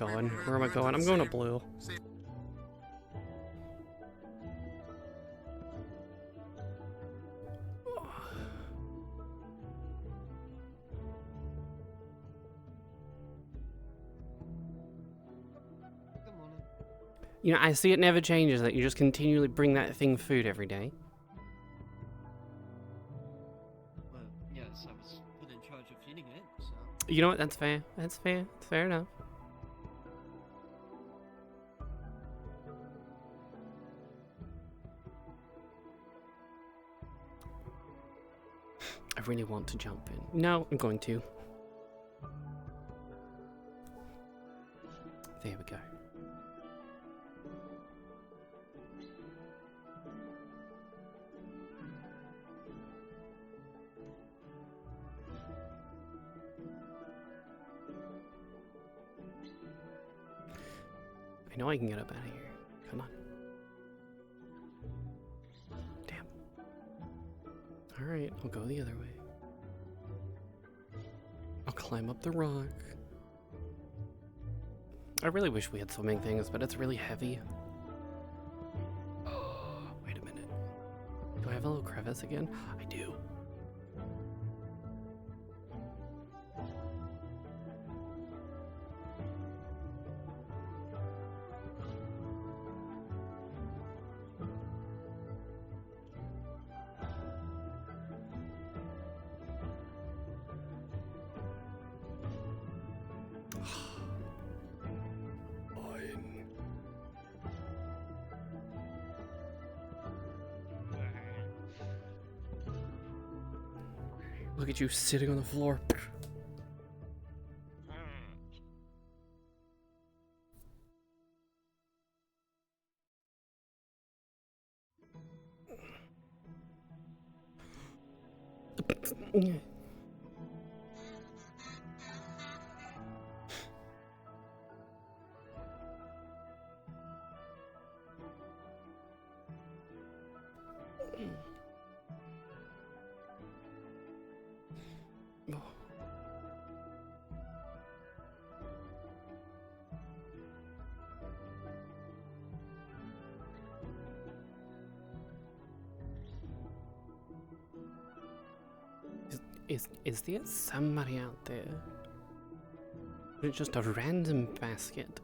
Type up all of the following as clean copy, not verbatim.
going? Where am I going? I'm going to blue. You know, I see it never changes, that you just continually bring that thing food every day. Well, yes, I was put in charge of feeding it, so... You know what? That's fair. That's fair. It's fair enough. I really want to jump in. No, I'm going to. There we go. I know I can get up out of here. Come on. Damn. Alright, I'll go the other way. I'll climb up the rock. I really wish we had swimming things, but it's really heavy. Wait a minute. Do I have a little crevice again? I do. Look at you sitting on the floor. Is there somebody out there? Or it's just a random basket?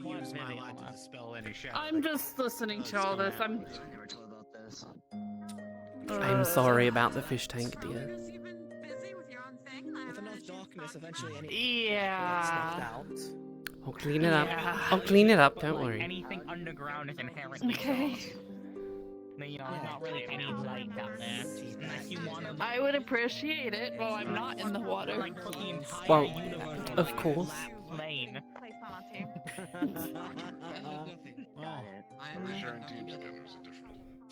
Use my light to dispel any shadow. I'm just listening to all this. I'm sorry about the fish tank, dear. With enough darkness, eventually anything yeah. snuffed out. I'll clean it up. I'll clean it up, don't Like, worry. anything underground is inherently Okay. dark. You know, not really any light down there. Unless you want to, I would appreciate it while I'm not in the water. like, put the entire Well, universe on, of like, course. flat plane.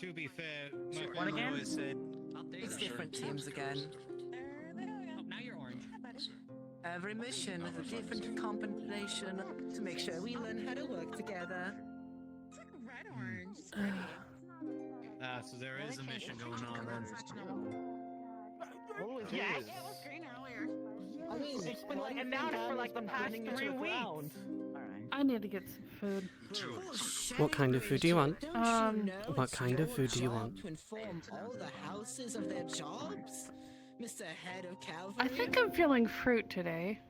To be fair, my What grandma again? always said, It's different teams again. Oh, now you're orange. Every mission with a different compensation to make sure we learn how to work together. It's like red orange. It's pretty. so there is a mission going on then. Yes. It was green earlier. I mean, it's been like announced for like the past 3 weeks. I need to get some food. What kind of food do you want? What kind of food do you want? To inform all the houses of their jobs, Mr. Head of Calvary. I think I'm feeling fruit today.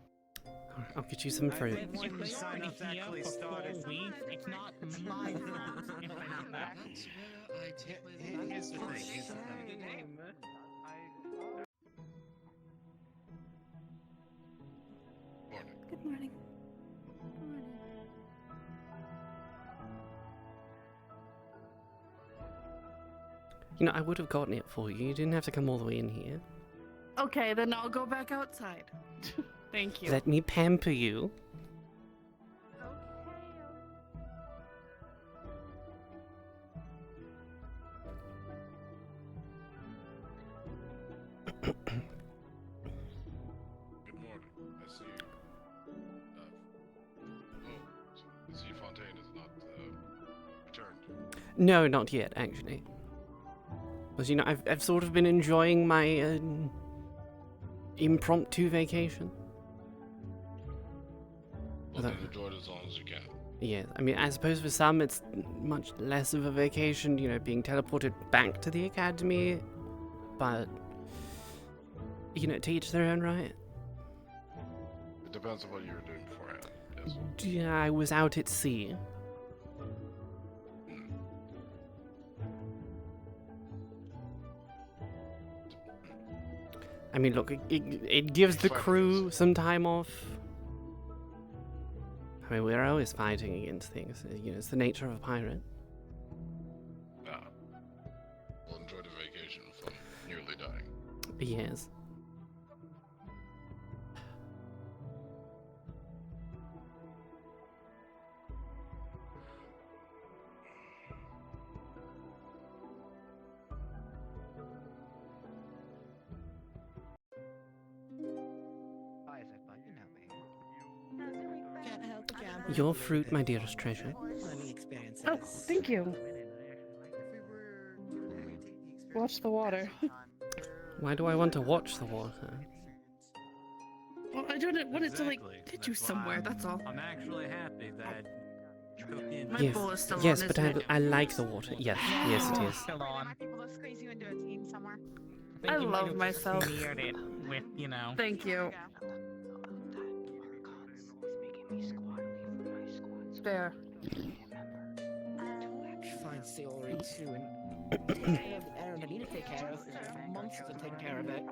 I'll get you some fruit. If they already Sign-ups here actually for 4 started. weeks, it's not my fault if they do that. That's where I take my Here's the thing. Here's the thing. Good morning. You know, I would have gotten it for you. You didn't have to come all the way in here. Okay, then I'll go back outside. Thank you. Let me pamper you. Good morning. I see you. The sea fontaine is not returned. No, not yet, actually. Because, you know, I've sort of been enjoying my impromptu vacation. Well, then enjoy it as long as you can. Yeah, I mean, I suppose for some it's much less of a vacation, you know, being teleported back to the academy. But, you know, to each their own, right? It depends on what you were doing beforehand. Yes. Yeah, I was out at sea. I mean, look, it gives the crew some time off. I mean, we're always fighting against things. You know, it's the nature of a pirate. Yeah. Well, enjoy the vacation from nearly dying. Yes. Can't help the gamble. Your fruit, my dearest treasure. Learning experiences. Oh, thank you. Watch the water. Why do I want to watch the water? Well, I don't want it to, like, Exactly. hit you That's why somewhere, that's all. I'm actually happy that cooking. My bowl is still Yes, on, but isn't it? I like the water. Yes, yes it is. Still on. People to squeeze you into a team somewhere. I You might love have myself. smeared it with, you know. Thank you. There. Find Theory too, and Aaron, I need to take care of. There's months to take care of it.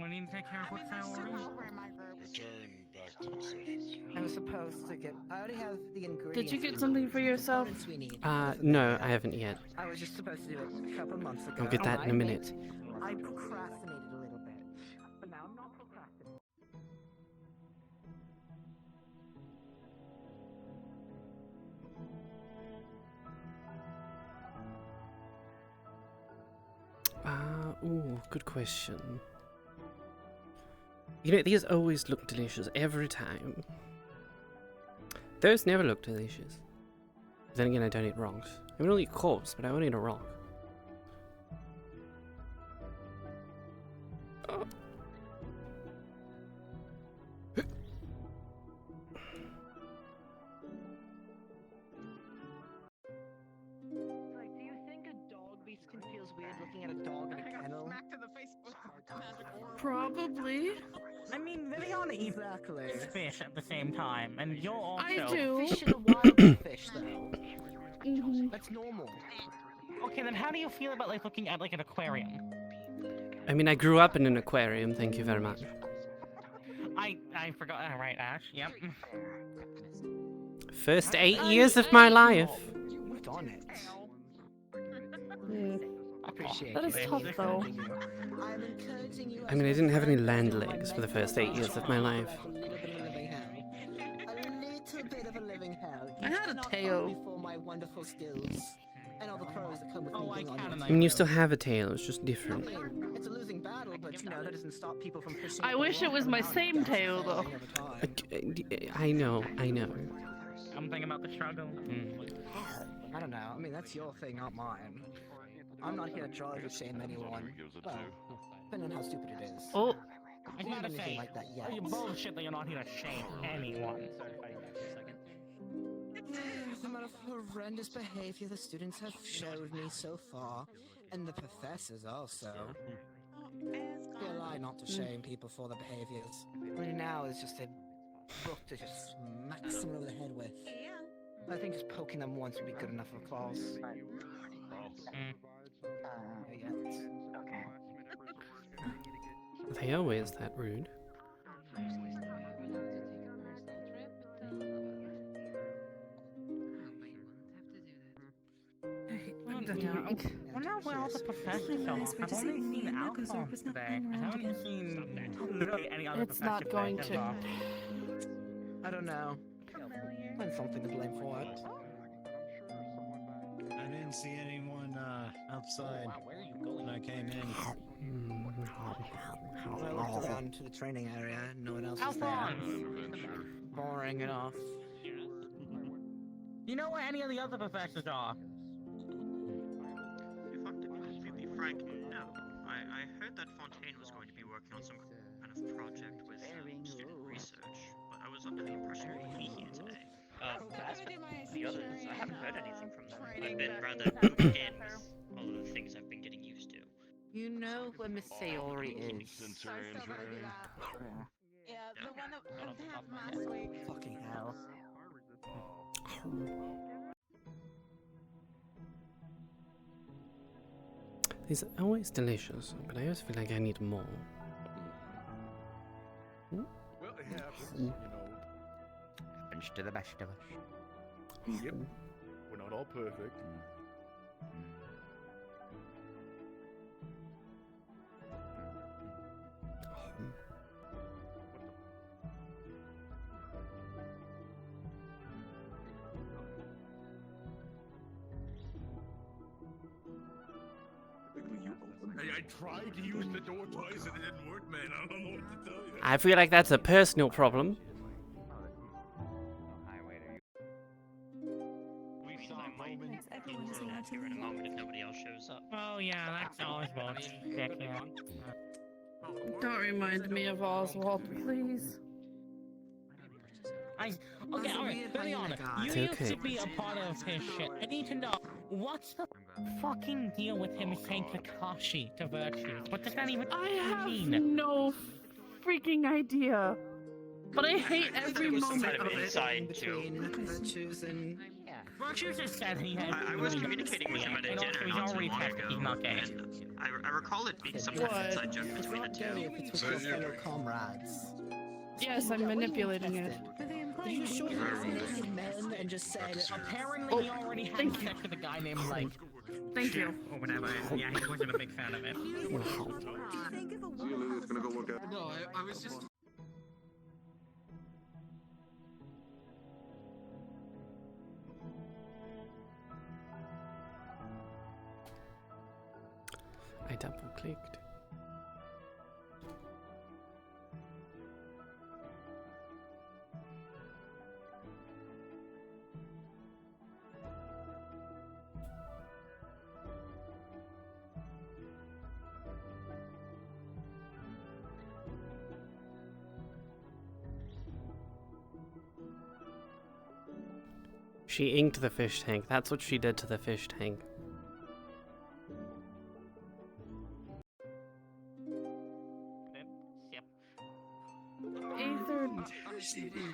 We need to take care of what's our Over in my group. Return back to the surface. I was supposed to get. I already have the ingredients. Did you get something for yourself? components we need. No, I haven't yet. I was just supposed to do it a couple months ago. I'll get that in a minute. I procrastinated a little bit, but now I'm not procrastinating. Ooh, good question. You know, these always look delicious every time. Those never look delicious. Then again, I don't eat rocks. I mean, I'll eat corpse, but I won't eat a rock. Oh. Like, do you think a dog beastin feels weird looking at a dog in a kennel? Smacked in the face with magic orb. Probably. I mean, Viviana eats Exactly. fish at the same time, and you're also... I do. Fish in the wild fish, though. That's normal. Okay, then how do you feel about, like, looking at, like, an aquarium? I mean, I grew up in an aquarium, thank you very much. I forgot. Right, Ash. Yep. First 8 years of my life. You worked on it. Mm. Appreciate That is it. tough, though. I'm encouraging you I mean, I didn't have any land legs for the first 8 years of my life. A little bit of a living hell. A little bit of a living hell. I had a Not tail. only for my wonderful skills and all the pros that come with Oh, I being on can, your and I mean, you still have a tail, it's just different. I mean, it's a losing battle, but you know that doesn't stop people from pushing. I the wish it rock was my around same and tail, though. failing every time. I know, I know. I'm thinking about the struggle. I don't know. I mean, that's your thing, not mine. I'm not here to judge or shame anyone. Well, depending on how stupid it is. Oh, I Not gotta anything say, like that yet. you bullshit that you're not here to shame anyone. The amount of horrendous behavior the students have showed me so far, and the professors also. It'd be a lie not to shame people for their behaviors. Right now is just a book to just smack someone over the head with. Yeah. I think just poking them once would be good enough for claws. Yet. They always that rude. Wonder where all the professors are. I've only seen Alphonse today. I haven't seen literally any other It's not professors going today, to. I don't know. Find something to blame for it. I didn't see anyone outside when I came in. When I looked around to the training area, no one else was there. Alphonse! Boring enough. You know where any of the other professors are? If I'm to be completely frank, no. I heard that Fontaine was going to be working on some kind of project with student research, but I was under the impression he'd be here today. As for the others, I haven't heard anything from them. I've been rather cooped in with all of the things I've been getting used to. You know where Miss Sayori is. Yeah, the one that happened last week. Fucking hell. These are always delicious, but I always feel like I need more. Well, it happens, you know. Happens to the best of us. Yep. We're not all perfect. I tried to use the door twice and it didn't work, man. I don't know what to tell you. I feel like that's a personal problem. Here in a moment if nobody else shows up. Oh yeah, that's Oswald. Don't remind me of Oswald, please. Okay, alright, to be honest, you It's used okay. to be a part of his shit. I need to know, what's the fucking deal with him saying Kakashi to Virtue? What does that even I have mean? no freaking idea. But I hate every was some moment kind of of it. inside Between virtues and Virtue just said he had. I was communicating with him at a and also dinner he's not too already long tested ago, he's not gay. and I recall it being some kind of What? inside joke it's between the not two. gay if it's with So your you're fellow doing- comrades. Yes, I'm manipulating it. Did you show naked men and just said Apparently he already had thank sex with a guy named like Thank you. or whatever. Yeah, he wasn't a big fan of it. No, I was just. I double clicked. She inked the fish tank. That's what she did to the fish tank. Yep. Aether.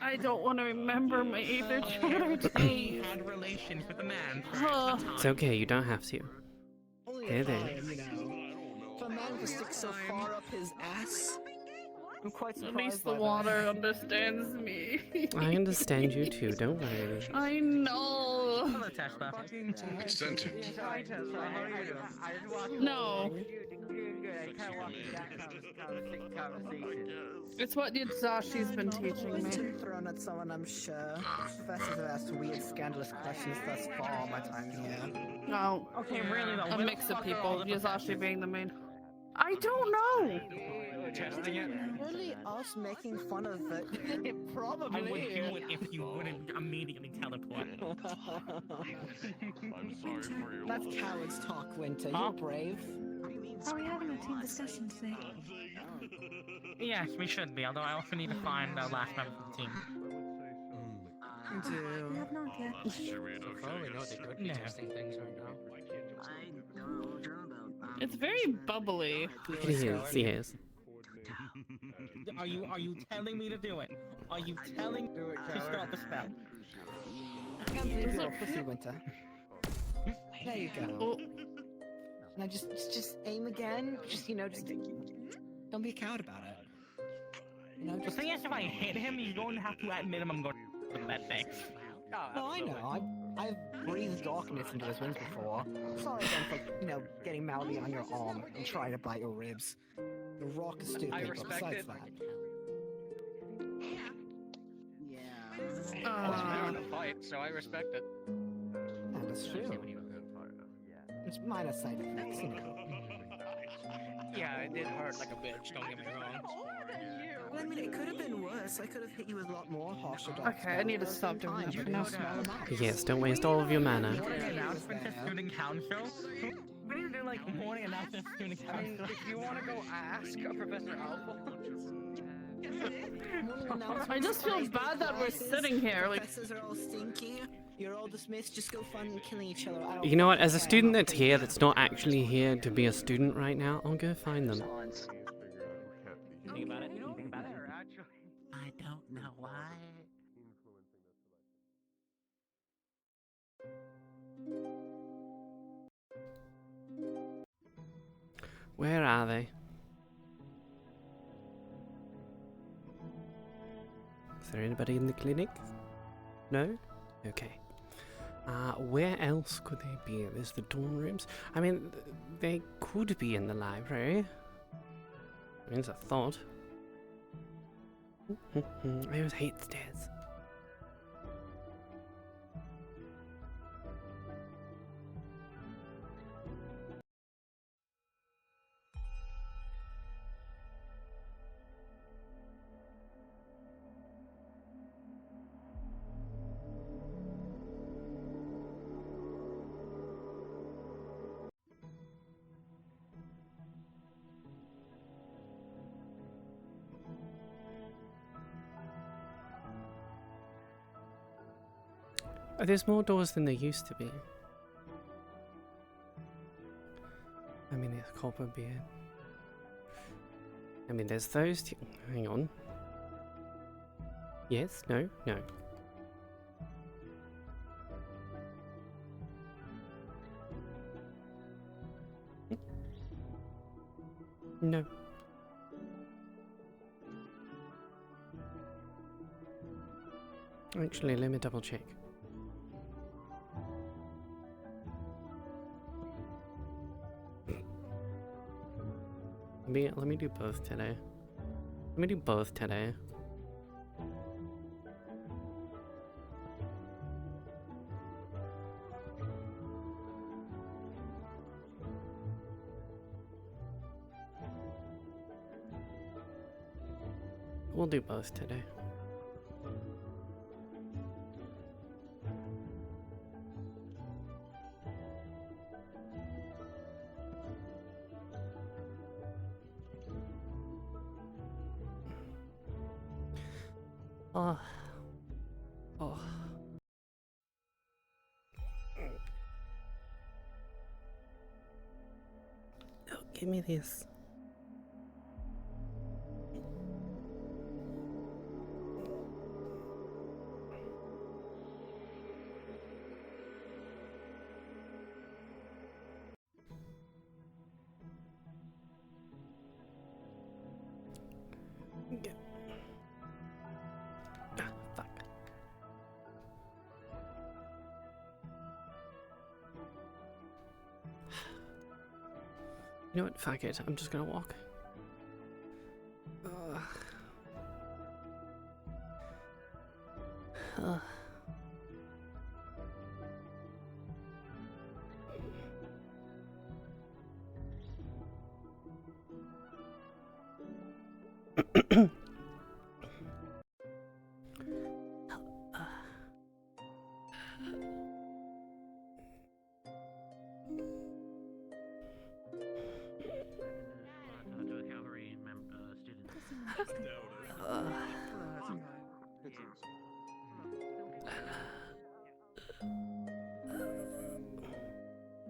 I don't want to remember my Aether chart. He had relations with a man. Huh. It's okay, you don't have to. only Hey a there. time, you know. For a man to stick so far up his ass, I'm quite At surprised least the by that. water understands me. I understand you too, don't worry. I know. Hello, Tesla. Extend. No. It's what Yuzashi's been teaching me. Been thrown at someone, I'm sure. Professors have asked weird, scandalous questions thus far all my time here. No. Okay, really though. A where mix the of fuck are people. all the Yuzashi professors? being the main. I don't know. Testing it. Really us making fun of it? Probably. I would do it if you wouldn't immediately teleport. I'm sorry for your That's loss. cowards talk, Winter. Huh? You're brave. Are we having a team discussion today? Yes, we should be, although I also need to find the last member of the team. do. I have not yet. Probably know they could be testing things right now. It's very bubbly. It is, yes. Are you telling me to do it? Are you telling me to start the spell? I can't believe you're a pussy, Winter. There you go. Oh, Now just aim again. Just don't be a coward about it. The Just. thing is, if I hit him, he's going to have to at minimum go to the med bay. No, I know. I've breathed darkness into his wings before. Sorry again for, getting mouthy on your arm and trying to bite your ribs. The rock is stupid, I but respect besides it. that. You're in a fight, so I respect it. Yeah, that's true. It's minor side effects, Yeah, it did hurt like a bitch, don't get me wrong. Well, I mean, it could have been worse. I could have hit you with a lot more harsher okay, I need to stop doing that for now. Yes, don't waste all of your mana. Morning announcement to student council? We need to do like morning announcement to student council. If you want to go ask Professor Alpha. I just feel bad that we're sitting here, like. Professors are all stinky. You're all dismissed. Just go fun and killing each other. I don't You know what? As a student that's here, that's not actually here to be a student right now, I'll go find them. Think about it. I don't know why. Where are they? Is there anybody in the clinic? No? Okay. Where else could they be? There's the dorm rooms. I mean, they could be in the library. I mean, it's a thought. I always hate stairs. There's more doors than there used to be. I mean, there's copper beer. I mean, there's those two. Hang on. Yes? No? No. No. Actually, let me double check. Let me do both today. Let me do both today. We'll do both today. Oh. Oh. Oh, give me this. You know what? Fuck it. I'm just gonna walk.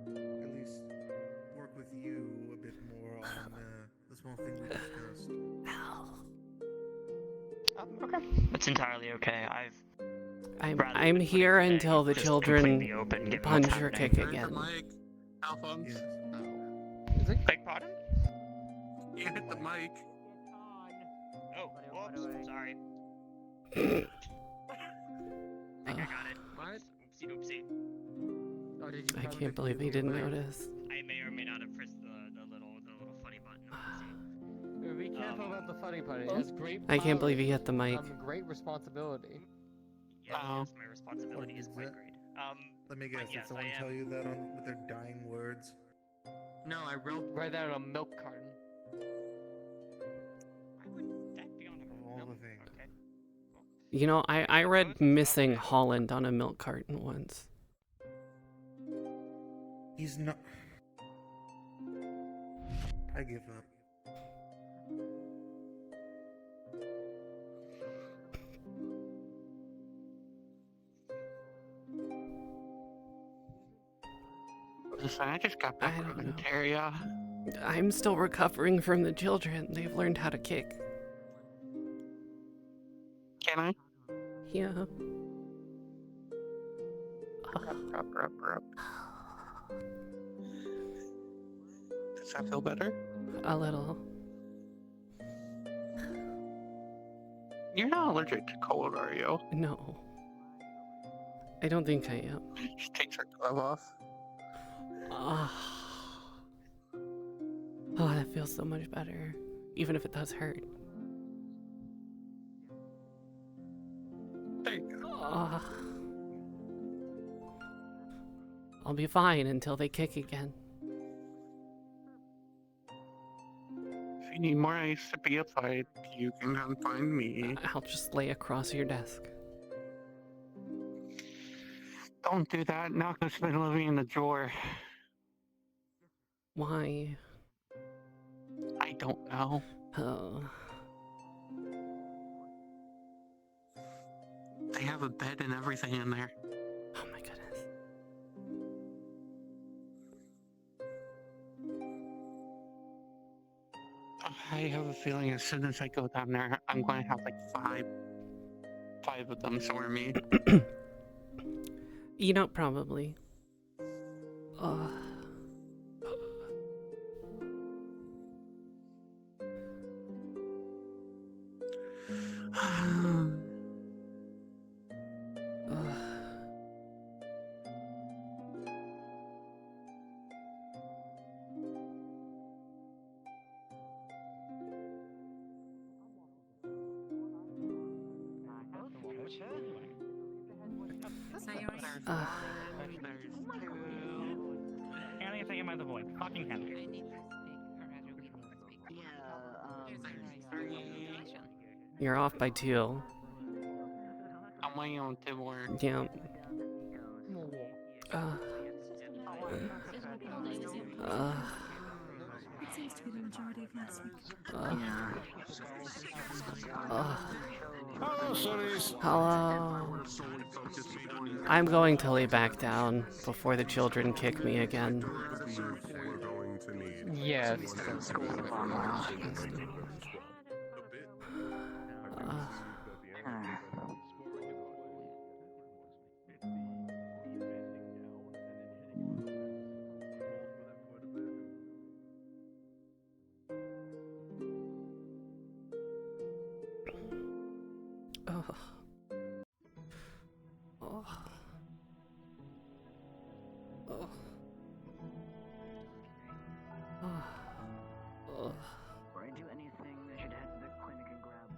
At least work with you a bit more on the small thing we discussed. Okay. That's entirely okay. I'm here until the just children completely open, given punch what's or happening. kick again. Mic, Alphonse. Yes. Beg pardon? You hit the mic. Oh, whoops. Sorry. I think I got it. What? Oopsie doopsie. Oh, did you I probably can't believe he didn't notice. I may or may not have pressed the little funny button. Oopsie. Be careful about the funny part. It has great I can't believe he power, hit the mic. great responsibility. Yes, my responsibility is quite great. Let me guess. But Did yes, someone I am. tell you that with their dying words? No, I wrote right that on a milk carton. Why would that be on a All milk? the things. Okay. You know, I read Missing Holland on a milk carton once. He's not. I give up. Listen, I just got back from Ontario. I'm still recovering from the children. They've learned how to kick. Can I? Yeah. Rub. Does that feel better? A little. You're not allergic to cold, are you? No. I don't think I am. She takes her glove off. Oh, that feels so much better. Even if it does hurt. There you go. I'll be fine until they kick again. If you need more ice to be a fight, you can come find me. I'll just lay across your desk. Don't do that. Malcolm's been living in the drawer. Why? I don't know. Oh. They have a bed and everything in there. Oh my goodness. I have a feeling as soon as I go down there, I'm going to have like five of them sore me. You know, probably. Hannah, you're taking by the void. Fucking Hannah. You're off by 2. I'm waiting on 2 more. Yeah. It seems to be the majority of last week. Hello. I'm going to lay back down before the children kick me again. Yes. Before I do anything, I should head to the clinic and grab.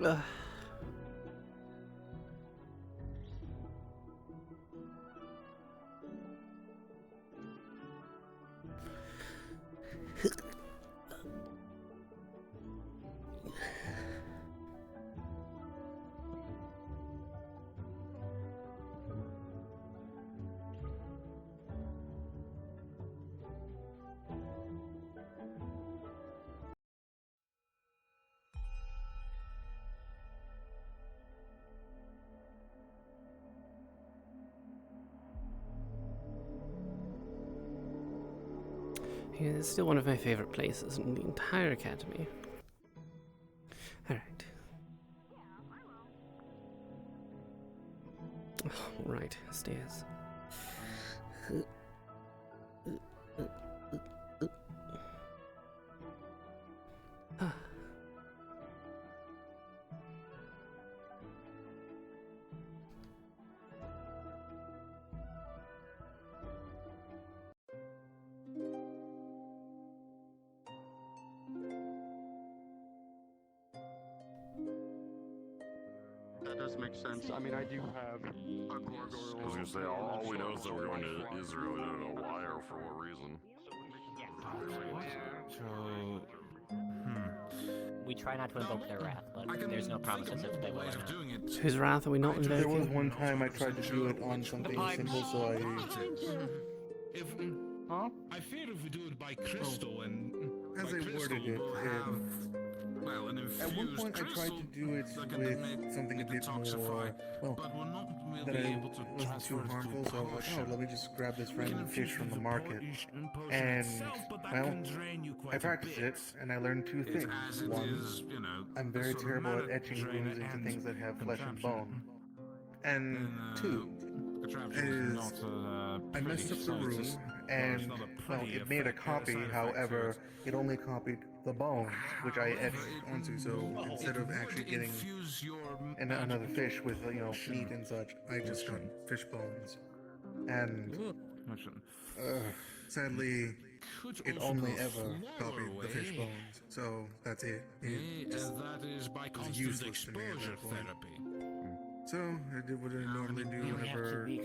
Ugh. Yeah, it's still one of my favorite places in the entire academy. Alright. Right, stairs. Ah. That does make sense. I mean, I do have a gargoyle. I was gonna say, all we know is that we're going to Israel. We don't know why or for what reason. So, We try not to invoke their wrath, but there's no promises if they will or not. Whose wrath are we not There was invoking? one time I tried to do it on something simple, so I... Huh? I fear if we do it by crystal and As by I crystal, worded it, we'll have, well, an at one infused point I tried crystal to do it that can with something a bit more, well, but we'll not that be I able to wasn't transfer too it to harmful, so I was like, oh, potion. let me just grab this We can random fish infuse from the the market. potion And, itself, but that well, can drain you quite I a practiced bit. it, and I learned two It's things. as it One, is, you know, I'm a very sort of terrible at mana etching drainer wounds into and things that have flesh and contraption. bone. And two, Contraption is not I messed up the rune, and, well, it made a copy, however, it only copied the bones, which I etched onto, so instead of actually getting another fish with, you know, meat and such, I just got fish bones. And, sadly, it only ever copied the fish bones, so that's it. And that is by was constant useless to me at exposure that point. therapy. So, I did what I normally do whenever I need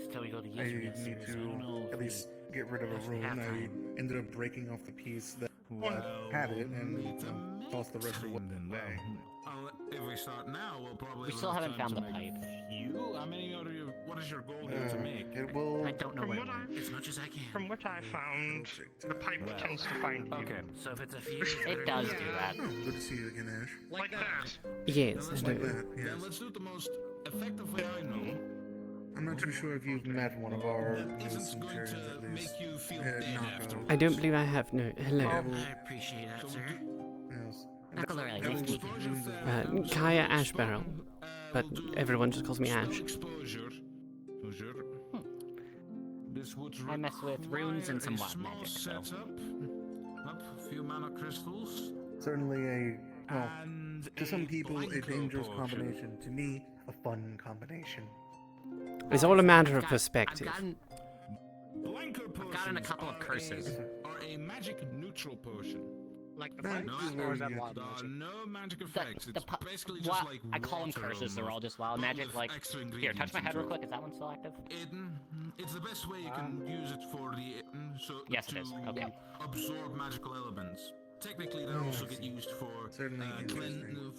to at least get rid of a rune. I ended up breaking off the piece that had it and tossed the rest away. If we start now, we'll probably. We still haven't found the pipe. How many are you? What is your goal here to make? It will. I don't know From where. what I, As much as I can. from what I found, the pipe tends to find you. Okay. So if it's a fuse, It does do that. Oh, good to see you again, Ash. Like that. Yes, Let's I Like know. that, yes. Then let's do it the most effective way I know. I'm not too sure if you've met one of our That new isn't going centurions, to at make least. you feel Knocko. dead afterwards. I don't believe I have. No. Hello. I appreciate that, sir. Yes. Knuckle really That nice was to with meet you. runes as well. Kaya Ashbarrel. But everyone just calls me Spell Ash. Exposure. This would I mess with runes and some require a wild small magic, so. setup. A few mana crystals. Certainly well, And to some a people, a blanco dangerous potion. combination. To me, a fun combination. It's all a matter of I've perspective. gotten, Blanco I've gotten a potions couple of are curses. Are a magic neutral potion. Like the That pipe. is Or where is that you wild There are magic? no magic The, effects. the It's pu- basically wa- just like I call them water curses, they're all almost, just wild but magic, with like, extra here, touch my head real ingredients quick, is that one still active? It's the best way you can use it for the Yes, it is. Okay. absorb magical elements. Technically, they also get used for Certainly interesting.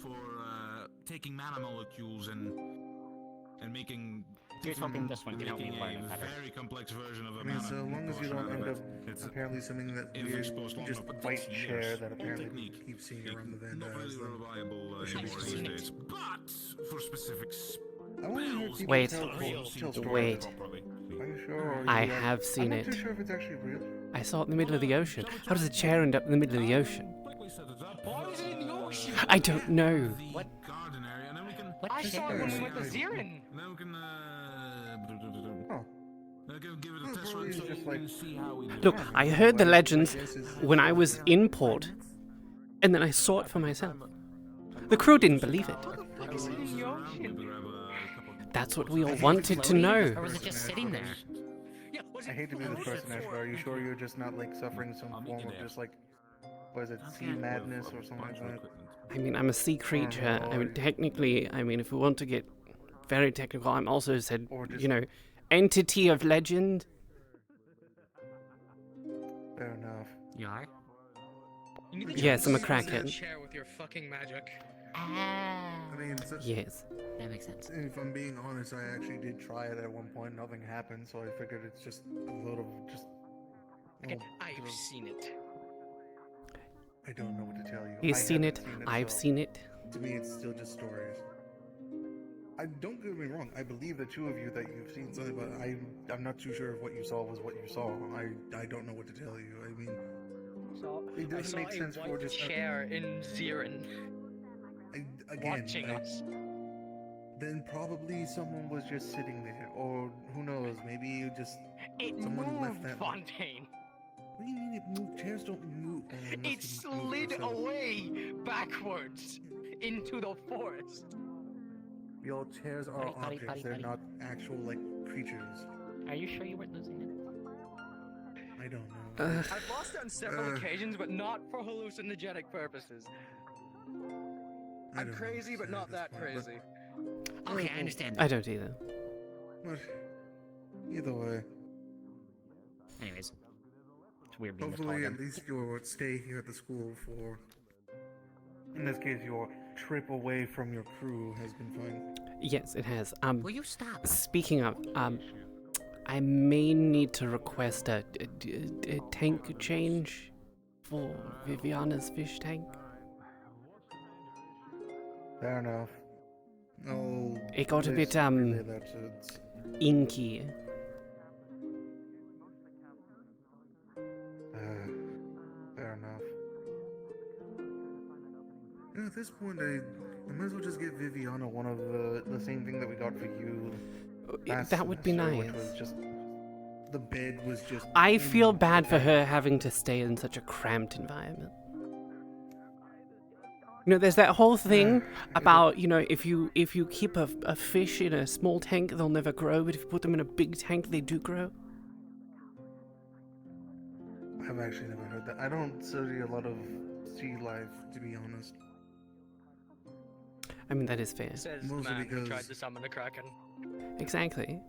taking mana molecules and making. Here's hoping this one can help me making learn a it better. very complex version of a I mean, mana so long as you potion don't out of end up it. It's apparently swimming that if weird, exposed long just enough, it white takes chair years. that apparently we Technique. keep seeing around the Van Not Dyes, really though. reliable Should be anymore seen. these days, but for specific I want to hear people Wait. tell stories. Wait. Are you sure? Or I you have seen I'm it. not too sure if it's actually real. I saw it in the middle of the ocean. How does a chair end up in the middle of the ocean? Why is it in the ocean? I don't know. What? Garden area, and then we can. What I saw it chair? when we went to Zirin. Then we can. Oh. Give it a Oh, test probably run so just you like- can see how we do. Look, I heard the Well, legends I guess it's- when I was in port, and then I saw it for myself. The crew didn't believe it. That's what we all wanted to Or know. was it just sitting there? I hate to be this person, Ash, but are you sure you're just not like suffering some form of just like, what is it, sea madness or something like that? I mean, I'm a sea creature. I mean, technically, I mean, if we want to get very technical, I'm also said, you know, entity of legend. Fair enough. You are? Yes, I'm a kraken. Chair with your fucking magic. I mean, yes. That makes sense. If I'm being honest, I actually did try it at one point. Nothing happened, so I figured it's just a load of just. I've seen it. I don't know what to tell you. He's seen it. I've so seen it. To me, it's still just stories. I don't get me wrong. I believe the two of you that you've seen something, but I'm not too sure if what you saw was what you saw. I don't know what to tell you. I mean, it doesn't make sense for just chair in Zirin. Watching us. Then probably someone was just sitting there, or who knows? Maybe you just someone left that. Fontaine. What do you mean it moved? Chairs don't move. It slid away backwards into the forest. Your chairs are objects. They're not actual like creatures. Are you sure you weren't losing it? I don't know. I've lost it on several occasions, but not for hallucinogenic purposes. I'm crazy, but not that crazy. Okay, I understand. I don't either. But either way. Anyways, it's weird being Hopefully, at least your stay here at the school for, in this case, your trip away from your crew has been fine. Yes, it has. Will you stop? Speaking of, I may need to request a tank change for Viviana's fish tank. Fair enough. Oh, it got a bit inky. Fair enough. You know, at this point, I might as well just give Viviana one of the same thing that we got for you. That would be nice. Which was just, the bed was just. I feel bad for her having to stay in such a cramped environment. You know, there's that whole thing about, you know, if you keep a fish in a small tank, they'll never grow, but if you put them in a big tank, they do grow. I've actually never heard that. I don't study a lot of sea life, to be honest. I mean, that is fair. Says Mostly man who because- tried to summon a kraken. Exactly.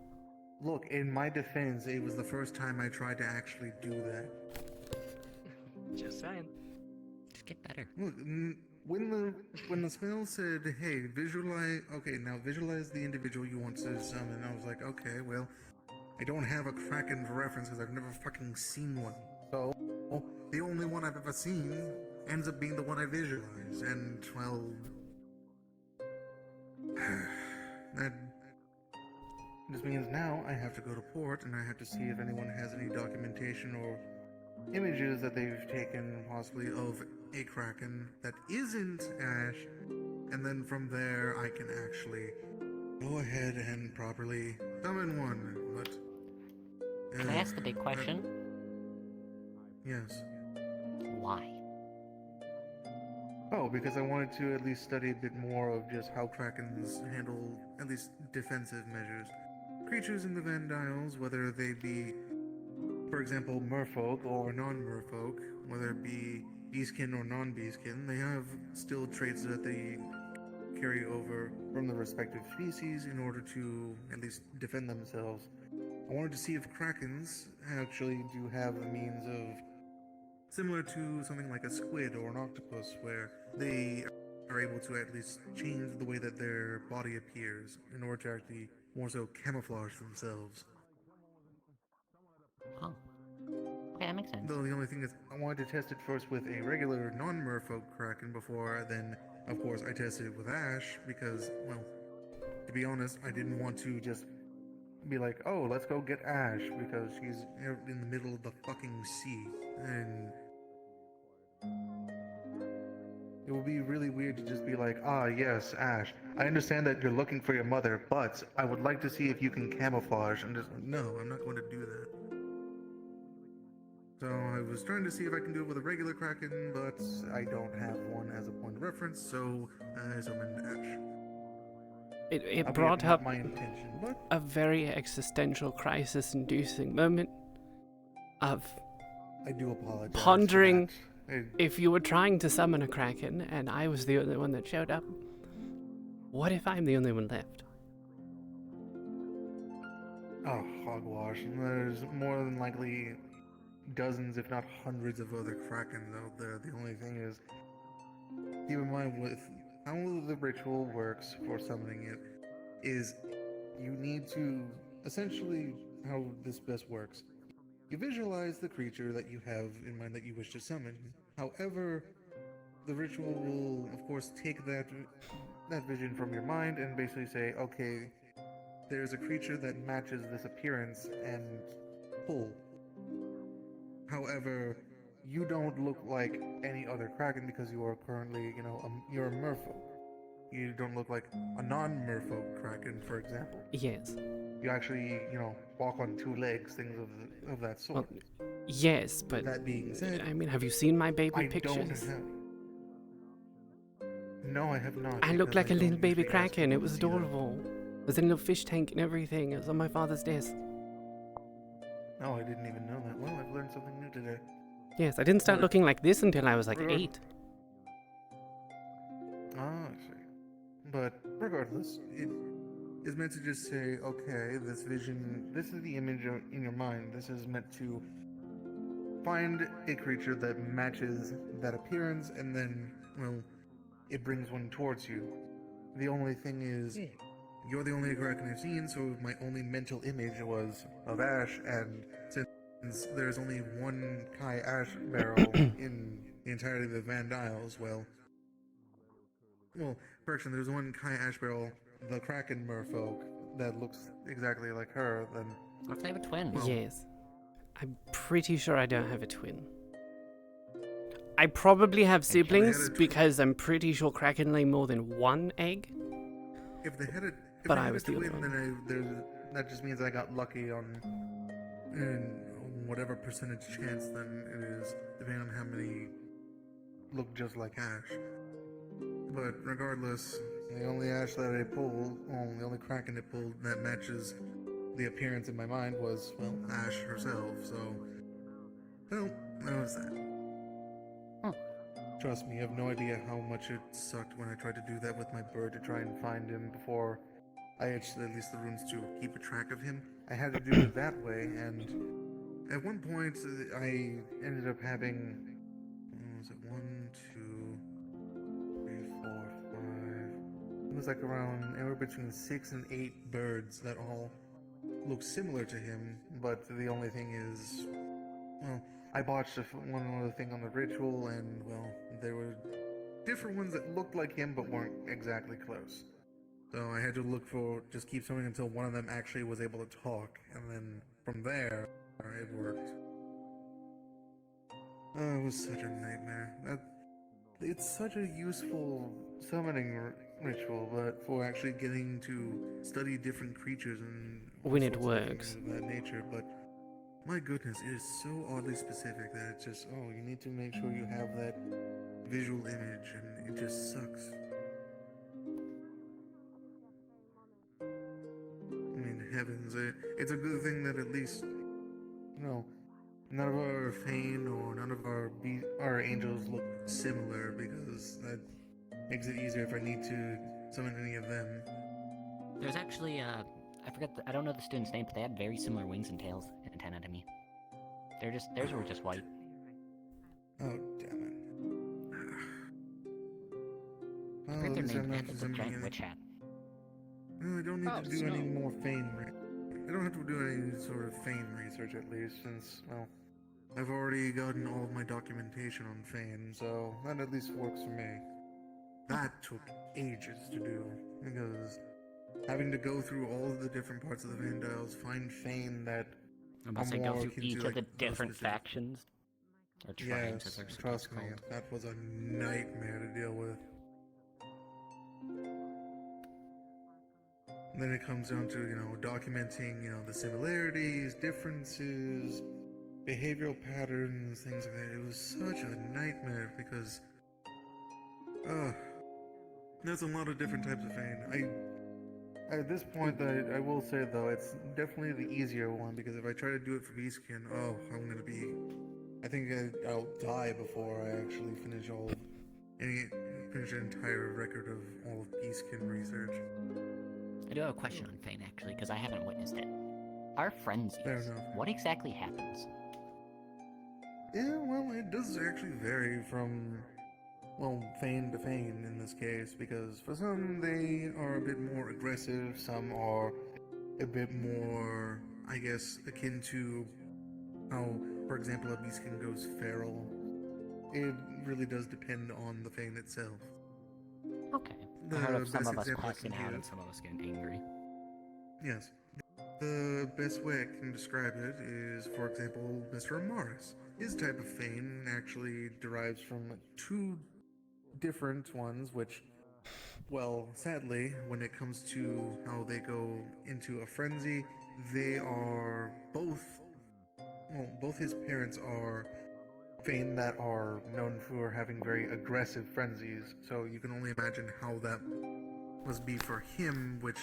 Look, in my defense, it was the first time I tried to actually do that. Just saying. Just get better. Look, when the spell said, "Hey, visualize," okay, now visualize the individual you want to summon, I was like, okay, well, I don't have a kraken for reference because I've never fucking seen one. So the only one I've ever seen ends up being the one I visualize, and well, that just means now I have to go to port and I have to see if anyone has any documentation or images that they've taken possibly of a kraken that isn't Ash, and then from there I can actually go ahead and properly summon one. But can I ask the big question? Yes. Why? Oh, because I wanted to at least study a bit more of just how krakens handle at least defensive measures. Creatures in the Vandiles, whether they be, for example, merfolk or non-merfolk, whether it be beastkin or non-beastkin, they have still traits that they carry over from the respective species in order to at least defend themselves. I wanted to see if krakens actually do have the means of, similar to something like a squid or an octopus, where they are able to at least change the way that their body appears in order to actually more so camouflage themselves. Oh. Okay, that makes sense. Though the only thing is, I wanted to test it first with a regular non-merfolk kraken before then, of course, I tested it with Ash, because, well, to be honest, I didn't want to just be like, oh, let's go get Ash, because she's in the middle of the fucking sea, and it would be really weird to just be like, ah, yes, Ash, I understand that you're looking for your mother, but I would like to see if you can camouflage, and just, no, I'm not going to do that. So I was trying to see if I can do it with a regular kraken, but I don't have one as a point of reference, so I summoned Ash. It brought up my intention, but a very existential crisis-inducing moment of I do apologize. pondering If you were trying to summon a kraken and I was the only one that showed up, what if I'm the only one left? Oh, hogwash. There's more than likely dozens, if not hundreds, of other krakens out there. The only thing is, keep in mind with how the ritual works for summoning it is you need to, essentially, how this best works. You visualize the creature that you have in mind that you wish to summon. However, the ritual will, of course, take that vision from your mind and basically say, okay, there's a creature that matches this appearance and pull. However, you don't look like any other kraken because you are currently, you're a merfolk. You don't look like a non-merfolk kraken, for example. Yes. You actually, walk on two legs, things of that sort. Well, yes, but that being said, I mean, have you seen my baby pictures? No, I have not. I looked like a little baby kraken. It was adorable. There's a little fish tank and everything. It was on my father's desk. Oh, I didn't even know that. Well, I've learned something new today. Yes, I didn't start looking like this until I was like 8. Ah, I see. But regardless, it is meant to just say, okay, this vision, this is the image in your mind. This is meant to find a creature that matches that appearance, and then, well, it brings one towards you. The only thing is, you're the only kraken I've seen, so my only mental image was of Ash, and since there's only one Kai Ash barrel in the entirety of the Van Isles, well, correction, there's one Kai Ash barrel, the Kraken merfolk, that looks exactly like her, then... What if they have a twin? Well, yes. I'm pretty sure I don't have a twin. I probably have siblings because I'm pretty sure Kraken lay more than one egg. If they had a but I was the twin, other one. then that just means I got lucky on whatever percentage chance then it is, depending on how many look just like Ash. But regardless, the only Ash that I pulled, the only Kraken I pulled that matches the appearance in my mind was, well, Ash herself, so... Well, that was that. Trust me, you have no idea how much it sucked when I tried to do that with my bird to try and find him before I etched at least the runes to keep a track of him. I had to do it that way, and at one point I ended up having, what was it, 1, 2, 3, 4, 5, it was like around anywhere between 6 and 8 birds that all look similar to him, but the only thing is, well, I botched one other thing on the ritual, and, well, there were different ones that looked like him but weren't exactly close. So I had to just keep swimming until one of them actually was able to talk, and then from there, it worked. Oh, it was such a nightmare. It's such a useful summoning ritual, but for actually getting to study different creatures and when it works of that nature, but my goodness, it is so oddly specific that it's just, you need to make sure you have that visual image, and it just sucks. I mean, heavens, it's a good thing that at least, none of our Fane or none of our angels look similar, because that makes it easier if I need to summon any of them. There's actually, I don't know the student's name, but they had very similar wings and tails and antennae to me. Theirs were just white. Oh, damn it. I think their name had the giant witch hat. No, I don't need to do any more Fane. I don't have to do any sort of Fane research, at least, since, well, I've already gotten all of my documentation on Fane, so that at least works for me. That took ages to do, because having to go through all of the different parts of the Vandals, find Fane that Unless they go through each of the different factions? Or tribes, as they're trust me, that was a nightmare to deal with. And then it comes down to, documenting, the similarities, differences, behavioral patterns, things like that. It was such a nightmare because, there's a lot of different types of Fane. At this point, I will say, though, it's definitely the easier one, because if I try to do it for Beastkin, I'm going to be... I think I'll die before I actually finish finish an entire record of all of Beastkin research. I do have a question on Fane, actually, because I haven't witnessed it. Our frenzies, Fair enough. what exactly happens? Yeah, well, it does actually vary from, well, Fane to Fane in this case, because for some they are a bit more aggressive, some are a bit more, I guess, akin to how, for example, a Beastkin goes feral. It really does depend on the Fane itself. Okay. I heard of some of us passing out and some of us getting angry. Yes. The best way I can describe it is, for example, Mr. Amaris. His type of Fane actually derives from two different ones, which, well, sadly, when it comes to how they go into a frenzy, they are both his parents are Fane that are known for having very aggressive frenzies, so you can only imagine how that must be for him, which,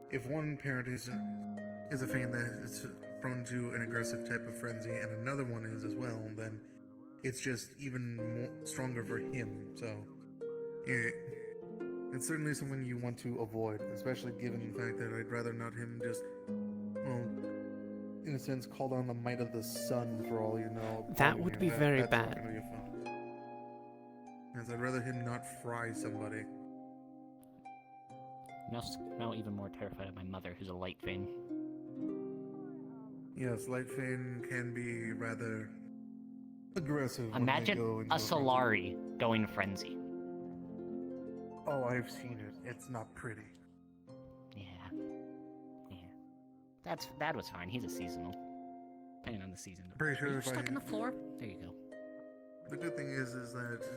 if one parent is a Fane that is prone to an aggressive type of frenzy, and another one is as well, then it's just even more stronger for him, so it's certainly someone you want to avoid, especially given the fact that I'd rather not him just, well, in a sense, call down the might of the sun for all you know. That would be very that's not bad. gonna be fun. Yes, I'd rather him not fry somebody. Now even more terrified of my mother, who's a light Fane. Yes, light Fane can be rather aggressive. Imagine when they go a Solari going frenzy. Oh, I've seen it. It's not pretty. Yeah. That was fine. He's a seasonal. Depending on the season. Pretty sure Are you if stuck on the floor? There you go. The good thing is that,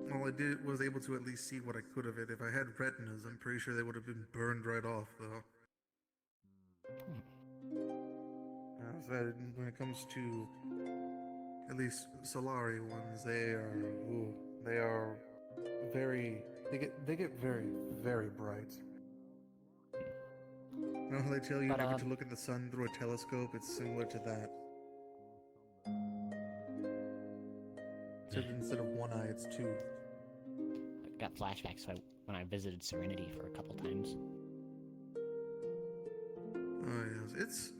well, I was able to at least see what I could of it. If I had retinas, I'm pretty sure they would have been burned right off, though. So when it comes to at least Solari ones, they get very, very bright. You know how they tell you never to look at the sun through a telescope? It's similar to that. Except instead of one eye, it's two. I got flashbacks when I visited Serenity for a couple times. Oh yes,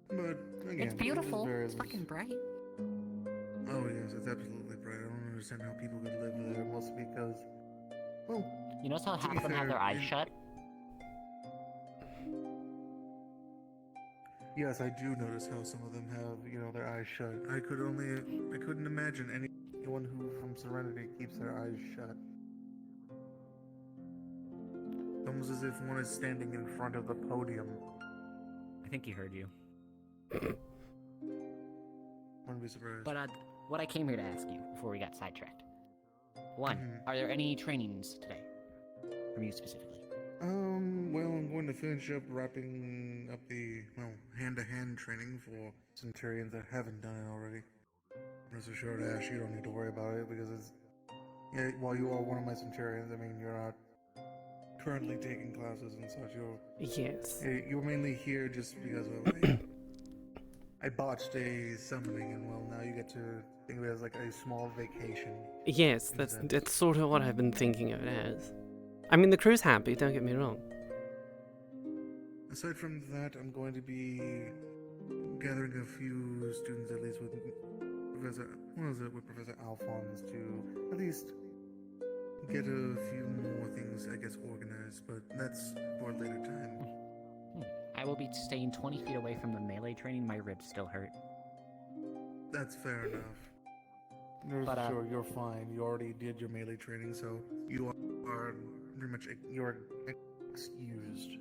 but again, it's beautiful. It's fucking bright. Oh yes, it's absolutely bright. I don't understand how people could live there, mostly because, well, you notice how half of them have their eyes shut? Yes, I do notice how some of them have, their eyes shut. I couldn't imagine anyone who from Serenity keeps their eyes shut. Almost as if one is standing in front of the podium. I think he heard you. Wouldn't be surprised. But what I came here to ask you before we got sidetracked. One, are there any trainings today? From you specifically? Well, I'm going to finish up wrapping up the, hand-to-hand training for Centurions that haven't done it already. Rest assured, Ash, you don't need to worry about it, because while you are one of my Centurions, I mean, you're not currently taking classes and such. You're mainly here just because of, I botched a summoning, and well, now you get to think of it as like a small vacation. Yes, that's sort of what I've been thinking of it as. I mean, the crew's happy, don't get me wrong. Aside from that, I'm going to be gathering a few students, at least with Professor Alphonse, to at least get a few more things, I guess, organized, but that's for a later time. I will be staying 20 feet away from the melee training. My ribs still hurt. That's fair enough. Sure, you're fine. You already did your melee training, so you are pretty much you're excused.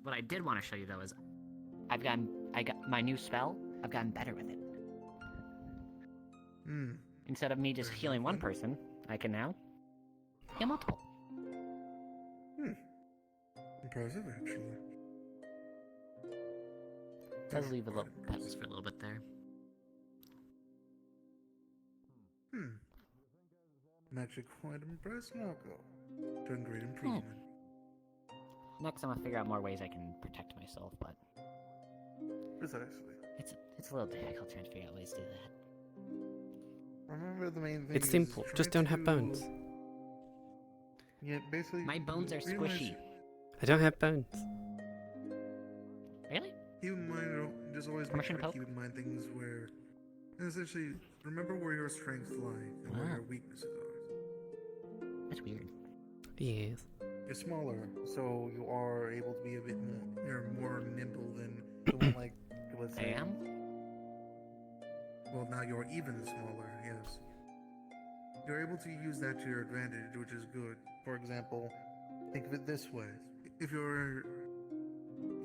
What I did want to show you though is, I got my new spell. I've gotten better with it. Instead of me just healing one person, I can now heal multiple. Impressive, actually. Does leave a little petals for a little bit there. I'm actually quite impressed, Marco. Doing great improvement. Next, I'm gonna figure out more ways I can protect myself, but... Precisely. It's a little difficult trying to figure out ways to do that. Remember the main thing. It's simple. Just don't have bones. Yeah, basically. My bones are realize- squishy. I don't have bones. Really? Keep in mind, just always make Permission sure to to keep in mind things where, essentially, remember where your strengths lie and where your weaknesses are. That's weird. Yes. You're smaller, so you are able to be a bit more. You're more nimble than someone like. Let's say. I am. Well, now you're even smaller. Yes. You're able to use that to your advantage, which is good. For example, think of it this way: if you're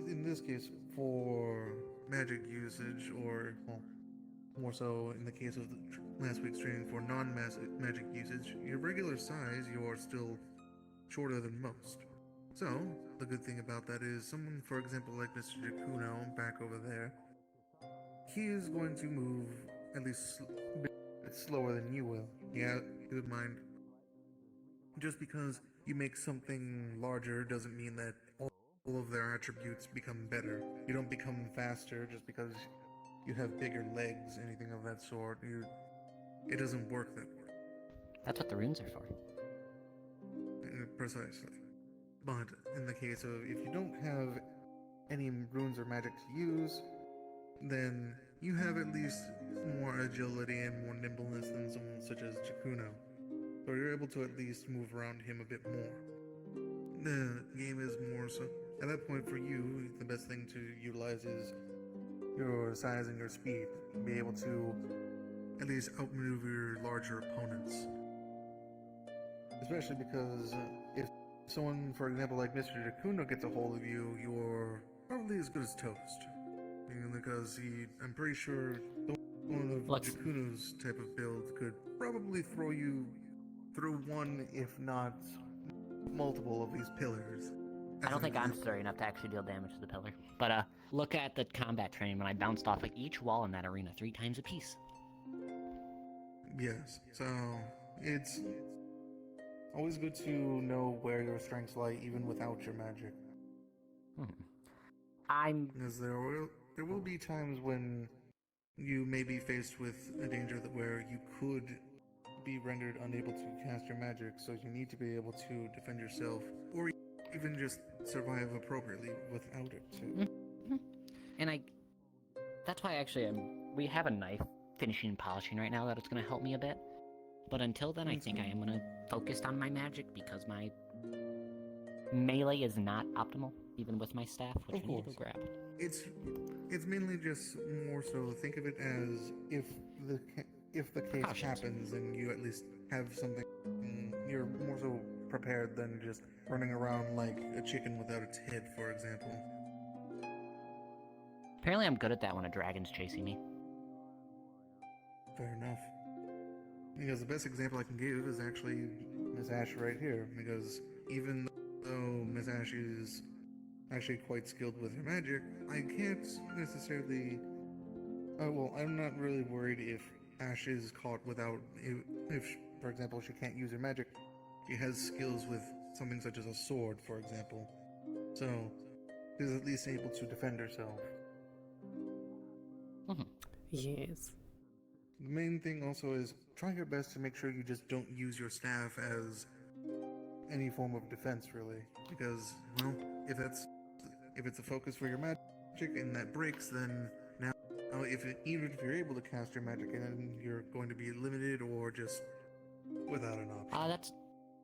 in this case, for magic usage, or well, more so in the case of last week's training for non-magic usage, your regular size, you are still shorter than most. So, the good thing about that is someone, for example, like Mr. Jakuno, back over there, he is going to move at least a bit slower than you will. Yeah, keep in mind, just because you make something larger doesn't mean that all of their attributes become better. You don't become faster just because you have bigger legs, anything of that sort. It doesn't work that way. That's what the runes are for. Precisely. But in the case of if you don't have any runes or magic to use, then you have at least more agility and more nimbleness than someone such as Jakuno. So you're able to at least move around him a bit more. The game is more so. At that point for you, the best thing to utilize is your size and your speed. Be able to at least outmaneuver your larger opponents. Especially because if someone, for example, like Mr. Jakuno gets a hold of you, you're probably as good as toast. Because I'm pretty sure one of Jakuno's type of build could probably throw you through one, if not multiple of these pillars. I don't think I'm sturdy enough to actually deal damage to the pillar. But look at the combat training when I bounced off like each wall in that arena 3 times apiece. Yes, so it's always good to know where your strengths lie even without your magic. Because there will be times when you may be faced with a danger where you could be rendered unable to cast your magic, so you need to be able to defend yourself, or even just survive appropriately without it too. And that's why actually we have a knife finishing and polishing right now that it's going to help me a bit. But until then, I think I am going to focus on my magic because my melee is not optimal, even with my staff, which I need to go grab. It's mainly just more so think of it as if the case happens and you at least have something, you're more so prepared than just running around like a chicken without its head, for example. Apparently I'm good at that when a dragon's chasing me. Fair enough. Because the best example I can give is actually Miss Ash right here, because even though Miss Ash is actually quite skilled with her magic, I can't necessarily... I'm not really worried if Ash is caught without... If, for example, she can't use her magic, she has skills with something such as a sword, for example. So, she's at least able to defend herself. Yes. The main thing also is try your best to make sure you just don't use your staff as any form of defense, really. Because, well, if it's a focus for your magic and that breaks, then now even if you're able to cast your magic in, you're going to be limited or just without an option.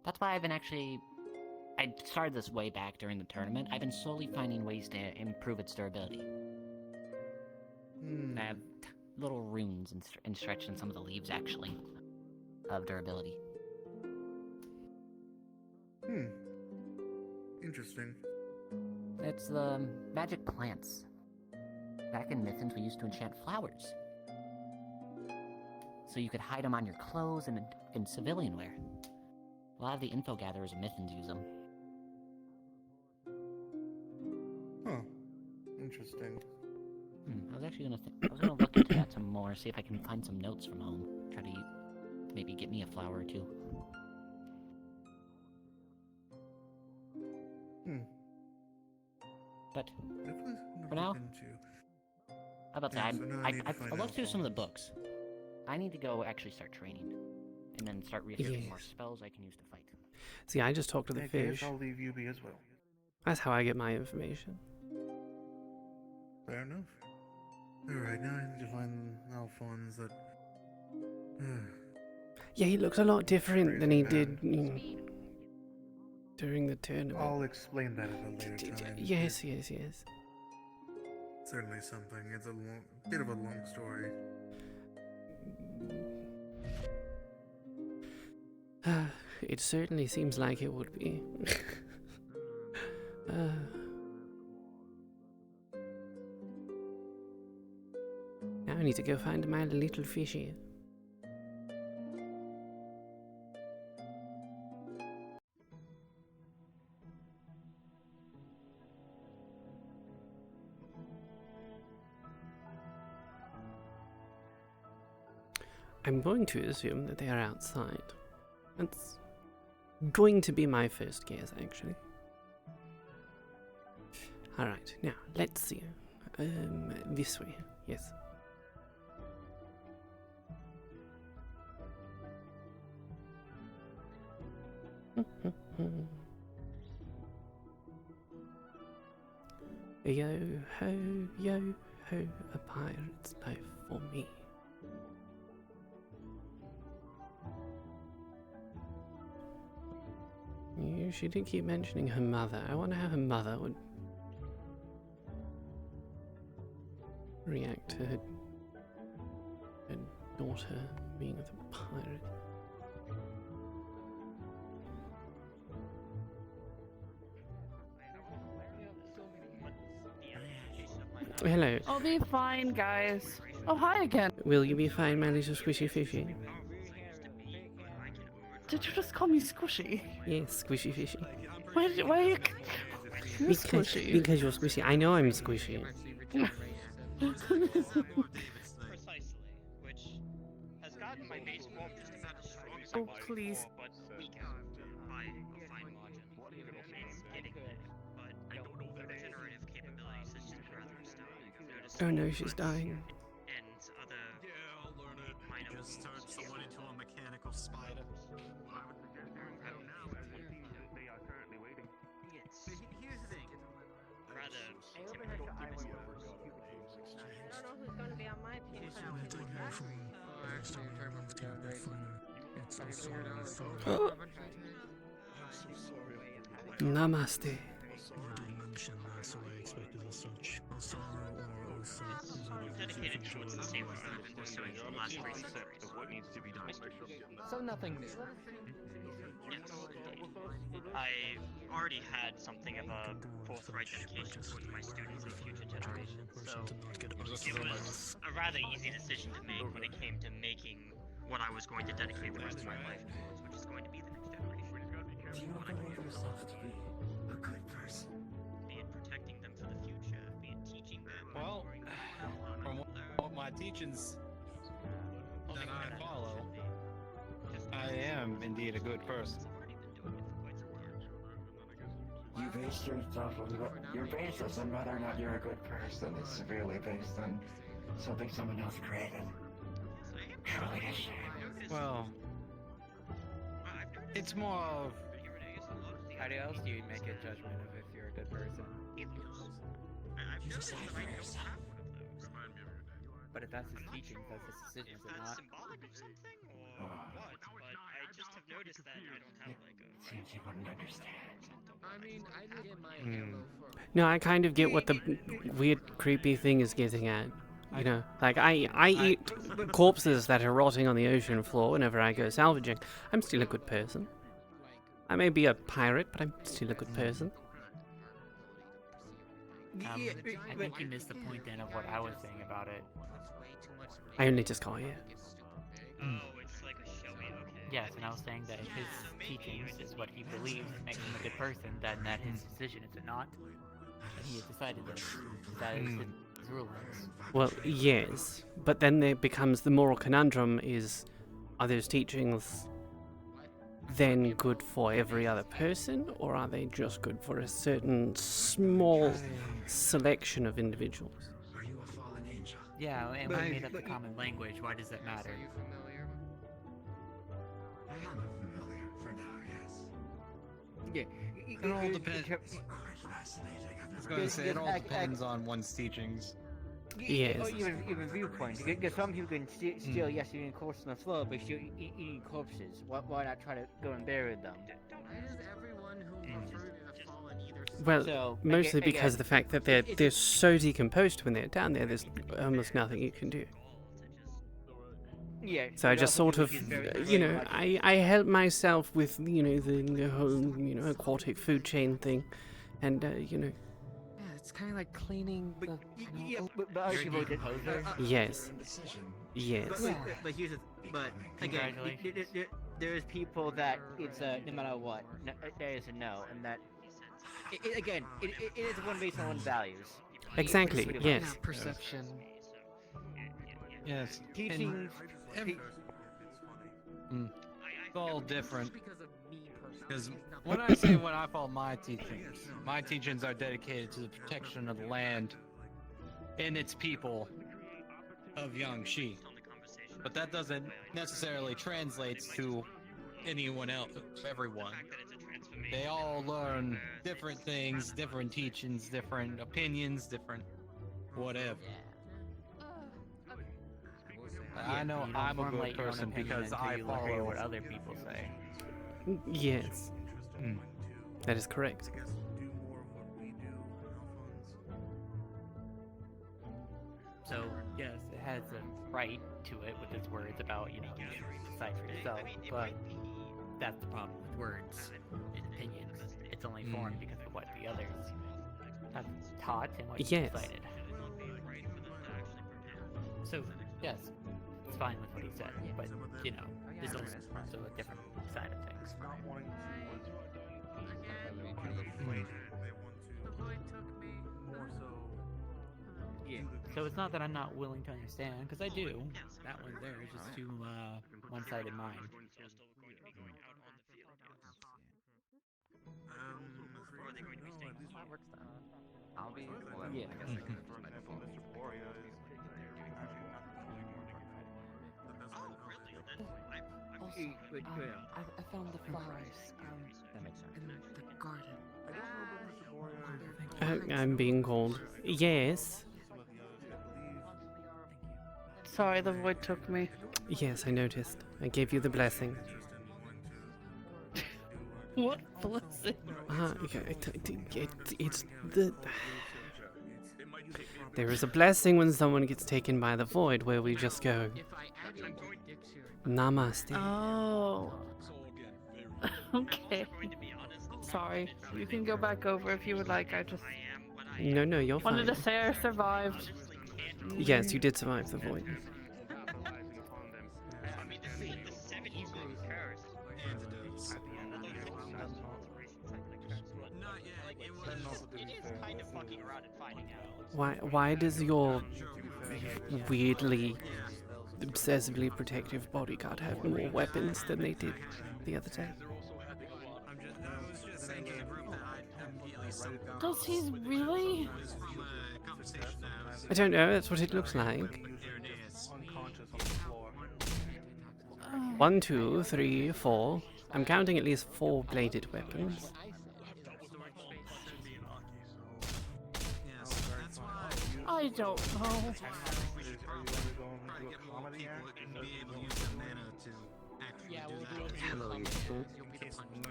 That's why I've been I started this way back during the tournament. I've been slowly finding ways to improve its durability. I have little runes and stretch in some of the leaves, actually, of durability. Interesting. It's the magic plants. Back in Mythins, we used to enchant flowers. So you could hide them on your clothes and in civilian wear. A lot of the info gatherers of Mythins use them. Huh. Interesting. I was actually gonna look into that some more, see if I can find some notes from home. Try to maybe get me a flower or two. But for now, about Yeah, that? so now I need to I've find looked out through some of the more. books. I need to go actually start training, and then start researching more Yes. spells I can use to fight. See, I just talk to the I guess fish. I'll leave you be as well. That's how I get my information. Fair enough. Alright, now I need to find Alphonse that... Yeah, he looks a lot different than he Crazy did man. during the tournament. I'll explain that at a later time. Yes. Certainly something. It's a bit of a long story. It certainly seems like it would be. Now I need to go find my little fishy. I'm going to assume that they are outside. That's going to be my first guess, actually. Alright, now, let's see. This way, yes. Yo ho, a pirate's life for me. She did keep mentioning her mother. I wonder how her mother would react to her daughter being with a pirate. Hello. I'll be fine, guys. Oh, hi again. Will you be fine, my little squishy fishy? Did you just call me squishy? Yes, squishy fishy. Why are you... You're squishy. Because you're squishy. I know I'm squishy. Precisely, which has gotten my base form just about as strong as I Oh, was please. before, but weaker by a fine margin. It's getting there, but the regenerative capabilities has just been rather astounding. I've noticed Oh no, she's dying. and other I'll learn it. minor Just turn wounds. someone into a mechanical spider. They are currently waiting. It's Here's the thing. rather I don't know who's going to be on my team. Namaste. dedicated towards the same route I've been pursuing for the last 3 centuries. So nothing new. Yes, I already had something of a forthright dedication towards my students and future generations, so it was a rather easy decision to make when it came to making what I was going to dedicate the rest of my life towards, which is going to be the next generation. Do you believe yourself to be a good person? Be it protecting them for the future, be it teaching them, Well, from what my teachings that I follow, I am indeed a good person. You base yourself on your basis on whether or not you're a good person is severely based on something someone else created. Truly a shame. Well, it's more of How else do you make a judgment of if you're a good person? You decide for yourself. But if that's his teachings, that's his decision, is it not? symbolic of something, or what? But I just have noticed that I don't have like a... Seems you wouldn't understand. No, I kind of get what the weird, creepy thing is getting at. You know, like I eat corpses that are rotting on the ocean floor whenever I go salvaging. I'm still a good person. I may be a pirate, but I'm still a good person. I think you missed the point then of what I was saying about it. I only just got here. Oh, it's like a showy, okay. Yes, and I was saying that if his teachings is what he believes makes him a good person, then that his decision is it not. And he has decided that is his rulings. Well, yes, but then there becomes the moral conundrum: is are those teachings then good for every other person, or are they just good for a certain small selection of individuals? Are you a fallen angel? Yeah, and we made up the common language. Why does that matter? Yeah, It all depends. I was going to say, it all depends on one's teachings. Yes. Or even viewpoint. Because some people can still, yes, eating corpses on the floor, but still eating corpses. Why not try to go and bury them? Well, mostly because of the fact that they're so decomposed when they're down there, there's almost nothing you can do. Yeah. So I just sort of, you know, I help myself with, you know, the whole, you know, aquatic food chain thing, and you know. Yeah, it's kind of like cleaning the. Yes. Yes. But here's the, but again, there's people that it's no matter what, there is a no, and that again, it is one based on one's values. Exactly. Yes. Perception. Yes. Teachings. It's all different. Because when I say what I call my teachings are dedicated to the protection of the land and its people of Yangshi. But that doesn't necessarily translate to anyone else, everyone. They all learn different things, different teachings, different opinions, different whatever. I know I'm a good person because I follow what other people say. Yes. That is correct. So, yes, it has a right to it with its words about, you know, you should decide for yourself, but that's the problem with words and opinions. It's only formed because of what the others have taught and what you decided. So, yes, it's fine with what he said, but, you know, there's also a different side of things. Yeah. So it's not that I'm not willing to understand, because I do. That one there is just too one-sided mind. I'll be. Well, Yeah. I guess I can for example, Mr. Boria is I found the flowers in the garden. I'm being called. Yes. Sorry, the void took me. Yes, I noticed. I gave you the blessing. What blessing? It's the. There is a blessing when someone gets taken by the void, where we just go. Namaste. Oh. Okay. Sorry. You can go back over if you would like. I just. No, you're fine. Wanted to say I survived. Yes, you did survive the void. Why does your weirdly, obsessively protective bodyguard have more weapons than they did the other day? Does he really? I don't know, that's what it looks like. 1, 2, 3, 4. I'm counting at least 4 bladed weapons. I don't know.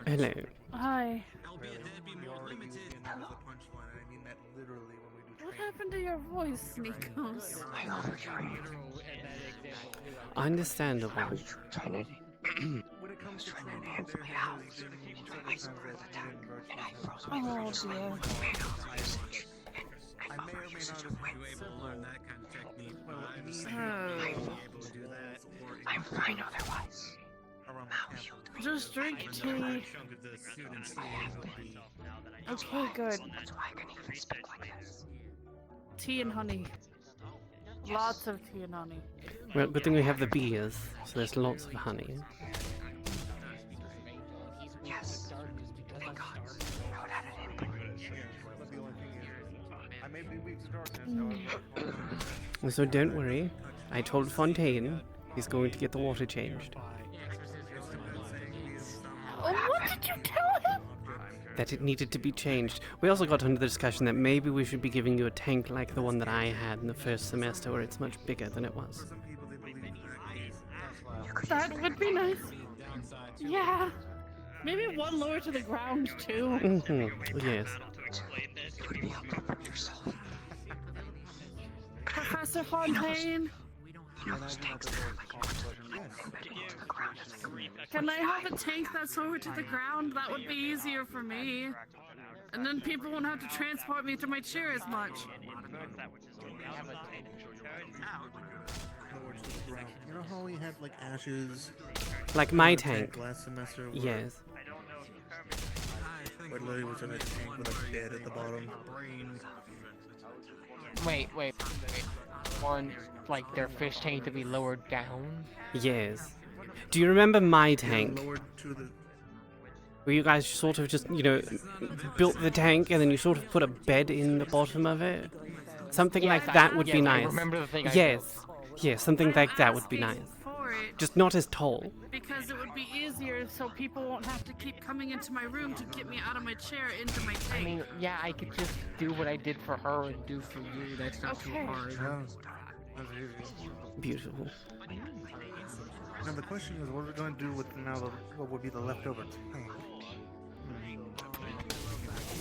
Hello. Hi. What happened to your voice, Nikos? Understandable. When it comes to Trinity into my house, I swear the attack. Oh dear. I may or may not have been able to learn that kind of technique, but I was able to do that. I'm fine otherwise. Just drink tea. Okay, good. That's why I can even speak like this. Tea and honey. Lots of tea and honey. Well, good thing we have the beers, so there's lots of honey. Yes. Oh my God. I would add it in. I may be weak to darkness, however. So don't worry. I told Fontaine he's going to get the water changed. Oh, what did you tell him? That it needed to be changed. We also got into the discussion that maybe we should be giving you a tank like the one that I had in the first semester, where it's much bigger than it was. That would be nice. Yeah. Maybe one lower to the ground, too. Mm-hmm. Yes. Professor Fontaine? Can I have a tank that's lower to the ground? That would be easier for me. And then people won't have to transport me to my chair as much. You know how we had like ashes? Like my tank. Last semester. Yes. Where Lily was in a tank with a bed at the bottom. Wait. Want like their fish tank to be lowered down? Yes. Do you remember my tank? Lowered to the... Where you guys sort of just, you know, built the tank and then you sort of put a bed in the bottom of it? Something like that would be nice. I remember the thing I yes. built. Yes, something like that would be nice. Just not as tall. Because it would be easier so people won't have to keep coming into my room to get me out of my chair into my tank. I mean, yeah, I could just do what I did for her and do for you. That's not too hard. Beautiful. Now the question is, what are we going to do with what would be the leftover tank?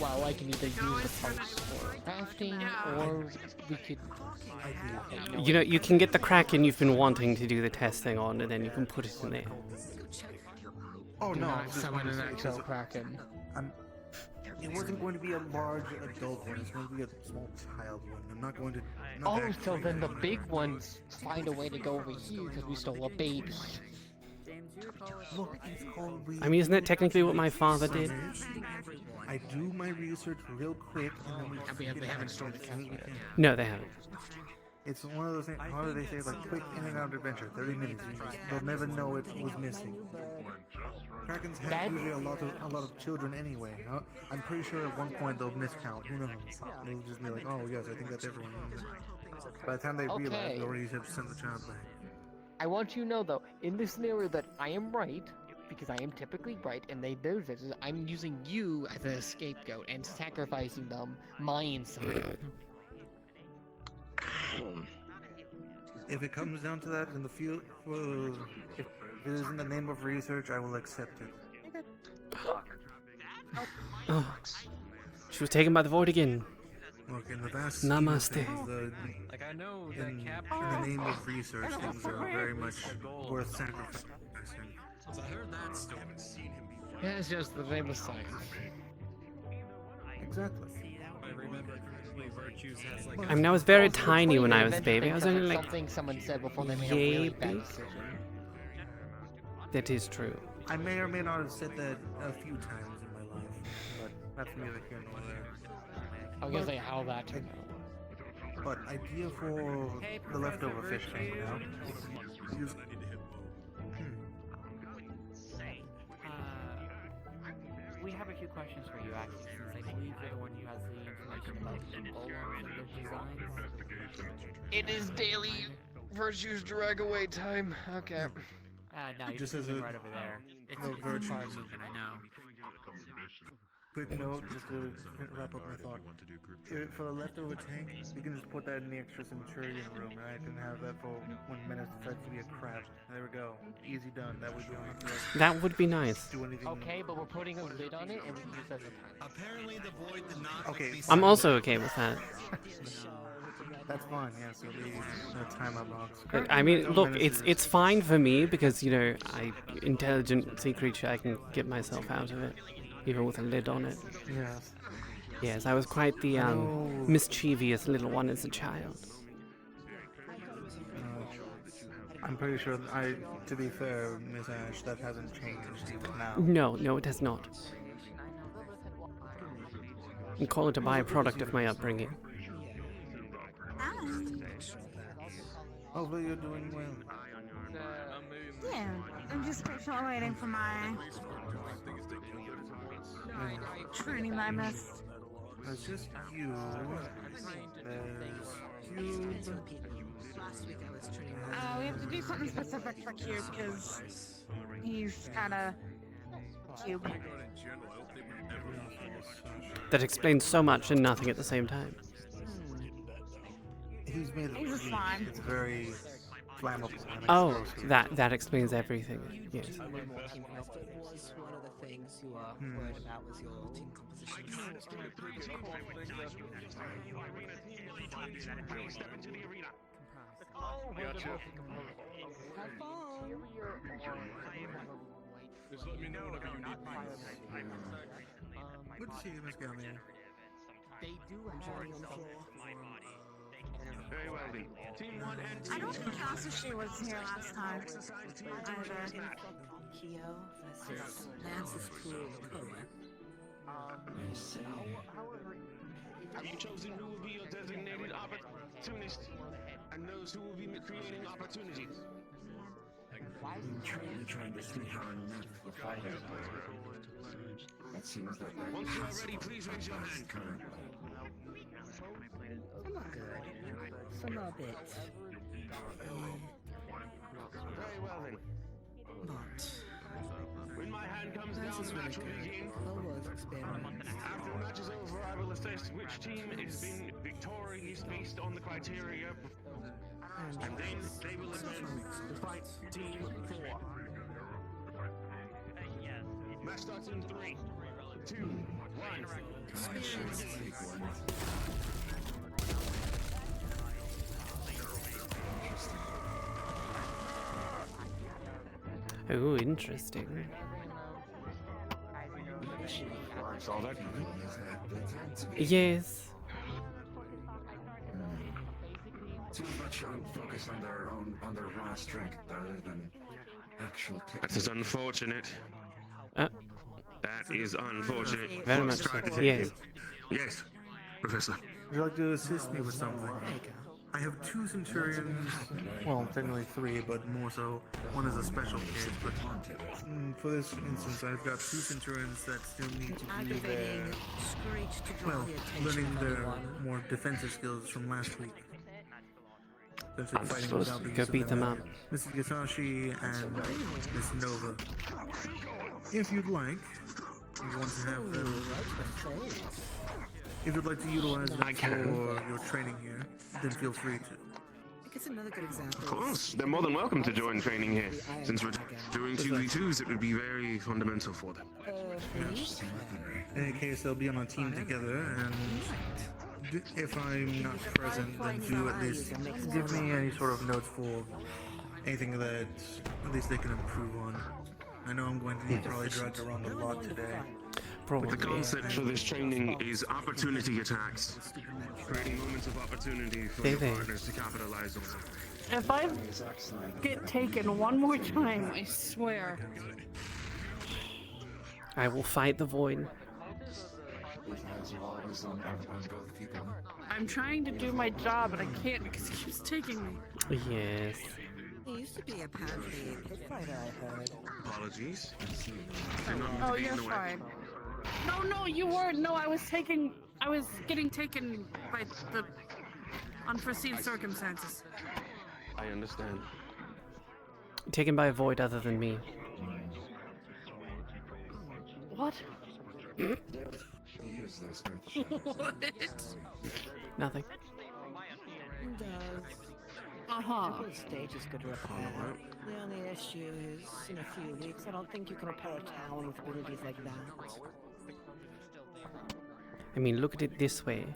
Well, I can either use the parts for crafting, or we could... You know, you can get the Kraken you've been wanting to do the testing on, and then you can put it in there. Oh Do no, not I just summon wanted to an say, actual 'cause Kraken. It wasn't going to be a large adult one. It's going to be a small child one. I'm not going to. Oh, so then the big ones find a way to go over here because we stole a baby. Look, it's called. I mean, isn't that technically what my father did? I do my research real quick, and then we haven't stored the cat yet. No, they haven't. It's one of those things. How do they say, like, quick in and out adventure? 30 minutes. They'll never know it was missing. Krakens have usually a lot of children anyway. Huh? I'm pretty sure at one point they'll miscount. Who knows? They'll just be like, oh yes, I think that's everyone. By the time they realize, they already have sent the child back. I want you to know though, in this scenario that I am right, because I am typically right, and they know this, is I'm using you as a scapegoat and sacrificing them my insight. If it comes down to that in the field, if it is in the name of research, I will accept it. Oh. She was taken by the void again. Look, in the vast Namaste. Like I know that in the name of research, things are very much worth sacrificing. I heard that story. Yeah, it's just the name of science. Exactly. I remember correctly, Virtues has like. I mean, I was very tiny when I was a baby. I was only like. Something someone said before they made a really bad decision. That is true. I may or may not have said that a few times in my life, but that's neither here nor there. I was gonna say how that turned out. But idea for the leftover fish tank now. Use We have a few questions for you, actually, since I believe you're the one who has the information about the designs. It is daily Virtues drag away time. Okay. No, you're just just as a right over there. It's no Virtues. far moving, I know. Quick note, just to wrap up my thought. For the leftover tank, you can just put that in the extra Centurion room, and I can have that for when Menace decides to be a crab. There we go. Easy done. That would be That would be nice. Do anything. Okay, but we're putting a lid on it and we can use that as a time. Apparently the void did not. Okay. I'm also okay with that. That's fine. Yeah. So the timer box. Like, I mean, look, it's fine for me because, you know, intelligent sea creature, I can get myself out of it, even with a lid on it. Yes. Yes, I was quite the mischievous little one as a child. I'm pretty sure. To be fair, Miss Ash, that hasn't changed even now. No, it has not. And call it a byproduct of my upbringing. Hopefully you're doing well. Yeah, I'm just waiting for my training that I missed. It's just you. There's Cube. We have to do something specific for Cube because he's kind of Cube. That explains so much and nothing at the same time. He's made of He's a grease. slime. It's very flammable and Oh, explosive. that explains everything. Yes. Was one of the things you are worried about was your team composition. Just let me know whenever you need Good to see you, Miss Gallier. They do have on the floor. Very well then. Team 1 and Team I don't think Kasushi was here last time. Either. Kyo versus Lance's cool Have you chosen who will be your designated opportunist and those who will be creating opportunities? I'm trying to see how enough the fighters are. It seems that Once you are ready, please raise your hand. Some are good. Some are a bit. Very well then. But When my hand comes down, the match will begin. After the match is over, I will assess which team has been victorious based on the criteria. And then they will advance to fight Team 4. Match starts in 3, 2, 1. Oh, interesting. Saw that? Yes. Too much focus on their raw strength rather than actual technique. That is unfortunate. That is unfortunate. Very much so. Yes. Yes, Professor. Would you like to assist me with something? I have 2 Centurions, well, technically 3, but more so, one is a special case, but for this instance, I've got 2 Centurions that still need to do their, well, learning their more defensive skills from last week. That's it, fighting without the Go use of beat them up. Mrs. Gasashi and Miss Nova. If you'd like, you want to have them. If you'd like to utilize them for your training here, then feel free to. I guess another good example. Of course, they're more than welcome to join training here. Since we're doing 2v2s, it would be very fundamental for them. In any case, they'll be on a team together, and if I'm not present, then do at least give me any sort of notes for anything that at least they can improve on. I know I'm going to be probably dragged around a lot today. Probably. The concept for this training is opportunity attacks, creating moments of opportunity for your partners to capitalize on. If I get taken one more time, I swear. I will fight the void. I'm trying to do my job, but I can't because it keeps taking me. Yes. He used to be a apparently a pit fighter, I heard. Apologies. Oh, you're fine. No, you weren't. No, I was getting taken by the unforeseen circumstances. I understand. Taken by a void other than me. What? What? Nothing. The stage is good repair. The only issue is, in a few weeks, I don't think you can repair a town with abilities like that. I mean, look at it this way.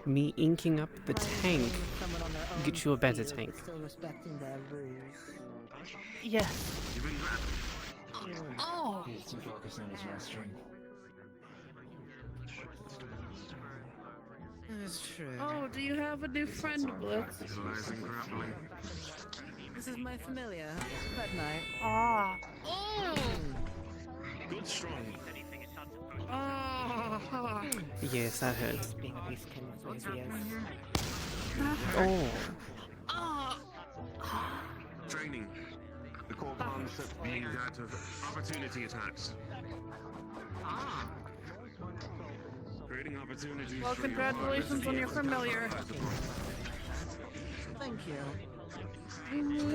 Me inking up the tank gets you a better tank. Still respecting their rules. Yes. Oh! He is too focused on his raw strength. That's true. Oh, do you have a new friend, Blitz? This is my familiar. Red Knight. Ah. Oh! Good strong. Oh. Yes, that hurts. Being a beast king with rapiers. Oh. Training. The core concept being that of opportunity attacks. Creating opportunities. Well, congratulations on your familiar. Thank Thank you.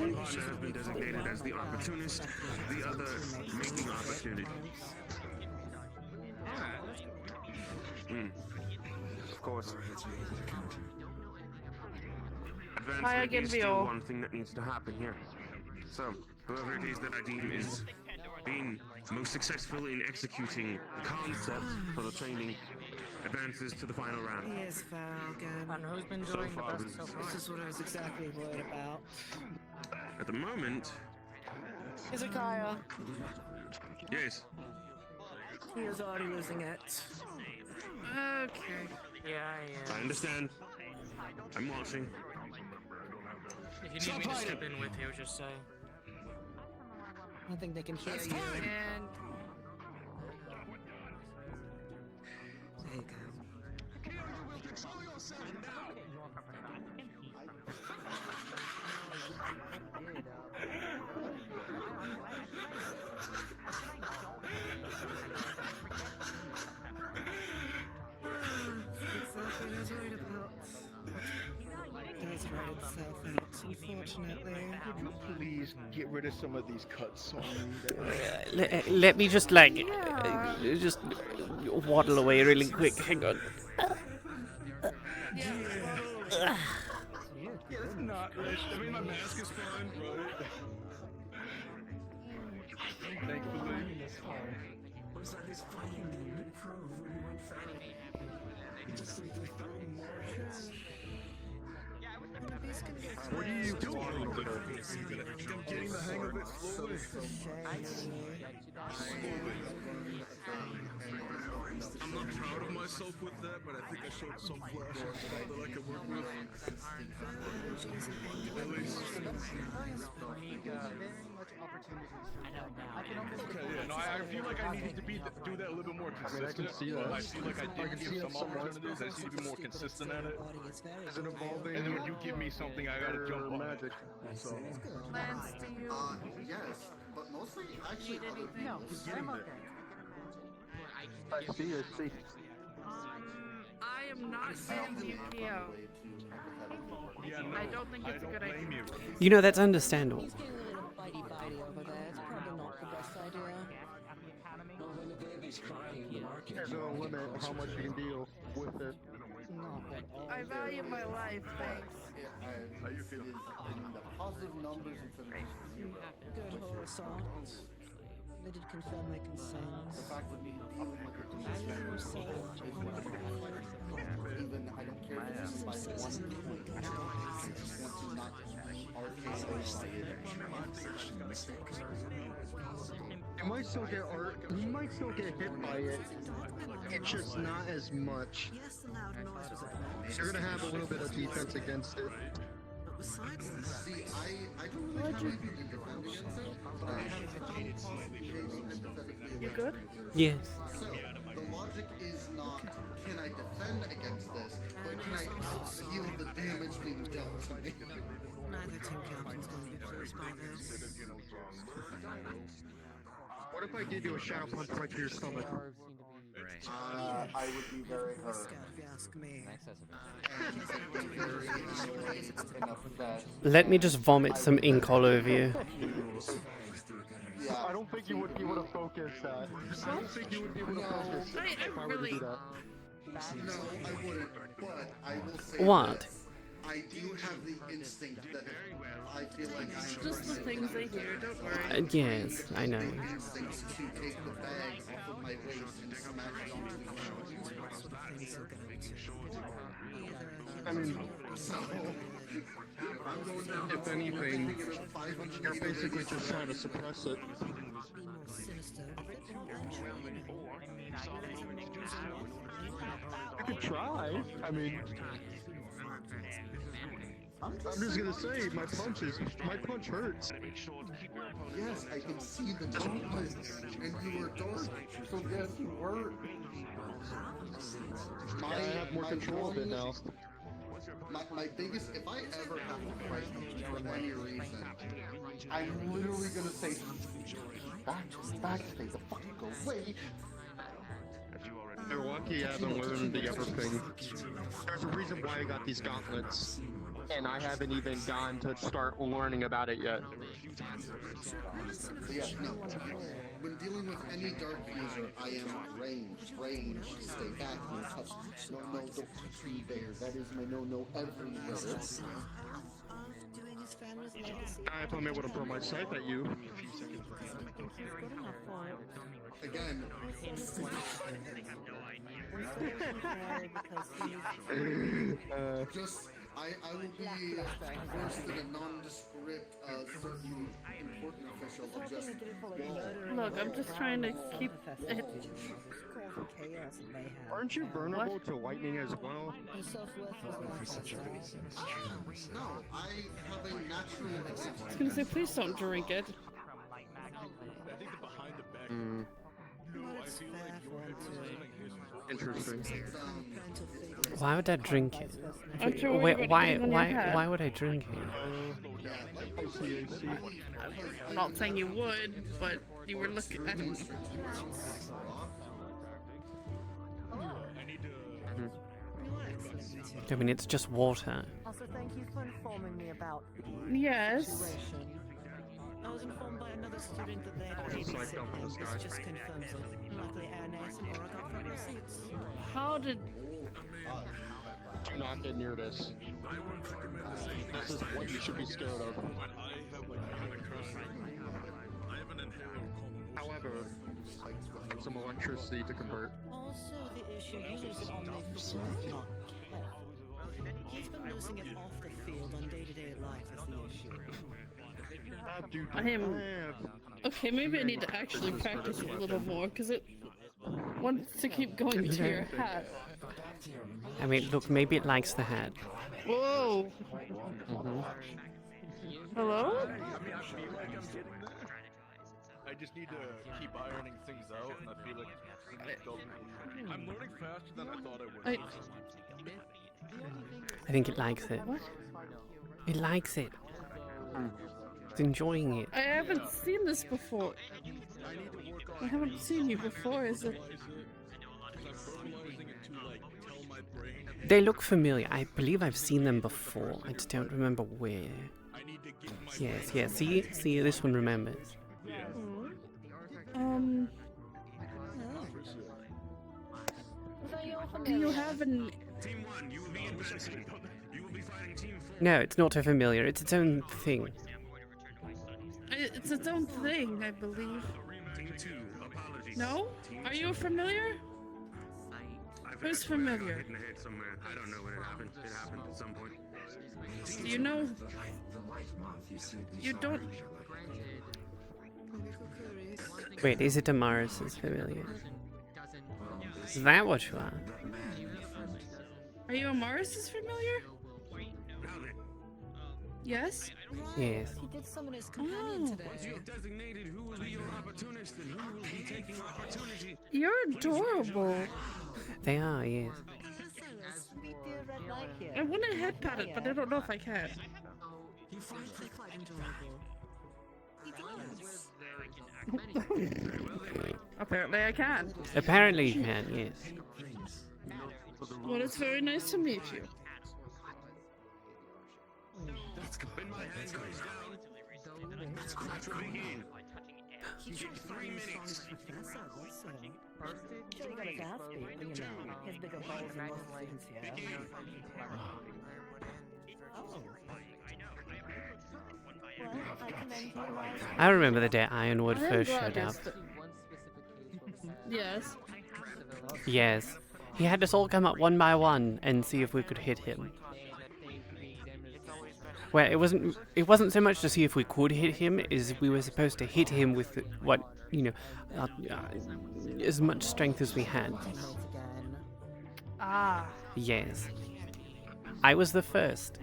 One partner has been designated as the opportunist, the other making opportunity. Of course. Advancement is still one thing that needs to happen here. So, whoever it is that I deem is being most successful in executing the concept for the training advances to the final round. Yes, Val, again. And who's been So doing far, the best so far? This is what I was exactly worried about. At the moment, Hezekiah. yes. He is already losing it. Okay. Yeah, I understand. I'm watching. If you need me to step in with you, just say. I don't think they can hear you. And there you go. Exactly what I was worried about. It does write itself out, unfortunately. Could you please get rid of some of these cuts on Let me just like just waddle away really quick. Hang on. It's not. I mean, my mask is fine, right? Thankfully. Was that his fucking proof when you went fat? He just simply threw more hits. What are you doing? I'm getting the hang of it slowly. I'm not proud of myself with that, but I think I showed some flashes that I could work with. At least. Okay, yeah, no, I feel like I needed to do that a little bit more consistent. I can see that. I feel like I did give some opportunities. I just need to be more consistent at it. Is it evolving? And then when you give me something, I gotta jump on magic. it. So. Lance, do you Yes, but mostly actually need anything? no, I'm okay. I see. I am not saying UPO. Yeah, no, I don't think it's a good idea. You know, that's understandable. He's getting a little bitey over there. It's probably not the best idea. When the baby's crying, the market. There's a limit how much you can deal with it. I value my life, thanks. How you feel? The positive numbers instead of Good Horace. They did confirm my concerns. the fact that me dealing with it is even I don't care if it's just by 1 point. I just want to not You might still get art. You might still get hit by it. It's just not as much. Yes, the loud noise was a problem. You're gonna have a little bit of defense against it. But besides that, See, I don't really have anything to defend against it, but I have You good? Yes. So, the logic is not, can I defend against this, but can I feel the damage being dealt to me? neither team captain's going to be pleased by this. What if I give you a shadow punch right to your stomach? I would be very hurt. If you ask me. Let me just vomit some ink all over you. I don't think you would be able to focus that. I don't think you would be able to focus if I were to do that. No, I wouldn't, but I will say What? this. I do have the instinct that I feel like I'm Just the things they do, don't worry. Yes, I know. instincts to take the bag off of my waist and smash it onto the ground. I mean, if anything, you're basically just trying to suppress it. You could try. I mean, I'm just gonna say, my punch hurts. Yes, I can see the movement, and you were dark, so yes, you were. I have more control of it now. My biggest, if I ever have to fight you for any reason, I'm literally gonna say, backspace, the fucking go away. You're lucky I haven't learned the other thing. There's a reason why I got these gauntlets. and I haven't even gotten to start learning about it yet. Yeah, no. When dealing with any dark user, I am range, stay back, no touch, no, don't touch me there. That is my no everywhere. If I'm able to throw my scythe at you. Again. Just, I will be worse than a nondescript, certain important official of just Look, I'm just trying to keep it. Aren't you vulnerable to lightning as well? No, I have a natural I was gonna say, please don't drink it. Interesting. Why would I drink it? Aren't you worried about getting on your head? Why would I drink it? I'm not saying you would, but you were looking at him. I mean, it's just water. Also, thank you for informing me about Yes. situation. I was informed by another student that they had babysitting, and this just confirms it. Luckily, Aaroness and Aura got front row seats. How did... Do not get near this. This is what you should be scared of. However, some electricity to convert. Also, the issue users it on the field, not careful. He's been losing it off the field on day-to-day life is the issue. I am... Okay, maybe I need to actually practice it a little more, because it wants to keep going to your hat. I mean, look, maybe it likes the hat. Whoa! Hello? I just need to keep ironing things out, and I feel like I'm learning faster than I thought I would. I think it likes it. What? It likes it. It's enjoying it. I haven't seen this before. I haven't seen you before, is it? They look familiar. I believe I've seen them before. I just don't remember where. Yes, yes. See, this one remembers. Do you have an... Team 1, you will be in position. You will be fighting Team 4. No, it's not a familiar. It's its own thing. It's its own thing, I believe. Team 2, apologies. No? Are you a familiar? Who's familiar? Hit in the head somewhere. I don't know when it happened. It happened at some point. Do you know? You don't... Wait, is it Damaris's familiar? Is that what you are? Are you Amaris's familiar? Yes? Yes. He did summon his companion today. Once you have designated who will be your opportunist and who will be taking opportunity. You're adorable. They are, yes. I want to head pat it, but I don't know if I can. He finds it quite enjoyable. He does. Apparently I can. Apparently you can, yes. Well, it's very nice to meet you. When my hand goes down, let's try again. You get 3 minutes. Sure, he got his ass beat, but you know, his bigger balls than most students here. Well, I commend you. I remember the day Ironwood first showed up. Yes. Yes. He had us all come up one by one and see if we could hit him. Well, it wasn't so much to see if we could hit him, as we were supposed to hit him with what, you know, as much strength as we had. Ah. Yes. I was the first.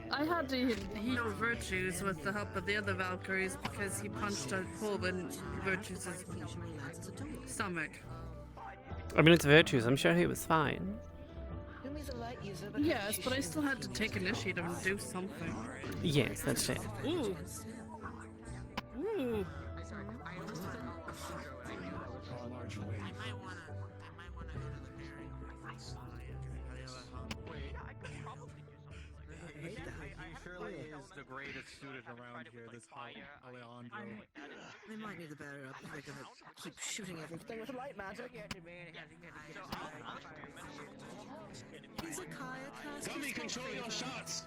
I had to heal Virtues with the help of the other Valkyries because he punched a hole in Virtues' stomach. I mean, it's Virtues. I'm sure he was fine. Yes, but I still had to take initiative and do something. Yes, that's it. Ooh. Ooh. surely is the greatest student around here, this Alejandro. They might need to batter up if they're gonna keep shooting everything with light magic. He's a kayak. Dummy, control your shots!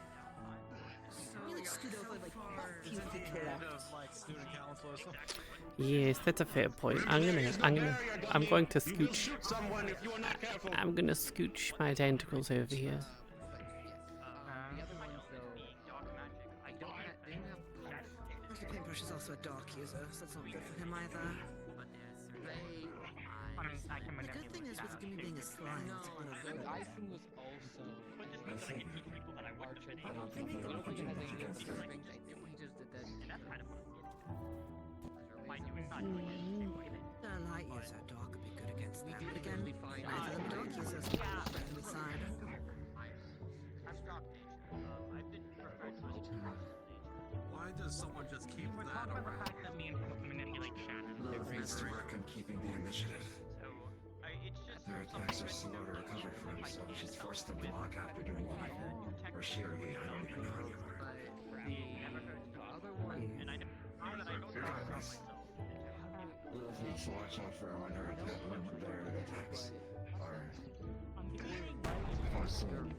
You like scoot over like a few feet to the left. Like student council or something. Yes, that's a fair point. I'm going to scooch. I'm gonna scooch my tentacles over here. Mr. Paintbrush is also a dark user, so that's not good for him either. The good thing is with Gummy being a slime, it's unavoidable. Icing was also I don't think he would be against it. Light user, dark would be good against them, but again, neither of them dark users. Friendly side. Why does someone just keep that around? Lilith needs to work on keeping the initiative. Their attacks are slow to recover from, so she's forced to block after doing evil. Or she or he, I don't even know anymore. Lilith needs to watch out for when their attacks are foreseen.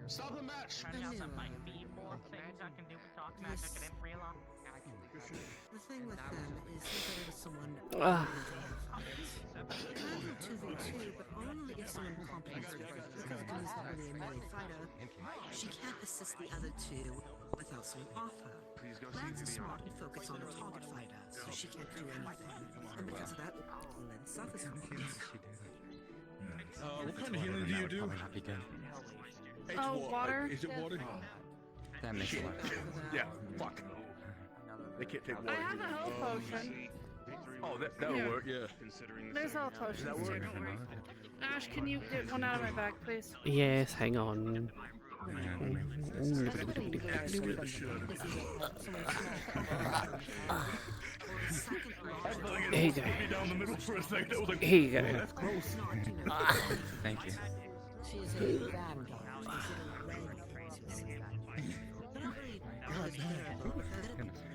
Stop the match! The thing with them is they're better with someone who Ah. they can do 2v2, but only if someone complements with her. Because Gummy's not really a melee fighter, she can't assist the other two without someone off her. Lance is smart and focused on a target fighter, so she can't do anything. And because of that, Lynn suffers from this. What kind of healing do you do? It's water. Is it water? That makes a lot. Yeah, fuck. They can't take water. I have a health potion. Oh, that'll Here. work, yeah. There's health potions that too, work? don't worry. Ash, can you get one out of my bag, please? Yes, hang on. Here you go. Down the middle for a second. That was like, Here you go. that's close. Thank you. She's a vanguard.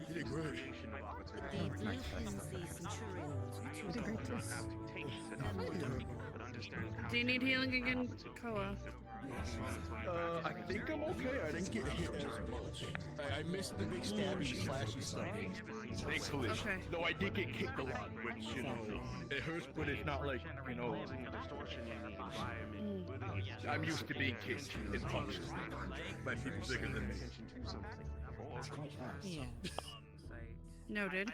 You did great. Do you need healing again, Koa? I think I'm okay. I didn't get hit as much. I missed the big stabby slashy stuff. Thankfully. Okay. Though I did get kicked a lot, which, you know, it hurts, but it's not like, you know, I'm used to being kicked in punches by people bigger than me. Yeah. Noted.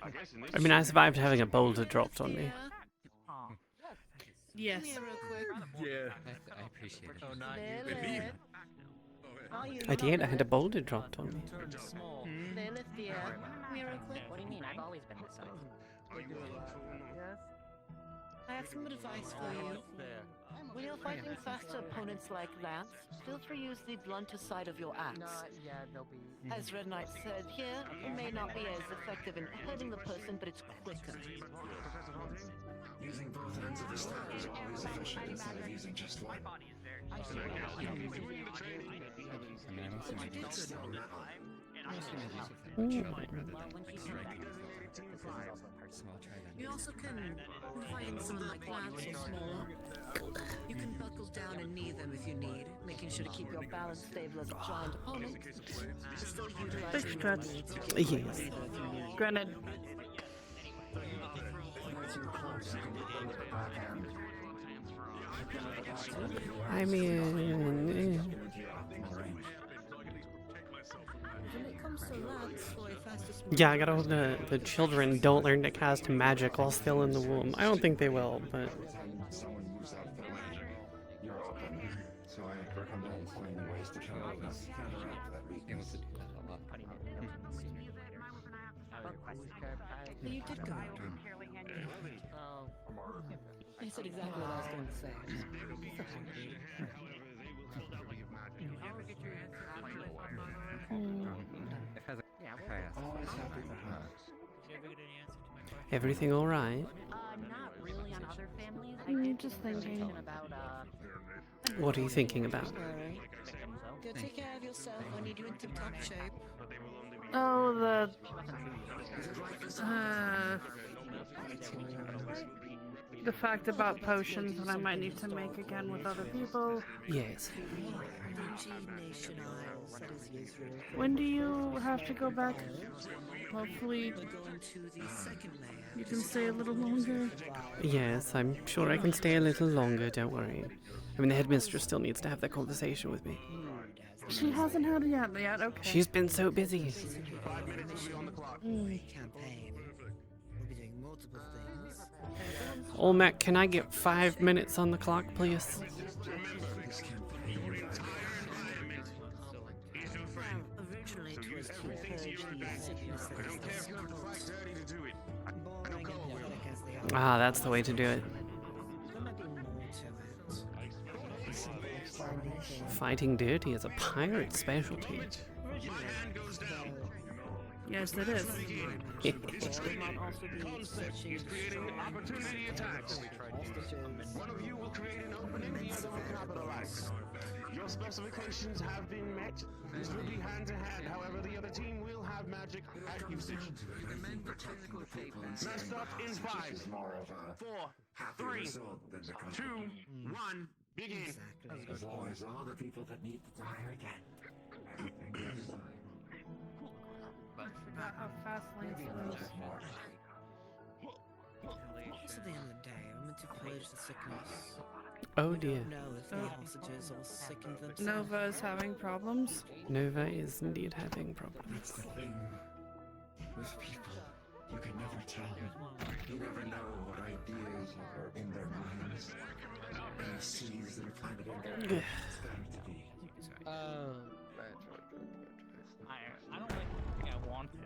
I mean, I survived having a boulder dropped on me. Yes. Yeah. I appreciate it. Oh, not you. I did, I had a boulder dropped on me. Lilith, dear. Come here real quick. What do you mean? I've always been this size. I have some advice for you. When you're fighting faster opponents like Lance, feel free to use the blunter side of your axe. They'll be. As Red Knight said here, it may not be as effective in hurting the person, but it's quicker. Using both ends of the staff is always efficient instead of using just one. I mean, I'm also gonna use it. So I'll try that. You also can, when fighting someone like Lance or smaller, you can buckle down and knee them if you need, making sure to keep your balance stable as a giant opponent. Still utilize Big strats. Yes. Granted. I mean, When it comes to Lance for a faster yeah, I gotta hope the children don't learn to cast magic while still in the womb. I don't think they will, but... Someone moves out their magic, you're open. So I recommend finding ways to counteract that weakness. You did go. I said exactly what I was going to say. It has a Always happy to help. Everything all right? Not really on other families. Just thinking. What are you thinking about? Go take care of yourself. I need you in tip-top shape. Oh, the fact about potions that I might need to make again with other people. Yes. When do you have to go back? Hopefully, you can stay a little longer. Yes, I'm sure I can stay a little longer, don't worry. I mean, the headmistress still needs to have that conversation with me. She hasn't had it yet, okay. She's been so busy. Olmec, can I get 5 minutes on the clock, please? Originally, it was to purge the sickness that is the spot. Boring and pathetic as they are. Ah, that's the way to do it. There might be more to it. The simple finding things. Fighting dirty is a pirate specialty. Yes, it is. Concept is creating opportunity attacks. One of you will create an opening, the other will capitalize. Your specifications have been met. This will be hand to hand. However, the other team will have magic at usage. Messed up in 5, 4, 3, 2, 1, begin. There's always all the people that need to die again. Forgot how fast Lance moves. Most of the end of the day, I'm meant to purge the sickness. Oh dear. I don't know if the hostages all sickened themselves. Nova is having problems. Nova is indeed having problems. That's the thing. With people, you can never tell. You never know what ideas are in their minds. Any seeds that are planted in their heads. It's better to be. I don't like think I want to.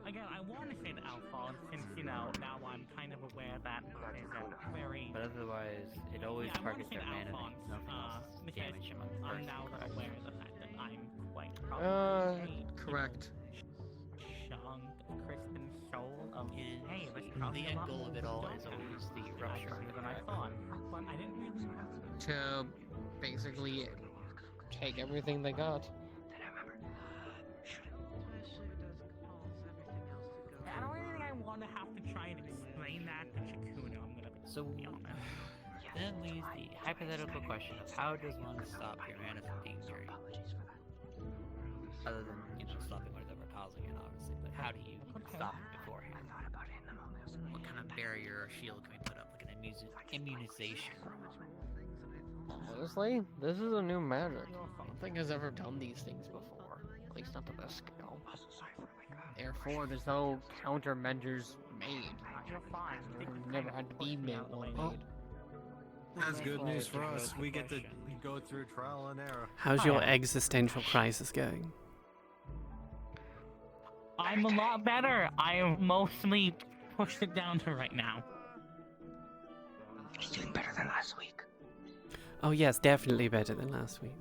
I want to say to Alphonse, since, now I'm kind of aware that is a very... But otherwise, it always targets their mana. Damage them on I'm now aware of the fact that I'm quite correct. Chunk, Kristen Soul of hey, let's The end goal of it all is always the rupture. Than I thought, but I didn't really To basically take everything they got. I don't really think I want to have to try and explain that to Chikuno. I'm gonna be honest. Then leaves the hypothetical question of how does one stop your mana from being dirty? Other than, stopping whatever causing it, obviously, but how do you stop it beforehand? What kind of barrier or shield can we put up, like an immunization? Honestly, this is a new magic. Nothing has ever done these things before. At least not to this scale. Therefore, there's no countermeasures made. Never had to be made one made. That's good news for us. We get to go through trial and error. How's your existential crisis going? I'm a lot better. I have mostly pushed it down to right now. He's doing better than last week. Oh yes, definitely better than last week.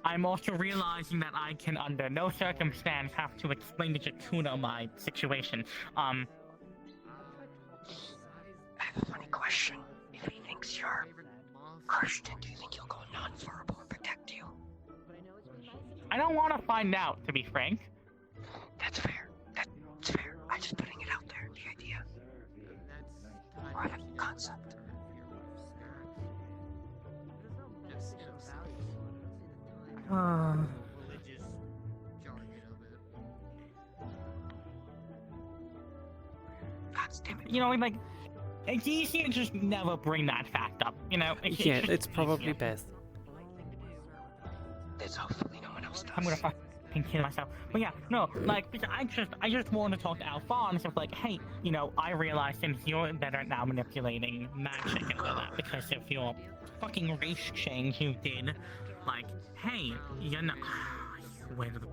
I'm also realizing that I can, under no circumstance, have to explain to Chikuno my situation. I have a funny question. If he thinks you're Christian, do you think he'll go non-verbal and protect you? I don't want to find out, to be frank. That's fair. That's fair. I'm just putting it out there, the idea. Or the concept. It's easy to just never bring that fact up, Yeah, it's probably best. There's hopefully no one else does. I'm gonna fucking kill myself. But yeah, no, I just want to talk to Alphonse of hey, I realize since you're better at now manipulating magic and all that because of your fucking race change you did, hey, way to the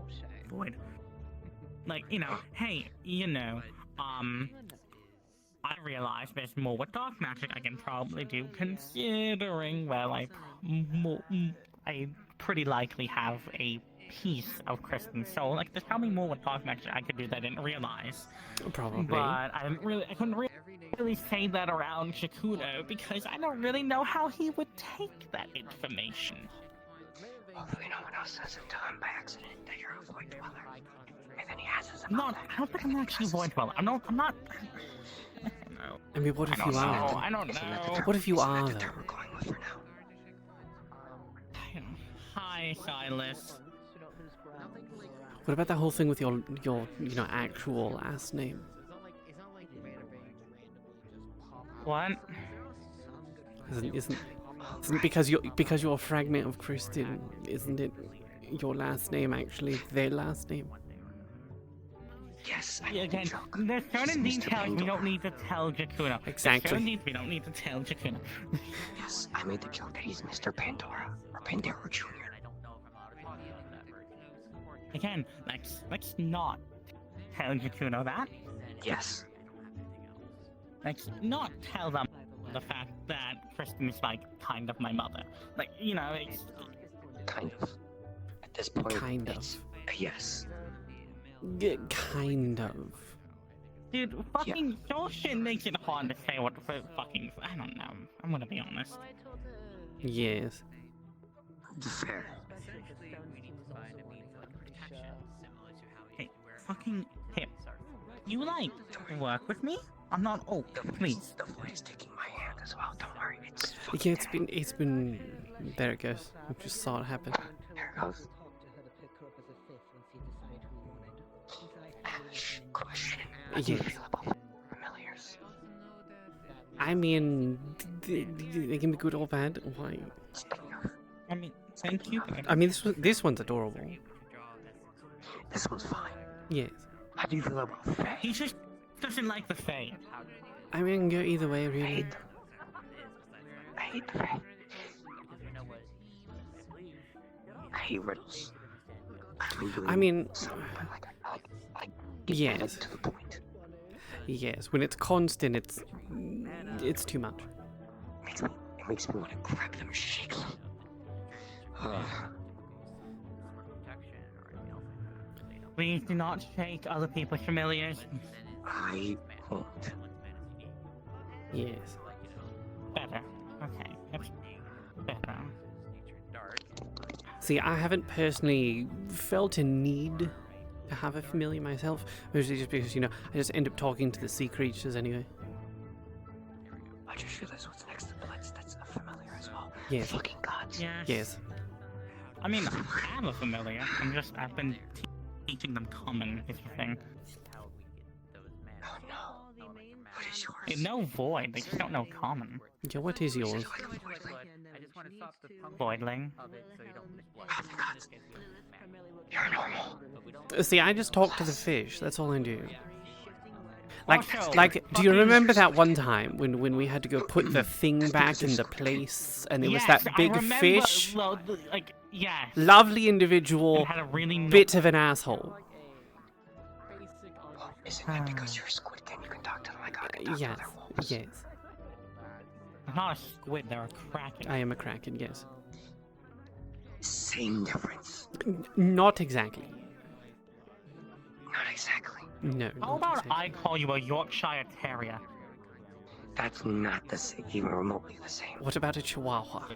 void. Hey, I realize there's more with dark magic I can probably do, considering, well, I pretty likely have a piece of Kristen, so like there's probably more with talk magic I could do that I didn't realize. Probably. But I couldn't really say that around Shakudo because I don't really know how he would take that information. Hopefully no one else says it to him by accident that you're a void dweller. And then he asks us No, I don't think I'm actually a void dweller. I'm not. I don't know. I mean, what if you are? I don't know. What if you are, though? Hi, Silas. What about that whole thing with your actual last name? What? Isn't because you're a fragment of Kristen, isn't it your last name actually their last name? Yes. Again, there's certain details we don't need to tell Jakuno. Exactly. We don't need to tell Jakuno. Yes, I made the joke that he's Mr. Pandora, or Pandora Jr. Again, let's not tell Jakuno that. Yes. Let's not tell them the fact that Kristen is like kind of my mother. Like, you know, it's kind of. At this point, kind of. Yes. Kind of. Dude, fucking your shit makes it hard to say what fucking. I don't know. I'm gonna be honest. Yes. Fair. Hey, fucking him. You like work with me? I'm not. Oh, please. The void is taking my hand as well. Don't worry. Yeah, it's been. There it goes. I just saw it happen. Here it goes. Question. Yes. Familiars. I mean, they can be good or bad. Why? I mean, thank you. I mean, this one's adorable. This one's fine. Yes. How do you feel about Faye? He just doesn't like the Fae. I mean, it can go either way, really. I hate the Fae. I hate riddles. I mean, get yes. to the point. Yes, when it's constant, it's too much. It makes me want to grab them and shake them. Please do not shake other people's familiars. I won't. Yes. Better. Okay. It's better. See, I haven't personally felt a need to have a familiar myself, mostly just because, I just end up talking to the sea creatures anyway. I just realized what's next to Blitz that's a familiar as well. Yes. Fucking gods. Yes. I mean, I have a familiar. I've been teaching them common, if you think. Oh no. What is yours? They know void, they just don't know common. Yeah, what is yours? Voidling. You're normal. See, I just talk to the fish. That's all I do. Also, Do you remember that one time when we had to go put the thing back in the place, and there was that big fish? Yes. Lovely individual, had a really bit of an asshole. Isn't it because you're a squid and you can talk to them like I can talk to Yes, other wolves? yes. They're not a squid, they're a kraken. I am a kraken, yes. Same difference. Not exactly. Not exactly. No. How about I call you a Yorkshire Terrier? That's not the same, even remotely the same. What about a chihuahua?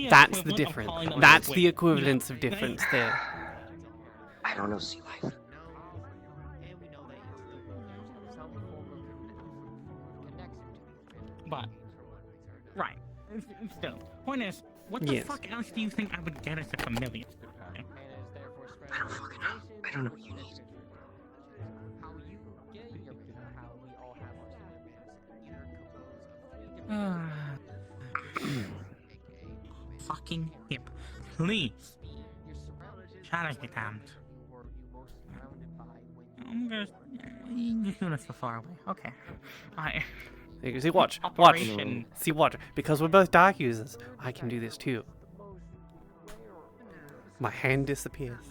That's the difference. That's the equivalence of difference there. I don't know sea life. But, right. Still, point is, what the fuck else do you think I would get as a familiar? I don't fucking know. I don't know what you need. Fucking hip. Please. Shadows be damned. I'm gonna... You can just do this so far away. Okay. Alright. See, watch. Operation. See, watch. Because we're both dark users, I can do this too. My hand disappears.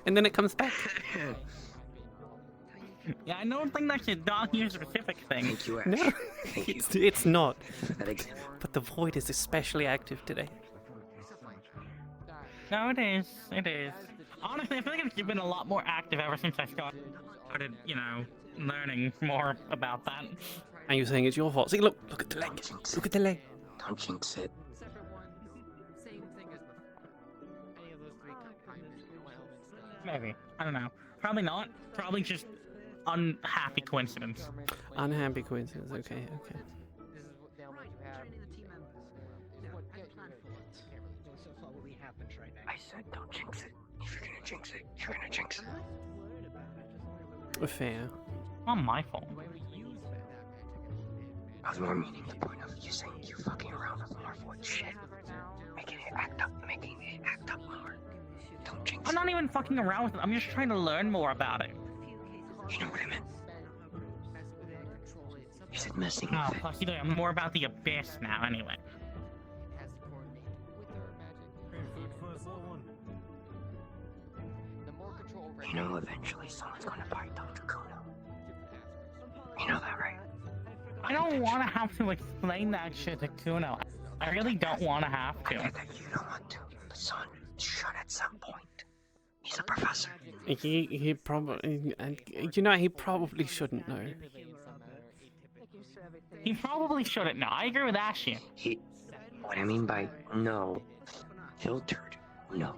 And then it comes back. Yeah, I don't think that's a Doctor specific thing. Thank you, Ash. No, Thank you. it's not. For that example. But the void is especially active today. No, it is. It is. Honestly, I feel like it's been a lot more active ever since I started, you know, learning more about that. And you're saying it's your fault. See, look at the leg. Look at the leg. Don't jinx it. Maybe. I don't know. Probably not. Probably just unhappy coincidence. Unhappy coincidence. Okay, okay. I said don't jinx it. If you're gonna jinx it, you're gonna jinx it. Fair. Not my fault. I was more meaning the point of you saying you fucking around with Marvel and shit. Making it act up more. Don't jinx I'm not even fucking around with it. I'm just trying to learn more about it. You know what I meant? You said messing Oh, with it. fuck you, I'm more about the abyss now, anyway. You know eventually someone's gonna buy Dr. Kuno. You know that, right? I don't want to have to explain that shit to Kuno. I really don't want to have to. I get that you don't want to, but son, should at some point. He's a professor. He probably, you know, he probably shouldn't know. He probably shouldn't know. I agree with Ashley. What I mean by no, filtered, no.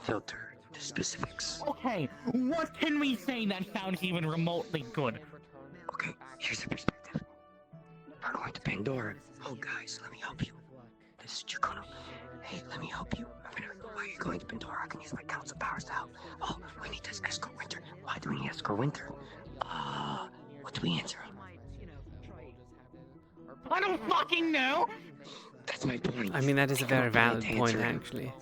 Filtered the specifics. Okay, what can we say that sounds even remotely good? Okay, here's the perspective. We're going to Pandora. Oh, guys, let me help you. This is Jacono. Hey, let me help you. Why are you going to Pandora? I can use my council powers to help. Oh, we need this escort Winter. Why do we need escort Winter? What do we answer him? I don't fucking know! That's my point. I mean, that is a very valid point, actually.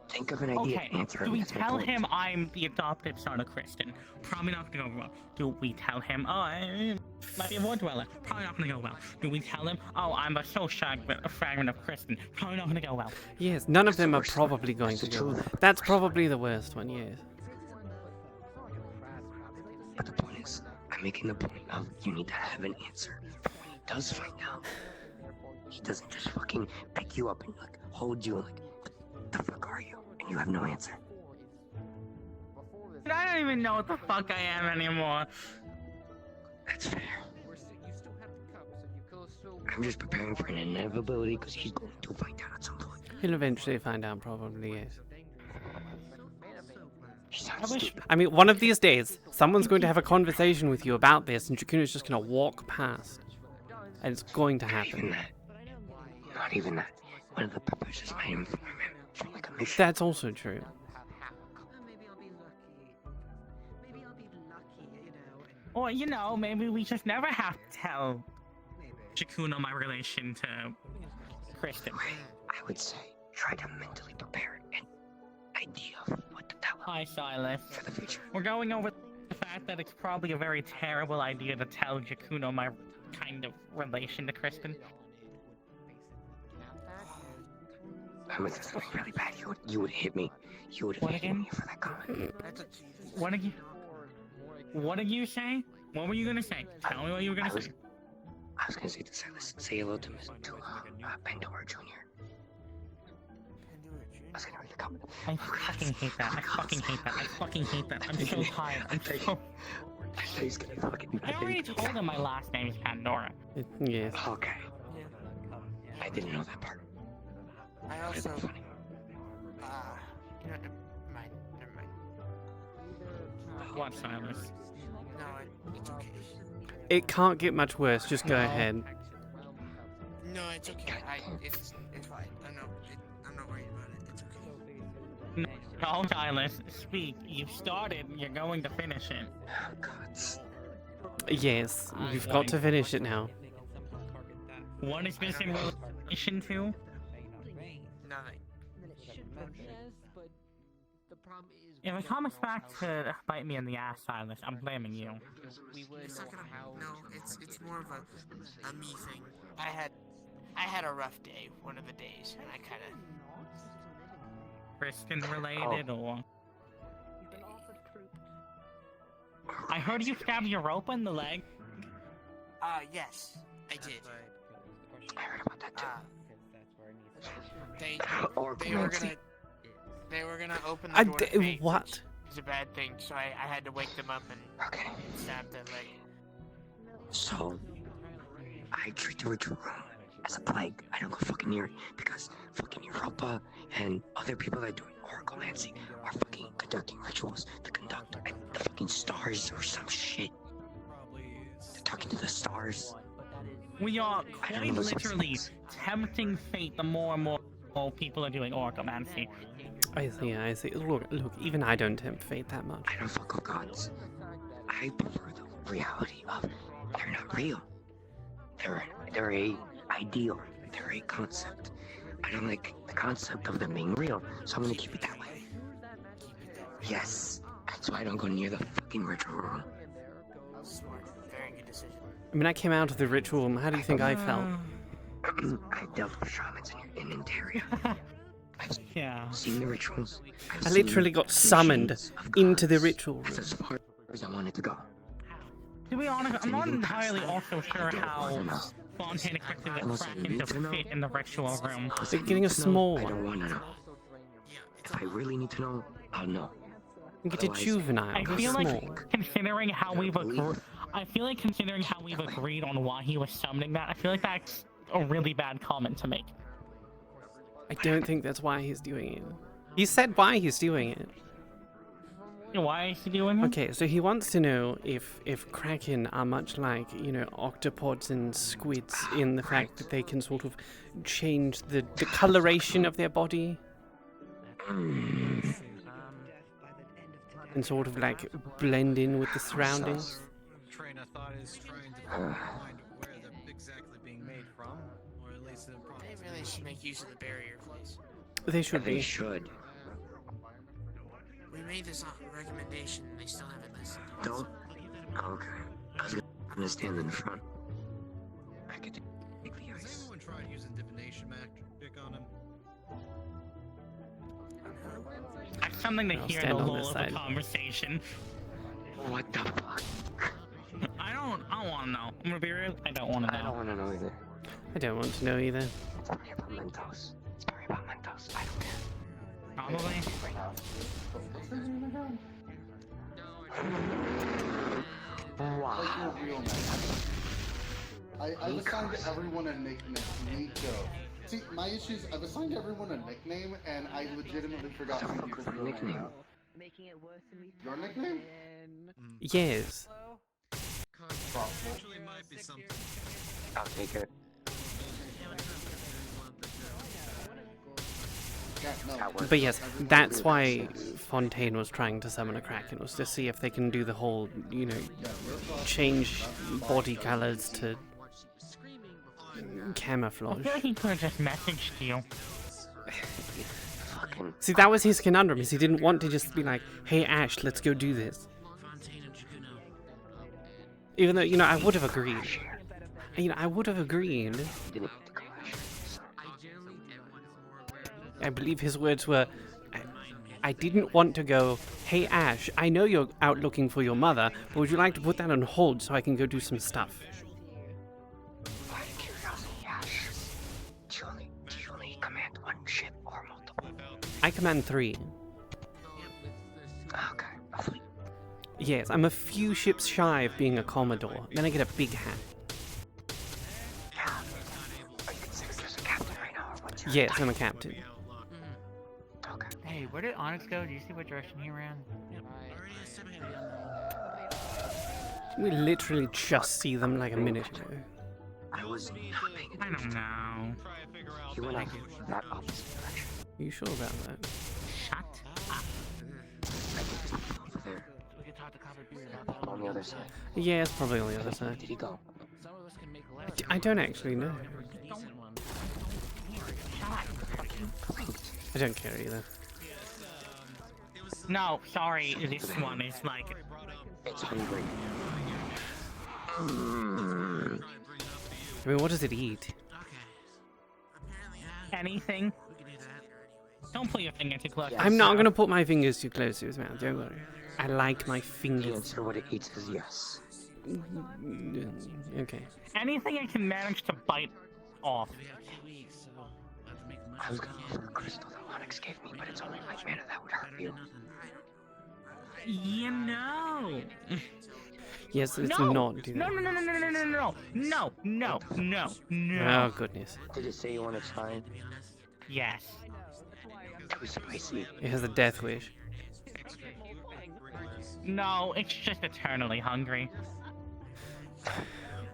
Think of an idea. Okay, Answer do we That's my tell point. him I'm the adopted son of Kristen? Probably not gonna go well. Do we tell him, oh, I might be a wood dweller? Probably not gonna go well. Do we tell him, oh, I'm a soul fragment of Kristen? Probably not gonna go well. Yes, none of them are probably going to go. That's probably the worst one, yes. But the point is, I'm making the point of you need to have an answer. Before he does find out, he doesn't just fucking pick you up and like hold you and like, the fuck are you? And you have no answer. I don't even know what the fuck I am anymore. That's fair. I'm just preparing for an inevitability because he's going to find out at some point. He'll eventually find out, probably, yes. He sounds stupid. I mean, one of these days, someone's going to have a conversation with you about this, and Jakuna's just going to walk past. And it's going to happen. Not even that. One of the professors might inform him from like a mission. That's also true. Or, you know, maybe we just never have to tell Jakuno my relation to Kristen. I would say try to mentally prepare an idea of what to tell him. Hi, Silas. For the future. We're going over the fact that it's probably a very terrible idea to tell Jakuno my kind of relation to Kristen. I was just something really bad. You would hit me. You would hit me for that comment. What did you say? What were you gonna say? Tell me what you were gonna say. I was gonna say to Silas, say hello to Pandora Jr. I was gonna read the comment. I fucking hate that. I fucking hate that. I fucking hate that. I'm so tired. I'm so... He's gonna fucking... I already told him my last name is Pandora. Yes. Okay. I didn't know that part. I also... Funny. You know, never mind. What, Silas? No, it's okay. It can't get much worse, just go ahead. No, it's okay. It's fine. I'm not worried about it. It's okay. No, Silas, speak. You started, you're going to finish it. Oh, God. Yes, we've got to finish it now. What is this in relation to? Nothing. If it comes back to bite me in the ass, Silas, I'm blaming you. It's not gonna. No, it's more of a me thing. I had a rough day one of the days, and I kind of. Kristen related or? I heard you stabbed your rope in the leg. Yes, I did. I heard about that too. They Orclamancy. they were gonna open the door to fate, what? which is a bad thing, so I had to wake them up and stab their leg. So, I treat the ritual room as a plague. I don't go fucking near it because fucking Europa and other people that are doing oraclemancy are fucking conducting rituals to conduct at the fucking stars or some shit. They're talking to the stars. We are quite literally tempting fate the more and more people are doing orcomancy. I see. Look, even I don't tempt fate that much. I don't fuck with gods. I prefer the reality of they're not real. They're a ideal. They're a concept. I don't like the concept of them being real, so I'm gonna keep it that way. Yes, that's why I don't go near the fucking ritual room. Smart, very good decision. I mean, I came out of the ritual room. How do you think I felt? I dealt with shamans in Interia. I've seen the rituals. I literally got summoned into the ritual room. That's as far as I wanted to go. To be honest, I'm not entirely also sure how Fontaine expected the Kraken to fit in the ritual room. They're getting a small I one. don't want to know. If I really need to know, I'll know. Get a juvenile. I feel like considering how we've agreed on why he was summoning that, I feel like that's a really bad comment to make. I don't think that's why he's doing it. He said why he's doing it. Why is he doing it? Okay, so he wants to know if Kraken are much like, octopods and squids in the fact that they can sort of change the coloration of their body. And sort of like blend in with the surroundings. Train of thought is trying to find where they're exactly being made from, or at least in They really should make use of the barrier, please. They should be. They should. We made this recommendation, and they still haven't listened. Don't? Okay. I was gonna stand in front. I could take the ice. Has anyone tried using divination magic on him? That's something to hear in the lull of the conversation. What the fuck? I don't want to know. I'm gonna be real. I don't want to know. I don't want to know either. I don't want to know either. It's probably about Mentos. It's probably about Mentos. I don't care. Probably. Wow. I've assigned everyone a nickname. Nico. See, my issue is I've assigned everyone a nickname, and I legitimately forgot some people's real nickname. Your nickname? Yes. Actually, might be something. I'll take it. Yeah, no. But yes, that's why Fontaine was trying to summon a Kraken, was to see if they can do the whole, change body colors to camouflage. I feel like he could have just messaged you. See, that was his conundrum, is he didn't want to just be like, hey Ash, let's go do this. Even though, I would have agreed. I would have agreed. I believe his words were, I didn't want to go, hey Ash, I know you're out looking for your mother, but would you like to put that on hold so I can go do some stuff? Why Curiosum, Ash? Do you only command one ship or multiple? I command 3. Okay, a fleet. Yes, I'm a few ships shy of being a Commodore. Then I get a big hat. Yeah. Are you considered as a captain right now, or what's your Yes, title? I'm a captain. Hey, where did Onyx go? Do you see what direction he ran? We literally just see them like a minute ago. I was not paying I don't know. He went off that opposite direction. Are you sure about that? Shut up. I think he's over there. On the other side. Yeah, it's probably on the other side. Where did he go? I don't actually know. I don't care either. No, sorry, this one is like... It's hungry. I mean, what does it eat? Anything. Don't put your finger too close. I'm not gonna put my fingers too close to his mouth. Don't worry. I like my fingers. Answer what it eats is yes. Okay. Anything I can manage to bite off. I was gonna offer a crystal that Onyx gave me, but it's only 5 mana that would hurt you. You know. Yes, it's No! not. Do No, that. no, no, no, no, no, no, no, no, no, no, no. Oh goodness. Did it say you want to try? Yes. Too spicy. It has a death wish. No, it's just eternally hungry.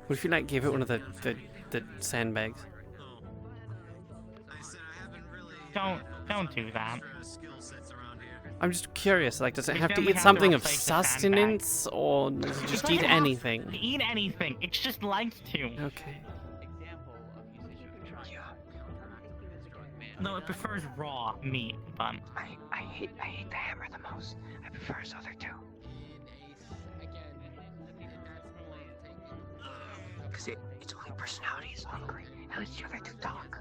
What if you like give it one of the sandbags? Don't do that. I'm just curious, like, does it We have to definitely eat have to something of replace the sustenance, or does it just It eat doesn't have anything? to eat anything. It just likes to. Okay. No, it prefers raw meat, but I hate the hammer the most. I prefer his other two. Because its only personality is hungry. At least the other two talk.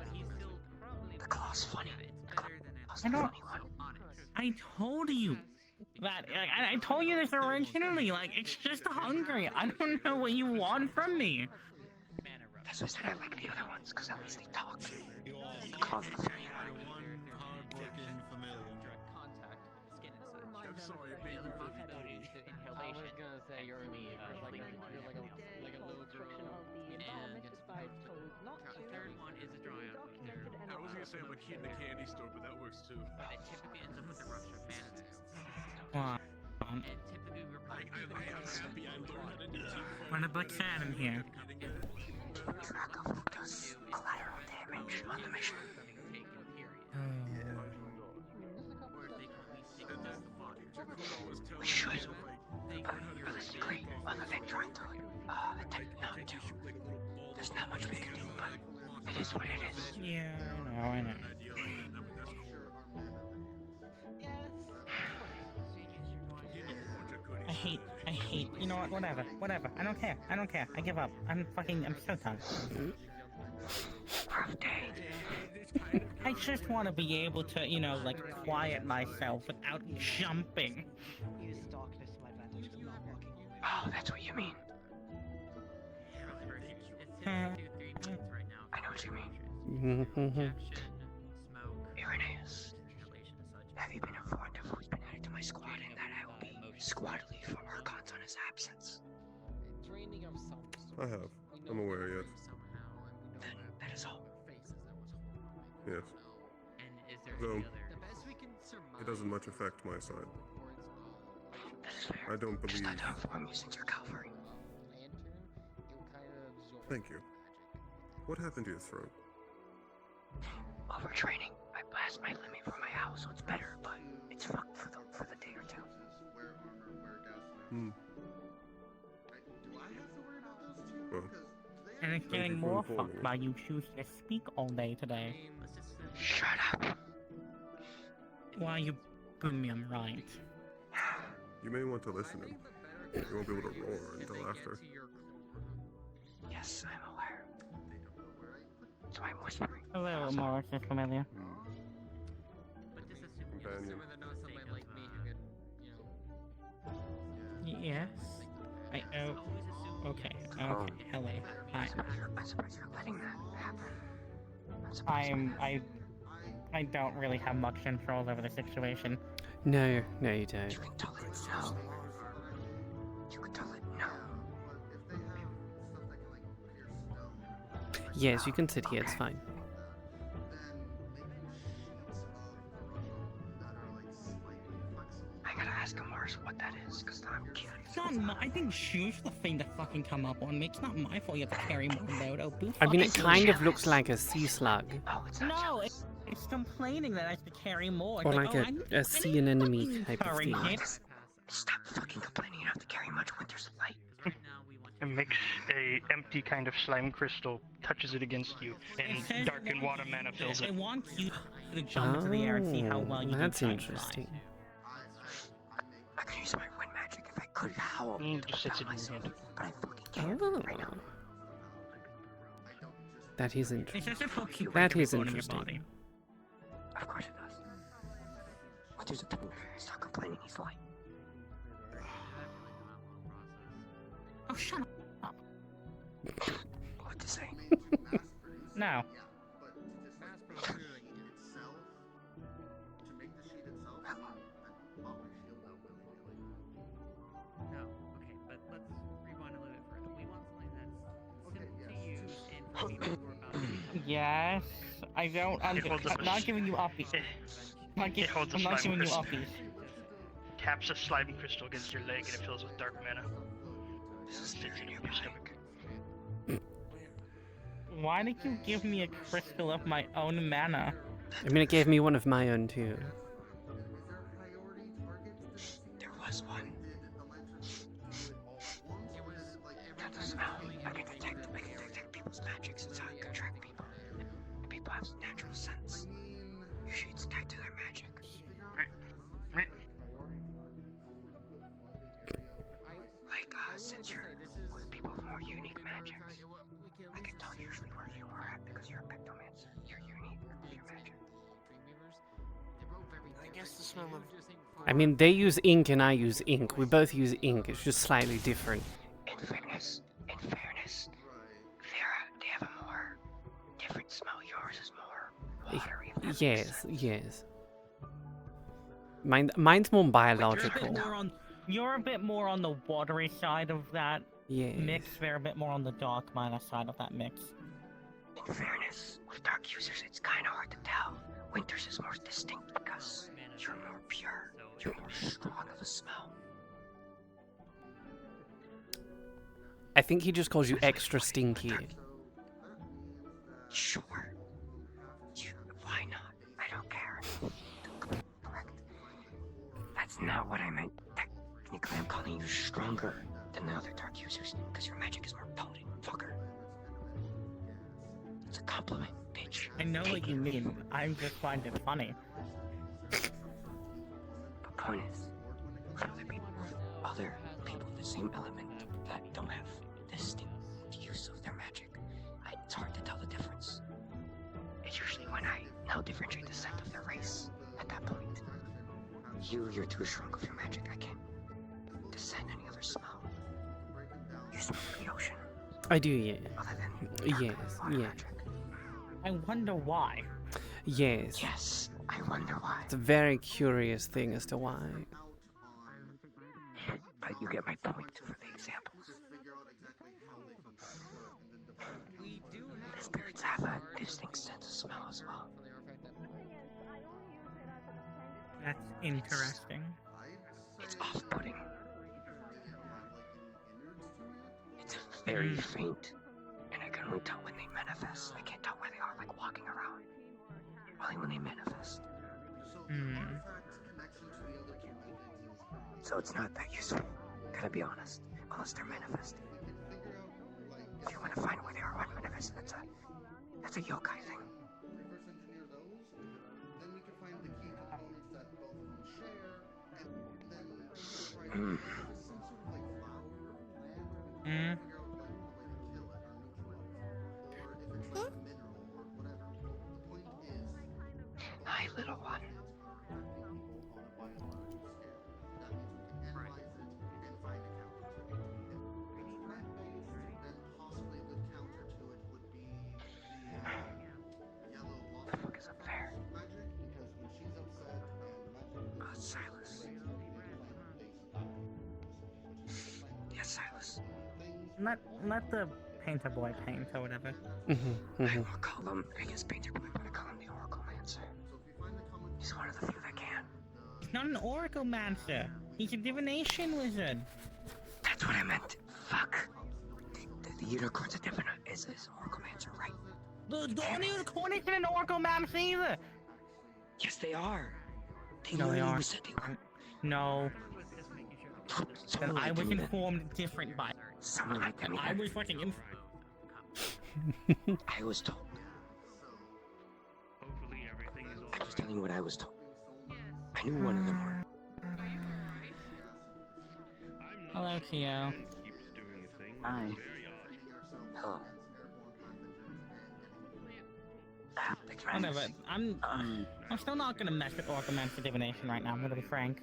The claw's funny. The claw's the funny one. I told you that. I told you this originally. Like, it's just hungry. I don't know what you want from me. That's why I said I like the other ones, because at least they talk. The claw's the funny one. I was gonna say I'm a kid in a candy store, but that works too. What about Shannon here? Draco does collateral damage on the mission. We should, realistically, other than trying to attack not to. There's not much we can do, but it is what it is. Yeah, I know. I hate, you know what, whatever, I don't care, I give up, I'm so done. I just want to be able to, you know, like, quiet myself without jumping. Oh, that's what you mean. I know what you mean. Irenaeus, have you been informed of who's been added to my squad and that I will be squad lead for Archons on his absence? I have. I'm aware, yes. Then that is all. Yes. Though, it doesn't much affect my side. That is fair. I don't believe... Just not to inform you since you're Calvary. Thank you. What happened to your throat? Overtraining. I blast my limit from my house, so it's better, but it's fucked for the day or two. Well, And it's getting more fucked by you choosing to speak all day today. Shut up. Why you boom me, I'm right. you may want to listen in. You won't be able to roar until after. Yes, I'm aware. So I'm whispering. A little more is familiar. Companion. Yes. Okay. Hello. Hi. I'm surprised you're letting that happen. I don't really have much control over the situation. No, you don't. You can tell it no. You can tell it no. Yes, you can sit here, it's fine. I gotta ask him Mars what that is, because I'm curious. It's not I think shoes the thing to fucking come up on me. It's not my fault you have to carry more load. Oh, boo. I mean, it kind of looks like a sea slug. No, it's complaining that I have to carry more. Or like a sea anemone type of thing. Stop fucking complaining, you don't have to carry much when there's light. It makes a empty kind of slime crystal, touches it against you, and darkened water mana fills it. I want you to jump into the air and see how well you that's can interesting. I could use my wind magic if I could howl. Just sits in your hand. But I fucking can't right now. That is interesting. It's just a hook you That break is every bone in your interesting. body. Of course it does. There's a tool. Stop complaining, he's lying. Oh, shut up. What to say? No. No, okay, but let's rewind a little bit further. We want something that's simple to use and for people who are about to become. Yes, I don't. I'm not giving you uppies. It holds a I'm not slime giving you crystal. uppies. Taps a slime crystal against your leg and it fills with dark mana. Sits in your stomach. Why did you give me a crystal of my own mana? I mean, it gave me one of my own too. There was one. That's a smell. I can detect people's magic since I can track people. And people have natural sense. Usually it's tied to their magic. Like, since you're with people with more unique magics, I can tell usually where you are at because you're a pictomancer. You're unique with your magic. I guess the smell of... I mean, they use ink and I use ink. We both use ink. It's just slightly different. In fairness, they have a more different smell. Yours is more watery. Yes. Mine's more biological. You're a bit more on the watery side of that mix. They're a bit more on the dark mana side of that mix. In fairness, with dark users, it's kind of hard to tell. Winter's is more distinct because you're more pure. You're more strong of a smell. I think he just calls you extra stinky. Sure. Why not? I don't care. Correct. That's not what I meant. Technically, I'm calling you stronger than the other dark users because your magic is more potent, fucker. It's a compliment, bitch. I know what you mean. I just find it funny. The point is, for other people with the same element that don't have distinct use of their magic, it's hard to tell the difference. It's usually when I now differentiate the scent of their race at that point. You're too strong with your magic. I can't discern any other smell. You smell the ocean. I do, yeah. Other than Yes. magic. I wonder why. Yes. Yes, I wonder why. It's a very curious thing as to why. But you get my point for the examples. The spirits have a distinct sense of smell as well. That's interesting. It's off-putting. It's very faint, and I can only tell when they manifest. I can't tell where they are, like walking around. Only when they manifest. So it's not that useful, gotta be honest, unless they're manifesting. If you want to find where they are when manifesting, that's a yokai thing. Hi, little one. The fuck is up there? Silas. Yes, Silas. Let the painter boy paint or whatever. I will call him, I guess painter boy, but I call him the Oraclemancer. He's one of the few that can. He's not an Oraclemancer. He's a divination wizard. That's what I meant. Fuck. The unicorn's a diviner. Is Oraclemancer, right? The unicorn isn't an Oraclemancer either. Yes, they are. No, they are. Said they weren't. No. Someone I lied was to me then. informed different by. Someone lied to me I then. was fucking I was told. I was telling you what I was told. I knew one of them were. Hello, Theo. Hi. Hello. The Whatever. I'm still not gonna mess with Orcomancer divination right now. I'm gonna be frank.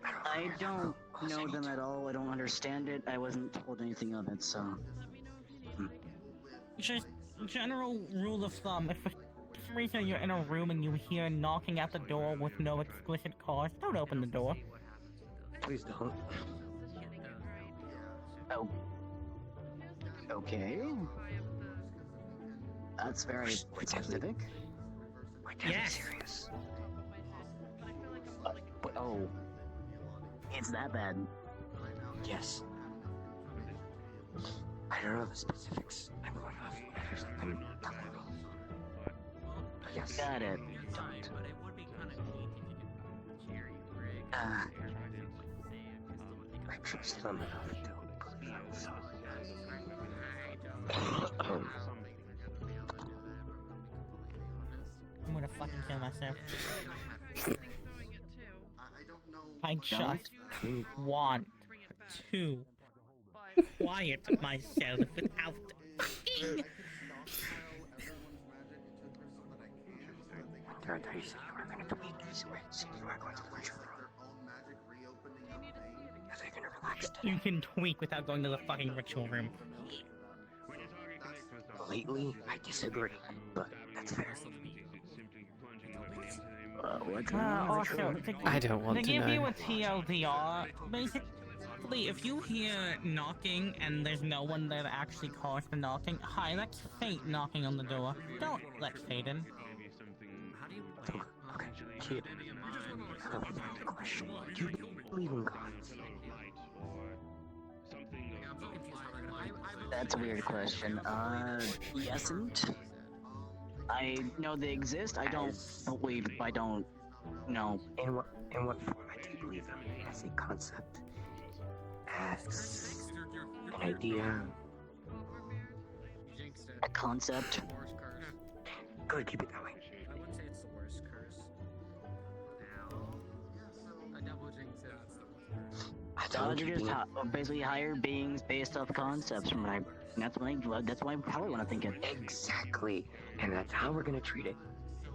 I don't know them at all. I don't understand it. I wasn't told anything of it, so. Just general rule of thumb: if for some reason you're in a room and you hear knocking at the door with no explicit cause, don't open the door. Please don't. Oh. Okay. That's very specific. Yes. Serious. Oh. It's that bad. Yes. I don't know the specifics. I'm going off whatever I'm telling me. Yes. Got it. Don't. I trust them enough to believe so. I'm gonna fucking kill myself. I just want to quiet myself without fucking. Garrett, you said you were going to tweak these words. You are going to push your Are they going to relax today? You can tweak without going to the fucking ritual room. Lately, I disagree, but that's fair. Also, I don't want to give you know. a TLDR, basically, if you hear knocking and there's no one there to actually cause the knocking, hi, that's fate knocking on the door. Don't let fate in. Okay, kid. I have a question. Do you believe in gods? That's a weird question. Yes and? I know they exist. I don't believe. I don't know. In what form do you believe them? As a concept? As an idea? A concept? Good, keep it that way. I wouldn't say it's the worst curse. I double jinx it. I thought you're just basically higher beings based off concepts from what I. That's why I probably want to think it. Exactly, and that's how we're gonna treat it. So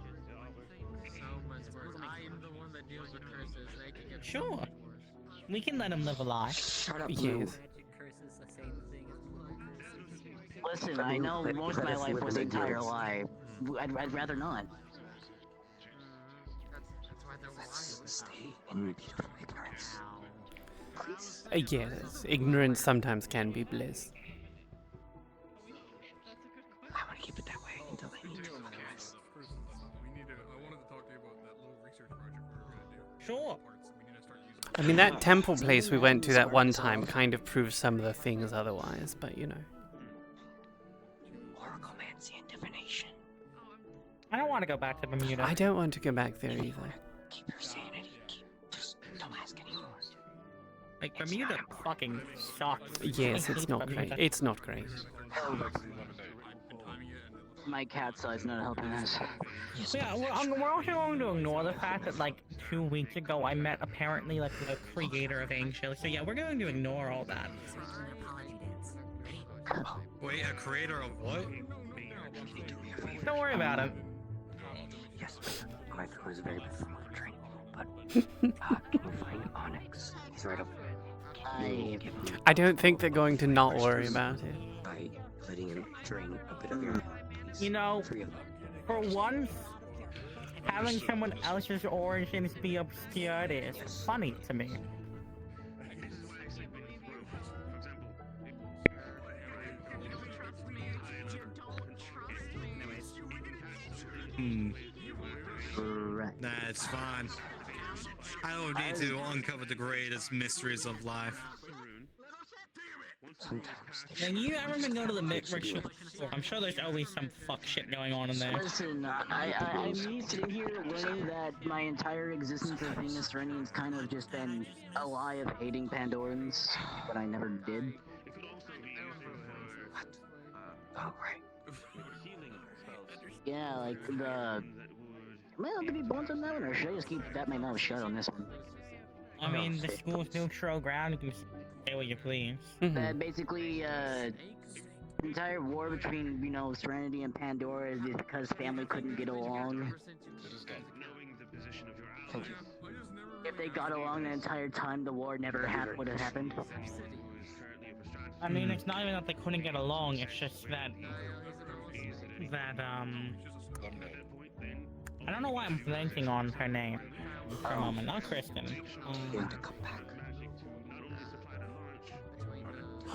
much worse. I'm the one that deals with curses. They can get Sure. We can let him live a lie. Shut up, Yes. magic curses the same thing as normal curses. Listen, I know most of my life was an entire lie. I'd rather not. That's why they're Let's stay in beautiful ignorance. Please. Yes, ignorance sometimes can be bliss. I want to keep it that way until I need to. I wanted to talk to you about that little research project we were going to do. Sure. I mean, that temple place we went to that one time kind of proves some of the things otherwise, but you know. Oraclemancy and divination. I don't want to go back to Bermuda. I don't want to go back there either. Keep your sanity. Just don't ask anymore. Like, Bermuda fucking sucks. Yes, it's not great. It's not great. My cat size not helping us. Yeah, we're also going to ignore the fact that, like, 2 weeks ago I met, apparently, like, the creator of Angel. So yeah, we're going to ignore all that. Wait, a creator of what? Don't worry about it. Yes, my phone is very bad for monitoring, but can you find Onyx? He's right up there. I don't think they're going to not worry about it. By letting him drain a bit of your You know, for once, having someone else's origins be obscured is funny to me. That's fine. I don't need to uncover the greatest mysteries of life. And you ever been going to the ritual? I'm sure there's always some fuck shit going on in there. Listen, I'm sitting here learning that my entire existence as being a Serenian's kind of just been a lie of hating Pandorans, but I never did. What? Oh, right. Yeah, like the... Am I allowed to be blunt on that one, or should I just keep my mouth shut on this one? I mean, the school's neutral ground, you can say what you please. Basically, The entire war between, you know, Serenity and Pandora is because family couldn't get along. If they got along the entire time, the war never would have happened. I mean, it's not even that they couldn't get along, it's just that... I don't know why I'm blanking on her name for a moment. Not Kristen.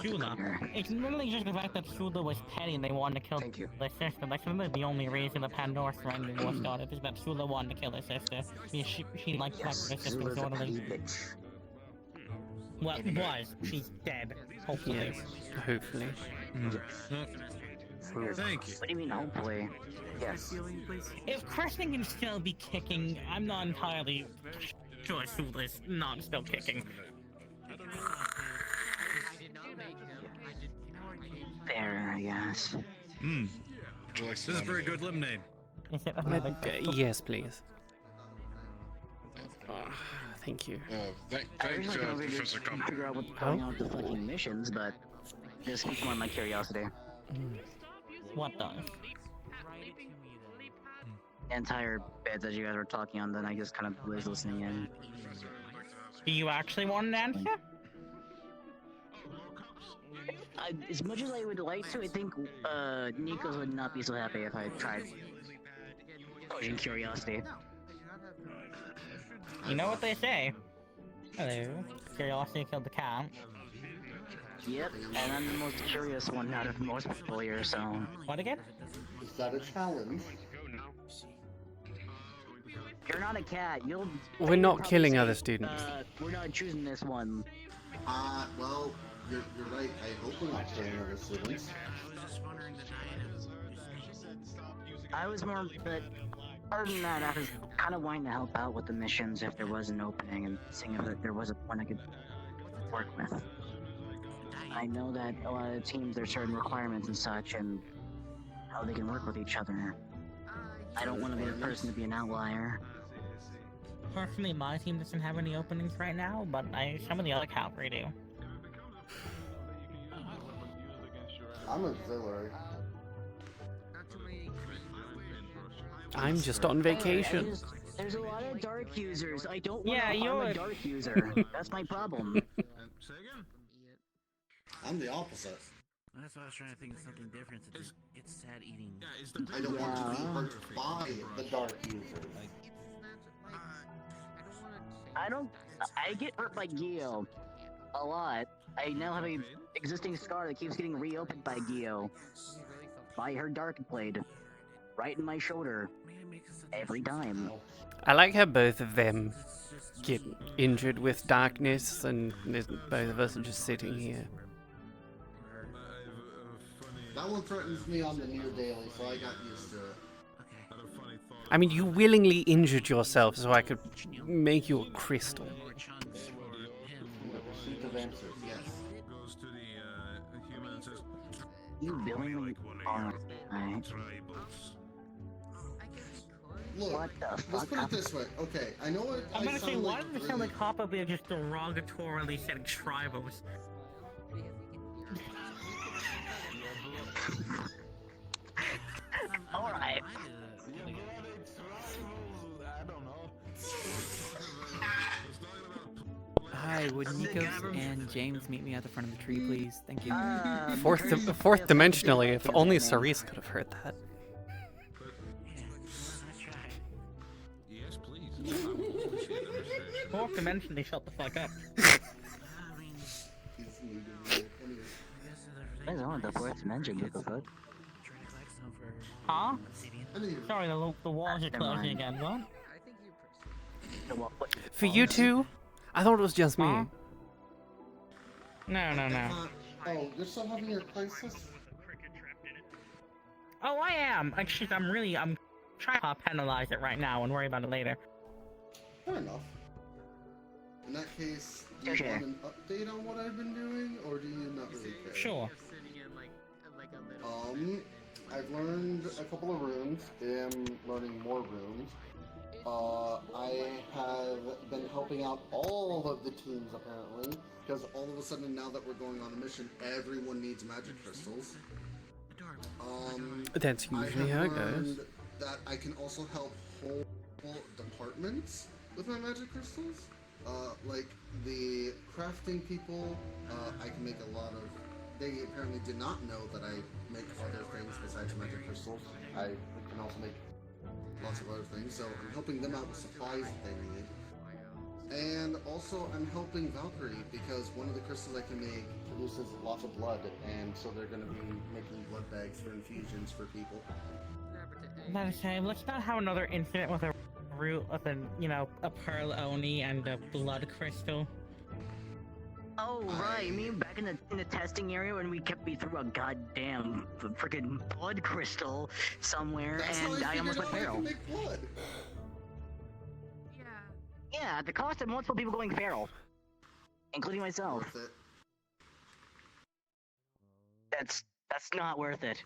Shula. It's literally just the fact that Shula was petty and they wanted to kill their sister. That's literally the only reason the Pandora surrender was started, is that Shula wanted to kill her sister. She liked her sister disorderly. Well, she's dead. Hopefully. Yes, hopefully. Thank you. What do you mean, hopefully? Yes. If Kristen can still be kicking, I'm not entirely sure Shula's not still kicking. There, yes. This is a very good lemonade. Yes, please. Thank you. Thanks, Professor Gump. Figure out what's going on with the fucking missions, but just speak more on my curiosity. What does? The entire bit that you guys were talking on, then I just kind of was listening in. Do you actually want an answer? As much as I would like to, I think Nikos would not be so happy if I tried pushing curiosity. You know what they say. Hello. Curiosity killed the cat. Yep, and I'm the most curious one out of most people here, so... What again? Is that a challenge? You're not a cat, you'll... We're not killing other students. We're not choosing this one. Well, you're right. I hope we're not killing other students. I was more, but other than that, I was kind of wanting to help out with the missions if there was an opening and seeing if there was a one I could work with. I know that a lot of teams, there's certain requirements and such, and how they can work with each other. I don't want to be the person to be an outlier. Personally, my team doesn't have any openings right now, but some of the other cavalry do. I'm auxiliary. I'm just on vacation. There's a lot of dark users. I don't want Yeah, to harm a dark user. That's my problem. I'm the opposite. That's why I was trying to think of something different. It's sad eating. I don't want to be hurt by the dark user. I get hurt by Gio. A lot. I now have a existing scar that keeps getting reopened by Gio. By her dark blade. Right in my shoulder. Every time. I like how both of them get injured with darkness, and both of us are just sitting here. That one threatens me on the near daily, so I got used to it. I mean, you willingly injured yourself so I could make you a crystal. Pursuit of answers, yes. You willingly are. Look, what the let's fuck? put it this way. Okay, I know it. I'm gonna say, sound why like does it sound like Hoppa just derogatorily said tribals? Alright. Hi, would Nikos and James meet me at the front of the tree, please? Thank you. Fourth dimensionally, if only Cerise could have heard that. Yes, please. Fourth dimensionally, shut the fuck up. What's on the fourth dimension, what the fuck? Huh? Sorry, the walls are closing again. What? For you two? I thought it was just me. Huh? No. Oh, you're still having your crisis? Oh, I am. I'm trying to penalize it right now and worry about it later. Fair enough. In that case, do you want an update on what I've been doing, or do you not really care? Sure. I've learned a couple of runes. I'm learning more runes. I have been helping out all of the teams, apparently, because all of a sudden, now that we're going on a mission, everyone needs magic crystals. That's usually how it goes. That I can also help whole departments with my magic crystals. Like the crafting people, I can make a lot of. They apparently did not know that I make other things besides magic crystals. I can also make lots of other things, so I'm helping them out with supplies that they need. And also, I'm helping Valkyrie because one of the crystals I can make produces lots of blood, and so they're going to be making blood bags for infusions for people. Not a shame. Let's not have another incident with a root with a, you know, a pearl oni and a blood crystal. Oh right, you mean back in the testing area when we threw a goddamn freaking blood crystal somewhere and I almost went feral. Yeah, at the cost of multiple people going feral, including myself. That's not worth it.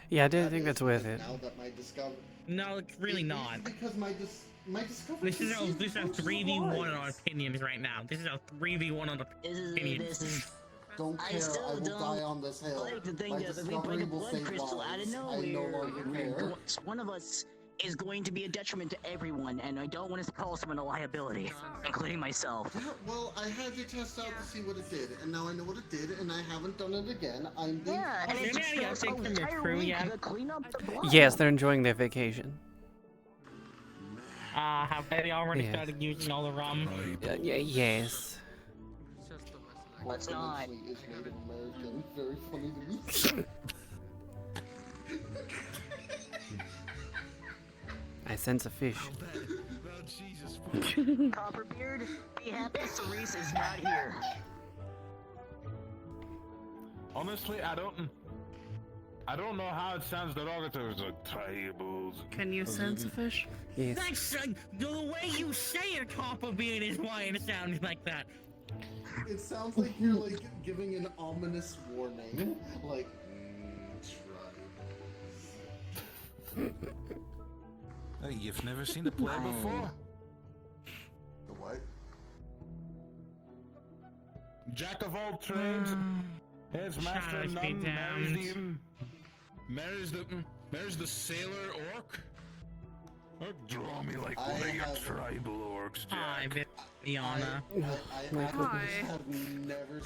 Yeah, I don't think that's worth it. Now that my discovery. No, it's really not. Because my discovery. This is a 3v1 on opinions right now. This is a 3v1 on opinions. Don't care, I will die on this hill. Like to think My that if we discovery bring a will blood save crystal out of lives. I no nowhere, longer care. one of us is going to be a detriment to everyone, and I don't want to call someone a liability, including myself. Yeah, well, I had to test out to see what it did, and now I know what it did, and I haven't done it again. I'm being and it took us an entire week to clean up the blood. Yes, they're enjoying their vacation. Have they already Yeah. started using all the rum? Yes. Let's not. Is Native American. Very funny to me. I sense a fish. Copperbeard, be happy Cerise is not here. Honestly, I don't know how it sounds derogatory. It's like tribals. Can you sense a fish? Yes. That's the way you say it, Copperbeard, is why it sounds like that. It sounds like you're like giving an ominous warning. Like, try. Hey, you've never seen the play before? The what? Jack of all trades, heads master of none, marries the sailor orc? Don't draw me like one of your tribal orcs, Jack. Hi, Viviana.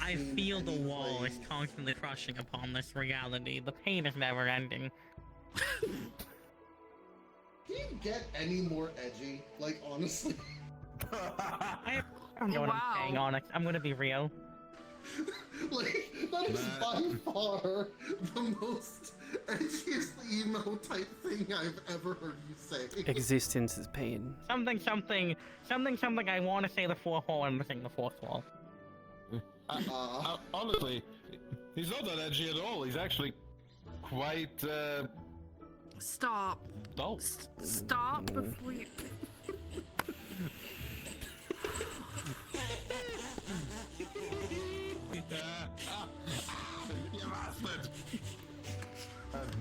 I feel the wall is constantly crushing upon this reality. The pain is never ending. Can you get any more edgy? Like, honestly? I'm going to hang on. I'm gonna be real. Like, that is by far the most edgiest emo type thing I've ever heard you say. Existence is pain. Something. I want to say the fourth wall and missing the fourth wall. Honestly, he's not that edgy at all. He's actually quite, Stop. Oh. Stop before you...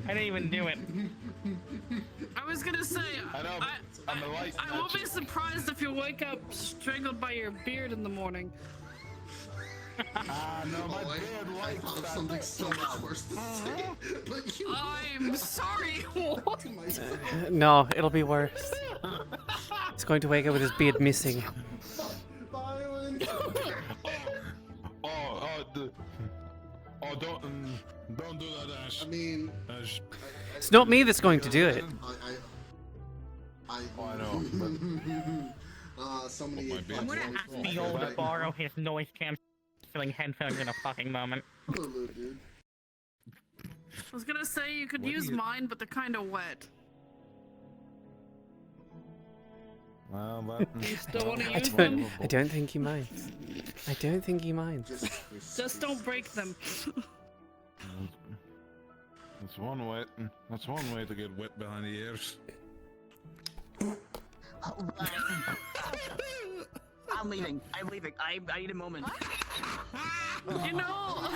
I didn't even do it. I was gonna say, I won't be surprised if you wake up strangled by your beard in the morning. No, my beard likes that. Something so much worse to say. But you... I'm sorry, what? No, it'll be worse. He's going to wake up with his beard missing. Don't do that, Ash. I mean, It's not me that's going to do it. I know, but... somebody... I'm gonna ask the old to borrow his noise cancelling headphones in a fucking moment. Dude. I was gonna say you could use mine, but they're kind of wet. Well, You still want to use them? I don't think he minds. I don't think he minds. Just don't break them. That's one way. That's one way to get wet behind the ears. I'm leaving. I need a moment. You know,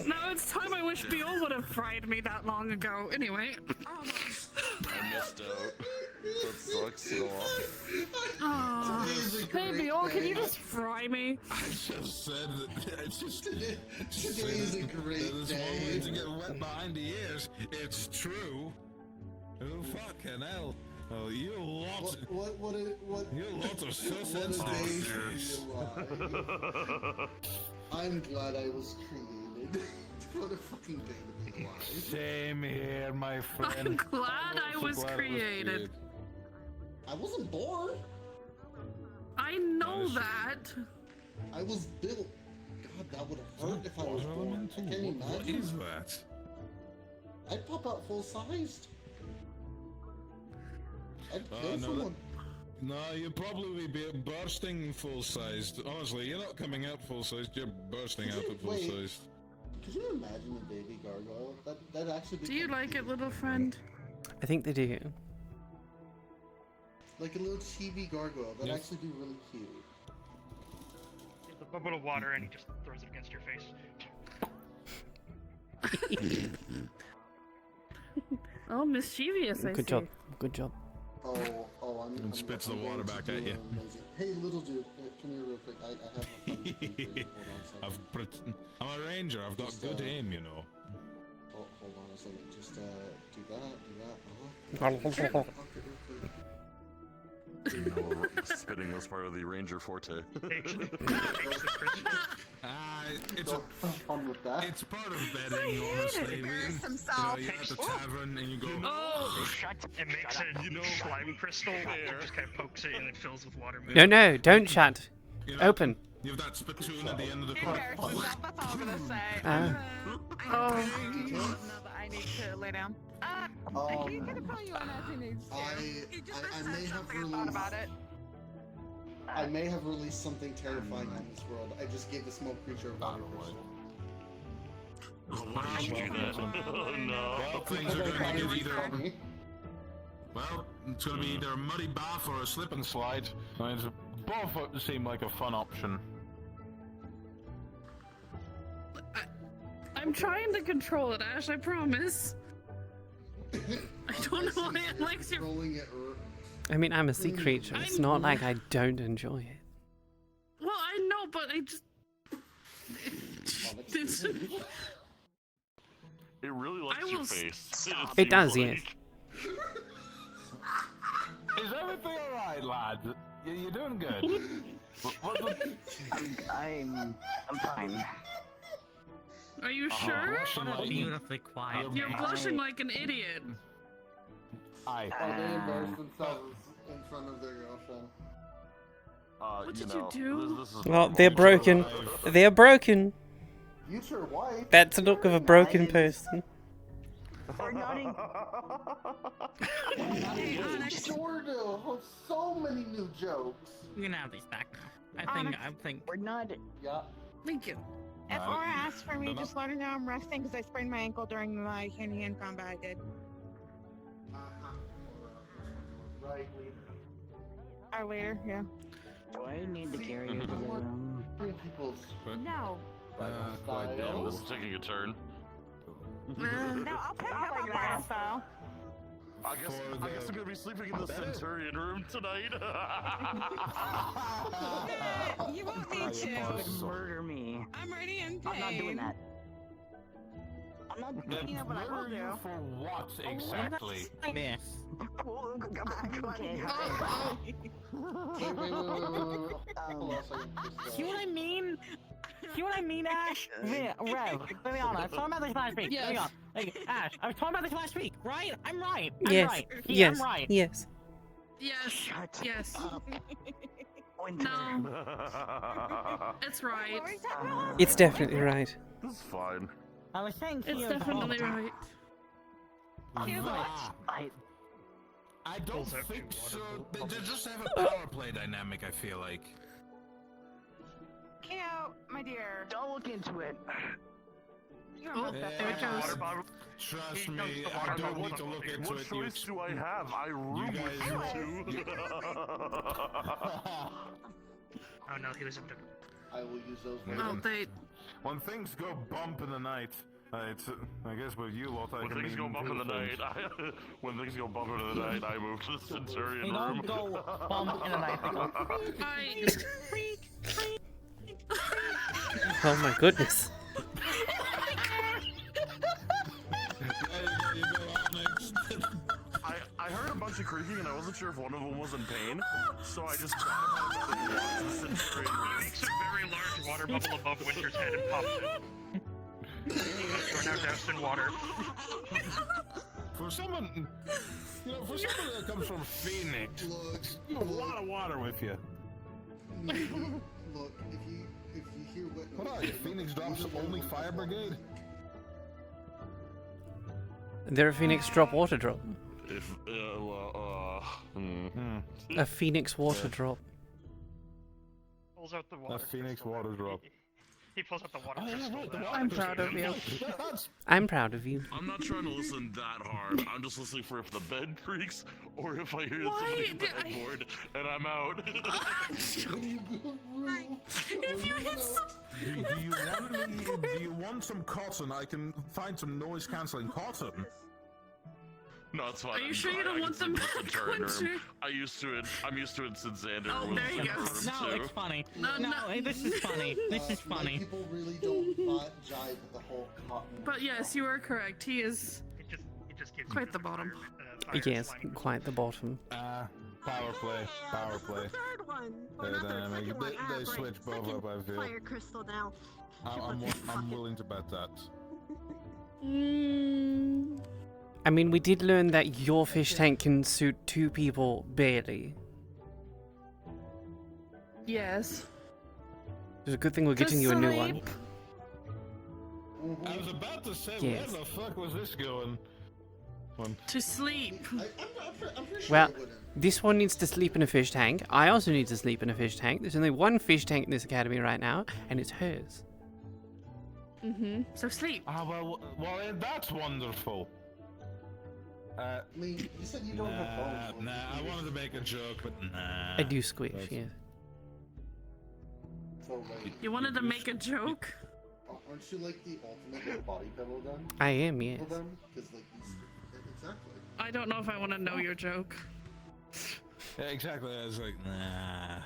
now it's time I wish Beol would have fried me that long ago. Anyway. I missed out. That sucks so. Oh. Hey, Bjorn, can you just fry me? I just said that it's just Today is a great this day. one way to get wet behind the ears. It's true. Oh fucking hell! Oh, you lot. You lot of self-sensitive. I'm glad I was created. What a fucking thing to be alive. Same here, my friend. I'm glad I was glad created. I wasn't born. I know that. I was built. God, that would have hurt if I was born. I can't imagine. What is that? I'd pop out full sized. I'd kill No, someone. no, you'd probably be bursting full-sized. Honestly, you're not coming out full-sized, you're bursting out at full-sized. Could you imagine a baby gargoyle? That'd actually be. Do you like it, little friend? I think they do. Like a little chibi gargoyle. That'd actually be really cute. There's a bubble of water and he just throws it against your face. Oh, mischievous, I Good see. job. Good job. I'm spits the I'm water going to back do at you. amazing. Hey, little dude, come here real quick. I have a funny thing for you. Hold on a second. I'm a ranger, I've got Just, good aim, you know. Oh, hold on a second. Just do that. You know, spitting was part of the ranger forte. It's fun with that. It's part of betting, honestly. You're at the tavern and you go, It makes a slime crystal that just kind of pokes it and it fills with water. No, don't shut. Open. You have that spittoon at the end of the That's all I'm gonna say. Ah. I need to lay down. He's gonna call you on as he needs to. I may have thought about it. I may have released something terrifying on this world. I just gave the smoke creature a water crystal. Why did you do that? Oh no. Well, things are going to get either. Well, it's going to be either a muddy bath or a slip and slide. And both seem like a fun option. I'm trying to control it, Ash, I promise. I don't know why it likes your... I mean, I'm a sea creature. It's not like I don't enjoy it. Well, I know, but I just... It really likes your face. It does, yes. Is everything alright, lad? You're doing good. I'm fine. Are you sure? Beautifully quiet. You're blushing like an idiot. They embarrass themselves in front of their girlfriend. What did you do? This is Well, they're broken. They're broken. Future wife. That's the look of a broken person. We're nodding. Jordan, so many new jokes. You can have these back now. I think. We're not. Yeah. Thank you. If Aura asks for me, just let her know I'm resting because I sprained my ankle during my hand-to-hand combat I did. Right. Or later, yeah. Do I need to carry you to the room? No. Quite Damn, this is taking a turn. No, I'll pick him up also. I guess I'm gonna be sleeping in the Centurion room tonight. You want me to? Murder me. I'm already in pain. I'm not doing that. I'm not doing You know what I will do. For what exactly? Miss. Okay. See what I mean? See what I mean, Ash? Rev, let me on. I was talking about this last week. Yes. Let me on. Hey, Ash, I was talking about this last week, right? I'm right. I'm Yes. right. See, Yes. I'm right. Yes. Yes. Yes. Winter. No. It's right. It's definitely right. This is fine. I was saying It's Kyo's definitely right. I don't think so. They just have a power play dynamic, I feel like. Kyo, my dear. Don't look into it. You're Oh, there it goes. Trust me, I don't need to look into What it. choice do I have? I room with you two. Oh no, he was in the... I will use those. Oh, they... When things go bump in the night, I guess with you lot, I When can things go bump in the night, when things go bump in the night, I move to the Centurion They room. don't go bump in the night. They go Oh my goodness. I heard a bunch of creaking and I wasn't sure if one of them was in pain, so I just got him out of the Centurion room. Makes a very large water bubble above Winter's head and pops it. You're now doused in water. For someone, for someone that comes from Phoenix, you have a lot of water with you. Look, if you hear what are you, Phoenix drops only fire brigade? They're a Phoenix drop water drop. If, A Phoenix water drop. Pulls out the water. A Phoenix water drop. He pulls out the water. I'm proud of you. I'm proud of you. I'm not trying to listen that hard. I'm just listening for if the bed creaks or if I hear somebody in the headboard and I'm out. If you hit Do you want some cotton? I can find some noise cancelling cotton. No, it's fine. Are you sure you don't want them back, Winter? I'm used to it since Xander Oh, was there you go. No, it's funny. No, this is funny. This is funny. People really don't jive with the whole cotton. But yes, you are correct. He is quite the bottom. Yes, quite the bottom. Power play. Third one. Well, They're not the dynamic. second one. They switch both up, I feel. Fire crystal now. I'm willing to bet that. I mean, we did learn that your fish tank can suit 2 people barely. Yes. It's a good thing we're getting you a new one. I was about to say, Yes. where the fuck was this going? To sleep. Well, this one needs to sleep in a fish tank. I also need to sleep in a fish tank. There's only one fish tank in this academy right now, and it's hers. So sleep. Well, that's wonderful. You said you don't have bones. Nah, I wanted to make a joke, but nah. I do squish, yeah. So, You wanted to make a joke? Aren't you like the ultimate body pillow gun? I am, yes. Because exactly. I don't know if I want to know your joke. Yeah, exactly. I was like, nah.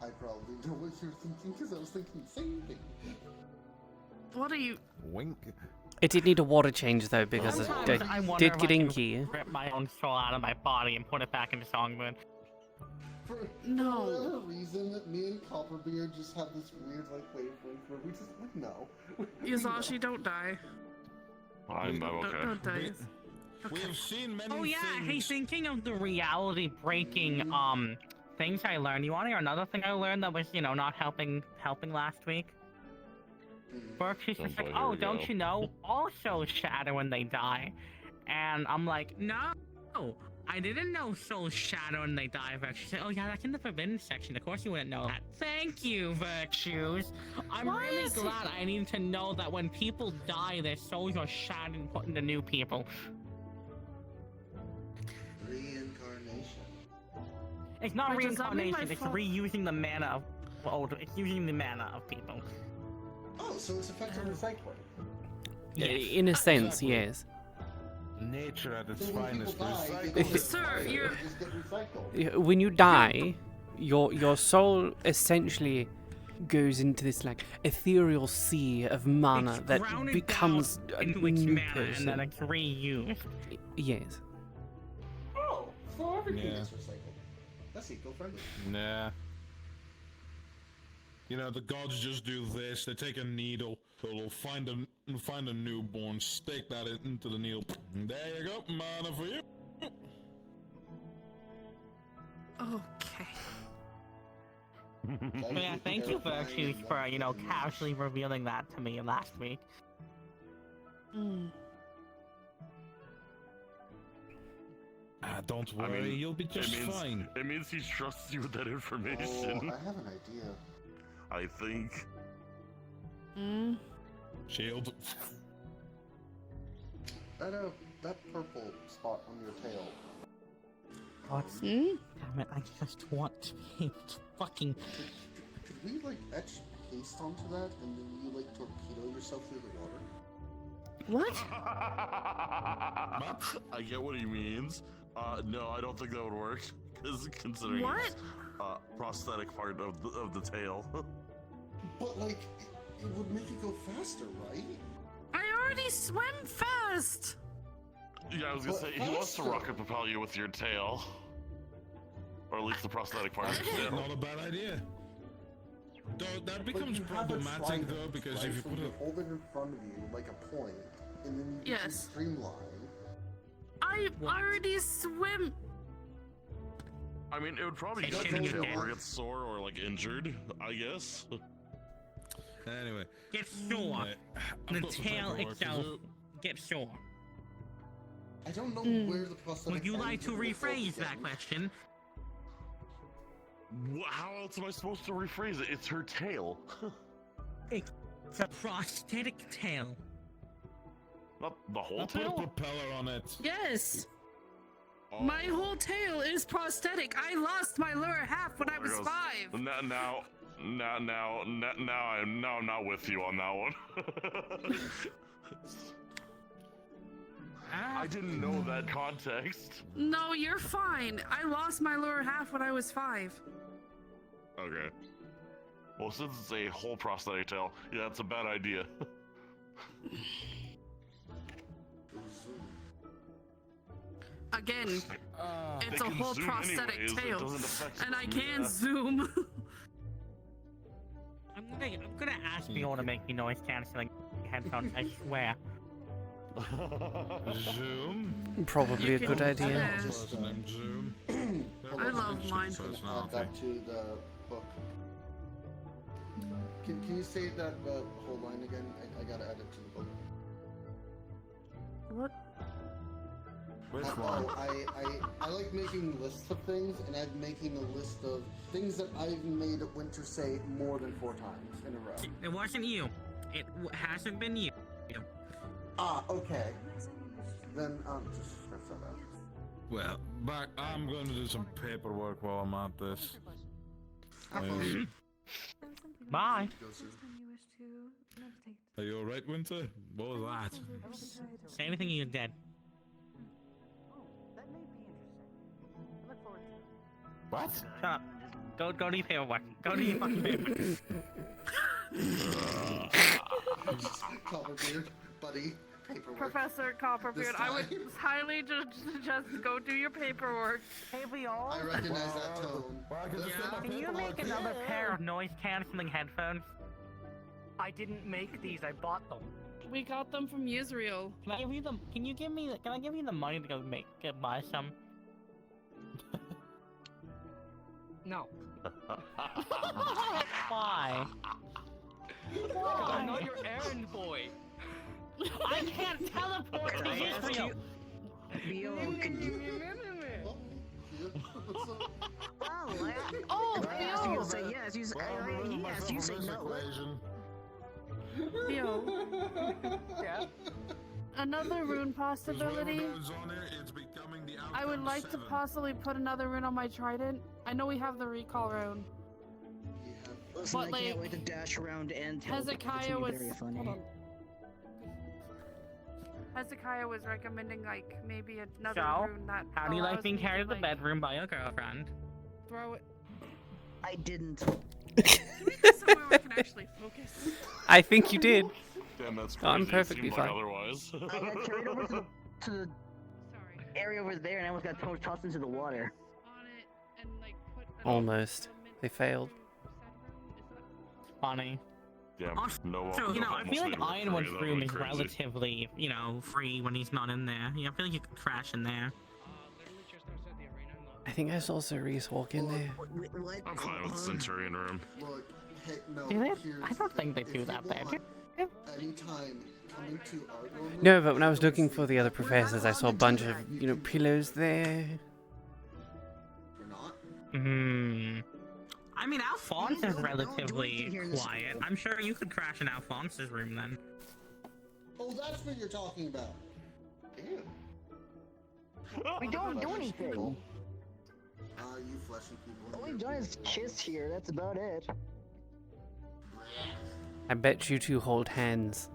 I probably know what you're thinking because I was thinking the same thing. What are you? Wink. It did need a water change though because it I wonder did if get I can inky. rip my own soul out of my body and put it back into songbird. For whatever reason, me and Copperbeard just have this weird wavelength where we just no. Yazashi, don't die. I'm okay. Don't die. We've seen many Oh yeah, things. hey, thinking of the reality breaking things I learned. You want to hear another thing I learned that was, not helping last week? Berkshire was like, oh, don't you know? Also shatter when they die. And I'm like, no, I didn't know souls shatter when they die, Virtue. Said, oh yeah, that's in the forbidden section. Of course you wouldn't know that. Thank you, Virtues. I'm really glad I need to know that when people die, their souls are shattered and put into new people. Reincarnation. It's not Wait, does that mean reincarnation, it's my reusing the mana of it's using the mana of people. Oh, so it's effective recycling. In a sense, yes. Nature at its So when finest. people die, Recycle. they Sir, you're... just get recycled. When you die, your soul essentially goes into this ethereal sea of mana that Grounded becomes down a into its new mana person. and then it's reused. Yes. Oh, so everything Yeah. gets recycled. That's eco-friendly. Nah. The gods just do this. They take a needle, they'll find a newborn, stick that into the needle. There you go, mana for you. Okay. So yeah, thank you, Virtues, for, casually revealing that to me last week. Don't worry, you'll be just fine. It means he trusts you with that information. Oh, I have an idea. I think. Shield. That purple spot on your tail. What? Damn it, I just want to be fucking... Could we etch paste onto that, and then you like torpedo yourself through the water. What? I get what he means. No, I don't think that would work. Considering What? it's prosthetic part of the tail. But like, it would make it go faster, right? I already swim fast. Yeah, I was gonna say he wants to rocket propel you with your tail, or at least the prosthetic part of the tail. Not a bad idea. Though that becomes problematic though, because right? if you So put you a hold it in front of you like a point, and then you can Yes. streamline. I already swim. I mean, it would probably get your tail or get sore or like injured, I guess. Anyway. Get sore. The tail itself gets sore. I don't know where the prosthetic. Would you like to part is rephrase again. that question? How else am I supposed to rephrase it? It's her tail. It's a prosthetic tail. Not the whole I'll put a tail? propeller on it. Yes. My whole tail is prosthetic. I lost my lower half when I was 5. Now I'm not with you on that one. I didn't know that context. No, you're fine. I lost my lower half when I was 5. Okay. Well, since it's a whole prosthetic tail, yeah, it's a bad idea. Again, it's They a can whole zoom prosthetic anyways, it tail, doesn't affect and I zoom, can yeah. zoom. I'm gonna ask you to make me noise canceling headphones, I swear. Zoom? Probably a good idea. Zoom. I love mine. Add that to the book. Can you say that whole line again? I gotta add it to the book. What? Which one? I like making lists of things, and I'm making a list of things that I've made Winter say more than 4 times in a row. It wasn't you. It hasn't been you. Ah, okay. Then just scratch that out. Well, but I'm going to do some paperwork while I'm at this. Bye. Are you alright, Winter? What was that? Say anything you did. What? Shut up. Go do your paperwork. Go do your fucking paperwork. Copperbeard, buddy, paperwork. Professor Copperbeard, I would highly suggest go do your paperwork. Hey, we all. I recognize that tone. Can you make another pair of noise canceling headphones? I didn't make these. I bought them. We got them from Israel. Can I give you the? Can you give me? Can I give you the money to go buy some? No. Why? I'm not your errand boy. I can't teleport to Israel. Theo, could you... Oh, I asked you Theo! to say yes, you say, he asked you to say no. Theo. Yeah? Another rune possibility. I would like to possibly put another rune on my trident. I know we have the recall rune. Listen, But, I can't like, wait to dash around and Hezekiah was. very funny. Hold on. Hezekiah was recommending like maybe another So, rune that. how do you like allows being me to, carried to the like, bedroom by your girlfriend? Throw it. I didn't. Can we get somewhere where I can actually focus? I think you did. Damn, that's I'm crazy. It perfectly seemed like fine. otherwise. I got carried over to the area over there, and I almost got tossed into the water. On it and like put. Almost. They failed. Funny. Damn, no one. So, you know, I feel like Ironwood's That room went is crazy. relatively, you know, free when he's not in there. You know, I feel like you could crash in there. I think I saw Cerise walk in there. I'm fine with the Centurion room. Look, hey, no, Do they? here's I don't the think they thing. do If that you bad. want Anytime coming to our room. No, but when I was looking for the other professors, I saw a bunch of, you know, pillows there. You're not? Hmm. I mean, Alphonse is relatively quiet. I'm sure you could crash in Alphonse's room then. Oh, that's what you're talking about. Ew. We don't do anything. You fleshy people. All we've done is kiss here. That's about it. I bet you two hold hands.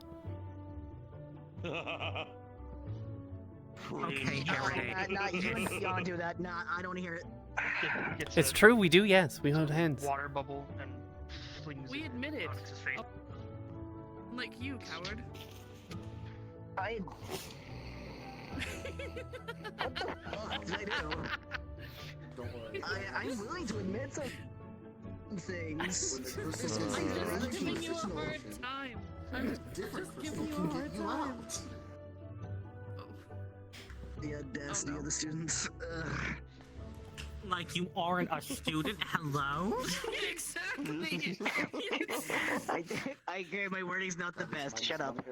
Okay, nah, you and Keon do that. Nah, I don't hear it. It's true, we do, yes. We hold hands. Water bubble and flings We it admit it. across his face. Like you, coward. I. What the fuck did I do? Don't worry. I'm willing to admit some things. When the crystals I'm are just in giving you a fictional hard ocean, time. a I'm different just crystal giving you a can hard get you time. out. The audacity of the students. Like you aren't a student. Hello? Exactly. I agree, my wording's not the best. Shut up.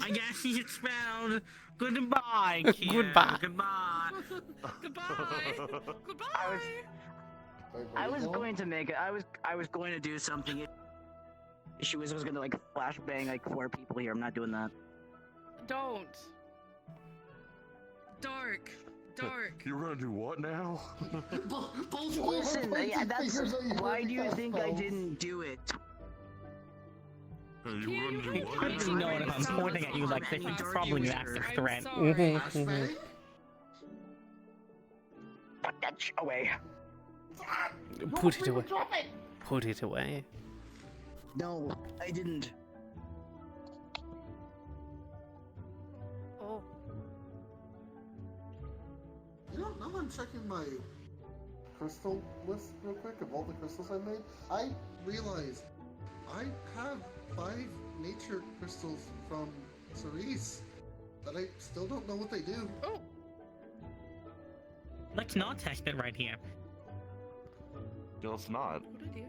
I guess he's expelled. Goodbye, kid. Goodbye. Goodbye. Goodbye. Goodbye. I was going to make it. I was going to do something. She was going to like flashbang like 4 people here. I'm not doing that. Don't. Dark. You're gonna do what now? Listen, that's why do you think I didn't do it? You were gonna do what? I didn't know if I'm pointing at you like this. It's probably an active threat. Put that away. Put it away. Put it away. No, I didn't. Oh. You know, now I'm checking my crystal list real quick of all the crystals I made. I realized I have 5 nature crystals from Cerise, but I still don't know what they do. Oh. Let's not test it right here. No, it's not. Good idea.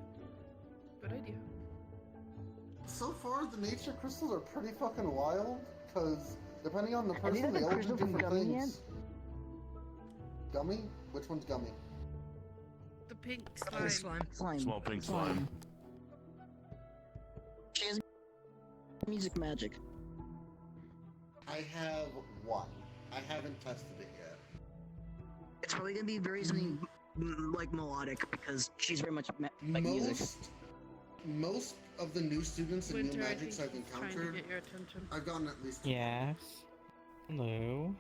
Good idea. So far, the nature crystals are pretty fucking wild, because depending on the Have you person, done they the all do crystal from different Gummy things. Gummy? Which one's gummy? The pink Slime. Small pink slime. She has music magic. I have 1. I haven't tested it yet. It's probably gonna be very something like melodic because she's very much like music. Most of the new students and Winter, new I magics think I've he's trying to encountered, get your attention. I've gotten at least. Yes. Hello.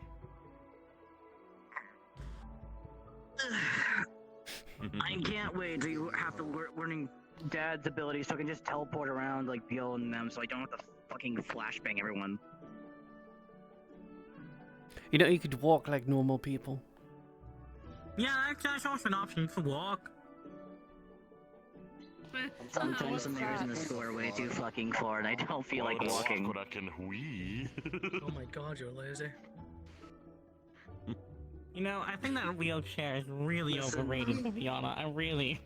I can't wait till you have to learning Dad's abilities so I can just teleport around like Bill and them so I don't have to fucking flashbang everyone. You know, you could walk like normal people. Yeah, that's also an option. You can walk. Sometimes some areas in the store are way too fucking far and I don't feel like walking. But I can wee. Oh my god, you're lazy. You know, I think that wheelchair is really overrated, to be honest. I really...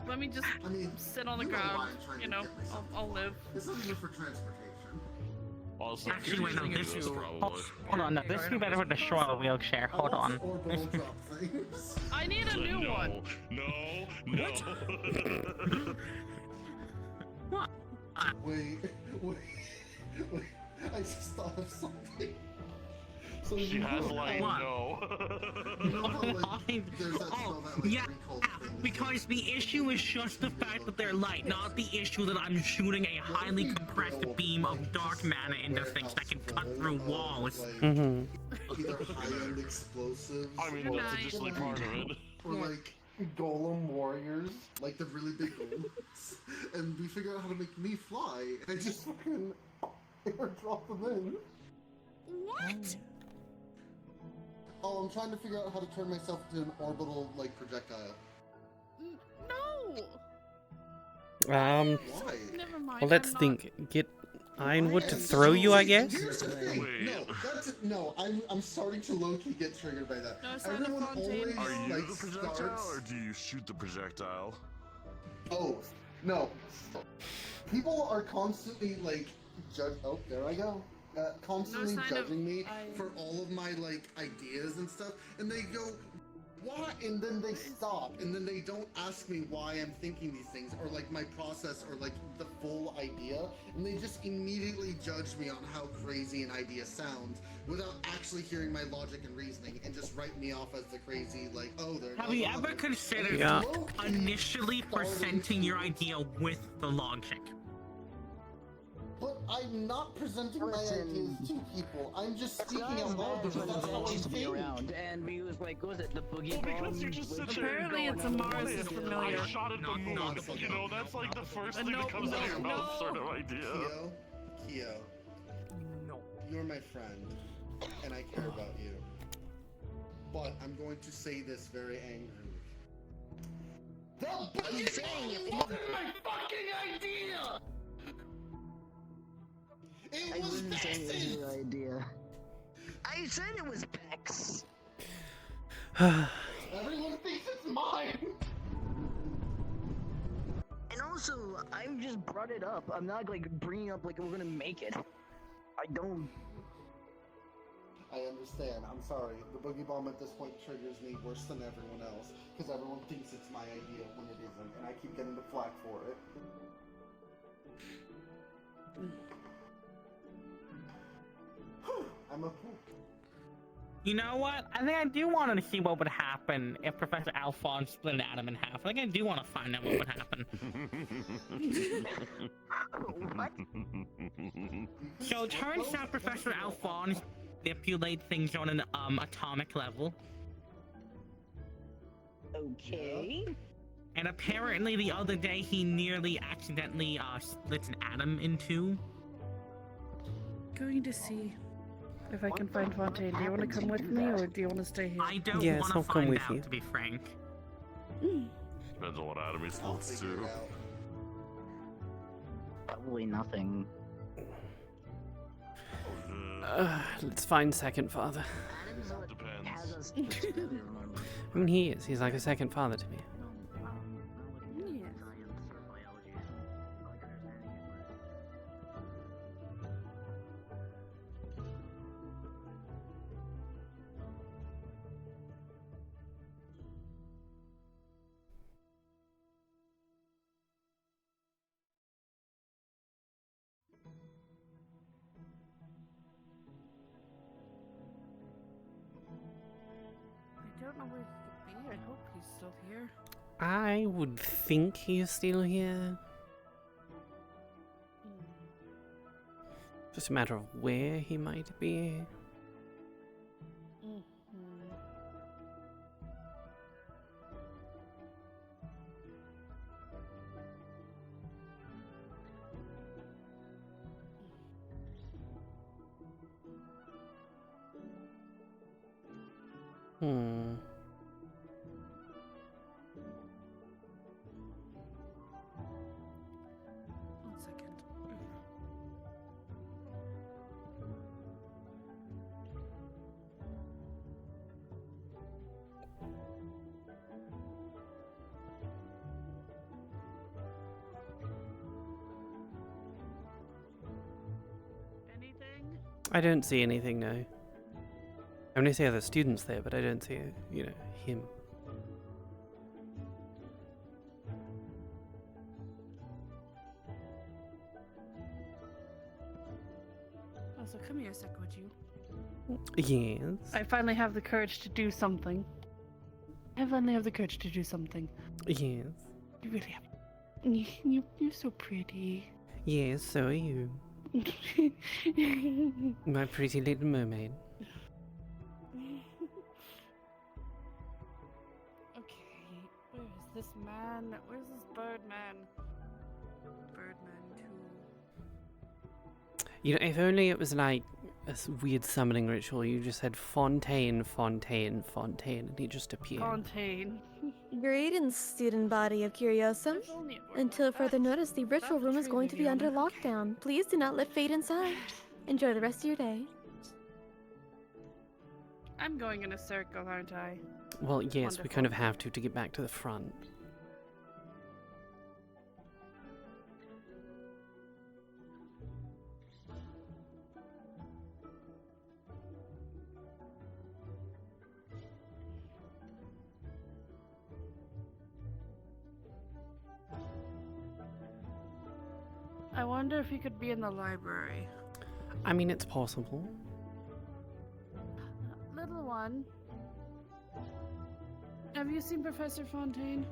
Let me just sit on the you know why ground. I'm trying You to know, get myself I'll live. This isn't even for transportation. Also, Actually, wait, no, this is... probably. Hold on, no, this would be better with the short wheelchair. Hold on. I need a new one. No. What? Wait. I just thought of something. So She has light, What? no. You know how, like, there's that spell that, like, Yeah, recalls things. because the issue is just the fact that they're light, not the issue that I'm shooting a highly compressed beam of dark mana into things that can cut through walls. Either high-end explosives. I mean, that's additionally part of it. Or like golem warriors, like the really big golems. And we figured out how to make me fly. And I just fucking airdrop them in. What? Oh, I'm trying to figure out how to turn myself into an orbital, like, projectile. No. Why? Never mind. Well, let's think. Get Ironwood to throw you, I guess? Here's the thing. No, I'm starting to low-key get triggered by that. No, it's not Everyone a fontaine. always, Are you like, the projectile, starts... or do you shoot the projectile? Both. No. People are constantly, like, oh, there I go. Constantly judging me for all of my, like, ideas and stuff, and they go, why? And then they stop, and then they don't ask me why I'm thinking these things, or, like, my process, or, like, the full idea, and they just immediately judge me on how crazy an idea sounds, without actually hearing my logic and reasoning and just write me off as the crazy, like, oh, they're Have you ever considered initially presenting your idea with the logic? But I'm not presenting my ideas to people. I'm just speaking out loud because that's how I think. Around, and we was like, what was it the boogie Well, because bomb? you're just sitting there Apparently going, it's a Mars is I familiar. shot at the moon. You know, that's like the first thing that comes out of your mouth sort of idea. Kyo, no. You're my friend, and I care about you. But I'm going to say this very angrily. The boogie bomb wasn't my fucking idea! I wasn't saying it was your idea. I said it was Bex. Everyone thinks it's mine. And also, I just brought it up. I'm not like bringing up like we're gonna make it. I don't. I understand. I'm sorry. The boogie bomb at this point triggers me worse than everyone else because everyone thinks it's my idea when it isn't, and I keep getting the flack for it. I'm a fool. You know what? I think I do want to see what would happen if Professor Alphonse split an atom in half. I think I do want to find out what would happen. What? So it turns out Professor Alphonse manipulates things on an atomic level. Okay. And apparently the other day he nearly accidentally splits an atom in two. Going to see if I can find Fontaine. Do you want to come with me, or do you want to stay here? I don't Yes, want to I'll come find with out, you. to be frank. Depends on what atom he splits to. Probably nothing. Let's find second father. Depends. I mean, he is. He's like a second father to me. I don't know where he could be. I hope he's still here. I would think he's still here. Just a matter of where he might be. Hmm. One second. Anything? I don't see anything, no. I mean, I see other students there, but I don't see, him. Also, come here a sec, would you? Yes. I finally have the courage to do something. I finally have the courage to do something. Yes. You really have. You're so pretty. Yes, so are you. My pretty little mermaid. Okay, where is this man? Where's this Birdman? Birdman 2. If only it was like a weird summoning ritual. You just said Fontaine, Fontaine, Fontaine, and he just appeared. Fontaine. Greetings, student body of Curiosum. Until further notice, the ritual room is going to be under lockdown. Please do not let fate inside. Enjoy the rest of your day. I'm going in a circle, aren't I? Well, yes, we Wonderful. kind of have to get back to the front. I wonder if he could be in the library. I mean, it's possible. little one. Have you seen Professor Fontaine?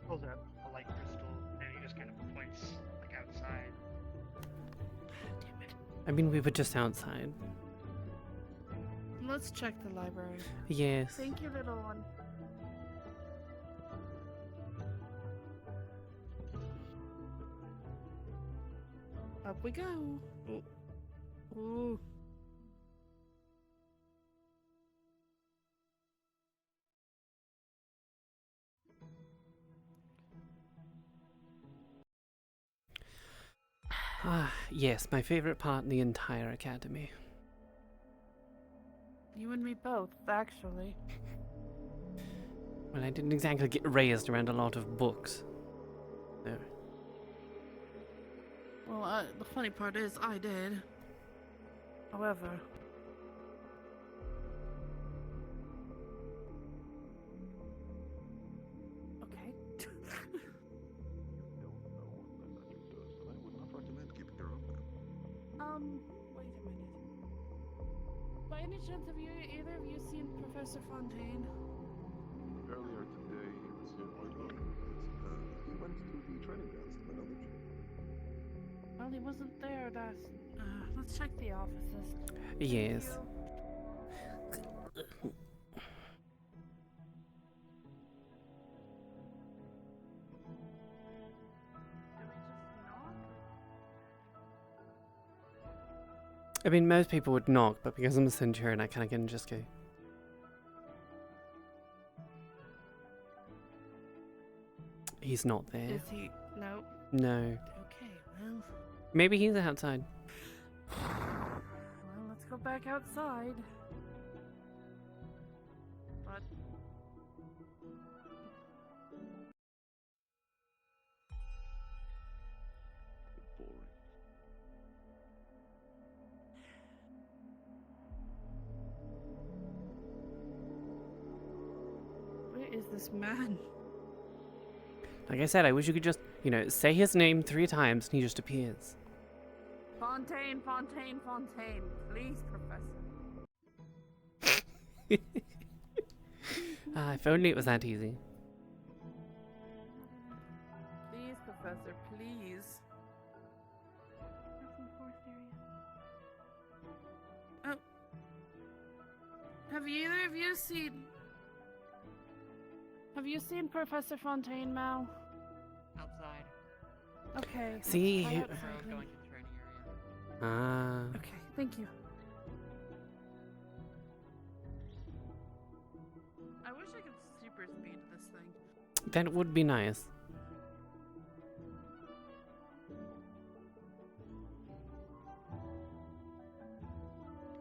Pulls out a light crystal and he just kind of points like outside. I mean, we were just outside. Let's check the library. Yes. Thank you, little one. Up we go. Ooh. Ooh. Ah, yes, my favorite part in the entire academy. You and me both, actually. Well, I didn't exactly get raised around a lot of books. No. Well, the funny part is, I did. However... Okay. Wait a minute. By any chance, have either of you seen Professor Fontaine? Earlier today, he was here quite long. He went to the training grounds to another gym. Well, he wasn't there last... let's check the offices. Yes. I mean, most people would knock, but because I'm a centurion, I kind of can just go. He's not there. Is he? No. No. Okay, well... Maybe he's outside. Well, let's go back outside. But... Where is this man? Like I said, I wish you could just, you know, say his name 3 times and he just appears. Fontaine, Fontaine, Fontaine. Please, Professor. If only it was that easy. Please, Professor, please. Oh. Have either of you seen... Have you seen Professor Fontaine, Mal? Outside. Okay. See, Going he- to the training area. Ah. Okay, thank you. I wish I could super speed this thing. That would be nice.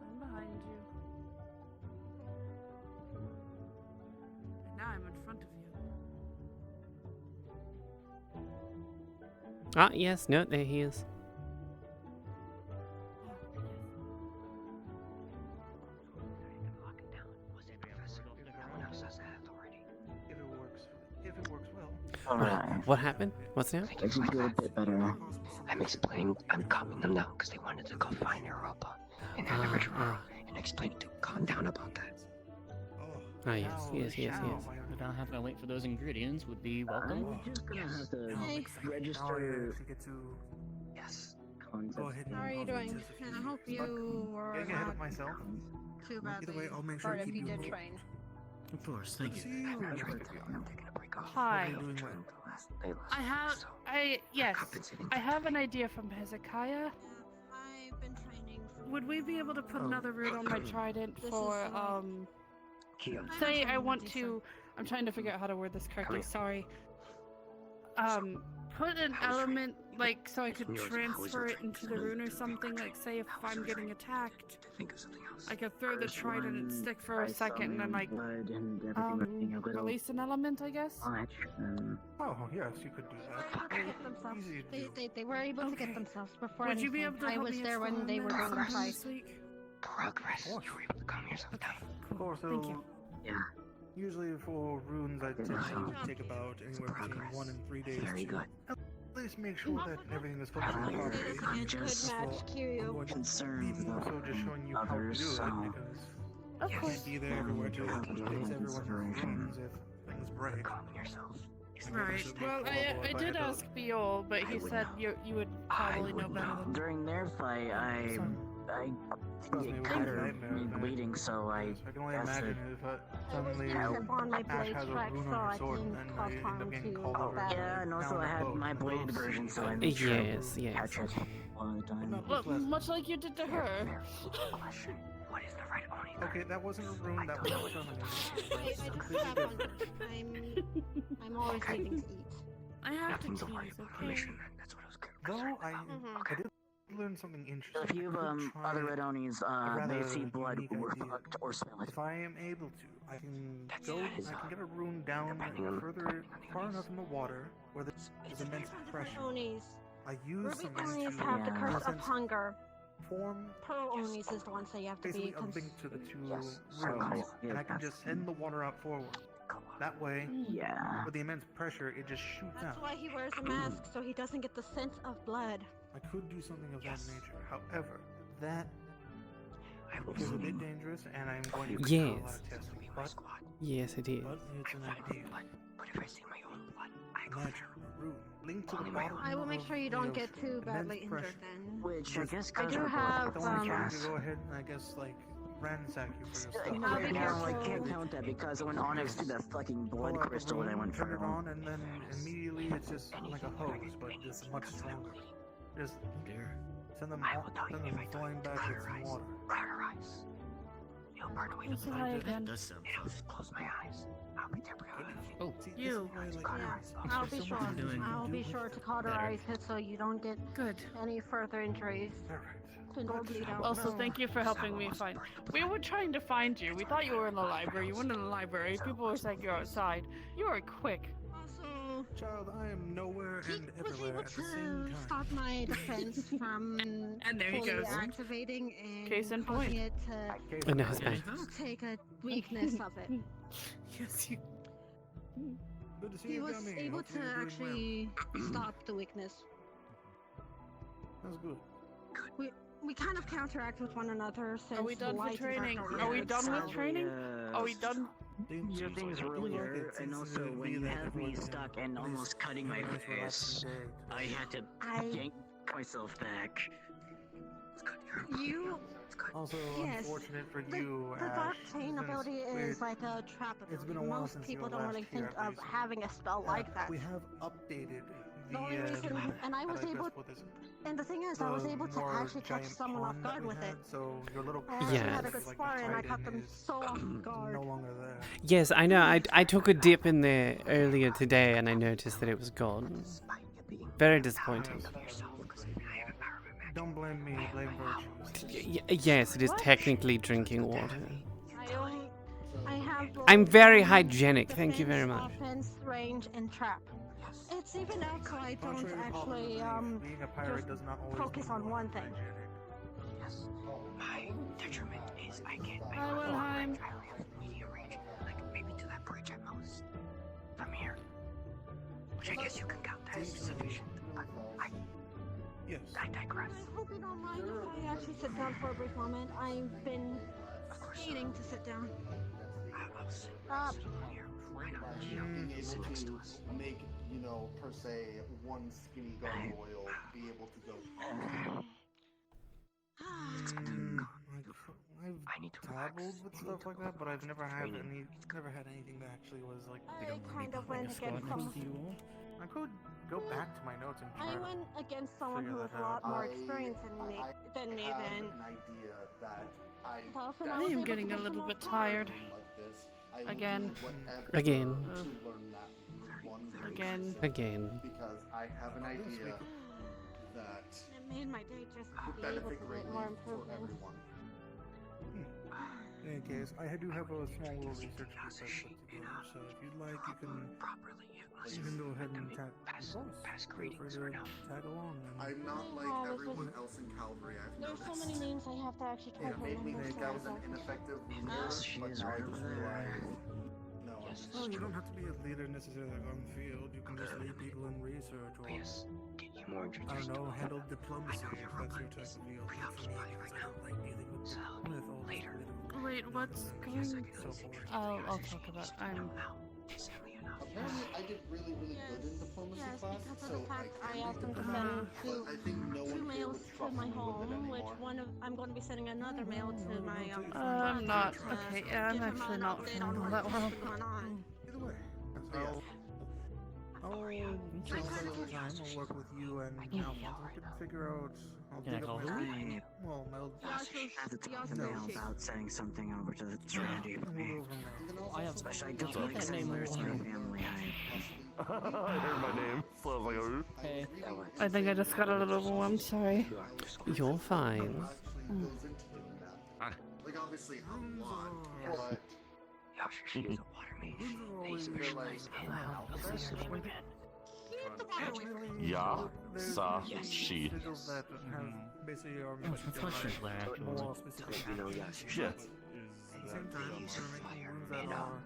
I'm behind you. And now I'm in front of you. Ah, yes, no, there he is. If it works well. Alright. What happened? What's now? Makes me feel a bit better. I'm calming them down because they wanted to go find Europa in the original room and explain to calm down about that. Ah, yes, yes, yes, yes. Without having to wait for those ingredients would be welcome. I'm just gonna have to register. Yes. How are you doing? I hope you were Getting ahead of not myself. too badly Either way, I'll make sure hurt to if keep you you did involved. train. Of course, thank you. Hi. Doing Yes. I have an idea from Hezekiah. I've been training for... Would we be able to put another route on my trident This for, is, say I want to... I'm trying to figure out how to word this correctly, sorry. Put an element, like, so I could transfer it into the rune or something, like, say if I'm getting attacked, I could throw the trident and stick for a second and then, like, release an element, I guess? Oh, yes, you could do that. Easy to do. They were able to get themselves before Would you be anything. able to I help was me there when they were doing the sometime fight. this week? Progress. You were able to calm yourself down. Of course, Thank you. Yeah. Usually for runes, I'd say it would take about anywhere between 1 and 3 days. Very good. least make sure that everything is functioning properly. I'm just concerned So just showing you how to others, do so... it because Of you course. can't be there everywhere to fix everyone's rooms if things break. Right. Well, I did ask Biol, but he said you would probably know better than. During their fight, I didn't get cut or bleeding, so I can only guess imagine it if suddenly on my Ash blade has a track, rune so on I her sword didn't and cause you end harm up getting to called over. Yeah, and also I had my bladed version, so I made sure Yes, to yes. catch it all the time. Well, much like you did to her. Okay, that wasn't a rune, that was a summoning. I just have one. I'm always needing to eat. I have to tease, okay? Though I did learn something interesting. If you have other red Onis, they see blood reflect or smell it. If I am able to, I can get a rune down far enough in the water where there's immense pressure. I use Ruby something Onis to have the curse of hunger. form Pearl Onis is the ones that you have to be. basically a link to the two runes, and I can just send the water out forward. That way, with the immense pressure, it just shoots That's out. why he wears a mask, so he doesn't get the scent of blood. I could do something of that nature. However, that is a bit dangerous, and I'm going to do a lot of testing. But, Yes, it is. but it's an idea. But if I see my own blood, Imagine a rune linked to the bottom. I will make sure you don't get too badly immense injured pressure. then. Which I guess I goes do with have, blood. Don't want you to go ahead and I guess like ransack you for your stuff. No, I can't count that because when Onyx did that fucking blood crystal, and I went turn it feral. on, and then immediately it's just like a hose, but just much stronger. Just send them flying back with some water. You'll burn away What's the lie again? It'll just close my eyes. I'll be temporarily. Oh, You. I'll be sure. I'll be sure to cauterize it so you don't get any further injuries. Don't bleed out. Also, thank you for helping me find. We were trying to find you. We thought you were in the library. You weren't in the library. People were saying you're outside. You were quick. Also, Child, I am nowhere and everywhere at the same time. stop my defense from And there he fully goes. activating and Case in point. causing it to And now it's back. take a weakness of it. Yes, you. Good to see He you, was Gummy. able Hopefully to you're doing actually stop the weakness. well. That's good. We kind of counteract with one another since Are we done light with is our training? career. Are we done with training? Are we done? Your things earlier, and also when you had me stuck and almost cutting my face, I had to yank myself back. You. Also, Yes. unfortunate for The you, dark Ash, chain since ability is like a trap ability. It's been a while Most since people you were don't last really here, think at of least. having a spell like that. We have updated The only reason, and I was able, and the thing is, I was able to actually catch someone off guard with it. So your little I actually had a Yes. good spar, and I caught them so off guard. no longer there. Yes, I know. I took a dip in there earlier today and I noticed that it was gone. Very disappointing. Don't blame me, blame virtues. Yes, it is technically drinking water. I have. I'm very hygienic, thank you very defense, much. Offense, range, and trap. It's even out so I don't actually being a pirate does not always focus on one thing. Yes. My detriment is I can't. Hi, Wilhelm. Medium range, like maybe to that bridge at most. From here, which I guess you can count as sufficient. But I digress. I hope you don't mind if I actually sit down for a brief moment. I've been needing to sit down. Stop. Being able to make, per se, one skinny gargoyle be able to go. I've dabbled with stuff like that, but I've never had anything that actually was like. I kind of went against someone. I could go back to my notes and try I to went against someone who figure has that a lot out. more experience than me then. Dolphin, I was am able getting to a get little them bit off guard. tired. Again. Again. Again. Again. Because I have an idea that It made my day just to would be able benefit to greatly get more for improvements. In everyone. any case, I do have a small little research group I put together, so if you'd like, you can go ahead and tag feel free to tag along. I'm not like Oh, everyone else in Calvary. I've There's so noticed. many names I have to actually try It to made me remember. think I was an ineffective leader, She but is now I right just over there. realized, no, Oh, you don't have to be a leader necessarily on the field. You can just lead people in research or, I don't know, handle diplomacy if that's your type of field. Not for me, because I don't like dealing with all this political. Wait, what's going? I'll talk about. Apparently, I did really, really good in diplomacy class, Because of so the fact I I can asked them to lead send diplomacy, but I think no one two here mails would to trust my me with it home, which anymore. I'm going to be sending another mail to my I'm not. to Okay, yeah, I'm give him actually an not update feeling on all what's that well. going on. Either way, I'll spend a little time. I'll work with you and Alphonse. We can figure out. I'll dig up my well, Mel. At the top of the mail about sending something over to Serenity for me. Especially I don't like sending letters to my family. I heard my name, so I was like, oh. Hey. I think I just got a little overwhelmed. Sorry. You're fine. Like, obviously, a lot, but... Yeah, she is a water mage. They specialize in Yeah, sa, she. Basically, our more specific. You know, yeah, Yeah. At the same time, we're making rooms that are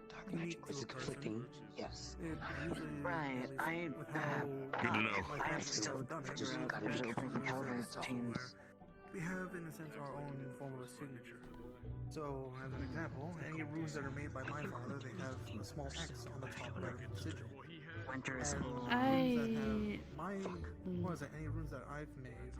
dark magic was conflicting. Yes. Right, Good to know. I have to still figure out there's open counter teams. We have, in a sense, our own form of a signature. So, as an example, any runes that are made by my father, they have a small X on the top right of the sigil. Winter is Any runes that I've made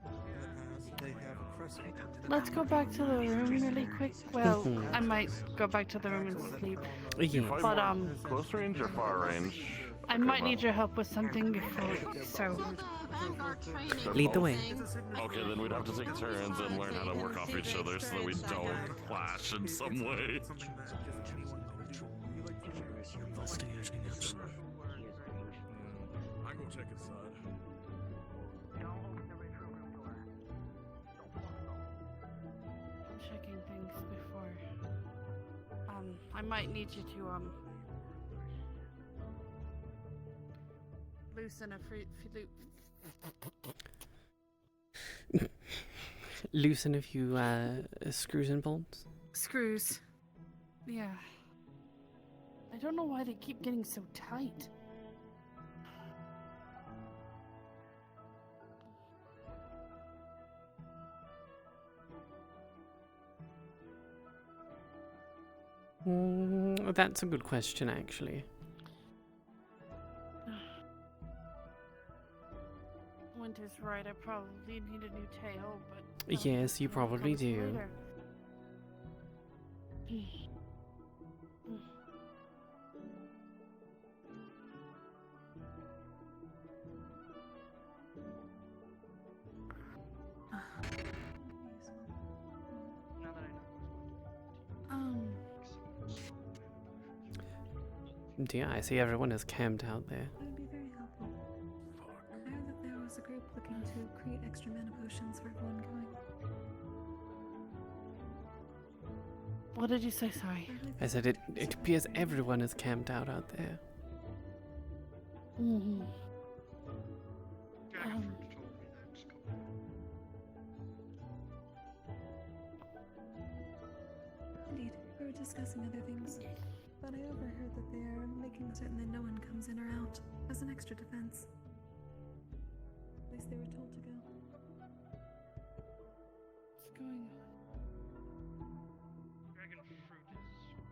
in the past, they have a crescent. Let's go back to the room really quick. Well, I might go back to the room and sleep. But close range or far range? I might need your help with something before. So. Lead the way. Okay, then we'd have to take turns and learn how to work off each other so that we don't clash in some way. I go check inside. Checking things before. I might need you to loosen a Loosen a few screws and bolts. Screws. Yeah. I don't know why they keep getting so tight. That's a good question, actually. Winter's right, I probably need a new tail, but... Yes, you probably do. Later. Dear, I see everyone is camped out there. That would be very helpful. I heard that there was a group looking to create extra mana potions for everyone going. What did you say? Sorry. I said it appears everyone is camped out there. Mm-hmm. Indeed, we were discussing other things, but I overheard that they are making certain that no one comes in or out as an extra defense. At least they were told to go. What's going on? Dragon fruit is kind of new to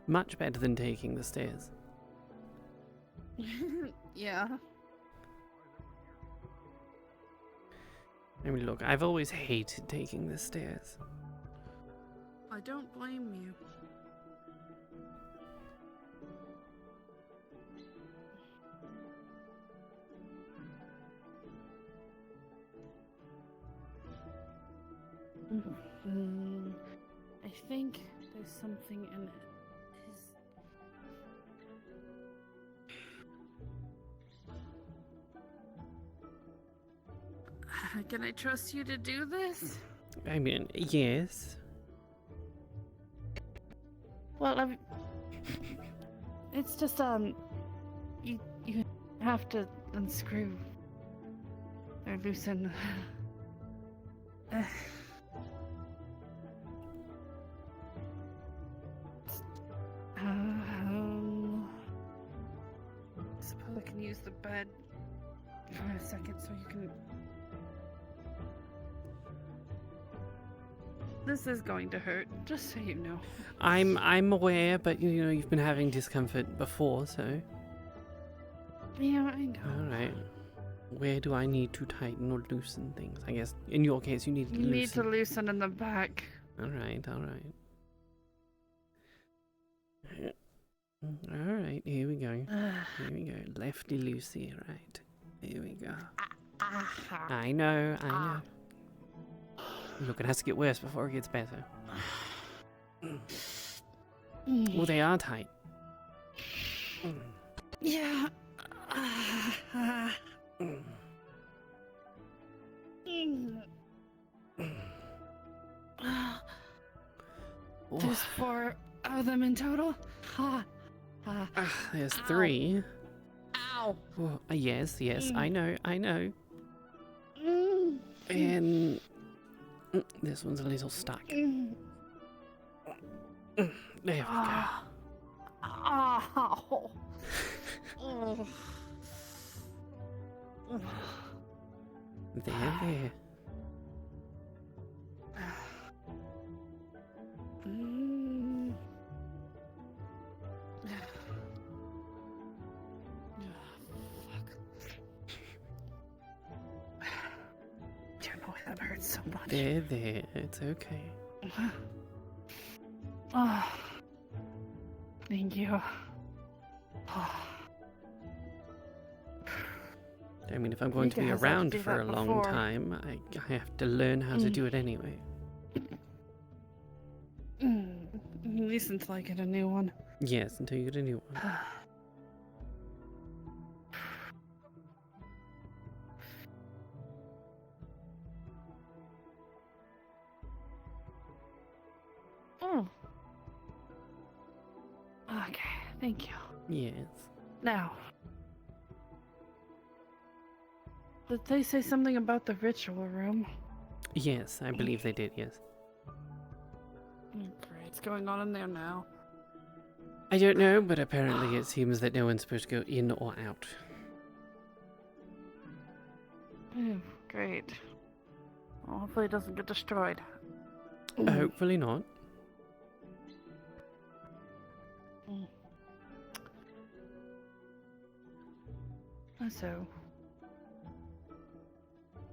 the Much better than taking the stairs. Yeah. I mean, look, I've always hated taking the stairs. I don't blame you. I think there's something in his... Can I trust you to do this? I mean, yes. Well, it's just you have to unscrew Or loosen. Suppose I can use the bed for a second so you can. This is going to hurt, just so you know. I'm aware, but you know you've been having discomfort before, so. Yeah, I know. All right. Where do I need to tighten or loosen things? I guess in your case you need to loosen. You need to loosen in the back. All right, all right. All right, here we go. Here we go. Lefty loosey, right. Here we go. I know, I know. Look, it has to get worse before it gets better. Well, they are tight. Yeah. There's 4 of them in total. There's 3. Ow. Oh, yes, I know. And this one's a little stuck. There we go. Ow. There. Don't know why that hurts so much. There, it's okay. Oh, thank you. I mean, if I'm going to be around for a long time, I have to learn how to do it anyway. At least until I get a new one. Yes, until you get a new one. Oh. Okay, thank you. Yes. Now, did they say something about the ritual room? Yes, I believe they did, yes. What's going on in there now? I don't know, but apparently it seems that no one's supposed to go in or out. Great. Well, hopefully it doesn't get destroyed. Hopefully not. So,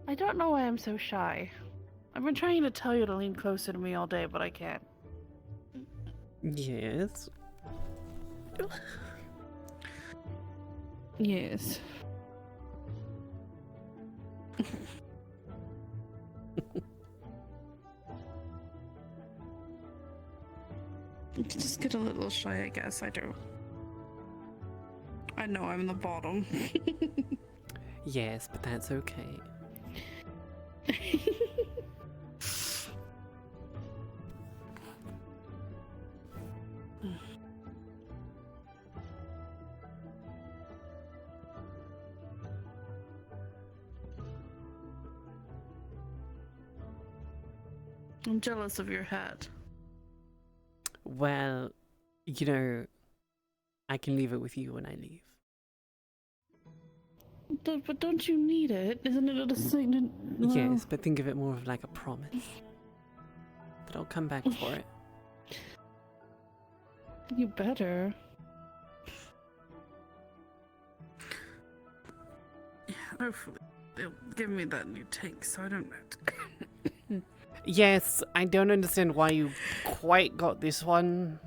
I don't know why I'm so shy. I've been trying to tell you to lean closer to me all day, but I can't. Yes. Yes. Just get a little shy, I guess. I do. I know I'm the bottom. Yes, but that's okay. I'm jealous of your hat. Well, you know, I can leave it with you when I leave. But don't you need it? Isn't it a sign? Well, Yes, but think of it more of like a promise. That I'll come back for it. You better. Yeah, hopefully they'll give me that new tank so I don't have to. Yes, I don't understand why you quite got this one.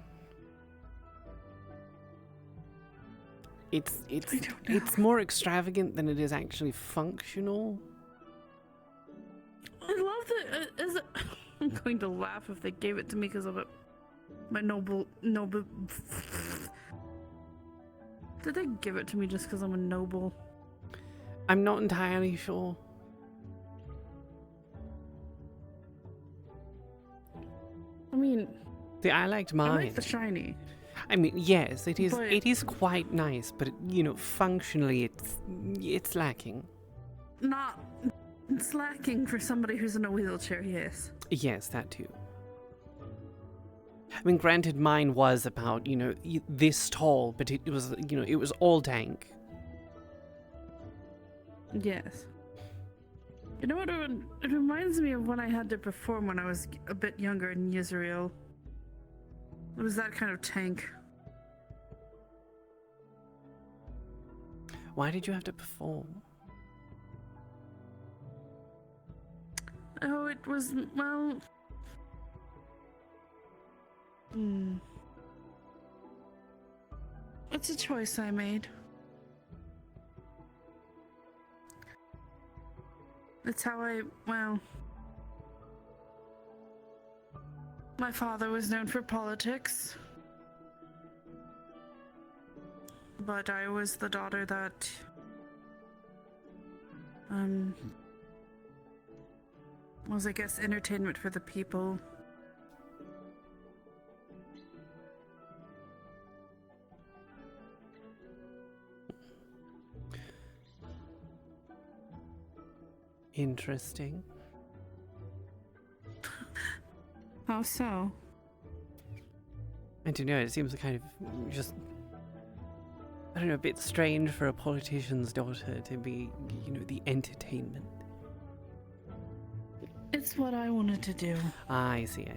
It's more extravagant than it is actually functional. I love that. Is it? I'm going to laugh if they gave it to me because of it. My noble. Did they give it to me just because I'm a noble? I'm not entirely sure. I mean, See, I liked mine. I like the shiny. I mean, yes, it is. But- It is quite nice, but you know, functionally, it's lacking. not slacking for somebody who's in a wheelchair, yes. Yes, that too. I mean, granted, mine was about, you know, this tall, but it was, you know, it was all tank. Yes. You know what? It reminds me of when I had to perform when I was a bit younger in Israel. It was that kind of tank. Why did you have to perform? Oh, it was, well... It's a choice I made. It's how well... My father was known for politics. But I was the daughter that... was, I guess, entertainment for the people. Interesting. How so? I don't know, it seems kind of just, I don't know, a bit strange for a politician's daughter to be, you know, the entertainment. It's what I wanted to do. I see.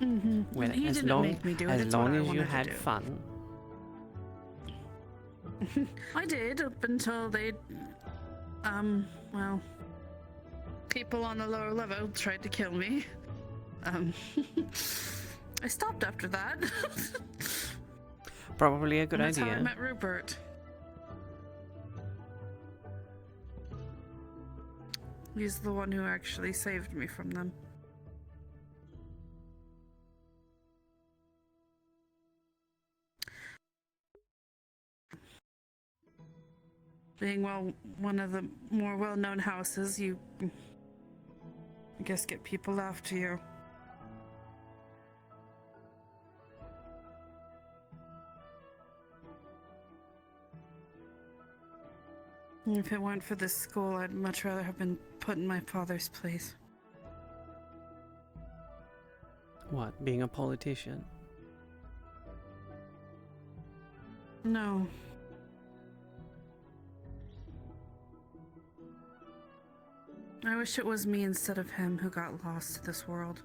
Mm-hmm. Well, He as didn't long make me do it. as It's long what I as you wanted to had do. fun. I did up until they, well, people on the lower level tried to kill me. I stopped after that. Probably a good And that's idea. how I met Rupert. He's the one who actually saved me from them. Being, well, one of the more well-known houses, you, I guess, get people after you. If it weren't for this school, I'd much rather have been put in my father's place. What, being a politician? No. I wish it was me instead of him who got lost to this world.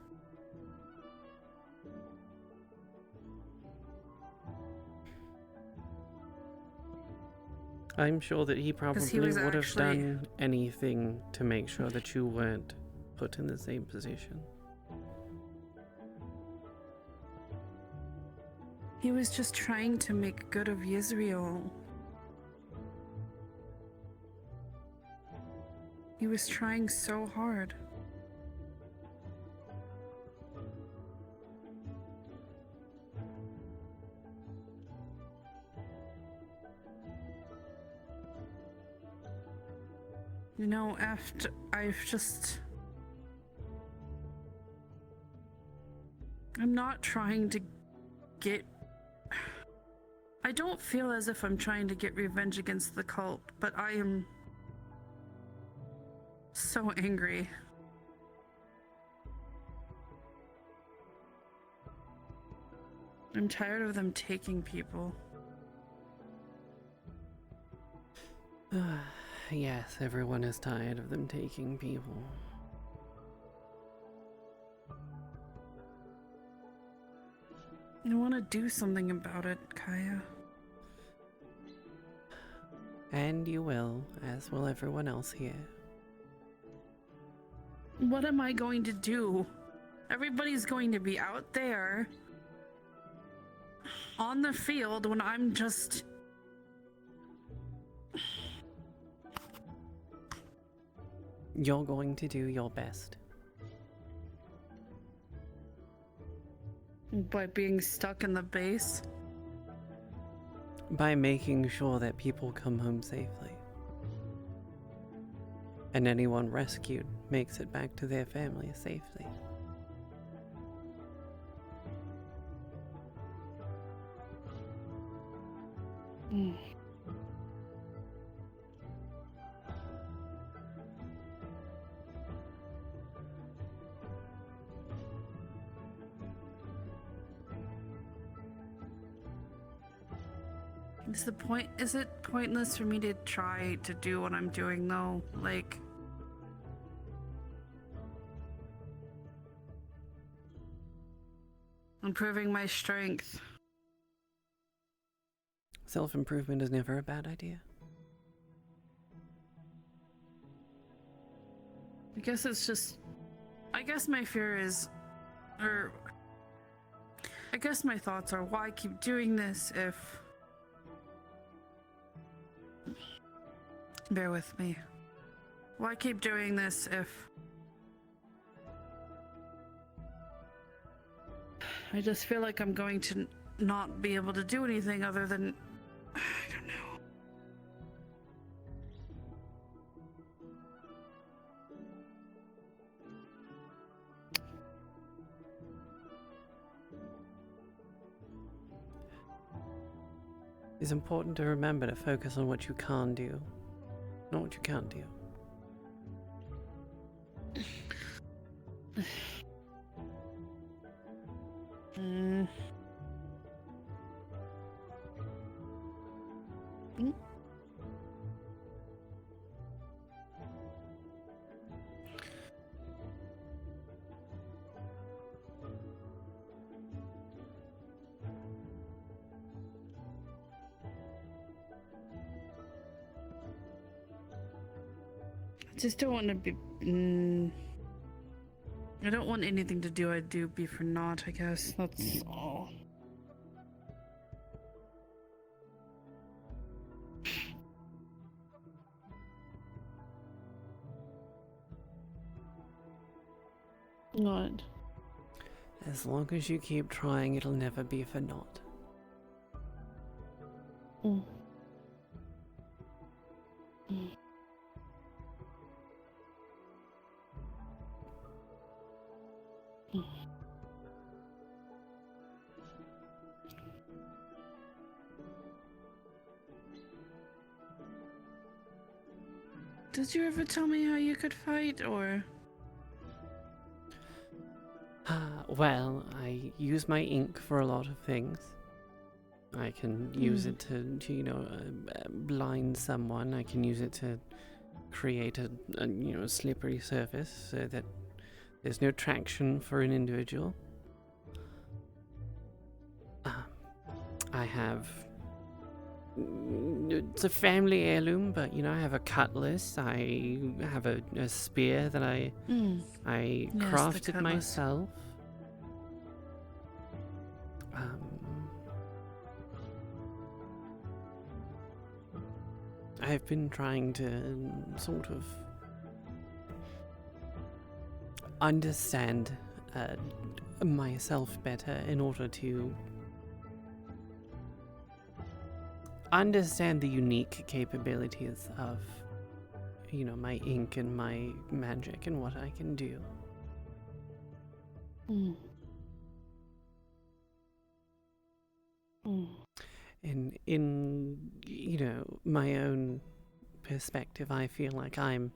I'm sure that he probably was would have actually- done anything to make sure that you weren't put in the same position. He was just trying to make good of Israel. He was trying so hard. You know, after I'm not trying to get... I don't feel as if I'm trying to get revenge against the cult, but I am so angry. I'm tired of them taking people. Yes, everyone is tired of them taking people. I want to do something about it, Kaya. And you will, as will everyone else here. What am I going to do? Everybody's going to be out there on the field when I'm just... You're going to do your best. By being stuck in the base? By making sure that people come home safely. And anyone rescued makes it back to their family safely. Is it pointless for me to try to do what I'm doing though? Like, improving my strength. Self-improvement is never a bad idea. I guess it's just, I guess my fear is, or I guess my thoughts are, why keep doing this if, bear with me, why keep doing this if I just feel like I'm going to not be able to do anything other than, I don't know. It's important to remember to focus on what you can do, not what you can't do. I just don't want to be. I don't want anything to do. I do be for naught, I guess. That's all. What? As long as you keep trying, it'll never be for naught. Mm. Mm. Mm. Did you ever tell me how you could fight, or? Well, I use my ink for a lot of things. I can use it to you know, blind someone. I can use it to create a you know, slippery surface so that there's no traction for an individual. I have... It's a family heirloom, but you know, I have a cutlass. I have a spear that I crafted myself. I've been trying to sort of understand myself better in order to understand the unique capabilities of, you know, my ink and my magic and what I can do. And in, you know, my own perspective, I feel like I'm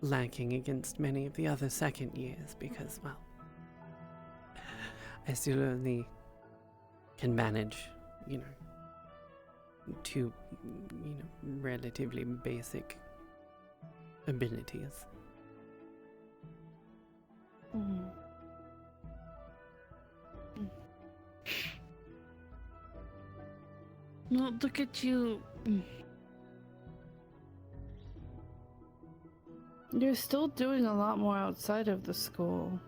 lacking against many of the other second years because, well, I still only can manage, you know, two, you know, relatively basic abilities. Well, look at you. You're still doing a lot more outside of the school.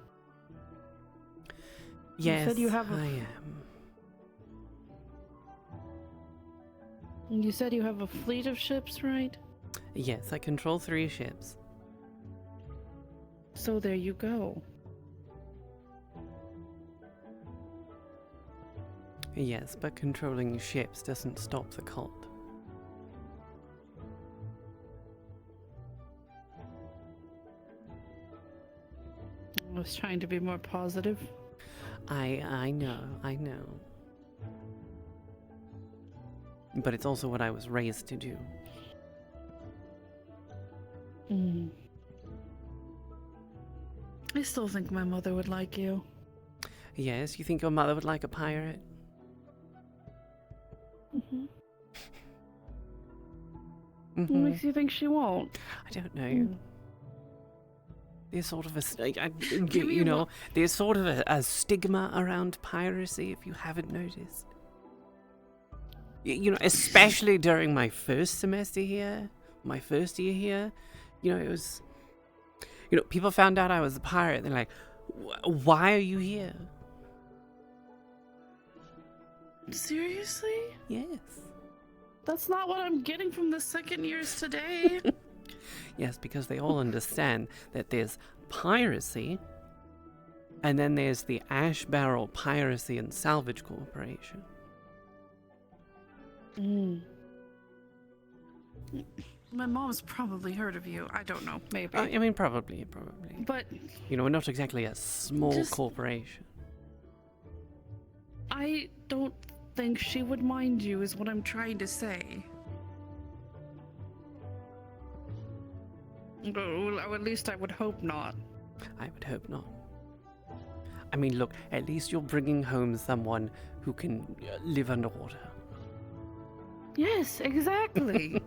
Yes, you said you have I am. You said you have a fleet of ships, right? Yes, I control 3 ships. So there you go. Yes, but controlling ships doesn't stop the cult. I was trying to be more positive. I know. But it's also what I was raised to do. I still think my mother would like you. Yes, you think your mother would like a pirate? What makes you think she won't? I don't know. There's sort of Give me you know, one- there's sort of a stigma around piracy, if you haven't noticed. You know, especially during my first semester here, my first year here, you know, it was, you know, people found out I was a pirate. They're like, why are you here? Seriously? Yes. That's not what I'm getting from the second years today. Yes, because they all understand that there's piracy, and then there's the Ash Barrel Piracy and Salvage Corporation. My mom's probably heard of you. I don't know. Maybe. I mean, probably. But You know, we're not exactly a small Just- corporation. I don't think she would mind you, is what I'm trying to say. Or at least I would hope not. I would hope not. I mean, look, at least you're bringing home someone who can live underwater. Yes, exactly.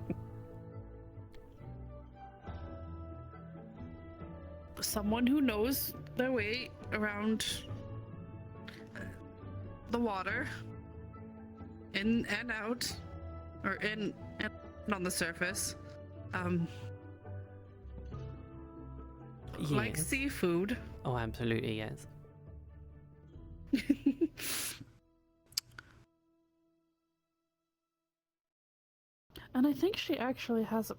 Someone who knows their way around the water, in and out, or in and on the surface. Like Yes. seafood. Oh, absolutely, yes. And I think she actually has a...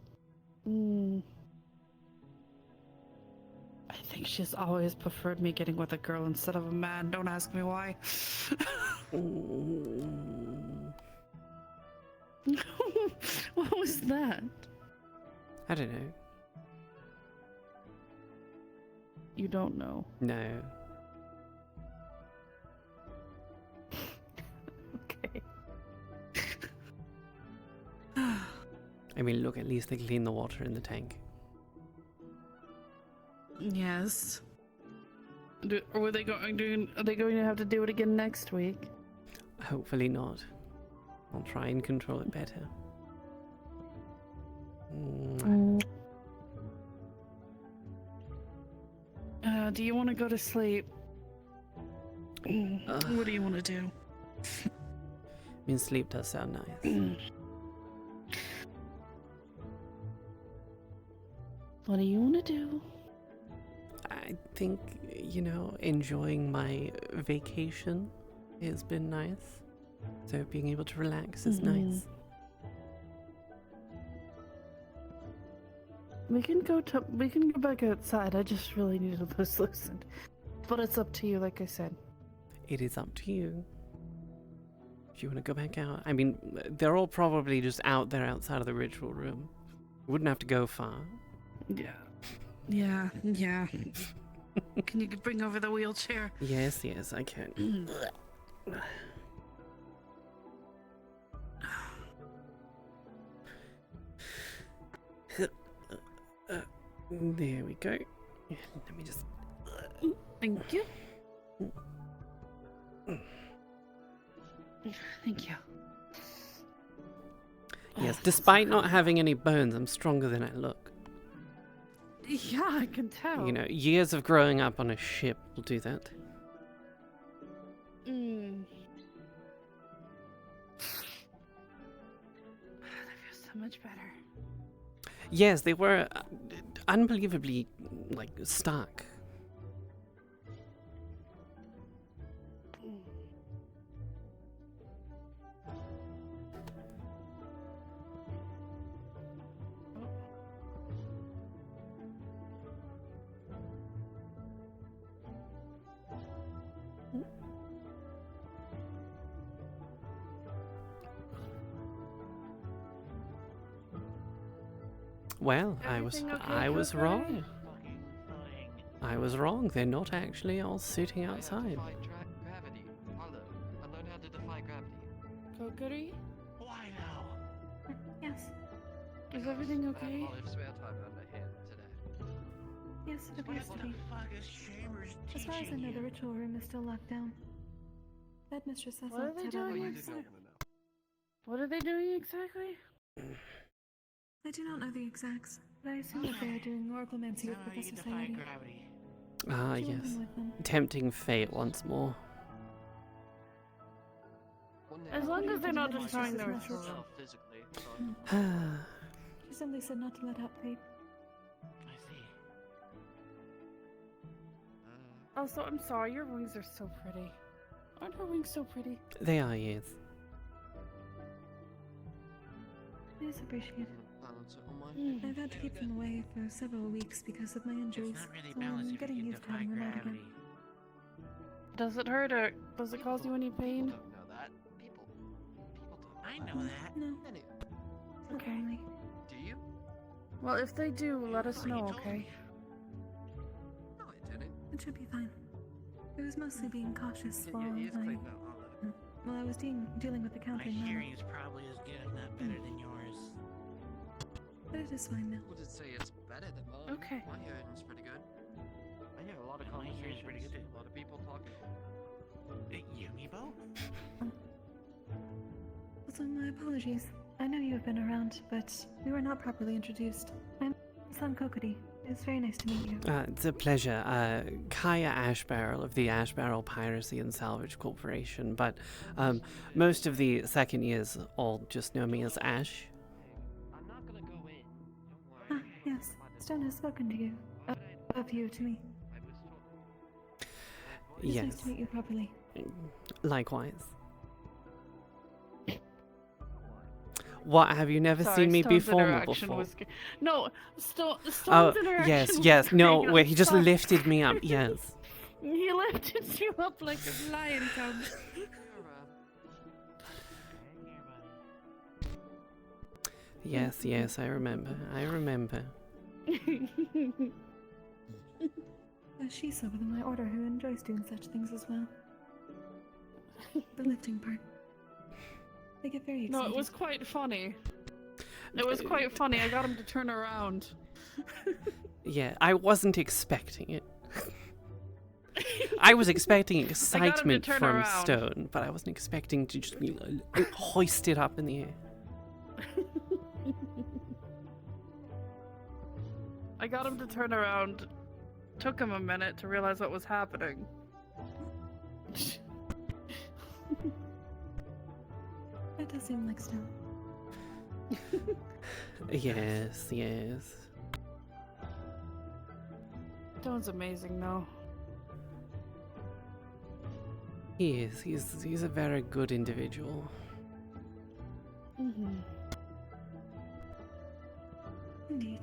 I think she's always preferred me getting with a girl instead of a man. Don't ask me why. What was that? I don't know. You don't know. No. Okay. I mean, look, at least they clean the water in the tank. Yes. Are they going to have to do it again next week? Hopefully not. I'll try and control it better. Do you want to go to sleep? What do you want to do? I mean, sleep does sound nice. What do you want to do? I think, you know, enjoying my vacation has been nice. So being able to relax is nice. We can go back outside. I just really need those loosened. But it's up to you, like I said. It is up to you. If you want to go back out. I mean, they're all probably just out there outside of the ritual room. Wouldn't have to go far. Yeah. Can you bring over the wheelchair? Yes, I can. There we go. Let me just... Thank you. Thank you. Yes, despite not having any bones, I'm stronger than I look. Yeah, I can tell. You know, years of growing up on a ship will do that. That feels so much better. Yes, they were unbelievably, like, stark. Well, I was wrong. I was wrong. They're not actually all sitting outside. Gravity. Arlo, I learned how to defy gravity. Kokiri? Why now? Yes. Is everything okay? I'll have spare time on my hand today. Yes, it appears to be. As far as I know, the ritual room is still locked down. Headmistress has What are not they set out doing on exactly? What are they doing exactly? I do not know the exacts, but I assume that they are doing oraclemancy with Professor Sayori. Ah, She went yes. in with them. Tempting fate once more. As long as they're not destroying the ritual room. She simply said not to let out fate. Also, I'm sorry, your wings are so pretty. Aren't her wings so pretty? They are, yes. It is appreciated. I've had to keep them away for several weeks because of my injuries, so I'm getting used to having them out again. Does it hurt or does it cause you any pain? I know that. No. Okay. Do you? Well, if they do, let us know, okay? No, I didn't. It should be fine. It was mostly being cautious while I was dealing with the My counting. hearing is probably as good, if not better than yours. But it is fine now. Would it say it's better than mine? Okay. My hearing's pretty good. I hear a lot of My hearing's conversations. pretty good too. A lot of people talking. You, me both? Also, my apologies. I know you have been around, but we were not properly introduced. I'm San Kokiri. It's very nice to meet you. It's a pleasure. Kaya Ashbarrel of the Ashbarrel Piracy and Salvage Corporation, but most of the second years all just know me as Ash. I'm not gonna go in. Ah, yes. Stone has spoken to you. Of you to me. It's Yes. nice to meet you properly. Likewise. What, have you never seen me be Stone's formal interaction before? was No, Stone's Oh, interaction yes, was yes. No, great. wait, he just Sorry. lifted me up, yes. He lifted you up like a lion cub. Yes, yes, I remember. I remember. She's over my order who enjoys doing such things as well. The lifting part. They get very excited. No, it was quite funny. It was quite funny. I got him to turn around. Yeah, I wasn't expecting it. I was expecting excitement turn from around. Stone, but I wasn't expecting to just be hoist it up in the air. I got him to turn around. Took him a minute to realize what was happening. That does seem like Stone. Yes, yes. Stone's amazing, though. He is. He's a very good individual. Mm-hmm. Indeed.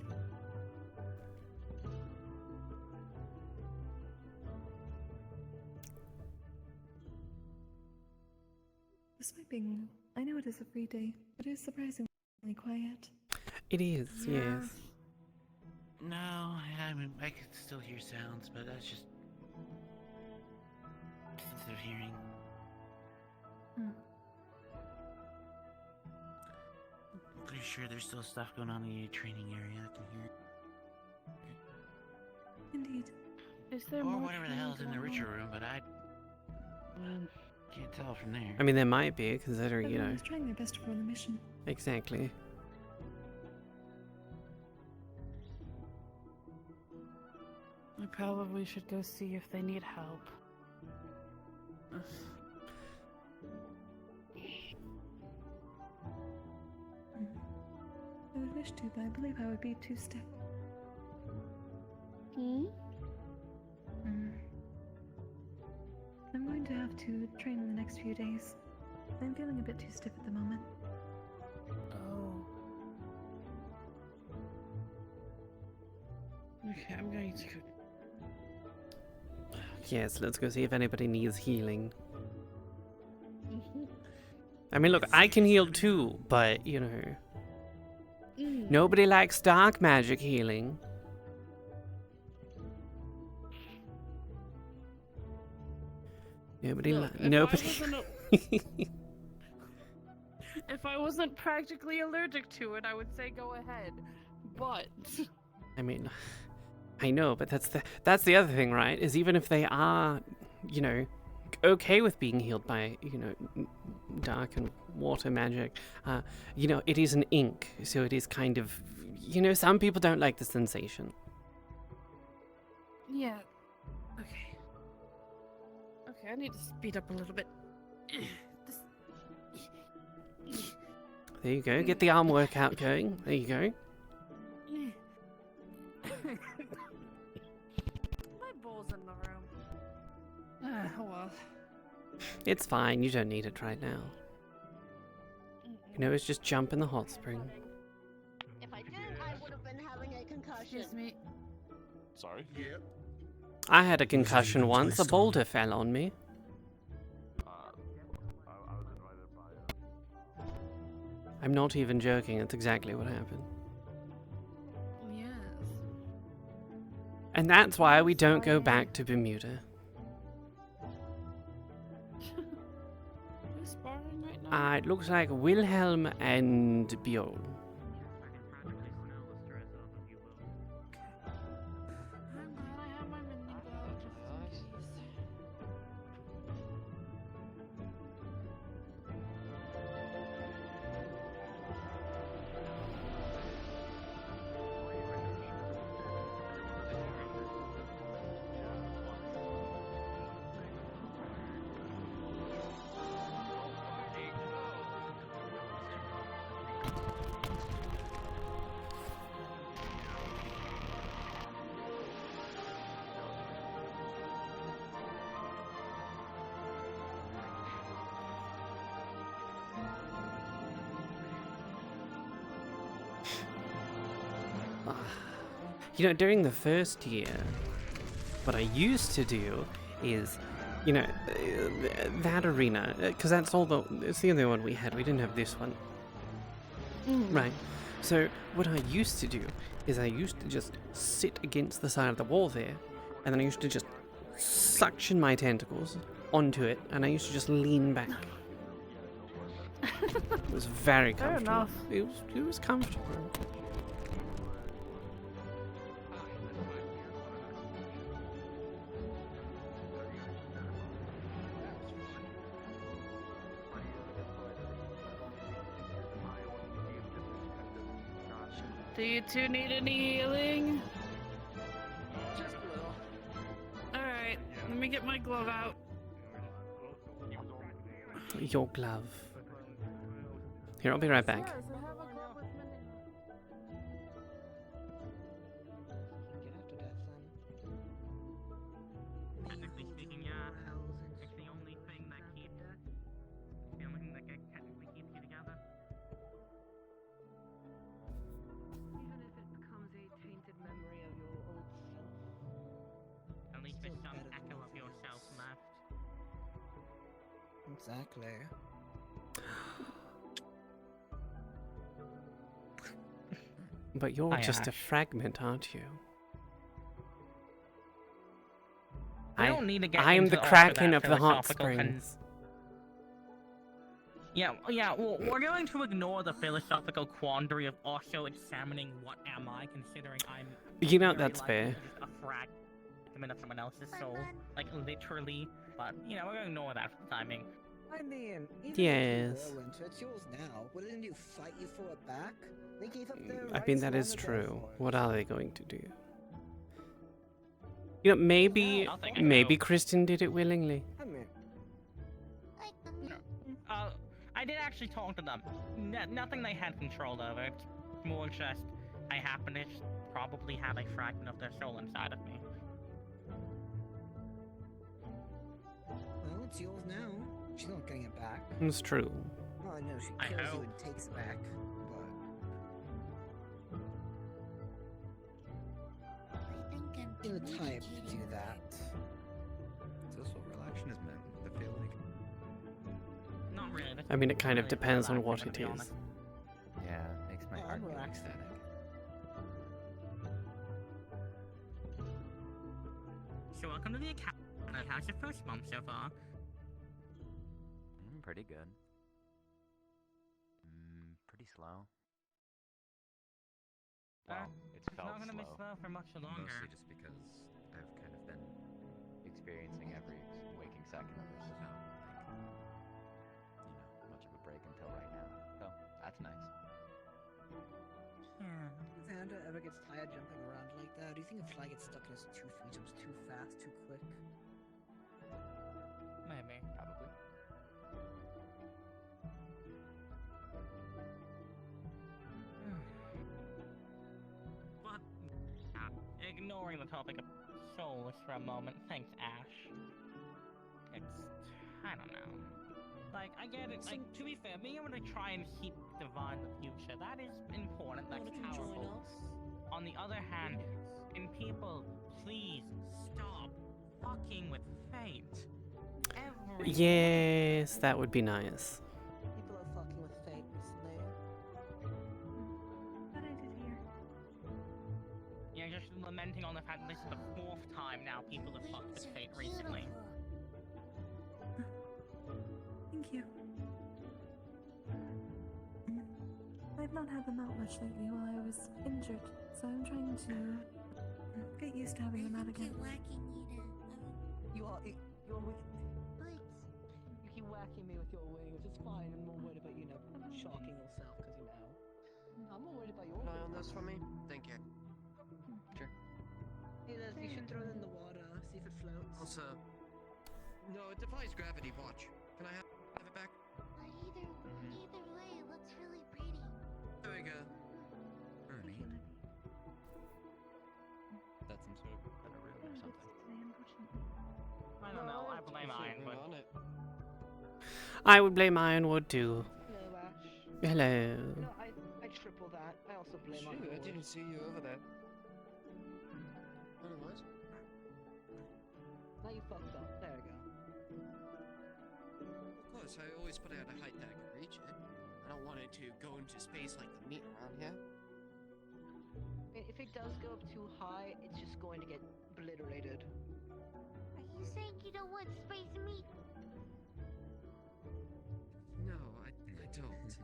Despite being, I know it is a free day, but it is surprisingly quiet. It is, yes. No, I mean, I can still hear sounds, but that's just sensitive hearing. Pretty sure there's still stuff going on in the training area. I can hear it. Indeed. Is there Or more whatever the hell is in the going ritual on? room, but I can't tell from there. I mean, there might be, considering, you know. Everyone is trying their best for the mission. Exactly. We probably should go see if they need help. I would wish to, but I believe I would be too stiff. I'm going to have to train in the next few days. I'm feeling a bit too stiff at the moment. Oh. Okay, I'm going to. Yes, let's go see if anybody needs healing. I mean, look, I can heal too, but, you know. Nobody likes dark magic healing. Nobody Look, nobody. If I wasn't practically allergic to it, I would say go ahead. But I mean, I know, but that's the other thing, right? Is even if they are, you know, okay with being healed by, you know, dark and water magic. You know, it is an ink, so it is kind of, you know, some people don't like the sensation. Yeah. Okay. Okay, I need to speed up a little bit. There you go. Get the arm workout going. There you go. My bowl's in the room. Oh well. It's fine. You don't need it right now. You know, it's just jump in the hot spring. If I didn't, I would have been having a concussion. Excuse me. Sorry? Yep. I had a concussion once. A boulder fell on me. I'm not even joking. That's exactly what happened. Yes. And that's why we don't go back to Bermuda. Who's sparring right now? It looks like Wilhelm and Bjorn. I'm glad I have my mini glove just in case. You know, during the first year, what I used to do is, you know, that arena, because it's the only one we had. We didn't have this one. Right. So what I used to do is I used to just sit against the side of the wall there, and then I used to just suction my tentacles onto it, and I used to just lean back. It was very comfortable. It was comfortable. Do you two need any healing? Just a little. Alright, let me get my glove out. Your glove. Here, I'll be right back. Technically speaking, yeah. It's the only thing that keeps technically keeps you together. Even if it becomes a tainted memory of your old self. At least there's some echo of yourself left. Exactly. But you're just a fragment, aren't you? We don't need to get I am into the all Kraken that of the hot philosophical springs. Yeah, well, we're going to ignore the philosophical quandary of also examining what am I, considering I'm... You know, very that's likely fair. just a fragment of someone else's soul. Like, literally. But, you know, we're going to ignore that for the timing. I mean, even Yes. if you were into it, it's yours now. Wouldn't you fight you for it back? They gave up their I mean, rights that is long ago true. for it. What are they going to do? You know, maybe Kristen did it willingly. I mean, I did actually talk to them. Nothing they had control over. It's more just, I happen to probably have a fragment of their soul inside of me. well, it's yours now. She's not getting it back. It's true. Well, I know she I kills you hope. and takes it back, but you're the type to do that. Is this what relaxation is meant? I feel like. Not really. I mean, it kind of depends on what it is. Yeah, it makes my heart I'm beat. ecstatic. So welcome to the account. How's your first month so far? Pretty good. Pretty slow. Well, it's It's felt not gonna be slow. slow for much longer. Mostly just because I've kind of been experiencing every waking second of it. So, much of a break until right now. So that's nice. If Xander ever gets tired jumping around like that, do you think a fly gets stuck in his tooth if he jumps too fast, too quick? Maybe. Probably. But ignoring the topic of souls for a moment, thanks, Ash. I don't know. Like, I get it. Like, to be fair, being able to try and keep divine the future, that is important. That's powerful. On the other hand, can people please stop fucking with fate? Yes, that would be nice. People are fucking with fate recently. What I did here. Yeah, just lamenting on the fact that this is the 4th time now people have fucked with fate recently. Thank you. I've not had them out much lately while I was injured, so I'm trying to get used to having them out again. You're with. You keep whacking me with your wing, which is fine. I'm more worried about shocking yourself because I'm more worried about your. Eye on this for me. Thank you. Sure. Hey, Les, you should throw it in the water. See if it floats. Also, no, it defies gravity. Watch. Can I have it back? Either way, it looks really pretty. There we go. Ernie. That's some sort of better room or something. I don't know. I blame Ironwood. I would blame Ironwood too. Hello, Ash. Hello. No, I triple that. I also blame Shoot, Ironwood. I didn't see you over there. What it was? Now you fucked up. There we go. Of course, I always put it at a height that I could reach it. I don't want it to go into space like the meat around here. If it does go up too high, it's just going to get obliterated. Are you saying you don't want space meat? No, I don't.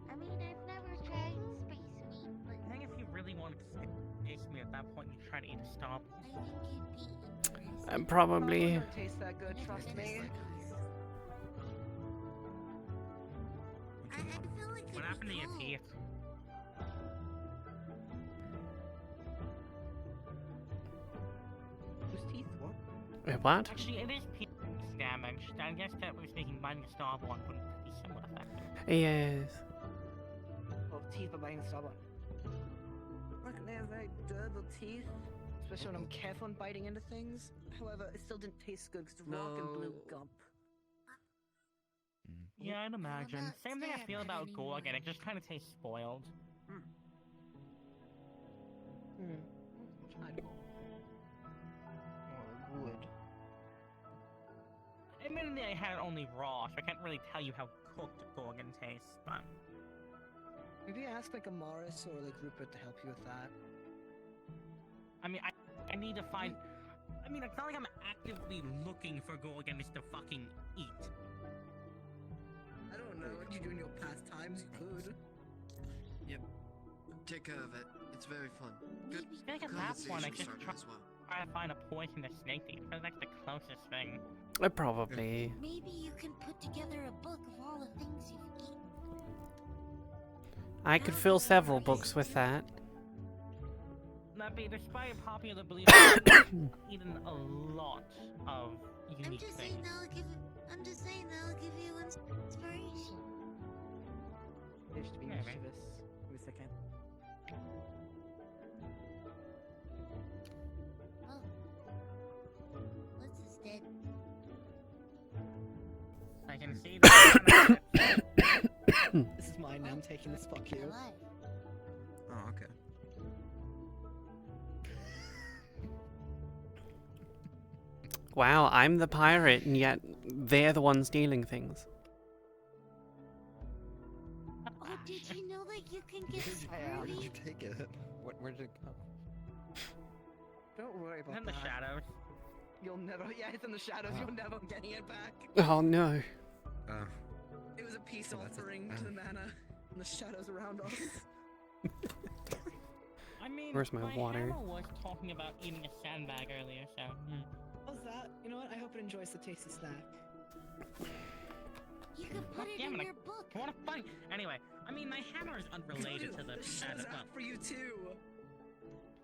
I mean, I've never tried space meat, but I think if you really wanted to space me at that point, you'd try to eat a star. I think it'd be interesting. Probably. It doesn't taste that good, trust me. I feel like What happened to your teeth? Whose teeth? What? Wait, what? Actually, it is piece damage. I guess technically speaking, biting a star one wouldn't be somewhat effective. Yes. Oh, teeth are biting the stubborn. Look, they have very durable teeth, especially when I'm careful in biting into things. However, it still didn't taste good because it's rock and blue gump. Yeah, I'd imagine. Same thing I feel about Gorgon, it just kind of tastes spoiled. I don't know. Or wood. Admittedly, I had it only raw, so I can't really tell you how cooked Gorgon tastes, but... Maybe ask like Amaris or like Rupert to help you with that. I mean, I need to find... I mean, it's not like I'm actively looking for Gorgons to fucking eat. I don't know what you do in your pastimes, you could. Yep. Take care of it. It's very fun. Good I feel like at that point, I conversation just starter as well. try to find a poisonous snake to eat, because that's the closest thing. Probably. Maybe you can put together a book of all the things you've eaten. I could fill several books with that. That be, despite popular belief, I've eaten a lot of unique things. I'm just saying that'll give you inspiration. There's to be Maybe. mischievous. Wait a second. What's this dead? I can see that. This is mine now, I'm taking this, fuck you. Oh, okay. Wow, I'm the pirate, and yet they're the ones stealing things. Oh, did you know that you can get Where did you scurvy? take it? Where did it go? Don't worry about In the that. shadows. You'll never, yeah, it's in the shadows, Oh. you're never getting it back. Oh no. It was a peace So that's offering to the mana and the shadows around us. I mean, Where's my water? hammer was talking about eating a sandbag earlier, so. How's that? You know what? I hope it enjoys the tasty snack. You can put it in your book. What a fun. Anyway, I mean, my hammer is unrelated to the. This show's out for you too.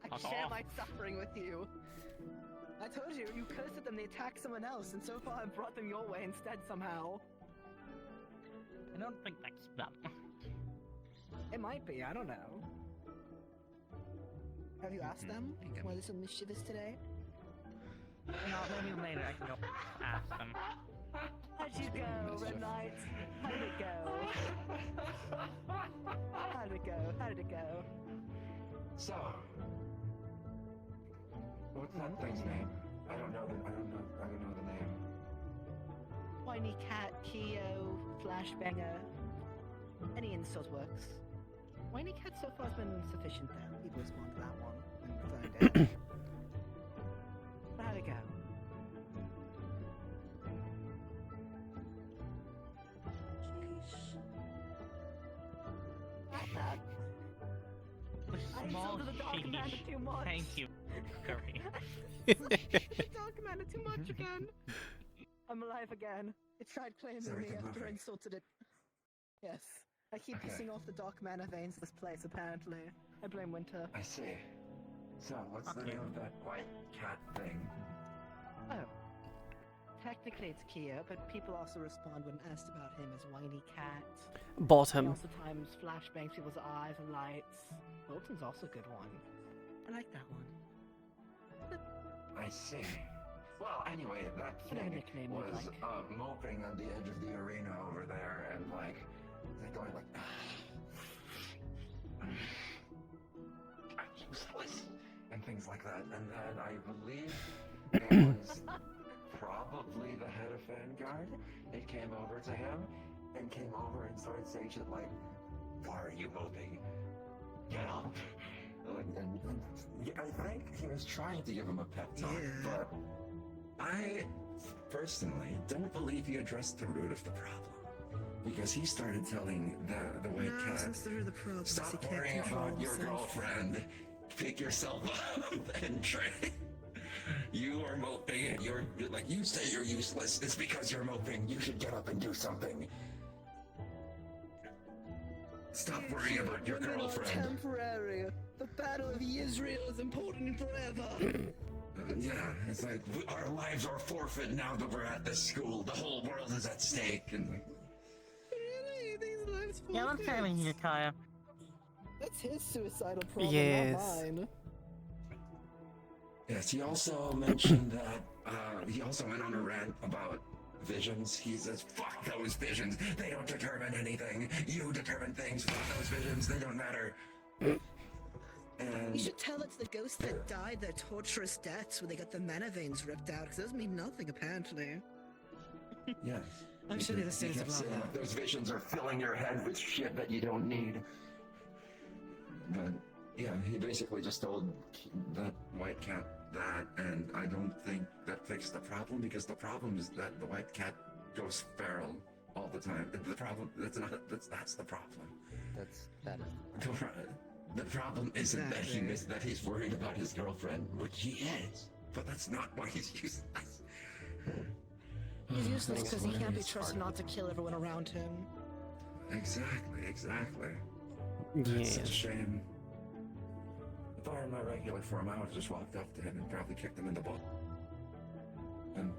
I Fuck share off. my suffering with you. I told you, you cursed at them, they attacked someone else, and so far I've brought them your way instead somehow. I don't think that's them. It might be, I don't know. Have you asked them why they're so mischievous today? No, maybe later I can go ask them. How'd you go, Red Knight? How did it go? How did it go? How did it go? So, what's that thing's name? I don't know the name. Whiny Cat, Keo, Flashbanger. Any insult works. Whiny Cat so far has been sufficient though. People respond to that one and return to But how'd it go? The small insulted the Dark Commander sheesh. too much. Thank you, Curry. The Dark Commander too much again. I'm alive again. It tried claiming So we me can after move I it. insulted it. Yes. I keep Okay. pissing off the Dark Mana veins of this place, apparently. I blame Winter. I see. So, what's the name of that white cat thing? Oh. Technically it's Kia, but people also respond when asked about him as Whiny Cat. He Bottom. also times flashbangs people's eyes and lights. Bolton's also a good one. I like that one. I see. Well, anyway, that What a thing nickname would was like. moping on the edge of the arena over there, and like, they're going like, I'm useless, and things like that. And then I believe it was probably the head of Vanguard. It came over to him and came over and started saying shit like, "Why are you moping? Get up!" And I think he was trying to give him a pep talk, but I personally don't believe he addressed the root of the problem. Because he started telling the white cat, since the root of the problem is he "Stop can't worrying control about your himself." girlfriend. Pick yourself up and train. You are moping and you're like, you say you're useless. It's because you're moping. You should get up and do something. Stop worrying about your Women are girlfriend." temporary. The Battle of Israel is important forever. Yeah, it's like, our lives are forfeit now that we're at this school. The whole world is at stake. And like, Really? These lives Yeah, I'm telling you, Kaya. That's his suicidal problem, Yes. not mine. yes, he also mentioned that, he also went on a rant about visions. He says, "Fuck those visions. They don't determine anything. You determine things. Fuck those visions. They don't matter." And You should tell that to the ghosts that died their torturous deaths when they got the mana veins ripped out, because those mean nothing, apparently. yes. I'm sure He the cities kept of saying lava. that those visions are filling your head with shit that you don't need. But yeah, he basically just told that white cat that, and I don't think that fixed the problem, because the problem is that the white cat goes feral all the time. The problem that's the problem. That is. The problem isn't that that he's worried about his girlfriend, which he is, but that's not why he's useless. He's useless because he can't be It's trusted hard. not to kill everyone around him. Exactly. That's such a Yes. shame. If I were in my regular form, I would have just walked up to him and probably kicked him in the butt. And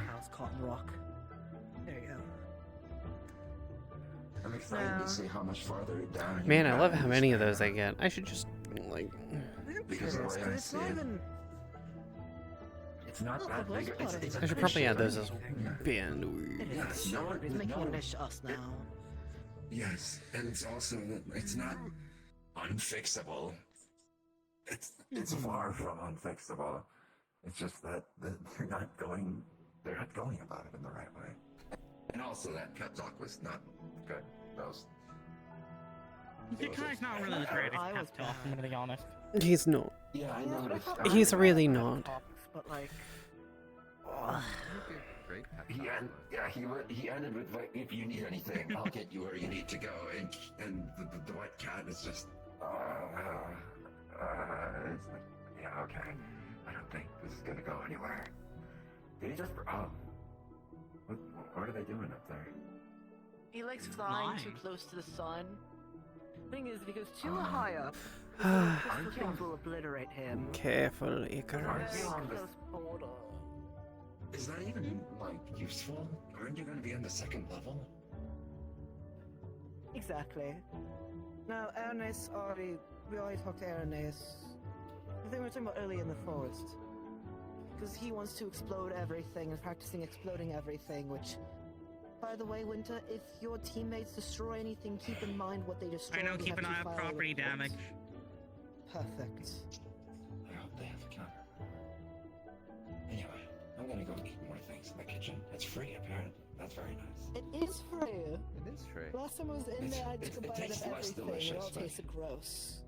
House Cotton Rock. There you go. I'm excited to see how much farther down. he Man, I got love in how this many of game. those I get. I should just, like... Because the way I It's see not it, even. it's not Well, that the big. worst part It's I should probably add those thing. as It bandwidth. is. Yes, no one- He's making no a one- niche to us now. Yes, and it's also that it's not unfixable. It's far from unfixable. It's just that they're not going about it in the right way. And also that pep talk was not good. Those. Yakai's not really the greatest I was pep talk, I'm gonna be honest. He's not. Yeah, I Yeah, know. but I it's- thought He's mine really were not. tops, But like, great. He ended with like, if you need anything, I'll get you where you need to go. And the white cat is just, it's like, yeah, okay. I don't think this is gonna go anywhere. Did he just? What are they doing up there? He likes flying too close to the sun. Thing is, because too high up, this thing will obliterate him. Careful, Icarus. Is that even like useful? Aren't you gonna be on the second level? Exactly. Now, we already talked to Aranais. I think we were talking about early in the forest. Because he wants to explode everything and practicing exploding everything, which, by the way, Winter, if your teammates destroy anything, keep in mind what they destroy. I know, keep an eye on property damage. Perfect. I hope they have a counter. Anyway, I'm gonna go eat more things in the kitchen. It's free, apparently. That's very nice. It is free. It is free. Last time I was in there, I took a bite of tastes less everything. delicious, It all but- tasted gross.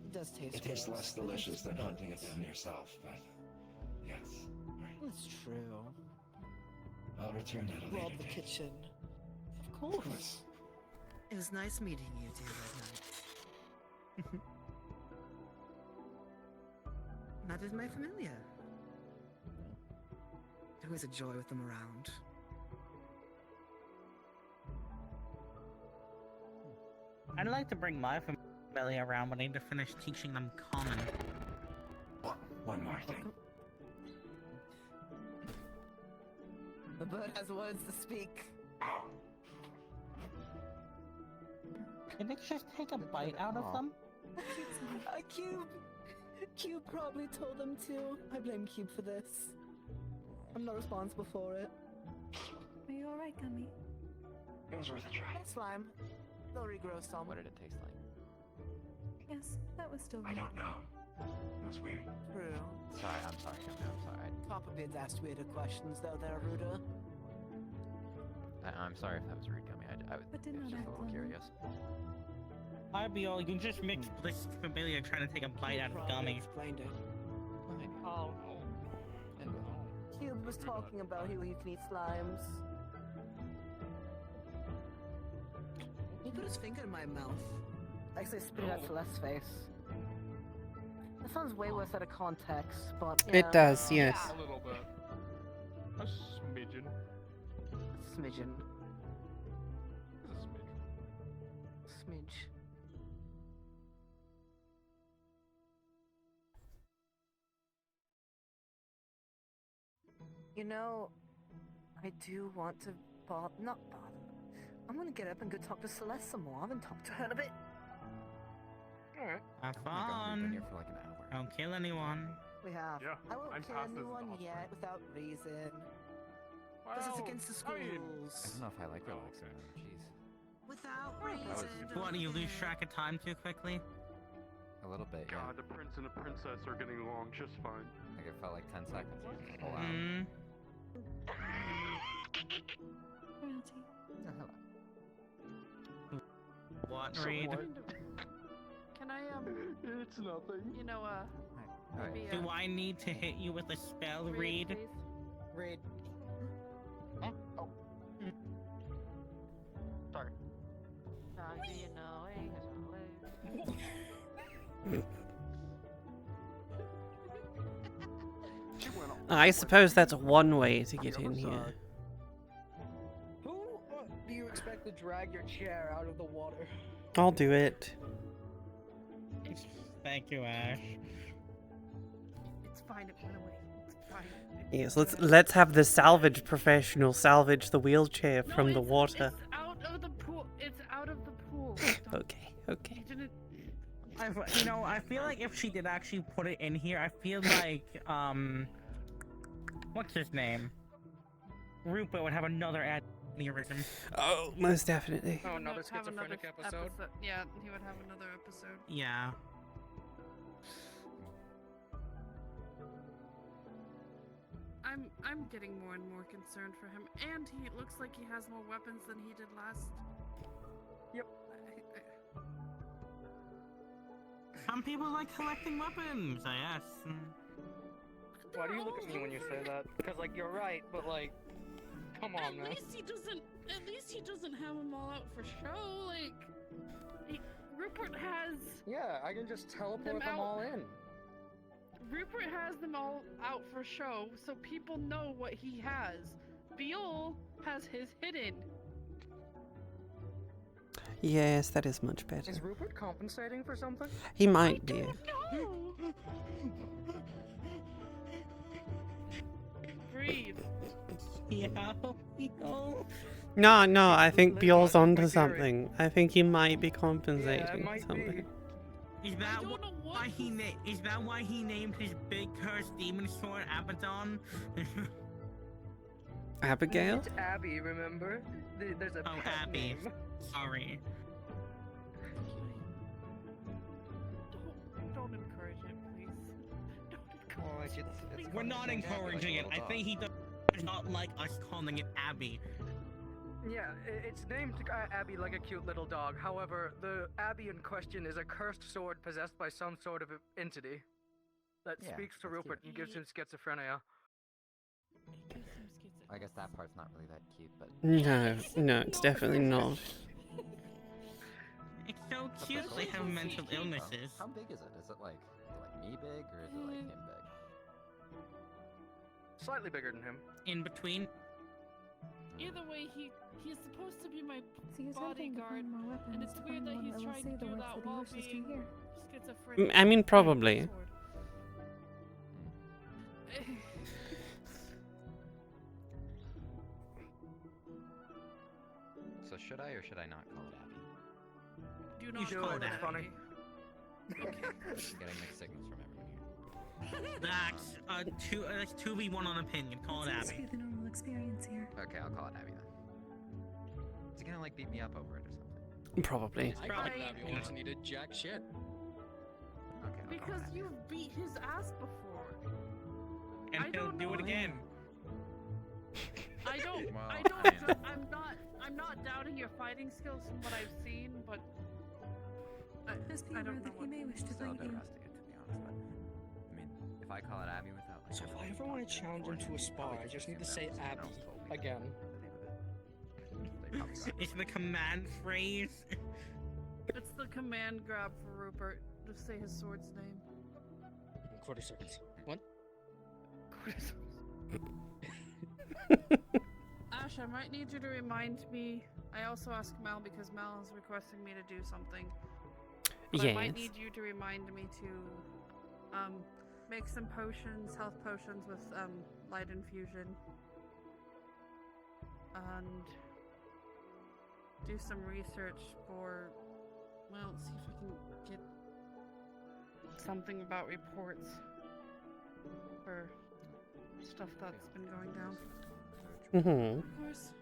It does taste It tastes gross. less delicious than hunting it down yourself, but yes. That's true. I'll return at a later Rob the date. kitchen. Of course. It was nice meeting you, dear Red Knight. That is my familiar. It was a joy with them around. I'd like to bring my family around, but I need to finish teaching them common. One more thing. The bird has words to speak. Can it just take a bite out of them? Cube probably told them to. I blame Cube for this. I'm not responsible for it. Are you alright, Gummy? It was worth a try. Hey, Slime. They'll regrow some. What did it taste like? Yes, that was still I don't know. It was weird. True. Sorry, I'm sorry, I'm sorry. Papa Bids asked weirder questions, though, there, Ruda. I'm sorry if that was rude, Gummy. I was But did just not a act little on it. curious. I'd be all, you just mixed Bliss familiar trying to take a bite out of Gummy. Explained it. Oh. Cube was talking about how you can eat slimes. He put his finger in my mouth. Actually, spit it out Celeste's face. That sounds way worse out of context, but yeah. It does, yes. A little bit. A smidgen. Smidgen. A smidge. Smidge. You know, I do want to not bother. I'm gonna get up and go talk to Celeste some more. I haven't talked to her in a bit. Alright. Have Oh my God, we've been fun. here for like an hour. Don't kill anyone. We have. Yeah, I won't I'm kill past this anyone boss yet without reason. Because it's against the I mean, schools. I don't know if I like relaxing on them. Jeez. Without was- reason. What, do you lose track of time too quickly? A little bit, yeah. God, the prince and the princess are getting along just fine. Like it felt like 10 seconds. A whole hour. Mm. Royalty. Oh, hello. What, So Reed? what? Can I, It's nothing. you know, Alright. maybe, Do I need to hit you with a spell, Reed? please? Read. Oh. Sorry. Not be annoying as always. She went off. I suppose that's one way to get in here. Who do you expect to drag your chair out of the water? I'll do it. Thank you, Ash. It's fine, it went away. It's fine. Yes, let's have the salvage professional salvage the wheelchair from the water. It's out of the pool. It's out of the pool. Okay, okay. You didn't. I feel like if she did actually put it in here, I feel like, what's his name? Rupert would have another aneurysm. Oh, most definitely. Oh, another Have schizophrenic episode? Yeah, he would have another episode. Yeah. I'm getting more and more concerned for him, and he looks like he has more weapons than he did last. Yep. Some people like collecting weapons, I guess. Why do you look at me when you say that? Because, like, you're right, but, like, Come on, man. At least he doesn't have them all out for show. Like, Rupert has. Yeah, I can just teleport them all in. Rupert has them all out for show, so people know what he has. Beol has his hidden. Yes, that is much better. Is Rupert compensating for something? He might be. No. Breathe. Yeah. No, I think Beol's onto something. I think he might be compensating for something. Is that why he named his big cursed demon sword Abaddon? Abigail? It's Abby, remember? There's a pet Abby. name. Sorry. Don't encourage it, please. Don't encourage it. We're not encouraging it. I think he does not like us calling it Abby. Yeah, it's named Abby like a cute little dog. However, the Abby in question is a cursed sword possessed by some sort of entity that speaks to Rupert and gives him schizophrenia. I guess that part's not really that cute, but... No, it's definitely not. It's so cute they have mental illnesses. How big is it? Is it like me big, or is it like him big? Slightly bigger than him. In between. Either way, he's supposed to be my So he's attempting to bodyguard, find more weapons and it's to weird find that one he's that will trying say to the do words that that he while wishes to being hear. schizophrenic. I mean, probably. So should I or should I not call it Abby? Do not call it Abby. Funny. Getting mixed signals from everyone here. That's 2v1 on opinion. Call it Seems to Abby. be the normal experience here. Okay, I'll call it Abby then. Is he gonna like beat me up over it or something? Probably. I called Abby once and he did jack shit. Okay. Because you've beat his ass before. And he'll do it again. I'm not doubting your fighting skills from what I've seen, but Just be I aware don't that know he may wish to Still a fight bit you. rusty, to be honest, but I mean, if I call it Abby without like, So if I ever want to challenge him to a spar, I just need to say Abby again. It's the command phrase. it's the command grab for Rupert. Just say his sword's name. Quarter seconds. What? Ash, I might need you to remind me. I also asked Mal because Mal is requesting me to do something. But I might need you to remind me to make some potions, health potions with light infusion. And do some research for, well, see if I can get something about reports for stuff that's been going down. Mm-hmm. Of course.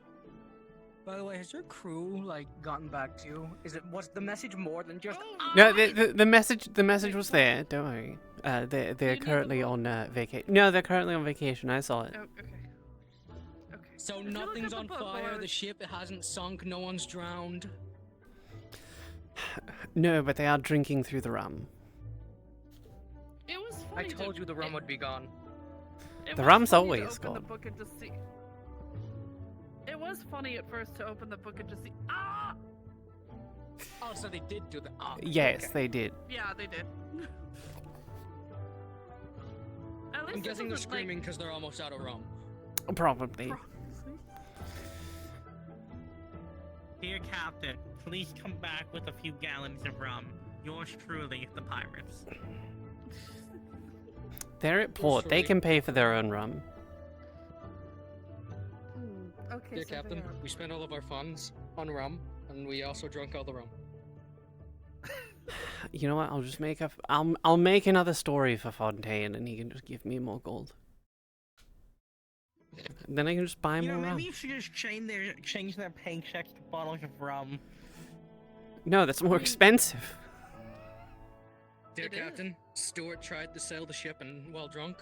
By the way, has your crew like gotten back to you? Was the message more than just? No, the message was there. Don't worry. They're currently on vacation. No, they're currently on vacation. I saw it. Oh, okay. So nothing's on fire. The ship it hasn't sunk. No one's drowned. No, but they are drinking through the rum. It was I funny. told you the rum would be gone. The rum's always The gone. book and just see. It was funny at first to open the book and just see. Ah! Oh, so they did do that. Oh, Yes, okay. they did. Yeah, they did. I'm guessing they're screaming because they're almost out of rum. Probably. Dear Captain, please come back with a few gallons of rum. Yours truly, the pirates. They're at port. They can pay for their own rum. Okay, Dear so Captain, we spent all of our funds on rum, and we also drank all the rum. You know what? I'll just make I'll make another story for Fontaine, and he can just give me more gold. Then I can just buy more rum. Maybe you should just change their paychecks to bottles of rum. No, that's more expensive. Dear Captain, Stuart tried to sail the ship and while drunk.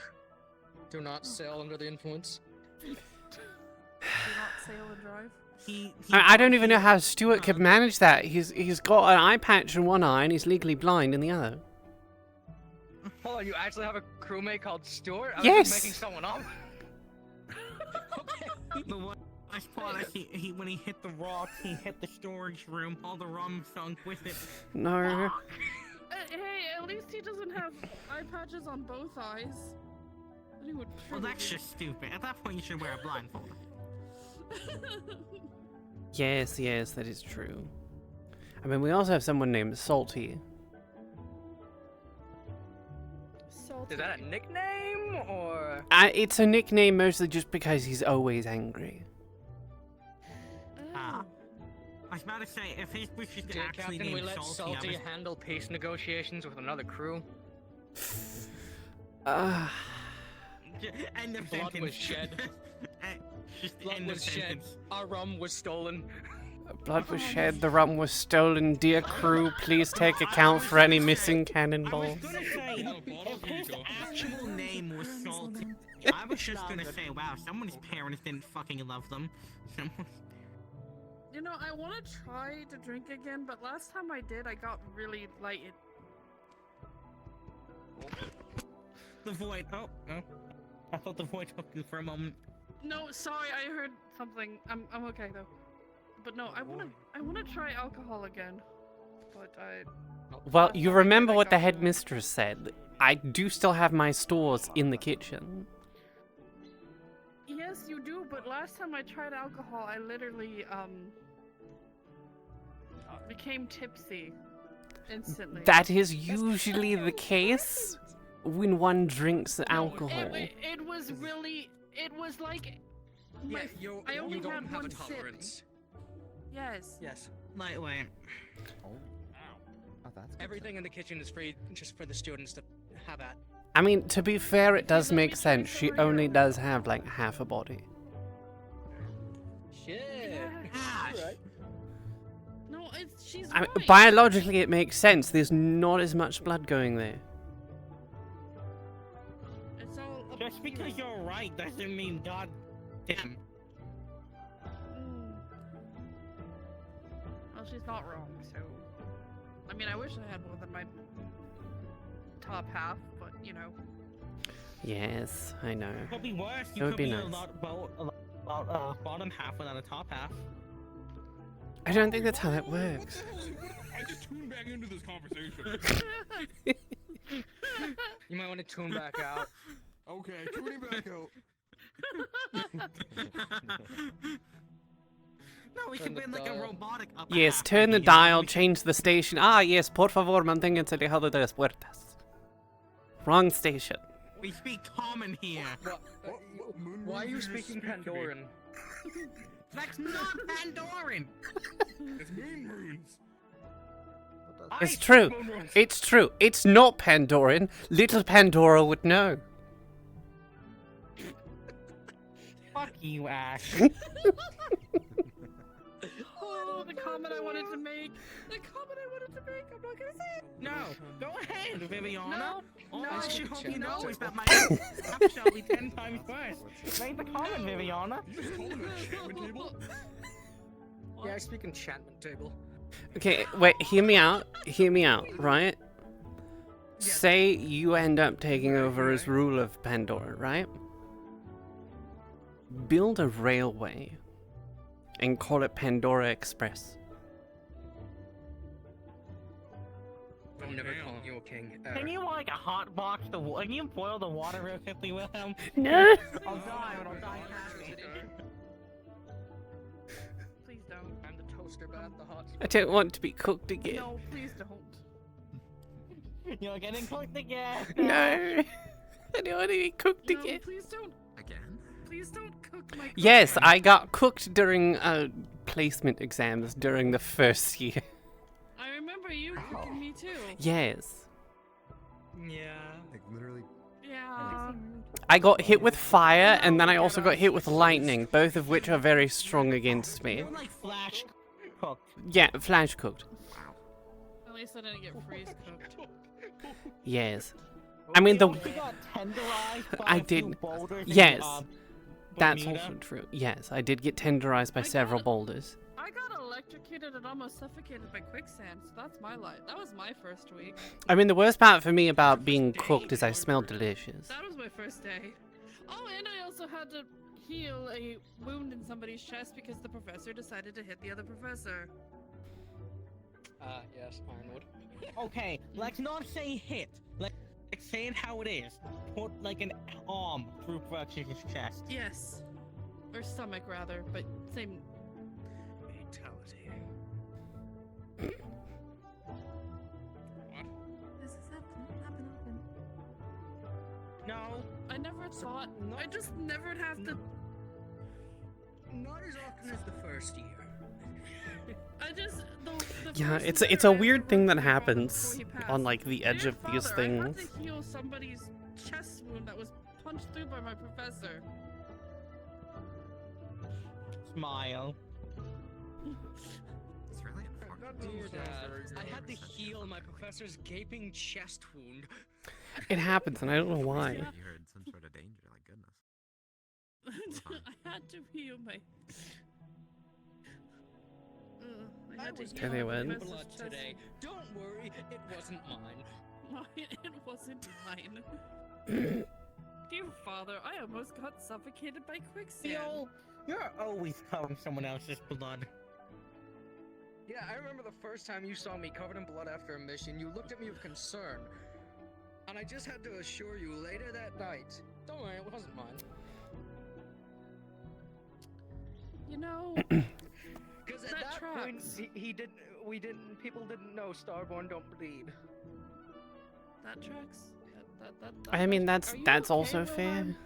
Do not sail under the influence. Do not sail and drive. I don't even know how Stuart could manage that. He's got an eye patch in one eye and he's legally blind in the other. Hold on, you actually have a crewmate called Stuart? I was Yes! just making someone up. I thought he when he hit the rock, he hit the storage room. All the rum sunk with it. No. Hey, at least he doesn't have eye patches on both eyes. Then he would Well, that's just stupid. At that point, you should wear a blindfold. Yes, yes, that is true. I mean, we also have someone named Salty. Is that a nickname or? It's a nickname mostly just because he's always angry. I was about to say, if his wish is Dear actually Captain, we named let Salty, Salty I was... handle peace negotiations with another crew. End of Blood sentence. was shed. Just Blood end was of shed. sentence. Our rum was stolen. Blood was shed, the rum was stolen. Dear crew, please take account for any missing cannonballs. I was gonna say, if his actual name was Salty, I was just gonna say, wow, someone's parents didn't fucking love them. You know, I want to try to drink again, but last time I did, I got really lighted. The void. Oh. I thought the void took you for a moment. No, sorry, I heard something. I'm okay though. But no, I wanna try alcohol again. But Well, you remember what the headmistress said. I do still have my stores in the kitchen. yes, you do. But last time I tried alcohol, I literally became tipsy instantly. That is usually the case when one drinks alcohol. It was really. It was like. I only you don't had have one a tolerance. Yes. Yes. Lightweight. Oh, that's good. Everything in the kitchen is free just for the students to have at. I mean, to be fair, it does make sense. She only does have like half a body. Shit. Right. No, she's I mean, right. biologically, it makes sense. There's not as much blood going there. It's all Just because you're right doesn't mean God damn. Well, she's not wrong, so... I mean, I wish I had more than my top half, but, you know. Yes, I know. It could be worse. It You would could be be nice. a lot bottom half without a top half. I don't think that's how that works. I just tuned back into this conversation. You might want to tune back out. Okay, tuning back out. No, we could be like a robotic upper Yes, half turn the maybe, dial, change the station. Ah, yes, por favor, manténganse alejado de las puertas. Wrong station. We speak common here. Why are you speaking Pandoran? That's not Pandoran. It's moon runes. It's true. It's true. It's not Pandoran. Little Pandora would know. Fuck you, Ash. Oh, the comment I wanted to make. The comment I wanted to make. I'm not gonna say it. No, go ahead, Viviana. No, All no, I should hope you know no. is that my app shall be 10 times worse. Make the comment, Viviana. You just called him an enchantment table? Yeah, I speak enchantment table. Okay, wait, hear me out, right? Say you end up taking over as ruler of Pandora, right? Build a railway and call it Pandora Express. I'm never calling you a king. Can you like hot box the water? Can you boil the water real quickly with him? No. I'll die, but I'll die happy. Please don't. I'm the toaster, but at the hot. I don't want to be cooked again. No, please don't. You're getting cooked again. No. I don't want to be cooked No, again. please don't. Again? Please don't cook my. Yes, I got cooked during placement exams during the first year. I remember you cooking me too. Yes. Yeah. Like literally. Yeah. I got hit with fire, and then I also got hit with lightning, both of which are very strong against me. You're like flash cooked. Yeah, flash cooked. At least I didn't get freeze cooked. Yes. I mean, the... You got tenderized by I a few did... boulders Yes. in, That's Bermuda. also true. Yes, I did get tenderized by several boulders. I got electrocuted and almost suffocated by quicksand, so that's my life. That was my first week. I mean, the worst part for me about being cooked is I smell delicious. That was my first day. Oh, and I also had to heal a wound in somebody's chest because the professor decided to hit the other professor. Yes, Ironwood. Okay, let's not say hit. Let's say it how it is. Put like an arm through Brux's chest. Yes. Or stomach, rather, but same. Fatality. This has happened often. No, I never thought. I just never have to. Not as often as the first year. I just. Yeah, it's a weird thing that happens on like the edge of these things. I had to heal somebody's chest wound that was punched through by my professor. Smile. It's really Dude, I had to heal my professor's gaping chest wound. It happens, and I don't know why. You heard some sort of danger, like goodness. I had to heal my. I had to heal Okay, they my win. professor's Blood chest today. Don't worry, it wasn't mine. It wasn't mine. Dear father, I almost got suffocated by quicksand. You're always covering someone else's blood. Yeah, I remember the first time you saw me covered in blood after a mission, you looked at me with concern. And I just had to assure you later that night, don't worry, it wasn't mine. You know, because at that point, people didn't know Starborn don't bleed. That tracks. I mean, that's also okay, fair. Rohan?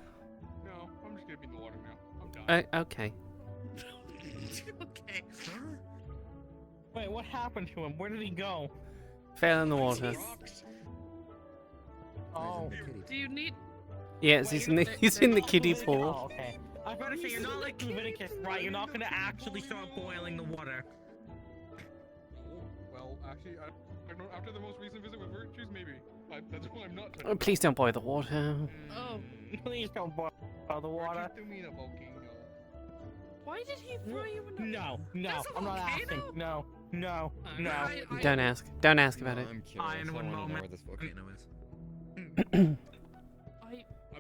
No, I'm just gonna be in the water now. I'm done. Okay. Okay. Wait, what happened to him? Where did he go? Fell in the water. Oh. Do you need? Yes, he's in the kiddie Oh, pool. okay. I was gonna say you're not like Leviticus, right? You're not gonna actually start boiling the water. Well, actually, I don't. After the most recent visit with Virtues, maybe. That's why I'm not. Oh, please don't boil the water. Oh, please don't boil the water. Virtues threw me in a volcano. Why did he throw you in a? No, There's a I'm not asking. volcano? No. Don't ask. Don't ask about it. I'm curious. Iron I one wanna know moment. where this volcano is. I'm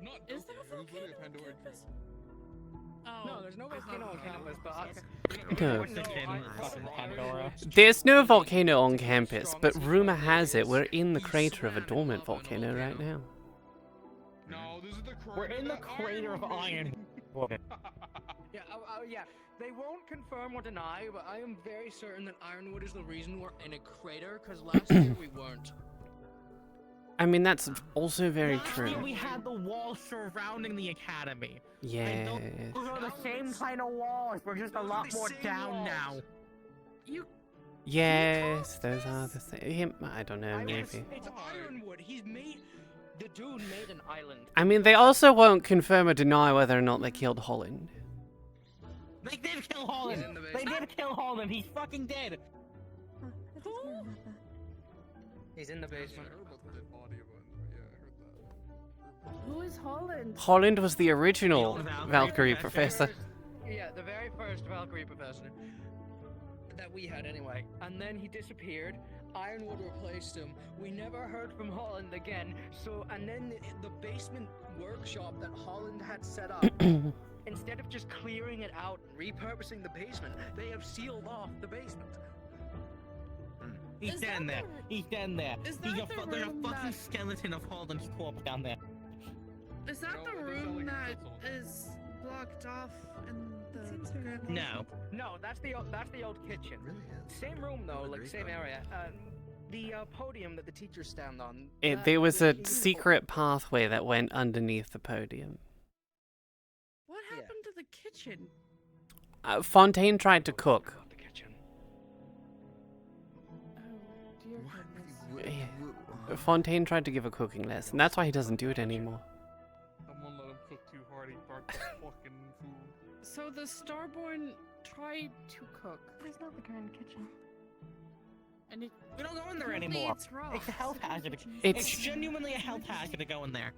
not. Is there a joking. It was literally a Pandora dream. Oh. No, there's no volcano on campus, but No. There's no volcano on campus, but rumor has it we're in the crater of a dormant volcano right now. No, this is the crater. We're in the crater of Iron. Yeah, yeah. They won't confirm or deny, but I am very certain that Ironwood is the reason we're in a crater, because last year we weren't. I mean, that's also very Last true. year we had the walls surrounding the academy. Yes. Those are the same kind of walls. We're just a lot more down now. Yes, those are the same. I don't know, maybe. It's Ironwood. The dude made an island. I mean, they also won't confirm or deny whether or not they killed Holland. They did kill Holland. They did kill Holland. He's fucking dead. He's in the basement. Who is Holland? Holland was the original Valkyrie professor. Yeah, the very first Valkyrie professor that we had anyway. And then he disappeared. Ironwood replaced him. We never heard from Holland again. So, and then the basement workshop that Holland had set up, instead of just clearing it out and repurposing the basement, they have sealed off the basement. He's down there. He's down there. Is There's that a the fucking room that- skeleton of Holland's corpse down there. Is that the room that is blocked off in the? No. No, that's the old kitchen. Same room though, like same area. The podium that the teachers stand on. There was a secret pathway that went underneath the podium. What happened to the kitchen? Fontaine tried to cook. Dear goodness. Fontaine tried to give a cooking lesson. That's why he doesn't do it anymore. Someone let him cook too hard. He barked fucking food. So the Starborn tried to cook. There's not the grand kitchen. And it, We don't go in there apparently anymore. it's raw. It's a health hazard. It's- It's genuinely a health hazard to go in there.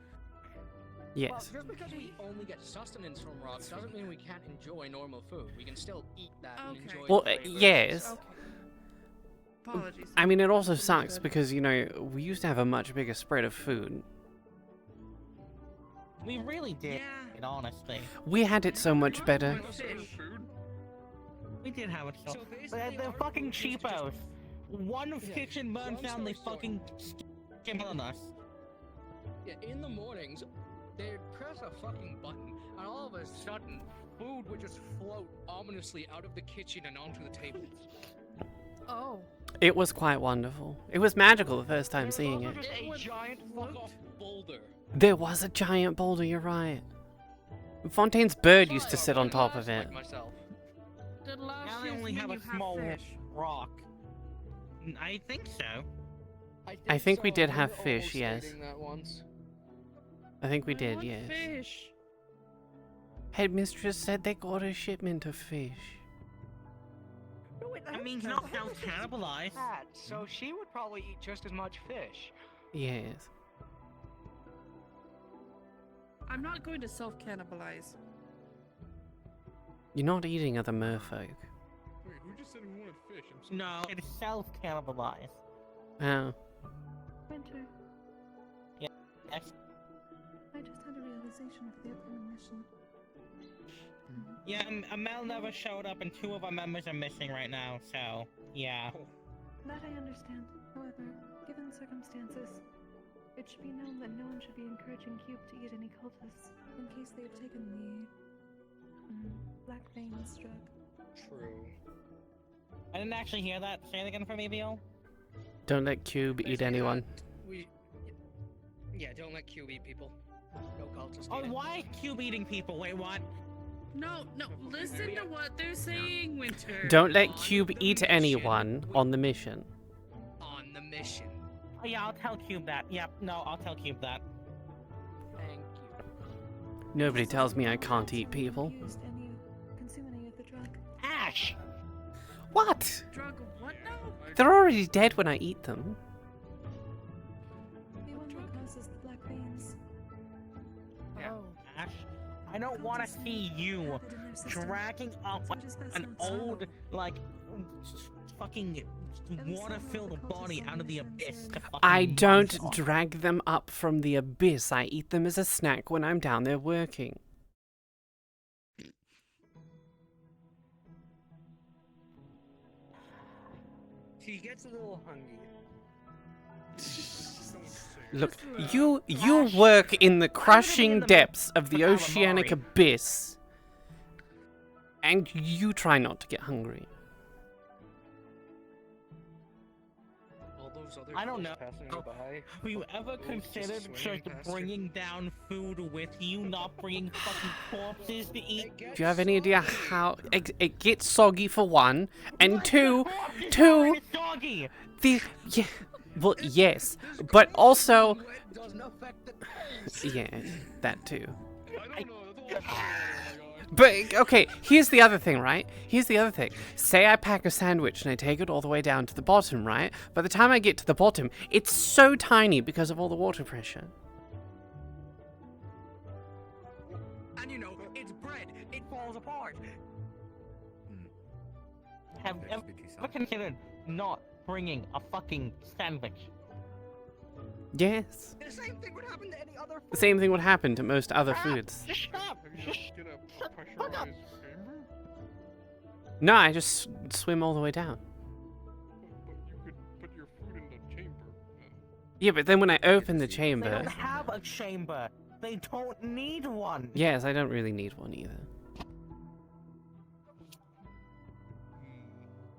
Yes. Well, just because we only get sustenance from rocks doesn't mean we can't enjoy normal food. We can still eat that and enjoy Well, the flavor. yes. Apologies. I mean, it also sucks because, you know, we used to have a much bigger spread of food. We really did, honestly. We had it so much better. We did have it so. They're fucking cheapos. One kitchen burns down, they fucking skim on us. Yeah, in the mornings, they'd press a fucking button, and all of a sudden, food would just float ominously out of the kitchen and onto the tables. Oh. It was quite wonderful. It was magical the first time seeing it. Just a giant fuck-off boulder. There was a giant boulder, you're right. Fontaine's bird used to sit on top of it. Now they only have a small rock. I think so. I think we did have fish, yes. I think we did, yes. Fish. Headmistress said they got a shipment of fish. I mean, not self-cannibalize. So she would probably eat just as much fish. Yes. I'm not going to self-cannibalize. You're not eating other merfolk. Wait, who just said who wanted fish? I'm sorry. No, it's self-cannibalize. Oh. Winter, Yes. I just had a realization for the upcoming mission. Yeah, Amel never showed up and 2 of our members are missing right now, so, yeah. That I understand. However, given the circumstances, it should be known that no one should be encouraging Cube to eat any cultists, in case they have taken the Black Veins drug. True. I didn't actually hear that. Say it again for me, Beal. Don't let Cube eat anyone. Yeah, don't let Cube eat people. No cultists. Oh, why Cube eating people? Wait, what? No, listen to what they're saying, Winter. Don't let Cube eat anyone on the mission. On the mission. Oh yeah, I'll tell Cube that. Yep, no, I'll tell Cube that. Thank you. Nobody tells me I can't eat people. Consume any of the drug. Ash! What? Drug what now? They're already dead when I eat them. The one that causes the Black Veins. Yeah. Ash, I don't want to see you dragging up an old, like, fucking water-filled body out of the abyss to fucking I don't monster. drag them up from the abyss. I eat them as a snack when I'm down there working. She gets a little hungry. Look, you work in the crushing depths of the oceanic abyss, and you try not to get hungry. I don't know. Have you ever considered just bringing down food with you, not bringing fucking corpses to eat? Do you have any idea how it gets soggy for one, and two, the yeah, well yes, but also yeah, that too. But, okay, here's the other thing, right? Here's the other thing. Say I pack a sandwich and I take it all the way down to the bottom, right? By the time I get to the bottom, it's so tiny because of all the water pressure. And you know, it's bread. It falls apart. Have you ever considered not bringing a fucking sandwich? Yes. The same thing would happen to any other food. The same thing would happen to most other foods. Just stop! Get a pressurized chamber? No, I just swim all the way down. But you could put your food in the chamber. Yeah, but then when I open the They chamber... don't have a chamber. They don't need one. Yes, I don't really need one either.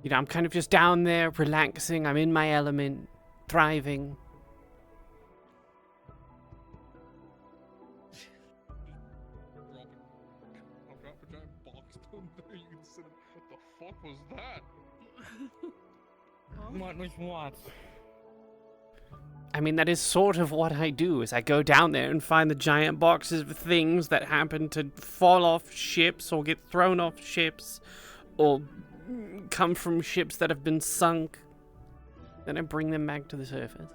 You know, I'm kind of just down there, relaxing, I'm in my element, thriving. I've got a giant box down there. You can sit. What the fuck was that? What was what? I mean, that is sort of what I do, is I go down there and find the giant boxes of things that happen to fall off ships or get thrown off ships or come from ships that have been sunk. Then I bring them back to the surface.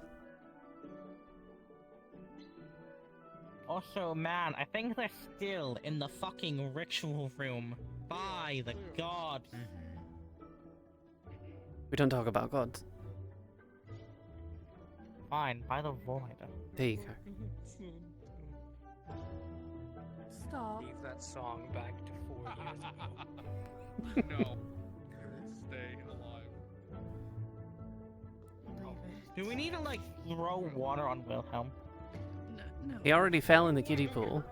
Also, man, I think they're still in the fucking ritual room. By the gods. We don't talk about gods. Fine, by the void. There you go. Stop. Leave that song back to 4 years ago. No. Stay alive. Do we need to, like, throw water on Wilhelm? No. He already fell in the kiddie pool.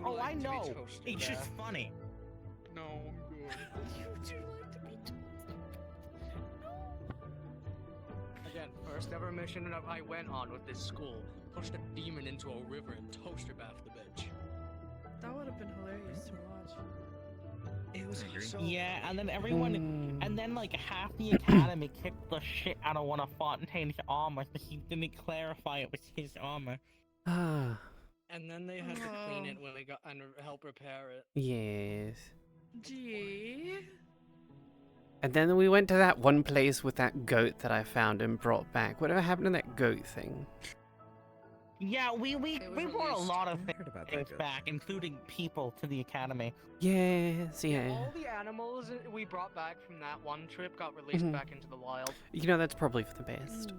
Oh, I know. It's just funny. No, I'm good. Would you like to be Again, first ever mission that I went on with this school. Pushed a demon into a river and toaster bathed the bitch. That would have been hilarious to watch. It was so Yeah, and then everyone, and then like half the academy kicked the shit out of one of Fontaine's armor, but he didn't clarify it was his armor. Ah. And then they had to clean it when they got and help repair it. Yes. Gee. And then we went to that one place with that goat that I found and brought back. Whatever happened to that goat thing? Yeah, we brought a lot of things back, including people to the academy. Yes, yeah. All the animals we brought back from that one trip got released back into the wild. You know, that's probably for the best.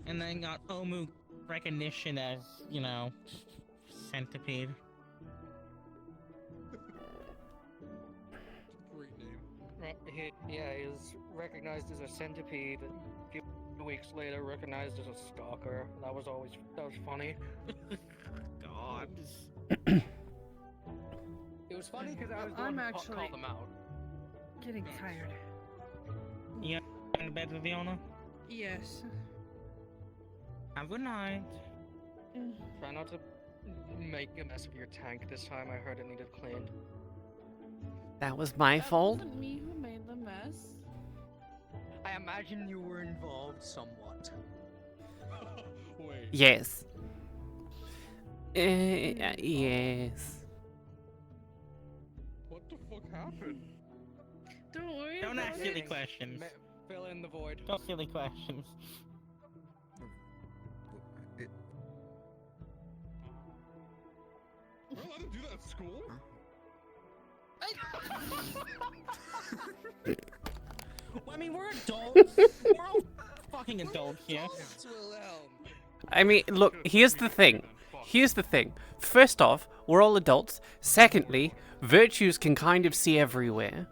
And then got Omu recognition as, you know, centipede. Great name. He was recognized as a centipede. A few weeks later, recognized as a stalker. That was funny. God. It was funny because I was I'm going to actually call them out. getting tired. Yeah, in the bed with Fiona? Yes. Have a good night. Try not to make a mess of your tank this time. I heard it needed cleaned. That was my fault? That wasn't me who made the mess. I imagine you were involved somewhat. Wait. Yes. Yes. What the fuck happened? Don't worry. Don't about ask it. silly questions. Fill in the void. Don't silly questions. We're allowed to do that at school? Well, I mean, we're adults. We're all fucking adults here. I mean, look, here's the thing. Here's the thing. First off, we're all adults. Secondly, virtues can kind of see everywhere.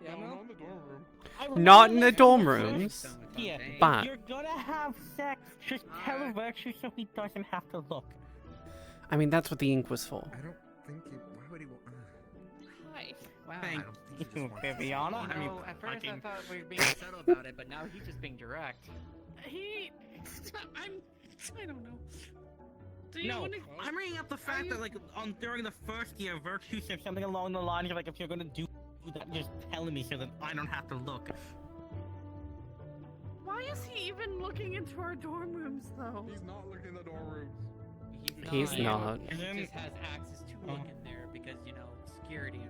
Yeah, no, not in the dorm room. Not in the dorm rooms. Yeah, But if you're gonna have sex, just tell Virtue so he doesn't have to look. I mean, that's what the ink was for. I don't think he. Why would he? Hi. Wow. Thank you, Viviana. You I mean, know, at first I fucking- thought we were being subtle about it, but now he's just being direct. I don't know. Do you No, wanna... I'm bringing up the fact that, like, during the first year, Virtue said something along the lines of, like, if you're gonna do that, just tell me so that I don't have to look. Why is he even looking into our dorm rooms, though? He's not looking in the dorm rooms. He's not. He just has access to look in there because, you know, security and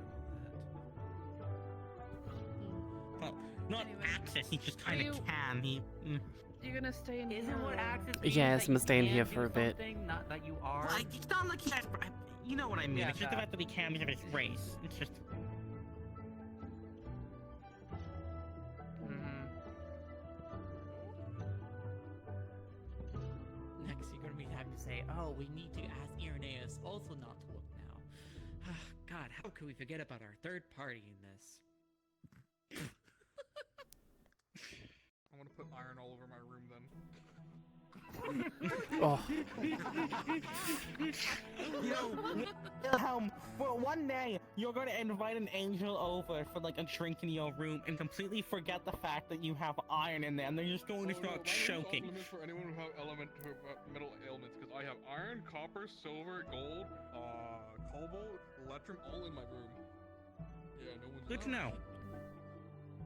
all Well, not access, he just kind of can. You're gonna stay in Isn't what access means Yes, that I'm you staying can here do for a bit. something, not that you are? Well, it's not like he has, you know what I mean. Yeah, it's just the fact that he can because of his race. It's just... Next, you're gonna be having to say, "Oh, we need to ask Irenaeus also not to look now." God, how could we forget about our third party in this? I'm gonna put iron all over my room then. Oh. Wilhelm, for one day, you're gonna invite an angel over for like a drink in your room and completely forget the fact that you have iron in there, and they're just going to start choking. For anyone who have metal ailments, because I have iron, copper, silver, gold, cobalt, electrum, all in my room. Yeah, no one's. Good to know.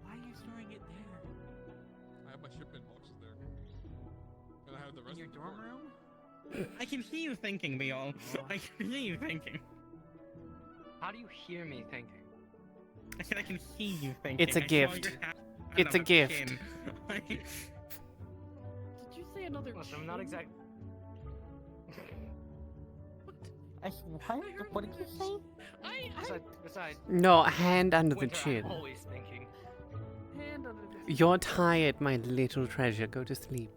Why are you storing it there? I have my shipment boxes there, and I have the rest In your of the dorm room? I can hear you thinking, Beyond. I can hear you thinking. How do you hear me thinking? I said I can hear you thinking. It's a I saw gift. your hat It's a on the gift. chin. Did you say another Listen, I'm not chin? exact. What did you say? Besides, No, a hand under the Winter, chin. I'm always thinking. none of this. You're tired, my little treasure. Go to sleep.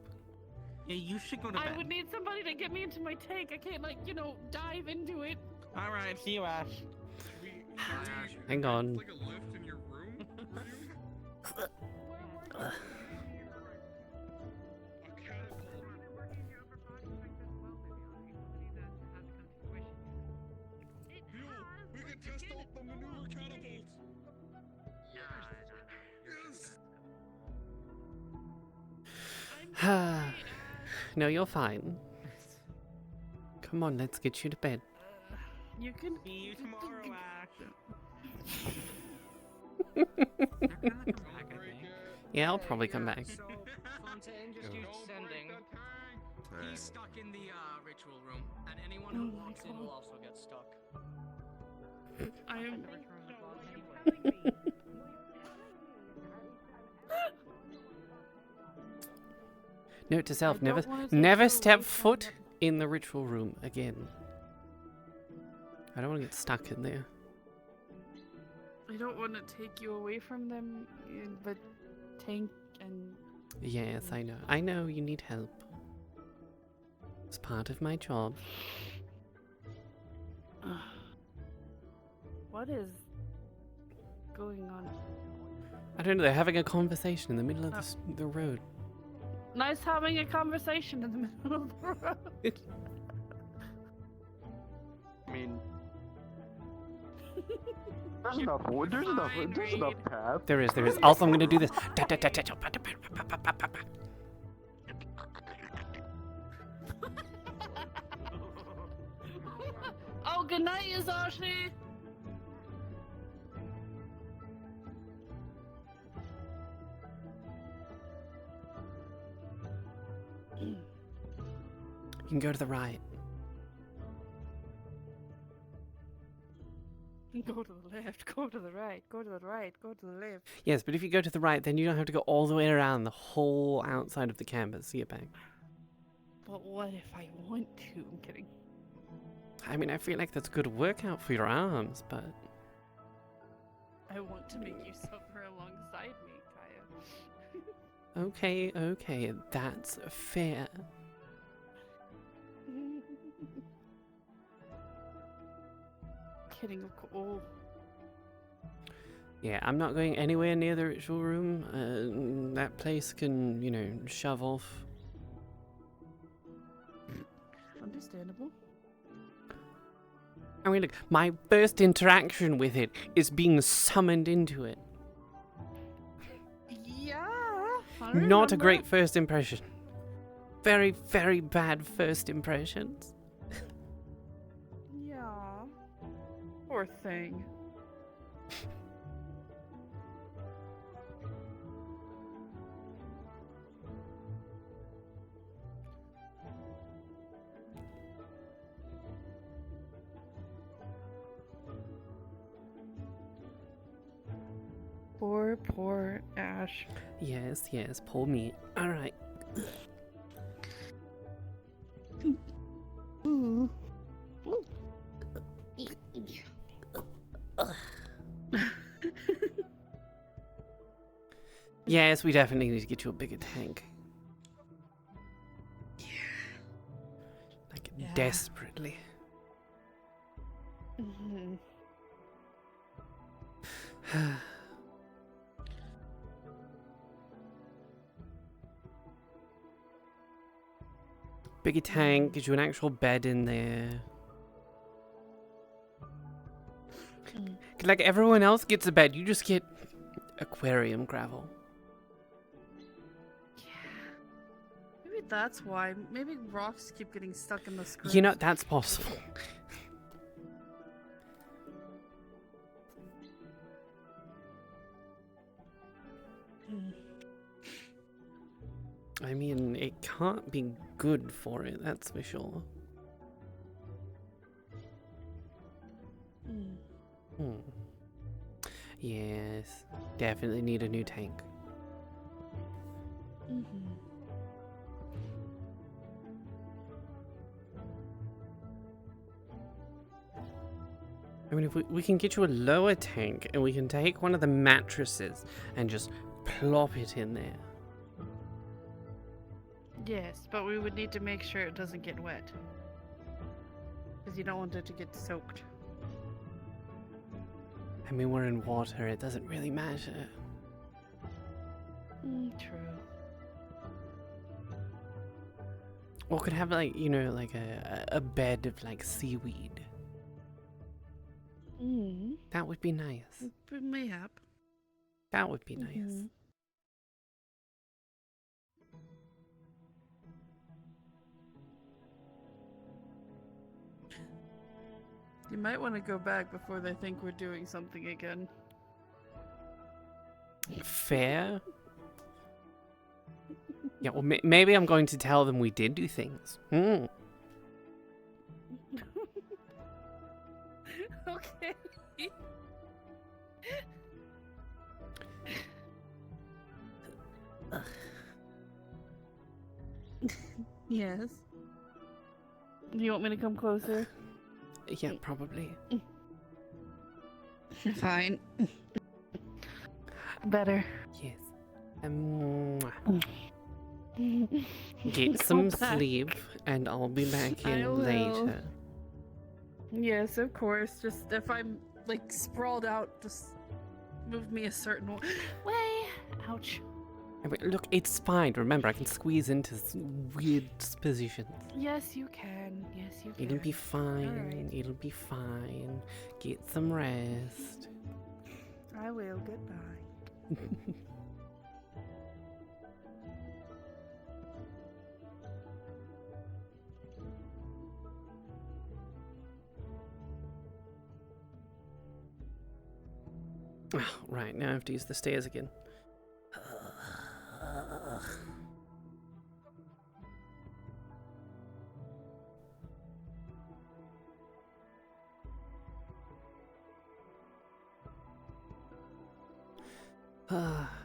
Yeah, you should go to I bed. would need somebody to get me into my tank. I can't, like, you know, dive into it. Alright, see you, Ash. Hang on. Like a lift in your room? We can test out the maneuver catapult! Yes! No, you're fine. Come on, let's get you to bed. You can see you tomorrow, Ash. Yeah, I'll probably come back. So, Fontaine just used sending. He's stuck in the ritual room, and anyone who walks in will also get stuck. I am. Note to self: I don't never, wanna take never you step away from foot in the ritual room again. I don't want to get stuck in there. I don't want to take you away from them, but tank and. Yes, I know. I know you need help. It's part of my job. What is going on? I don't know. They're having a conversation in the middle of the road. Nice having a conversation in the middle of the road. I mean, there's enough wood. There's enough path. There is. Also, I'm gonna do this. Oh, good night, Yazashi. You can go to the right. Go to the left, go to the right, go to the right, go to the left. Yes, but if you go to the right, then you don't have to go all the way around the whole outside of the campus to get back. But what if I want to? I'm kidding. I mean, I feel like that's a good workout for your arms, but... I want to make you suffer alongside me, Kaya. Okay, that's fair. Kidding, of course. Oh. Yeah, I'm not going anywhere near the ritual room. That place can, you know, shove off. Understandable. I mean, look, my first interaction with it is being summoned into it. Yeah. Not a great first impression. Very, very bad first impressions. Yeah. Poor thing. Poor Ash. Yes, poor me. Alright. Yes, we definitely need to get you a bigger tank. Like, desperately. Mm-hmm. Bigger tank, gives you an actual bed in there. Like everyone else gets a bed, you just get aquarium gravel. Maybe that's why. Maybe rocks keep getting stuck in the screws. You know, that's possible. I mean, it can't be good for it, that's for sure. Yes, definitely need a new tank. I mean, if we can get you a lower tank and we can take one of the mattresses and just plop it in there. Yes, but we would need to make sure it doesn't get wet. Because you don't want it to get soaked. I mean, we're in water, it doesn't really matter. True. Or could have, like, you know, like a bed of, like, seaweed. That would be nice. Mayhap. That would be nice. You might want to go back before they think we're doing something again. Fair? Yeah, well, maybe I'm going to tell them we did do things. Okay. Yes. Do you want me to come closer? Yeah, probably. Fine. Better. Yes. Get some back. sleep, and I'll be back I in will. later. Yes, of course. Just if I'm like sprawled out, just move me a certain way. Ouch. Look, it's fine. Remember, I can squeeze into weird positions. Yes, you can. Yes, you can. It'll be fine. Alright. It'll be fine. Get some rest. I will. Goodbye. Right, now I have to use the stairs again.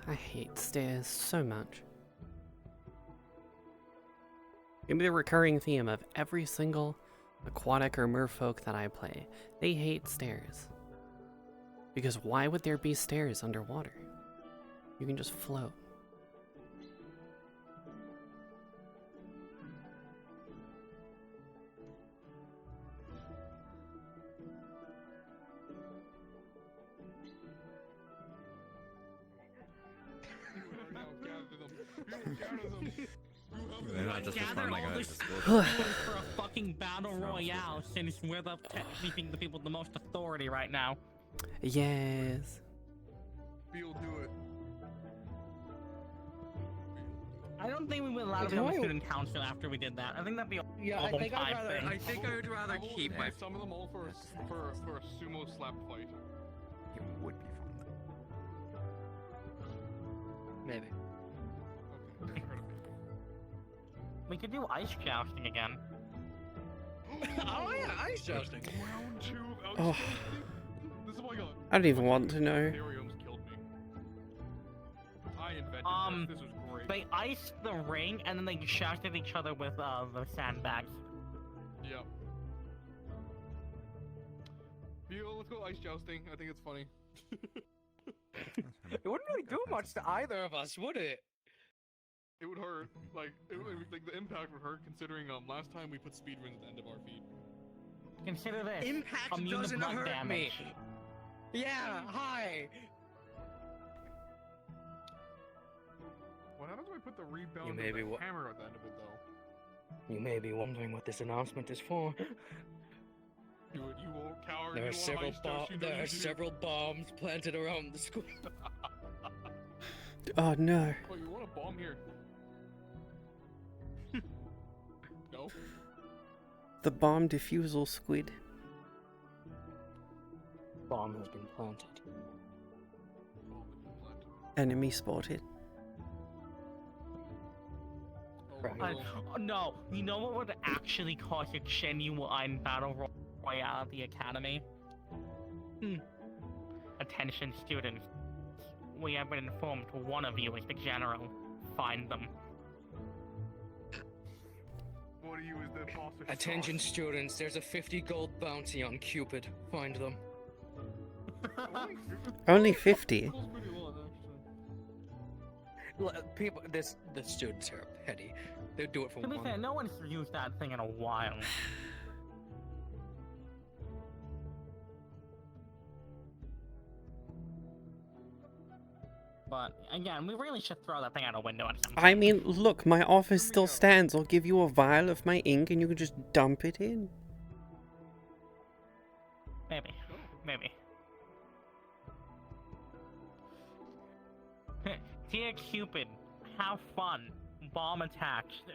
I hate stairs so much. It'll be the recurring theme of every single aquatic or merfolk that I play. They hate stairs. Because why would there be stairs underwater? You can just float. They're not just Gather responding all like this a for a fucking battle royale since we're the technically the people with the most authority right now. Yes. Beal, do it. I don't think we would allow to be on the student council after we did that. I think that'd be a I whole think time I'd rather. thing. I think I would rather keep my. Some of them all for a sumo slap fight. It would be fun though. Maybe. Okay. We could do ice jousting again. Oh yeah, ice jousting. Round 2 of Oh. This is what I got. I don't even want to know. Imperium's killed me. I invented this. This was great. They iced the ring and then they shouted at each other with the sandbags. Yep. Beal, let's go ice jousting. I think it's funny. It wouldn't really do much to either of us, would it? It would hurt. Like, like the impact would hurt considering last time we put speedruns at the end of our feed. Consider this. Impact immune to doesn't blood hurt damage. me. Yeah, hi. What happens when I put the rebound You may of be the hammer at the end of it though? You may be wondering what this announcement is for. Do it, you old coward. There you are old several ice dust, you know there you are do. several bombs planted around the school. Oh no. Oh, you want a bomb here? No? The bomb defusal squid. Bomb has been planted. Enemy spotted. No, you know what would actually cause a genuine battle royale at the academy? Attention students. We have been informed one of you is the general. Find them. What are you as the boss of Attention students, there's a 50 gold bounty on Cupid. Find them. Only 50. People, the students here are petty. They do it for To be one. fair, no one's used that thing in a while. But again, we really should throw that thing out a window at some point. I mean, look, my office still stands. I'll give you a vial of my ink and you can just dump it in. Maybe. Maybe. Dear Cupid, have fun. Bomb attached.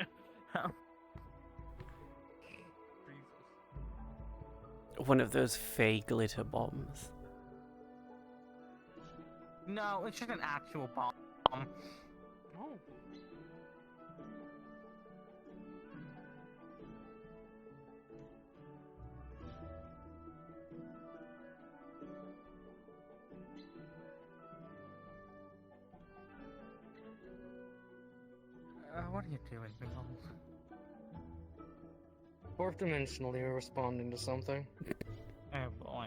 One of those fake glitter bombs. No, it's just an actual bomb. Oh. What are you doing, Behold? Fourth dimensionally responding to something. Oh boy.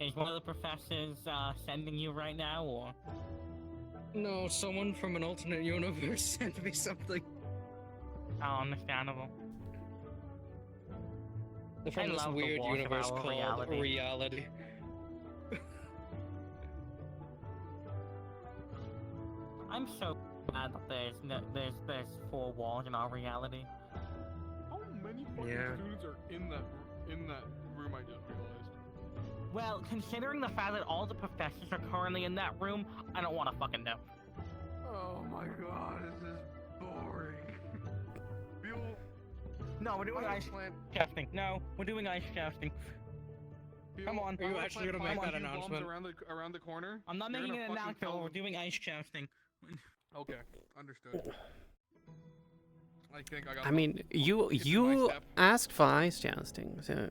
Is one of the professors sending you right now, or? No, someone from an alternate universe sent me something. Oh, understandable. They're from this weird universe called reality. I'm so glad that there's 4 walls in our reality. How many fucking students are in that room? I just realized. Well, considering the fact that all the professors are currently in that room, I don't want to fucking know. Oh my god, this is boring. No, we're doing ice jousting. No, we're doing ice jousting. Come on. Are you actually gonna make that announcement? Around the corner? I'm not making an announcement, we're doing ice jousting. Okay, understood. I think I got. I mean, you asked for ice jousting, so.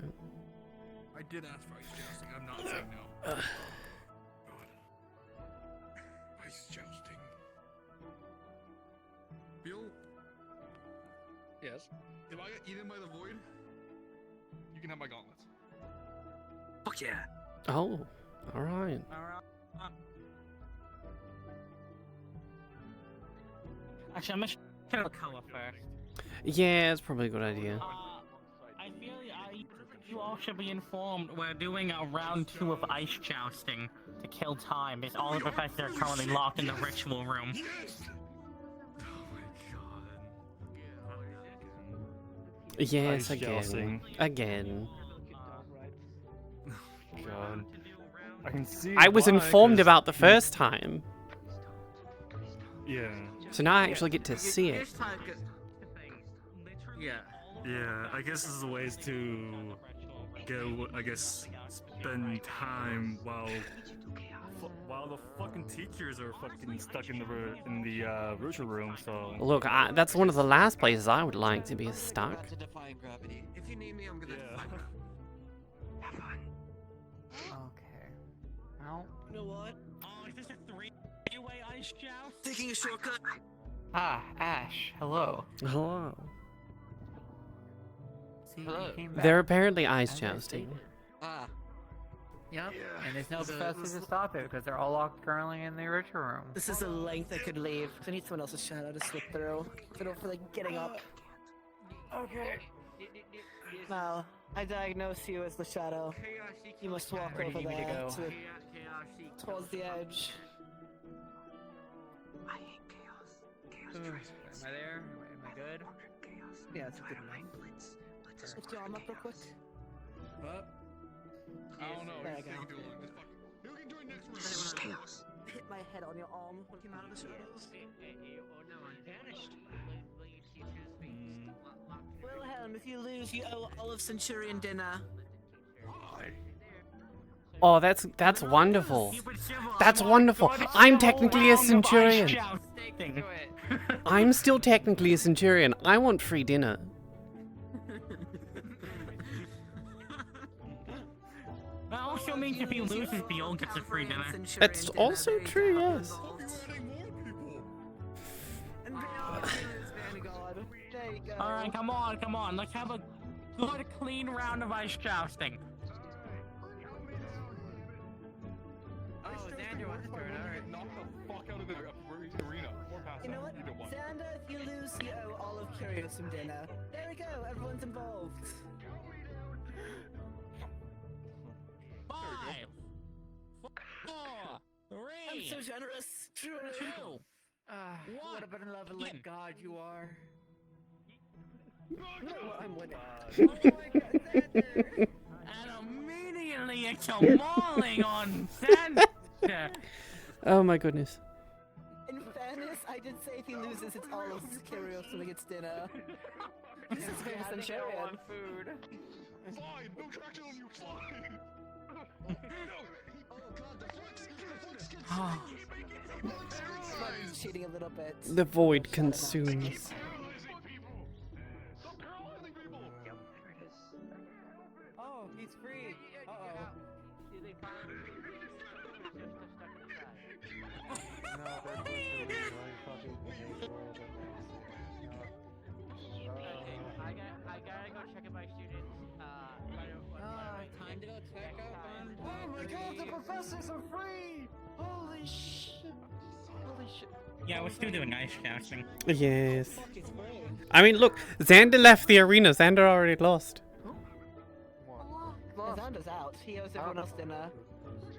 I did ask for ice jousting. I'm not saying no. God. Ice jousting. Bill? Yes? If I get eaten by the void, you can have my gauntlets. Fuck yeah. Oh, alright. Actually, I'm just gonna check the color first. Yeah, it's probably a good idea. I feel you all should be informed we're doing a round 2 of ice jousting to kill time, because all the professors are currently locked in the ritual room. Yes, Ice again. jousting. Again. God. I can see. I was why, informed 'cause- about the first time. Yeah. So now I actually get to see it. Yeah. Yeah, I guess this is a ways to go. I guess spend time while the fucking teachers are fucking stuck in the ritual room. So Look, that's one of the last places I would like to be stuck. If you need me, I'm gonna find you. Have fun. Okay. Well, you know what? Oh, is this a 3-way ice joust? Taking a shortcut. Ah, Ash. Hello. Hello. See, you came back. They're apparently ice As I jousting. stated. Ah. Yep. And there's no professors to stop it because they're all locked currently in the ritual room. This is a length I could leave. I need someone else's shadow to slip through. I don't feel like getting up. Okay. Now, I diagnose you as the shadow. You must walk Where do over you need me to there go? towards the edge. I hate chaos. Am I there? Am I good? Yeah, it's good enough. Lift your arm up real quick. What? I don't know. There It's I taking go. too long. Just fuck. You can join next room. This is chaos. Hit my head on your arm when you came out of the shadows. Wilhelm, if you lose, you owe Olive Centurion dinner. Oh, that's wonderful. That's wonderful. I'm technically a centurion. I'm still technically a centurion. I want free dinner. That also means if he loses, Beol gets a free dinner. That's also true, yes. Alright, come on. Let's have a good, clean round of ice jousting. Oh, Knock the fuck out of the arena. Or pass You know out. what? Either one. Xander, if you lose, you owe all of Curiosum dinner. There we go, everyone's involved. 5, 4, 3, I'm so generous. Truly. 2, What a benevolent god you are. Well, I'm winning. and immediately it's a mauling on Santa. Oh my goodness. In fairness, I did say if he loses, it's all of Curiosum gets dinner. This is famous Centurion. Food. Fine, no traction on you, fine. Cheating a little bit. The void consumes. Oh, he's free. Uh-oh. I gotta go check if my students, Time to go check out. Oh my god, the professors are free! Holy shit! Holy shit. Yeah, we're still doing ice casting. Yes. I mean, look, Xander left the arena. Xander already lost. Xander's out. He owes everyone else dinner.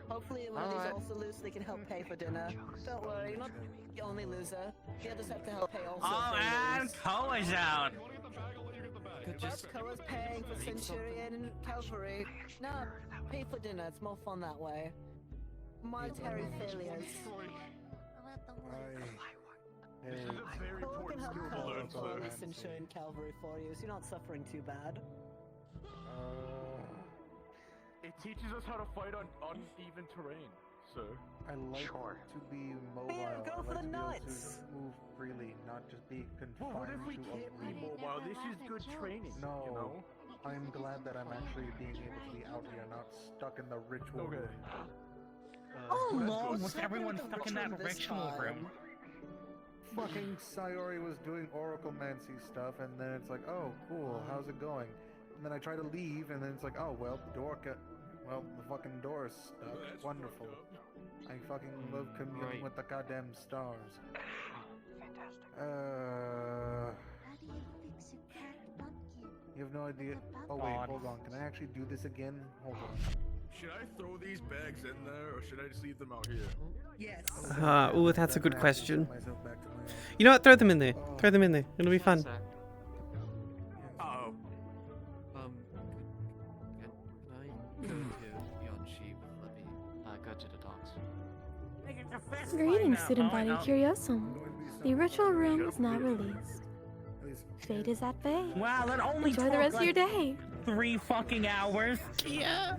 Hopefully one of these also lose so they can help pay for dinner. Don't worry, you're not the only loser. The others have to help pay also. Oh, and Koa's out. Just Koa's paying for Centurion and Cavalry. No, pay for dinner. It's more fun that way. Monetary failures. Koa can help Koa for the Centurion Cavalry for you, so you're not suffering too bad. It teaches us how to fight on uneven terrain, sir. I like to be mobile. Here, go for I like the to be able nuts. to move freely, not just be confined Well, what if we to can't a be room. mobile? This is good training, No, you know? I'm glad that I'm actually being able to be out here, not stuck in the ritual Okay. room. Oh, lol, was everyone stuck in that ritual room? Fucking Sayori was doing oraclemancy stuff, and then it's like, oh, cool, how's it going? And then I try to leave, and then it's like, oh, well, the fucking door is stuck. Wonderful. I fucking love communing with the goddamn stars. You have no idea. Oh wait, hold on. Can I actually do this again? Hold on. Should I throw these bags in there, or should I just leave them out here? Yes. Oh, that's a good question. You know what? Throw them in there. Throw them in there. It'll be fun. Uh-oh. Can I go to Yonshi with Libby? Go to the docks. Greetings, student body Curiosum. The ritual room is not released. Fate is at bay. Wow, that only Enjoy the rest of your day. 3 fucking hours. Yeah.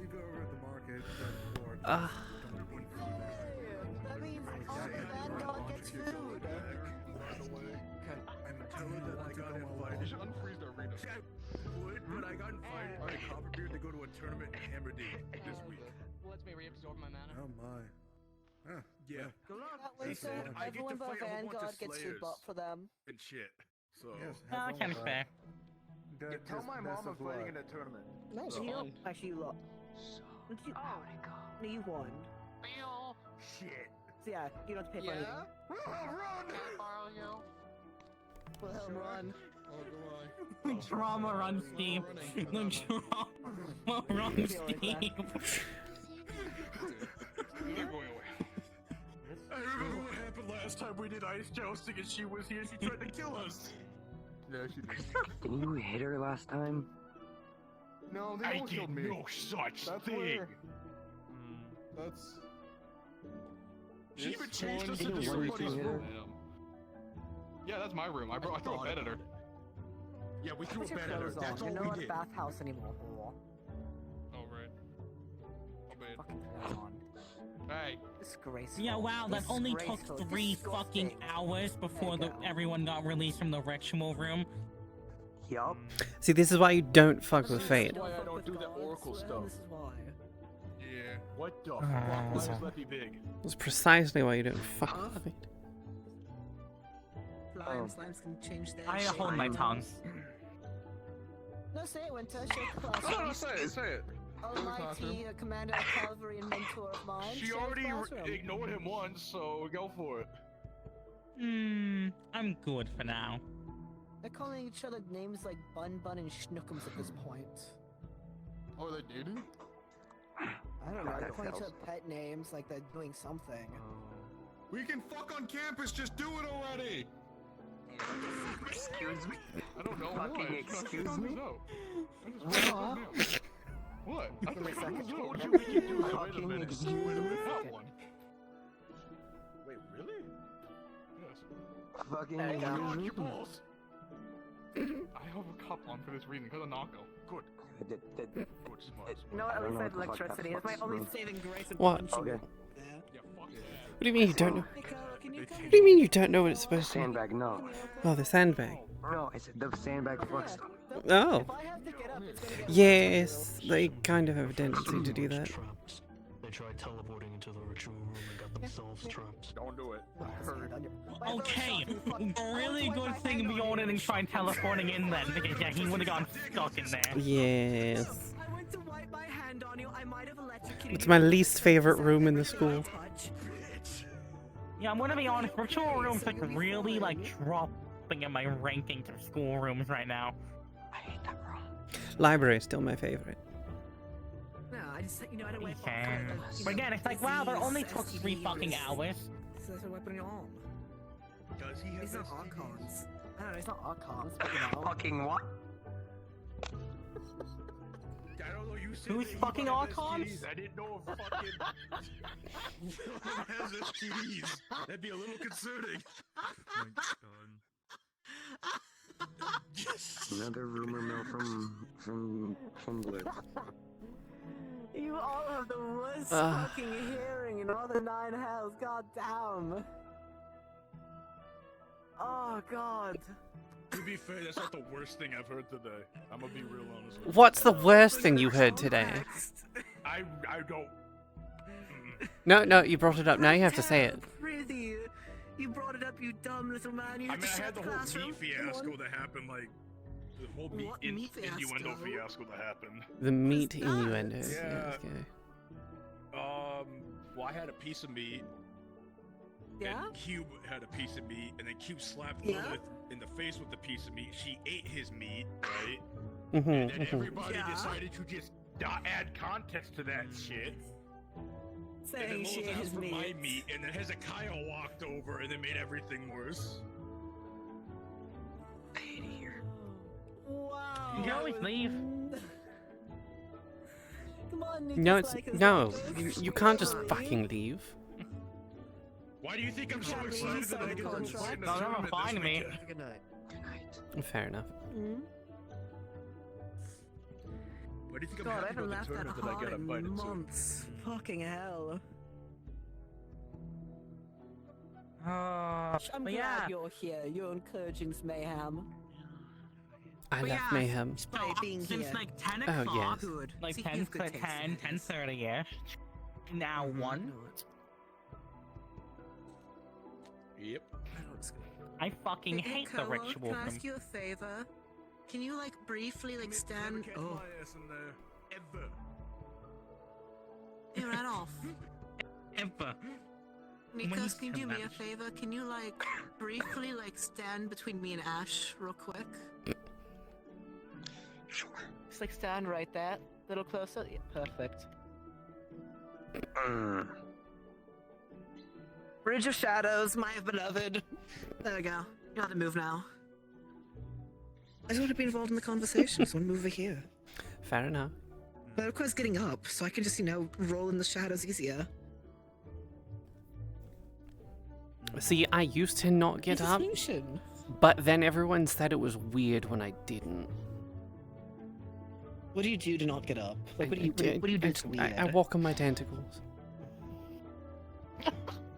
That means all the Vanguard gets food. You should unfreeze the arena. But I got invited by Copperbeard to go to a tournament in Hammerdine this week. Lets me reabsorb my mana. Oh my. Huh. Yeah. That way, so everyone but Vanguard gets food bought for them. And shit. So. Yes, That kind of fair. Yeah, tell my mom I'm fighting in a tournament. Nice, So- you know, actually you lot. What did you? No, you won. Shit. So yeah, you don't have to pay for anything. Run! We'll help him run. The drama runs deep. The drama runs deep. I remember what happened last time we did ice jousting and she was here. She tried to kill us. No, she didn't. Didn't you hit her last time? No, they I all did killed me. no such That's thing. where- That's. She even changed us Didn't into one somebody's hit her? room. Yeah, that's my room. I threw a bed at her. Yeah, we threw a Put your bed at her. clothes on. That's You're all not we at did. bathhouse anymore. Oh, right. Oh, bad. Fucking clothes on. Hey. Disgraceful. Yeah, wow, that only took Disgraceful. 3 fucking Disgusting. hours before everyone got released from the ritual room. Yup. See, this is why you don't fuck with Fate. That's why I don't do that Oracle stuff. This is why. Yeah. What the fuck? Why is Lefty big? That's precisely why you don't fuck with Fate. Slimes can change their I shape. hold my tongue. No, say it, Winter. Shake the class. No, say it. almighty commander of cavalry and mentor of mine. She shares already classroom. ignored him once, so go for it. I'm good for now. They're calling each other names like Bun Bun and Schnookums at this point. Oh, are they dating? I don't know, they're calling each other pet names like they're doing something. We can fuck on campus, just do it already! Excuse me? I don't know Fucking why. excuse me? What? I Give me a second. told you we could do it. Wait a minute. Wait a minute. That one. Wait, really? Yes. Fucking Oh my excuse god, me? you balls! I have a cup on for this reason, because of Knocko. Good. Good, smart. No, at least I have electricity. It's my only saving grace in What? punching. Okay. Yeah, fuck that. What do you mean you don't know? What do you mean you don't know what it's supposed to be? Sandbag, no. Oh, the sandbag. No, I said the sandbag fucks. Oh. Yes, they kind of have a tendency to do that. They tried teleporting into the ritual room and got themselves trapped. Don't do it. Okay, really good thing Bjorn didn't try teleporting in then, because yeah, he would have gone stuck in there. Yes. I went to wipe my hand on you. I might have electrocuted It's you. my least favorite room in the school. Yeah, I'm gonna be honest, ritual rooms like really like dropping in my rankings of schoolrooms right now. I hate that room. Library is still my favorite. No, I just, you know, I don't wait. But again, it's like, wow, that only took 3 fucking hours. So that's a weapon in your arm. Does he have He's not STDs? Archons. I don't know, it's not Archons, but you know. Fucking what? I don't know, you said Who's that you fucking have Archons? STDs. I didn't know if fucking... has STDs. That'd be a little concerning. Another rumor mill from Blitz. You all have the worst fucking hearing in all the 9 hells. God damn. Oh god. To be fair, that's not the worst thing I've heard today. I'm gonna be real honest with you. What's the worst thing you heard today? I don't... No, you brought it up. Now you have to say it. Really? You brought it up, you dumb little man. You I had mean, to I shut had the the whole classroom. meat fiasco that happened, like... The whole meat, What meat innuendo fiasco? fiasco that happened. The meat innuendos. Yeah. Okay. Well, I had a piece of meat. Yeah? And Cube had a piece of meat, and then Cube slapped Yeah? Lilith in the face with the piece of meat. She ate his meat, right? Mhm, And then mhm. everybody Yeah? decided to just add context to that shit. Saying and then she Lilith ate asked his for my meat. meat, and then Hezekiah walked over and then made everything worse. I hate it here. Wow. You can always leave. Come on, Nick. No, you can't just fucking leave. Why do you think I'm so Yeah, excited please, that I get to contract. fight in a They'll never tournament find this me. weekend? Good night. Fair enough. Why do you think I'm God, I happy haven't about laughed the that tournament that I hard got in invited to? months. Fucking hell. I'm But glad yeah. you're here. You're encouraging mayhem. I But love yeah, mayhem. So, By being since here. like 10 Oh, o'clock, yes. Good. like See, 10 you've got to taste 10, in this. 10:30ish, now 1. Yep. I fucking Hey, hate the Colo, ritual can I room. ask you a favor? Can you like briefly like stand? Never catch Oh, my ass in there. Ever. he ran off. Ever. Nikos, can you do me a manage. favor? Can you like briefly like stand between me and Ash real quick? Sure. Just like stand right there, little closer. Yeah, perfect. Bridge of Shadows, my beloved. There we go. You have to move now. I just want to be involved in the conversation, so I want to move over here. Fair enough. But of course, getting up, so I can just, you know, roll in the shadows easier. See, I used to not get up, Execution. but then everyone said it was weird when I didn't. What do you do to not get up? Like, what do you do that's weird? I walk on my tentacles.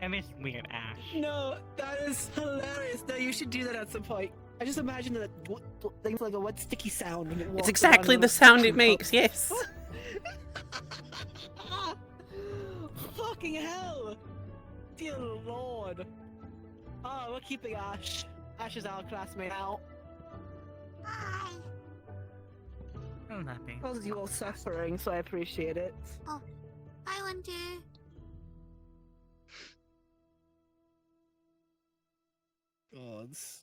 And it's weird, Ash. No, that is hilarious. No, you should do that at some point. I just imagine that things like a wet sticky sound when it walks It's exactly around the little sound it action makes, pops. yes. Fucking hell! Dear lord. Oh, we're keeping Ash. Ash is our classmate now. Oh I'm happy. Causes you all suffering, so I appreciate it. Oh, I want to. Gods.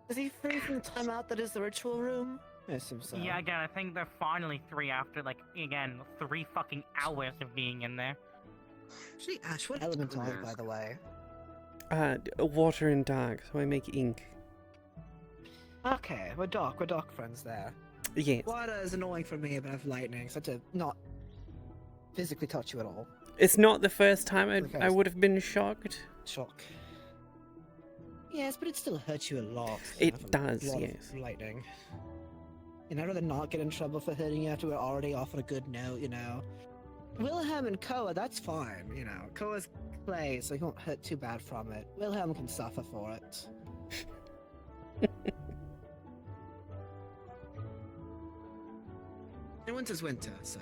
Is he free from the timeout that is the ritual room? I assume so. Yeah, again, I think they're finally 3 after, like, again, 3 fucking hours of being in there. Actually, Ash, what element are you, by the way? Water and dark, so I make ink. Okay, we're dark friends there. Yes. Water is annoying for me, but I have lightning, so to not physically touch you at all. It's not the first time I would have been shocked. Shock. Yes, but it still hurts you a lot. It does, lot yes. of lightning. And I'd rather not get in trouble for hurting you after we're already off on a good note, you know. Wilhelm and Koa, that's fine, you know. Koa's clay, so he won't hurt too bad from it. Wilhelm can suffer for it. And winter's winter, so.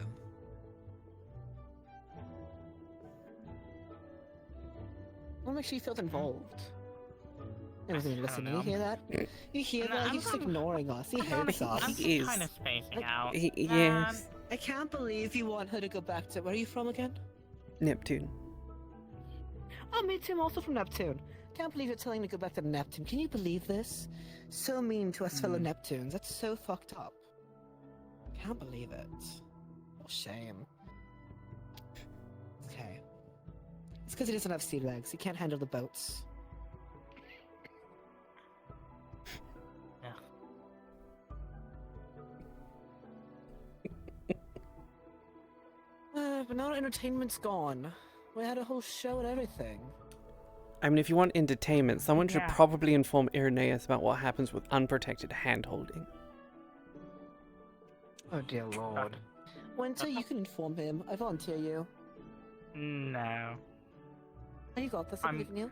What makes you feel involved? He wasn't even listening. You hear that? You hear that? He's just ignoring us. He hates us. I'm kind of spacing out. Yes. I can't believe you want her to go back to. Where are you from again? Neptune. Oh, me too. I'm also from Neptune. Can't believe you're telling me to go back to Neptune. Can you believe this? So mean to us fellow Neptunes. That's so fucked up. Can't believe it. What a shame. Okay. It's because he doesn't have sea legs. He can't handle the boats. But now entertainment's gone. We had a whole show and everything. I mean, if you want entertainment, someone should Yeah. probably inform Irenaeus about what happens with unprotected hand-holding. Oh dear lord. Winter, you can inform him. I volunteer you. No. Oh, you got this, I believe in you.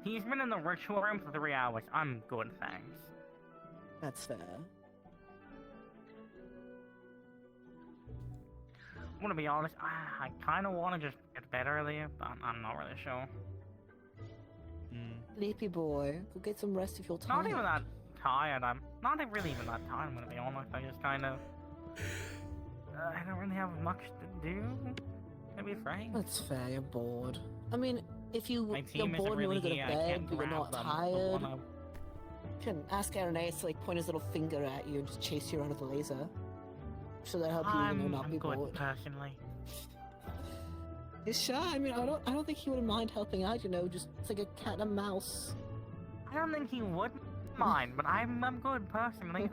He's been in the ritual room for 3 hours. I'm good, thanks. That's fair. I'm gonna be honest, I kind of want to just get to bed earlier, but I'm not really sure. Sleepy boy. Go get some rest if you're tired. Not even that tired. I'm not really even that tired, I'm gonna be honest. I just kind of... I don't really have much to do. To be frank. That's fair, you're bored. I mean, if you're My team bored isn't and you really want to go to here, I bed, can't but you're grab not them, tired, but you can ask Irenaeus to like point his little finger at you and just chase you around with a laser. Should that help you even not be good, bored? personally. You sure? I mean, I don't think he would mind helping out. You know, just it's like a cat and a mouse. I don't think he would mind, but I'm good, personally.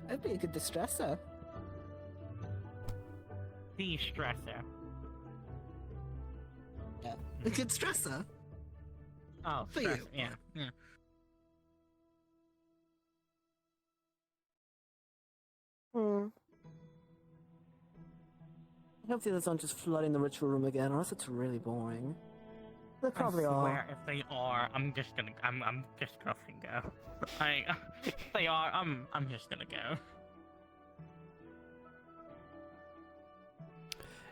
That'd be a good distressor. De-stressor. Yeah, a good stressor. Oh, For stress, you. yeah. Hopefully those aren't just flooding the ritual room again, or else it's really boring. They probably I are. swear, if they are, I'm just gonna go. If they are, I'm just gonna go.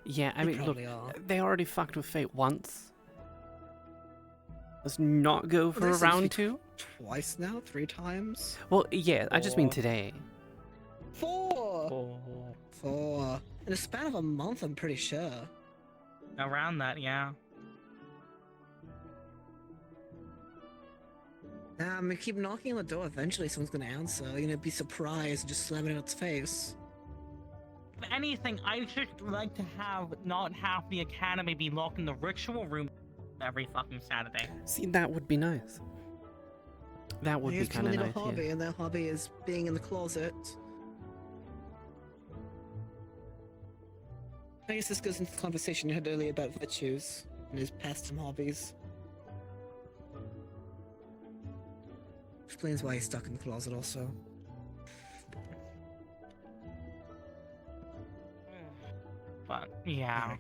Yeah, I They mean, look, probably are. they already fucked with Fate once. Let's not go for a This is round 2. Twice now? 3 times? Well, yeah, I just mean 4. today. 4! 4. In a span of a month, I'm pretty sure. Around that, yeah. We keep knocking on the door. Eventually, someone's gonna answer. You're gonna be surprised and just slam it in its face. If anything, I'd just like to not have the academy be locked in the ritual room every fucking Saturday. See, that would be nice. That would be Here's kind of people nice, need a hobby, yeah. and their hobby is being in the closet. I guess this goes into the conversation you had earlier about virtues and his pastime hobbies. Explains why he's stuck in the closet, also. But yeah,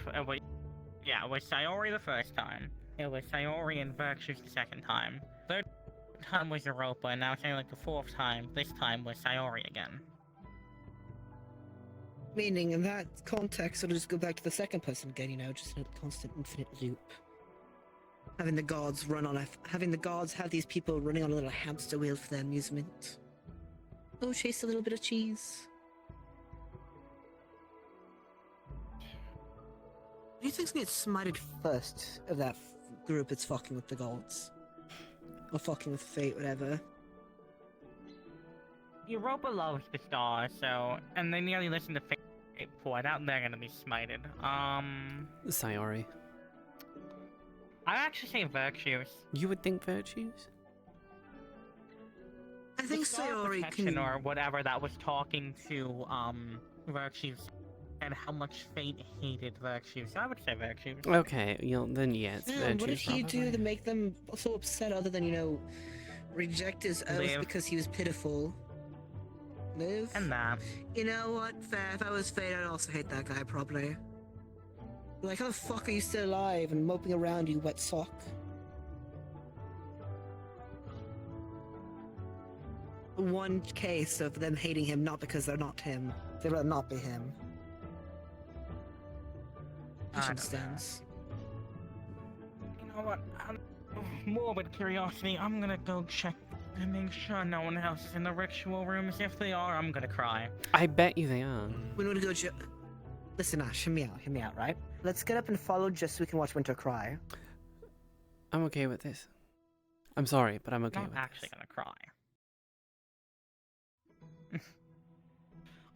it was Sayori the first time. It was Sayori and Virtues the second time. Third time was Europa, and now it's only like the 4th time. This time was Sayori again. Meaning, in that context, it'll just go back to the second person again, you know, just in a constant infinite loop. Having the gods have these people running on a little hamster wheel for their amusement. Oh, chase a little bit of cheese. Who do you think's gonna get smited first of that group that's fucking with the gods? Or fucking with fate, whatever. Europa loves the stars, so... And they nearly listen to Fate before. I doubt they're gonna be smited. Sayori. I actually say virtues. You would think virtues? I think Sayori can... Or whatever that was talking to, virtues. And how much Fate hated virtues. So I would say virtues. Okay, then yeah, it's virtues. What did he do to make them so upset other than, you know, reject his oath because he was pitiful? Live? And that. You know what? Fair. If I was Fate, I'd also hate that guy, probably. Like, how the fuck are you still alive and moping around, you wet sock? One case of them hating him not because they're not him. They'd rather not be him. Which understands. You know what? Morbid curiosity, I'm gonna go check and make sure no one else is in the ritual rooms. If they are, I'm gonna cry. I bet you they are. We want to go Listen, Ash, hear me out, right? Let's get up and follow just so we can watch Winter cry. I'm okay with this. I'm sorry, but I'm okay with I'm actually gonna cry.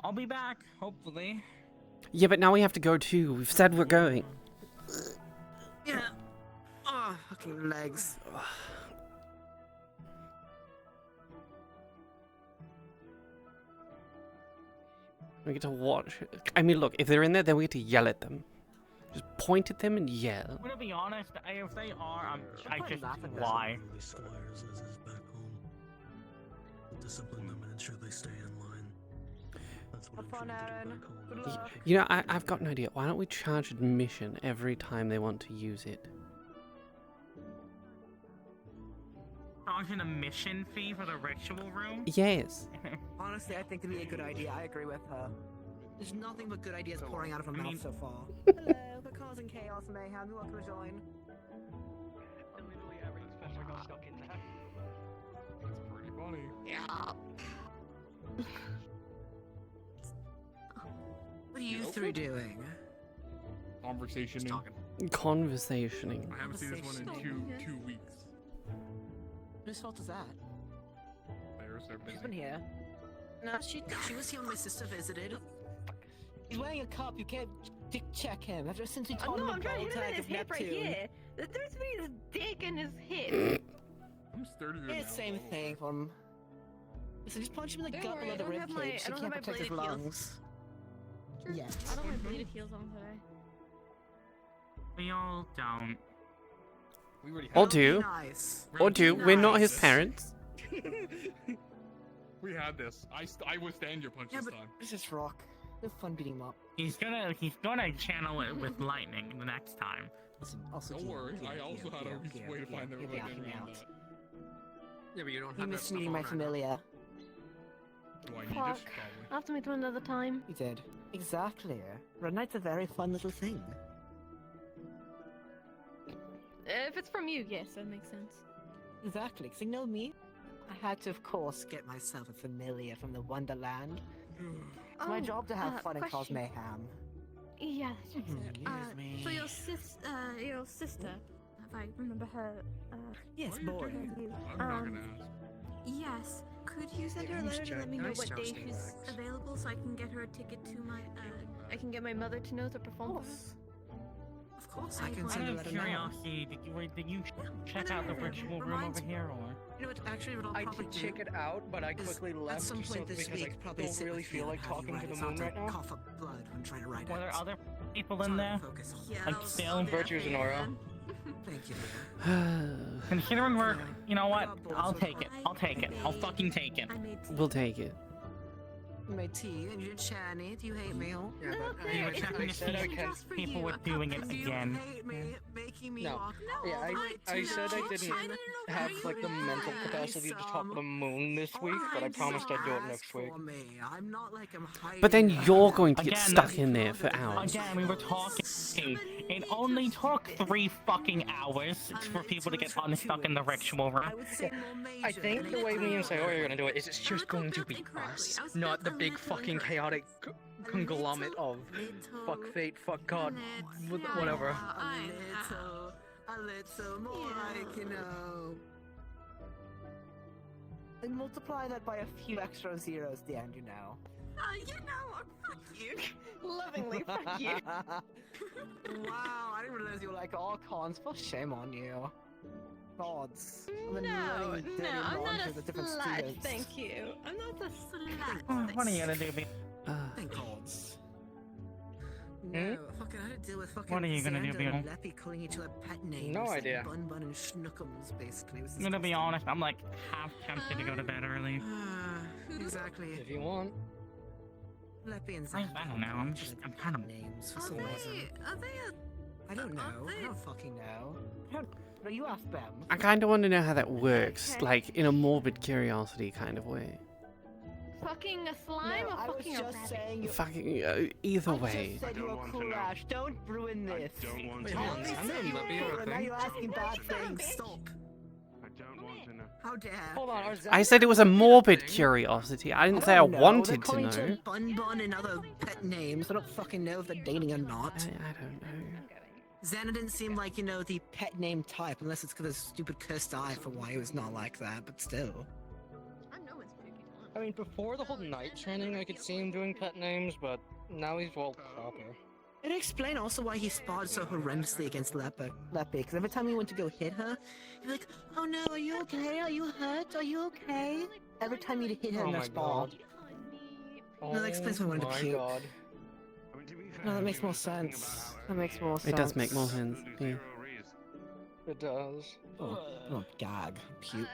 I'll be back, hopefully. Yeah, but now we have to go too. We've said we're going. Yeah. Oh, fucking legs. We get to watch. I mean, look, if they're in there, then we get to yell at them. Just point at them and yell. I'm gonna be honest, if they are, I just why? Discipline them and ensure they stay in line. That's what I'm trying to do back home. Good luck. You know, I've got an idea. Why don't we charge admission every time they want to use it? Charge an admission fee for the ritual room? Yes. Honestly, I think it'd be a good idea. I agree with her. There's nothing but good ideas pouring out of her mouth so far. Hello, we're causing chaos and mayhem. You're welcome to join. Literally every special got stuck in that. It's pretty funny. Yeah. What are you three doing? Conversationing. Conversationing. I haven't seen this one in two weeks. Whose fault is that? Theirs, they're busy. She's been here. No, she was here when my sister visited. He's wearing a cup. You can't check him. Ever since we taught him I'm the trying gold to hit him in tag his of hip right Neptune. here. There's me this dick in his hip. I'm sturdier It's the same thing for him. So just punch him in the Don't gut worry, below I the don't have my- ribcage I so he don't can't have my protect his bladed heels. lungs. Sure. Yes. I don't have bladed heels on today. We all don't. We already Or have do. Nice. Or do. We're not his parents. We had this. I withstand your punch Yeah, this but time. this is rock. Have fun beating him up. He's gonna channel it with lightning the next time. Listen, also Don't worry, I also had a way to find the way around that. Yeah, but you don't He have missed that meeting stuff my on right familia. Do I need Fuck. this? Probably. I'll have to meet them another time. He did. Exactly. Red Knight's a very fun little thing. If it's from you, yes, that makes sense. Exactly, because you know me? I had to, of course, get myself a familiar from the Wonderland. It's my job to have fun and cause question. mayhem. Yeah, that's Excuse so your sister, if I remember her, Yes, boy. I'm not gonna ask. Yes. Could you send her a letter to let me know what day she's available so I can get her a ticket to my, I can get my mother to know to perform for us. Of course, I I can will. send a Out of letter now. curiosity, did you check out the ritual room Reminds over me- here, or? You know what, actually what I'll I probably did do check it out, but I is quickly at left some just point this because week, I probably don't sit really with you feel and like have you talking write to the it. It's moon not right to now. cough up blood when trying to write Were there it. other people in there? Focus on Yeah, Like I'll Dale do that Virtues for and you Aura. then. Thank you. Considering we're, you know what? I'll take it. I'll take it. I'll fucking take it. I made tea. We'll take it. my tea, and you're Channy. Do you hate me? Oh, yeah, but You were checking to see if people were doing it again. making me No. walk. Yeah, I said I didn't have like the mental capacity to talk to the moon this week, but I promised I'd do it next week. I'm not like I'm hiding. But then you're going to get Again, stuck in there for hours. Again, we were talking. It only took 3 fucking hours for people to get unstuck in the ritual room. I think the way me and Sayori are gonna do it is it's just going to be us, not the big fucking chaotic conglomerate of fuck fate, fuck God, whatever. A little more like, you know. And multiply that by a few extra zeros at the end, you know. You know what? Fuck you. Lovingly, fuck you. Wow, I didn't realize you were like all cons. Well, shame on you. Gods. No, I'm not a slut, thank you. I'm not a slut. What are you gonna do, B? Thank gods. No, fucking I had to deal with fucking What are you gonna do, Xander Beetle? and Leppy calling each other pet names. No like idea. Bun Bun and Schnookums, basically. It was I'm gonna be honest, I'm like half tempted to go to bed early. Exactly. If you want. Leppy and I Xander. don't know, I'm kind of... names for some reason. I don't know. I don't fucking know. No, you ask them. I kind of want to know how that works, like in a morbid curiosity kind of way. Fucking a slime or fucking a rabbit? Saying Fucking either way. just said you were cool, Ash. Don't ruin this. I don't want Wait, to hold on, know. Xander and Leppy are a thing? Now you're asking bad things. Stop. I don't want to know. How dare. Hold on, I said it was a morbid curiosity. I didn't say I wanted to They're know. calling each other Bun Bun and other pet names. I don't fucking know if they're dating or not. I don't know. Xana didn't seem like, you know, the pet name type, unless it's because of stupid cursed eye for why he was not like that, but still. I mean, before the whole night training, I could see him doing pet names, but now he's well proper. It'd explain also why he sparred so horrendously against Leppy, because every time he went to go hit her, he'd be like, oh no, are you okay? Are you hurt? Are you okay? Every time he'd hit her in that spar. No, that explains why I wanted to puke. God. No, that makes more sense. That makes more sense. It does make more sense. Yeah. It does. Oh, gag. Puke.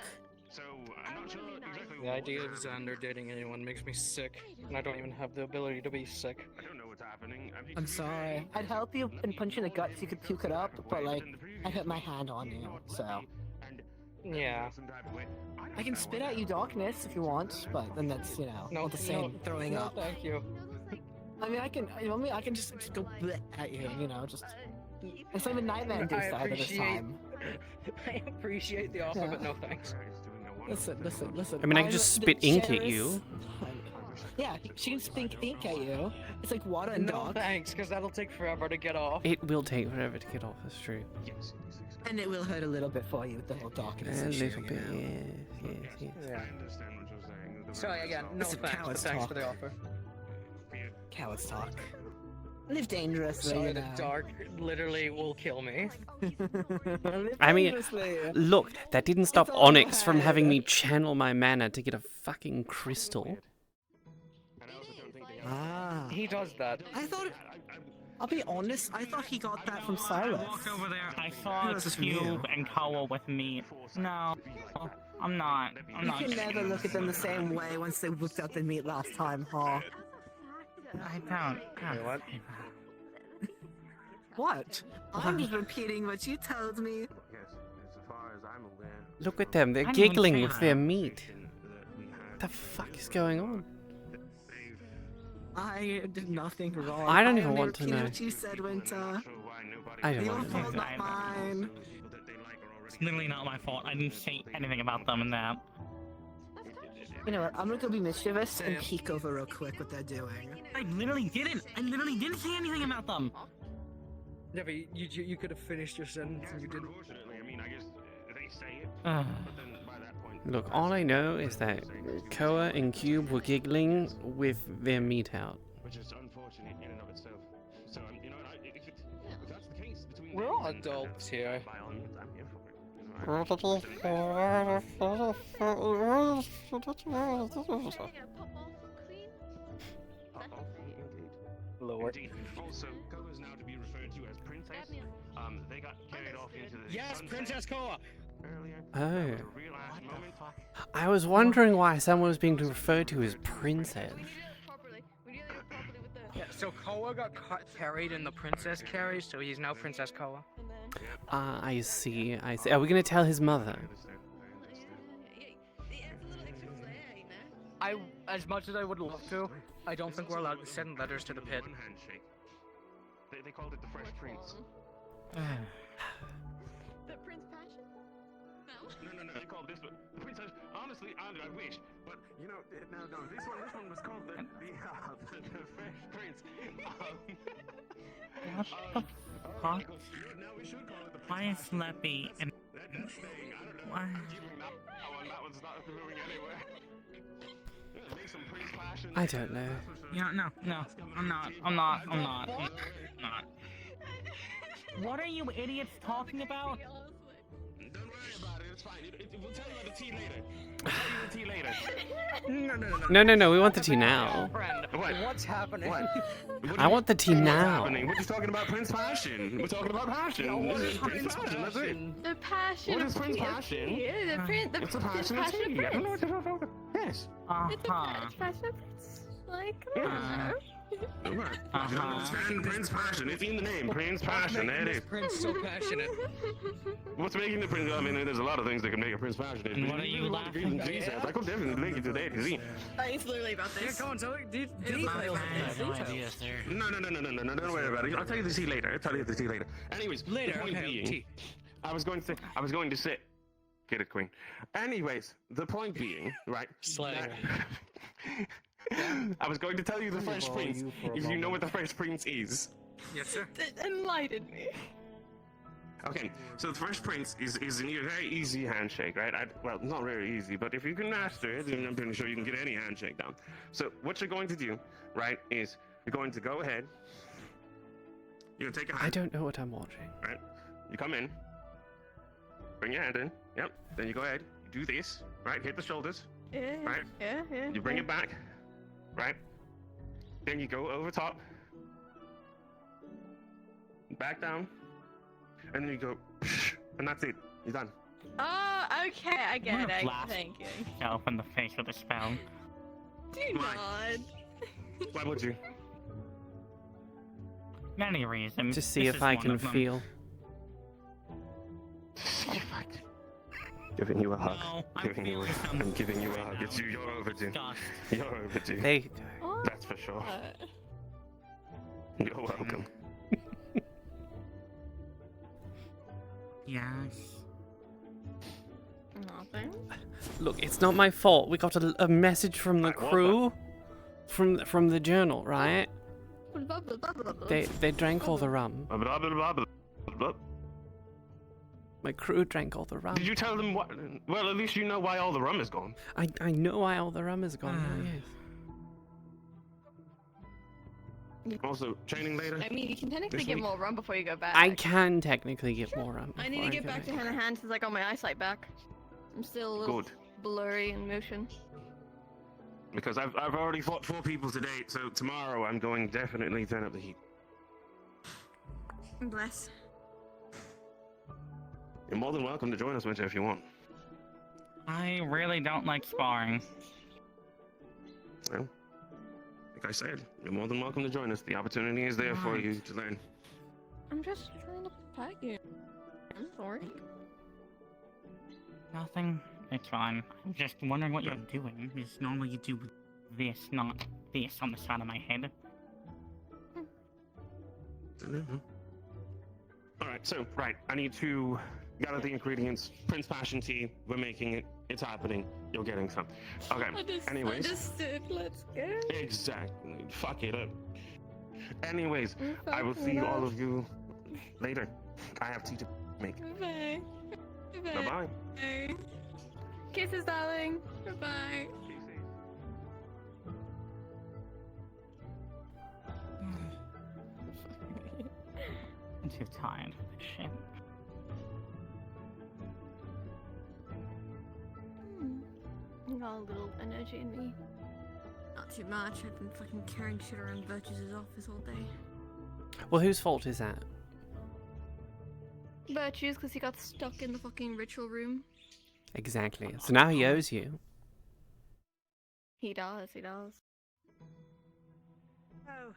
So, I'm not sure exactly The idea of Xander dating anyone makes me sick, and I don't even have the ability to be sick. I don't know what's happening. I'm sorry. I'd help you and punch you in the gut so you could puke it up, but like, I hit my hand on you, so. Yeah. I can spit out you darkness if you want, but then that's, you know, not the same throwing no, up. Thank you. I mean, I can just go bleh at you, you know, just. It's like a nightmare induced either this time. I appreciate the offer, but no thanks. Listen. I mean, I can just spit ink at generous- you. Yeah, she can spit ink at you. It's like water and No dog. thanks, because that'll take forever to get off. It will take forever to get off, that's true. And it will hurt a little bit for you with the whole darkness A issue, little bit, you know? yes. Yeah. I understand what you're saying. Sorry again, no Listen, thanks, but cowards thanks talk. for the offer. Cowards talk. Live dangerously, Sorry, you the know. dark literally will kill me. Live I mean, dangerously. look, that didn't stop Onyx from having me channel my mana to get a fucking crystal. Ah. He does that. I thought. I'll be honest. I thought he got that from Silas. Walk over there. I saw This is from you. Cube and Koa with meat. No, I'm not. I'm You not. can never look at them the same way once they whipped out the meat last time, huh? I don't. Wait, what? What? I'm just repeating what you told me. Yes, as far as I'm aware. Look at them, they're I didn't even giggling say with that. their meat. What the fuck is going on? I did nothing wrong. I don't even only want to repeated know. What you said, Winter. I don't Your want to know. fault, not mine. It's literally not my fault. I didn't say anything about them in that. You know what? I'm gonna go be mischievous and peek over real quick what they're doing. I literally didn't. I literally didn't say anything about them. Yeah, but you could have finished your sentence and you didn't. Unfortunately, I mean, I guess they say it, Ugh. but then by that point. Look, all I know is that Koa and Cube were giggling with their meat out. Which is unfortunate in and of itself. So, you know, if that's the case between We're all adults here. by all means, I'm here for it. Lord. Indeed. Also, Koa is now to be referred to as Princess. They got carried off into the Yes, sunset Princess Koa. earlier. Oh. At a real ass moment. I was wondering why someone was being referred to as princess. So Koa got carried and the princess carried, so he's now Princess Koa. Ah, I see, I see. Are we gonna tell his mother? As much as I would love to, I don't think we're allowed to send letters to the pit. Handshake. They called it the Fresh Prince. The Prince Passion? No, they called this the Princess. Honestly, I wish, but you know, no, this one was called the Fresh Prince. What the fuck? Why is Leppy and why? That one's not moving anywhere. I don't know. Yeah, no, I'm not. What are you idiots talking about? Don't worry about it, it's fine. We'll tell you about the tea later. We'll tell you the tea later. No, we want the tea now. What's happening? I want the tea now. We're just talking about Prince Passion. We're talking about Passion. This is Prince Passion, that's it. The passion. What is Prince Passion? Yeah, the It's a passion of tea. I don't know what you're talking about. Yes. It's a passion of Prince. Like, I don't know. I don't understand Prince Passion. It's in the name. Prince Passion. There it is. Prince so passionate. What's making the prince? I mean, there's a lot of things that can make a prince passionate. And what are you laughing at? I could definitely link you to that. See? It's literally about this. Come on, Zoe. I have no idea, sir. No. Don't worry about it. I'll tell you the tea later. Anyways, Later. the point being, I was going to say, get it, Queen. Anyways, the point being, right? Slayer. I was going to tell you the Fresh Prince. If you know what the Fresh Prince is. Yes, sir. Enlighten me. Okay, so the Fresh Prince is a very easy handshake, right? Well, not very easy, but if you can master it, then I'm pretty sure you can get any handshake down. So what you're going to do, right, is you're going to go ahead. You're going to take a hand. I don't know what I'm watching. Right? You come in. Bring your hand in. Yep. Then you go ahead. You do this. Right? Hit the shoulders. Yeah. Right? Yeah. You bring it back. Right? Then you go over top. Back down. And then you go, and that's it. You're done. Oh, okay, I get it. Blast Thank you. yourself in the face with a spell. Do not. Why would you? Many reasons. To see This if is I one can of them. feel. Giving you a hug. No, I'm giving you a hug. It's you. You're overdue. You're overdue. There you go. That's for sure. You're welcome. Yes. Nothing. Look, it's not my fault. We got a message from the crew, from the journal, right? They drank all the rum. My crew drank all the rum. Did you tell them what? Well, at least you know why all the rum is gone. I know why all the rum is gone now, yes. Also, training later. I mean, you can technically This get week? more rum before you go back. I can technically get more rum. I need to get back to hand in hand since I got my eyesight back. I'm still a little Good. blurry in motion. Because I've already fought 4 people today, so tomorrow I'm going definitely turn up the heat. Bless. You're more than welcome to join us, Winter, if you want. I really don't like sparring. Well, like I said, you're more than welcome to join us. The opportunity is there for you to learn. I'm just trying to pet you. I'm sorry. Nothing. It's fine. I'm just wondering what you're doing. Because normally you do this, not this on the side of my head. Alright, so, I need to gather the ingredients. Prince Passion tea, we're making it. It's happening. You're getting some. Okay, anyways. Understood. Let's go. Exactly. Fuck it up. Anyways, I will see all of you later. I have tea to make. Bye. Bye-bye. Bye. Kisses, darling. Bye. I'm too tired for this shit. I got a little energy in me. Not too much. I've been fucking carrying shit around Virtue's office all day. Well, whose fault is that? Virtue's because he got stuck in the fucking ritual room. Exactly. So now he owes you. He does. Oh,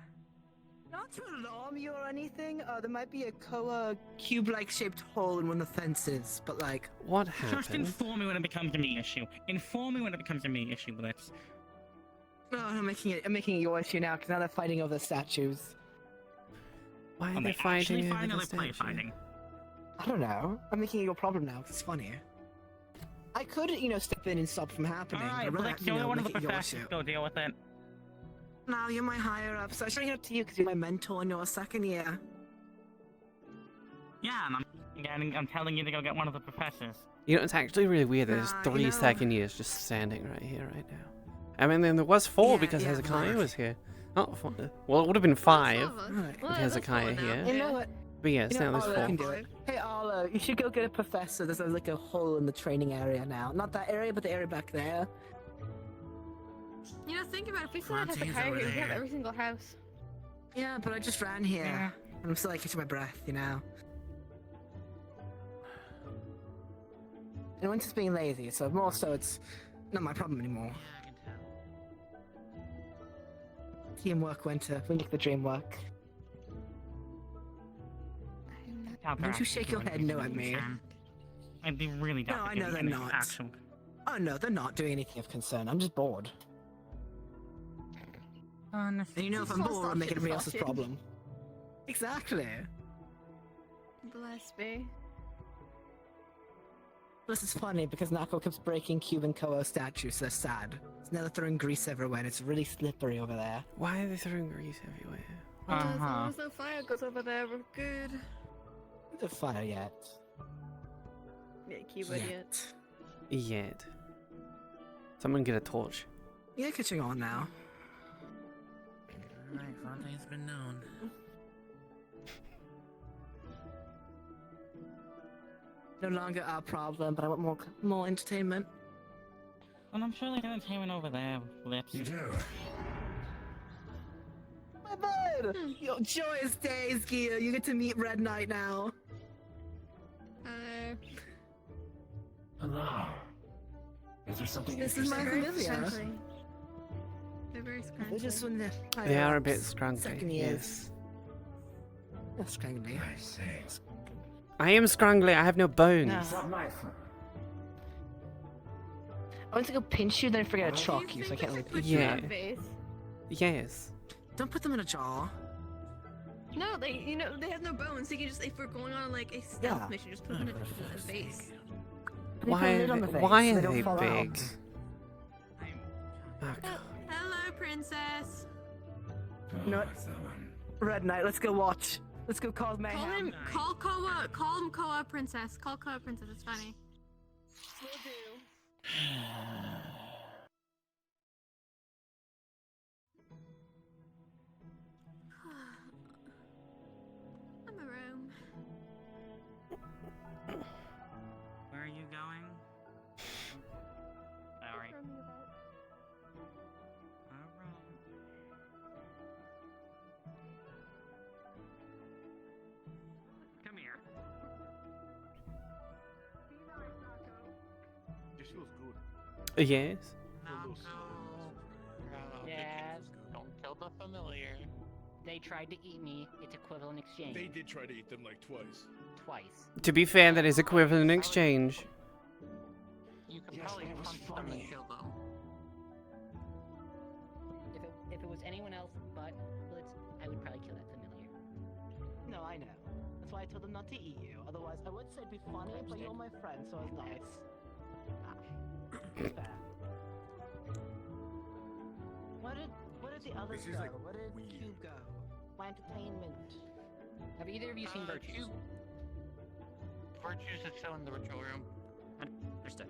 Not to alarm you or anything, there might be a Koa cube-like shaped hole in one of the fences, but like... What Just happened? inform me when it becomes a me issue. Inform me when it becomes a me issue, Blitz. No, I'm making it your issue now, because now they're fighting over the statues. Why are Are they they actually fighting fighting over or the they play statue? fighting? I don't know. I'm making it your problem now, 'cause it's funny. I could, step in and stop from happening. Alright, but I'd rather, Blitz, you're one of the make it your professors. issue. Go deal with it. No, you're my higher up, so I should it up to you because you're my mentor in your second year. Yeah, and I'm telling you to go get one of the professors. You know, it's actually really weird. There's you three know- second years just standing right here, right now. I mean, then there was four because yeah, Hezekiah right. was here. Not four, well, it would have been five Right. with Hezekiah here. You know what? But yes, now there's Arlo four. can do it. Hey Arlo, you should go get a professor. There's like a hole in the training area now. Not that area, but the area back there. You know, think about it. If we still had Monty's Hezekiah over here, we'd have there. every single house. Yeah, but I just ran here. Yeah. And I'm still like catching my breath, And Winter's being lazy, so more so it's not my problem anymore. Teamwork, Winter. We make the dream work. Don't you shake your head no at me. I'd be really No, I know they're not. Actual... Oh no, they're not doing anything of concern. I'm just bored. And if I'm Just wanna bored, stop I'm making shit everybody else's talking. problem. Exactly. Bless me. Plus, it's funny because Nako keeps breaking Cuban Koa statues, so they're sad. So now they're throwing grease everywhere, and it's really slippery over there. Why are they throwing grease everywhere? As long as no fire goes over there, we're good. The fire yet. Yeah, Cuba yet. Yet. Someone get a torch. You're catching on now. Alright, Fontaine's been known. No longer our problem, but I want more entertainment. And I'm sure there's entertainment over there, Blitz. You do? My bud! Yo, joyous days, Gia. You get to meet Red Knight now. Hello. Is there something This is my familiar. They're very scrunchy. They're just when they're They are a bit scrunchy. Second years. They're scrunchy. I am scrungly. I have no bones. I went to go pinch you, then I forgot to chalk you, so I can't really pinch Yeah. you. Yes. Don't put them in a jar. No, they have no bones. They can just, if we're going on like a stealth mission, just put them in a vase. Why are they big? Hello, princess. No. Red Knight, let's go watch. Let's go cause mayhem. Call him Koa princess. Call Koa princess. It's funny. Will do. I'm a room. Where are you going? Sorry. Come here. This feels good. Yes. Yes, don't kill the familiar. They tried to eat me. It's equivalent exchange. They did try to eat them like twice. Twice. To be fair, that is equivalent exchange. You can probably punch them and kill them. If it was anyone else but Blitz, I would probably kill that familiar. No, I know. That's why I told them not to eat you. Otherwise, I would say it'd be funny, but you're my friend, so it's nice. Fair. Where did the others This is go? like Where did weird. Cube go? My entertainment. Have either of you seen Virtues? Virtues is shown in the ritual room. Understood.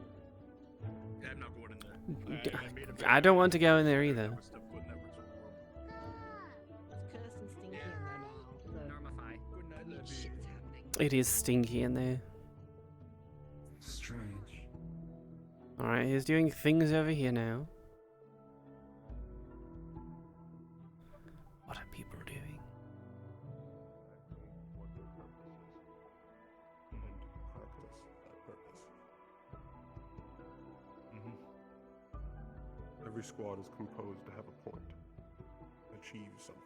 Yeah, I'm not going in there. I don't want to go in there either. It's cursed and stinky in there now. Normify. Good night, Weird Levy. shit is happening. It is stinky in there. Strange. Alright, he's doing things over here now. What are people doing? Every squad is composed to have a point, achieve something.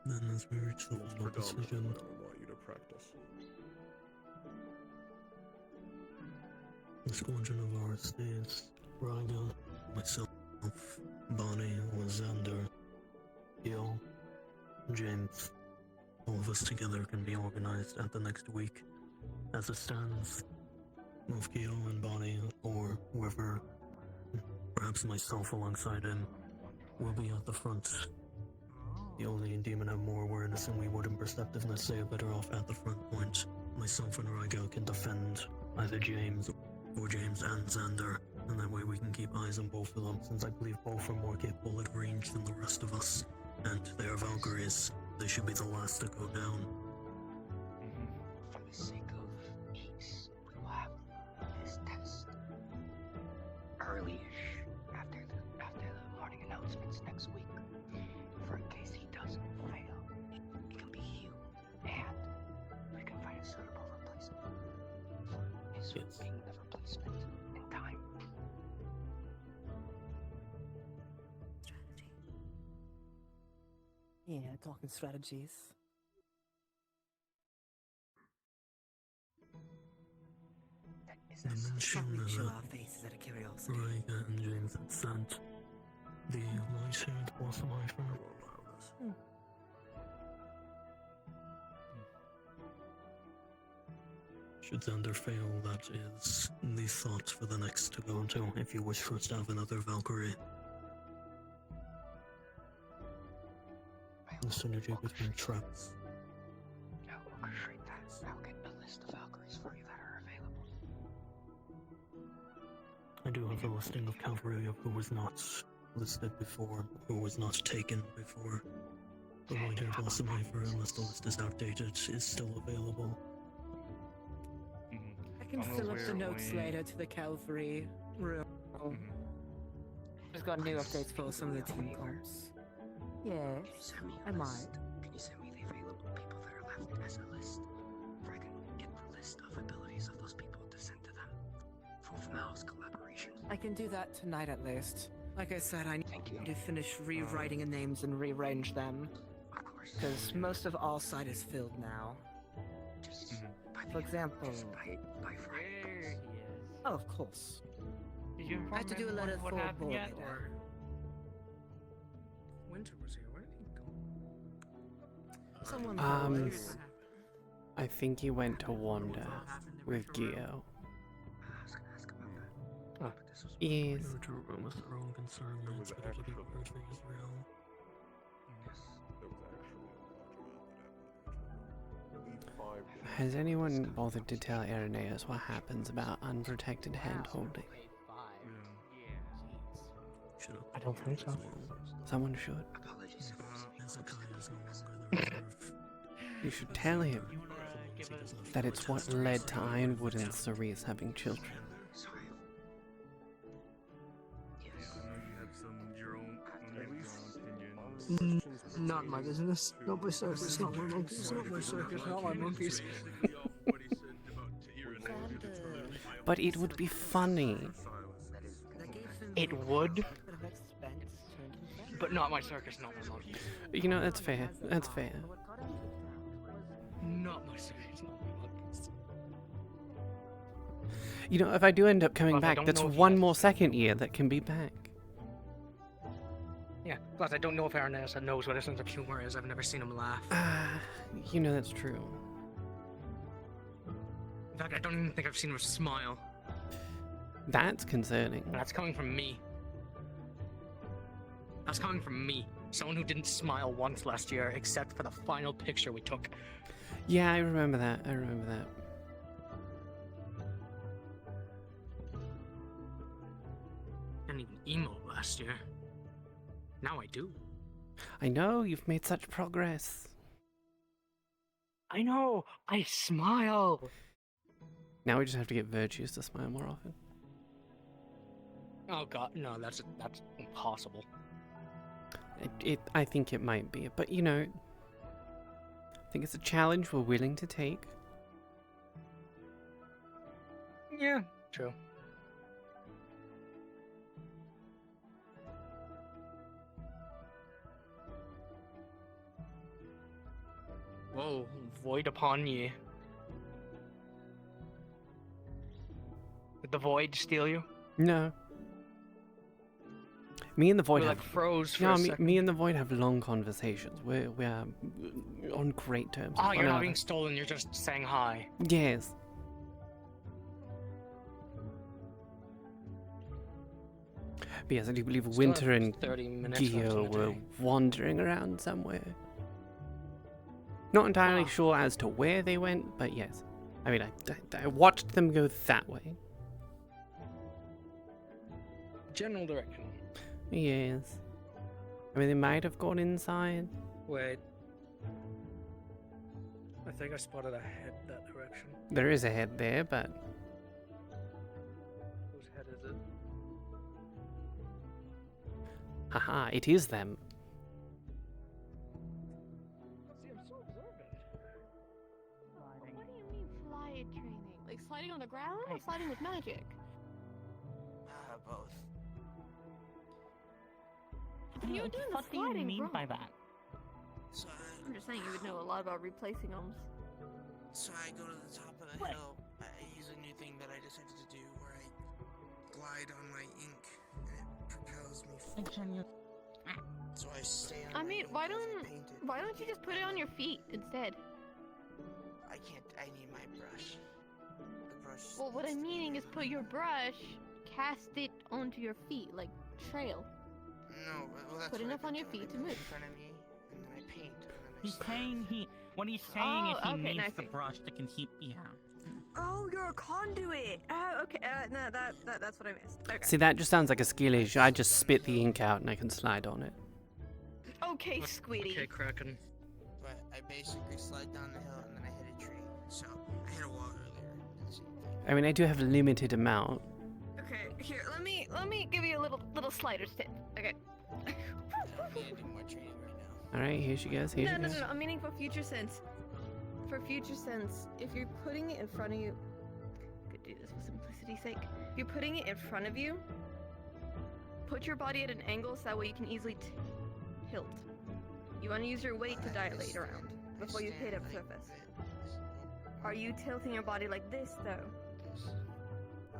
Then as we reach the final decision, I want you to practice. the squadron of ours stays Raga, myself, Bonnie, Xander, Gil, James. All of us together can be organized at the next week. As it stands, both Gil and Bonnie, or whoever, perhaps myself alongside him, will be at the front. The only demon have more awareness and we would in perceptiveness, so you're better off at the front point. Myself and Rygo can defend either James or James and Xander, and that way we can keep eyes on both of them, since I believe both are more capable at range than the rest of us. And they are Valkyries. They should be the last to go down. For the sake of peace, we will have this test early-ish after the morning announcements next week. For in case he doesn't fail, it can be healed, and we can find a suitable replacement for his being the replacement in time. Yeah, talking strategies. You mentioned Show that our faces out of curiosity. Ryga and James had sent the light-haired blossom hyphen. Should Xander fail, that is the thought for the next to go into, if you wish for us to have another Valkyrie. The synergy between traps. I'll orchestrate that. I'll get a list of Valkyries for you that are available. I do have a listing of cavalry of who was not listed before, who was not taken before. The light-haired blossom hyphen, unless the list is outdated, is still available. I can fill up the notes later to the cavalry room. Just got new updates for some of the team comps. Yes, I might. Can you send me the available people that are left as a list? For I can get the list of abilities of those people to send to them. For Mal's collaboration. I can do that tonight at least. Like I said, I need to finish rewriting the names and rearrange them. Of course. Because most of all side is filled now. For example... By Friday. Oh, of course. Did you I had to do a remember letter what for happened board yet, meeting. or- Winter was here. Where did he go? Someone I think he went to wander with Gio. Yes. Go to a room with their own concern, and it's better to be prepared for Israel. Has anyone bothered to tell Irenaeus what happens about unprotected hand-holding? I don't think so. Someone should. Hezekiah is no longer the reserve. You should tell him that it's what led to Ironwood and Cerise having children. Not my business. Not my circus. Not my monkeys. Not my circus. Not my monkeys. But it would be funny. It would, but not my circus. Not my monkeys. You know, that's fair. That's fair. Not my circus. Not my monkeys. You know, if I do end up coming Well, I back, don't that's know if he one has more second year that can be back. Yeah. Plus, I don't know if Aaron knows what a sense of humor is. I've never seen him laugh. You know, that's true. In fact, I don't even think I've seen him smile. That's concerning. And that's coming from me. That's coming from me. Someone who didn't smile once last year, except for the final picture we took. Yeah, I remember that. I remember that. Didn't even emote last year. Now I do. I know, you've made such progress. I know! I smile! Now we just have to get Virtues to smile more often. Oh god, no, that's impossible. I think it might be, but you know, I think it's a challenge we're willing to take. Yeah, true. Whoa, void upon ye. Did the void steal you? No. Me and the void We, have like, froze for no, a me second. and the void have long conversations. We're on great terms. with Oh, one you're not another. being stolen, you're just saying hi. Yes. But yes, I do believe Still Winter have and 30 minutes left in Gio the were day. wandering around somewhere. Not entirely Ah. sure as to where they went, but yes. I mean, I watched them go that way. General direction. Yes. I mean, they might have gone inside. Wait. I think I spotted a head that direction. There is a head there, but Whose head is it? haha, it is them. See, I'm so observant. What do you mean slide training? Like sliding on the ground or sliding with magic? Both. You were doing the What do you sliding mean wrong. by that? So I'm just saying you would know a lot about replacing arms. So I go to the top of the hill. I use a new thing that I decided to do where I glide on my ink and it propels me forward. So I stay on I my mean, ink why as I don't paint it. you just put it on your feet instead? I can't. I need my brush. The brush. Well, what I'm meaning is put your brush, cast it onto your feet, like trail. No, well that's Put what enough I've on been your doing. feet I to put it move. in front of me, and then I paint, and then I He's slide. saying what he's saying is he okay, needs now I the see. brush that can keep. Yeah. Oh, you're a conduit. Oh, okay. No, that's what I missed. Okay. See, that just sounds like a skill issue. I just spit the ink out and I can slide on it. Okay, Squiddy. Okay, Kraken. But I basically slide down the hill and then I hit a tree. So I hit a wall earlier. Did the same thing. I mean, I do have a limited amount. Okay, here, let me give you a little slider tip. Okay. I don't need to do more training right now. All right, here she goes. Here No, she no, goes. no, no. I'm meaning for future sense. For future sense, if you're putting it in front of you, could do this for simplicity's sake. If you're putting it in front of you, put your body at an angle so that way you can easily tilt. You want to use your weight to dilate around before you hit a surface. Are you tilting your body like this though?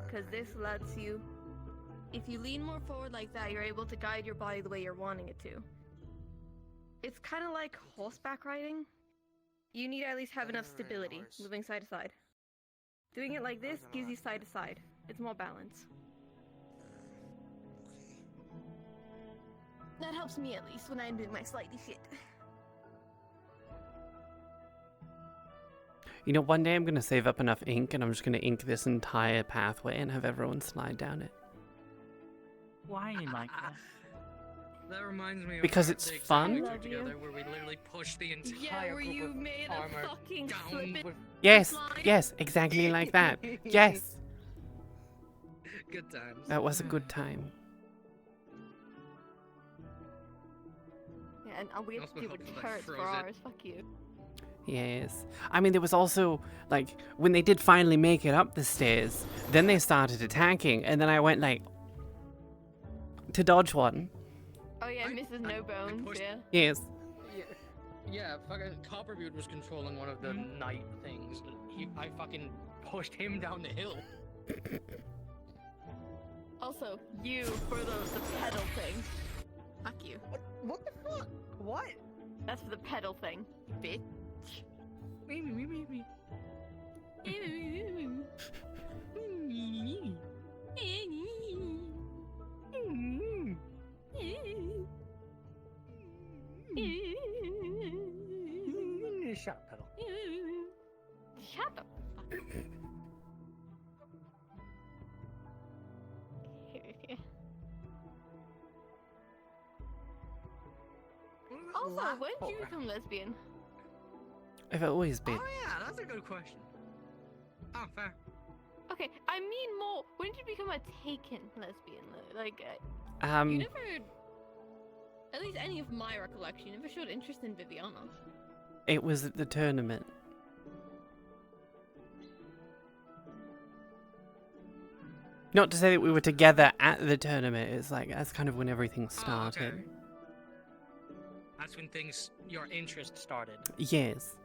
Because this lets you, if you lean more forward like that, you're able to guide your body the way you're wanting it to. It's kind of like horseback riding. You need to at least have enough stability, moving side to side. Doing it like this gives you side to side. It's more balance. That helps me at least when I'm doing my slightly shit. You know, one day I'm going to save up enough ink and I'm just going to ink this entire pathway and have everyone slide down it. Why like that? That reminds me of Because our it's big fun? sandwich Love you. together where we literally pushed the entire Yeah, where group you of made armor a fucking down slip with Yes, slide. yes, exactly like that. Yes, good times. that was a good time. Yeah, and we have Also to deal helped with that I turrets for froze it. ours. Fuck you. Yes. I mean, there was also, like, when they did finally make it up the stairs, then they started attacking, and then I went, like, to dodge one. Oh yeah, Mrs. No Bones. pushed- Yeah. Yes. Yeah, fucking Copperbeard was controlling one of the night things. I fucking pushed him down the hill. Also, you for the pedal thing. Fuck you. What the fuck? What? That's for the pedal thing, bitch. Me. Shut up, pedal. Shut the fuck up. Also, when did you become lesbian? I've always been. Oh yeah, that's a good question. Oh, fair. Okay, I mean more. When did you become a taken lesbian? Like, you Um, never. At least any of my recollection, you never showed interest in Viviana. it was at the tournament. Not to say that we were together at the tournament, it's like, that's kind of when everything started. That's when your interest started. Yes.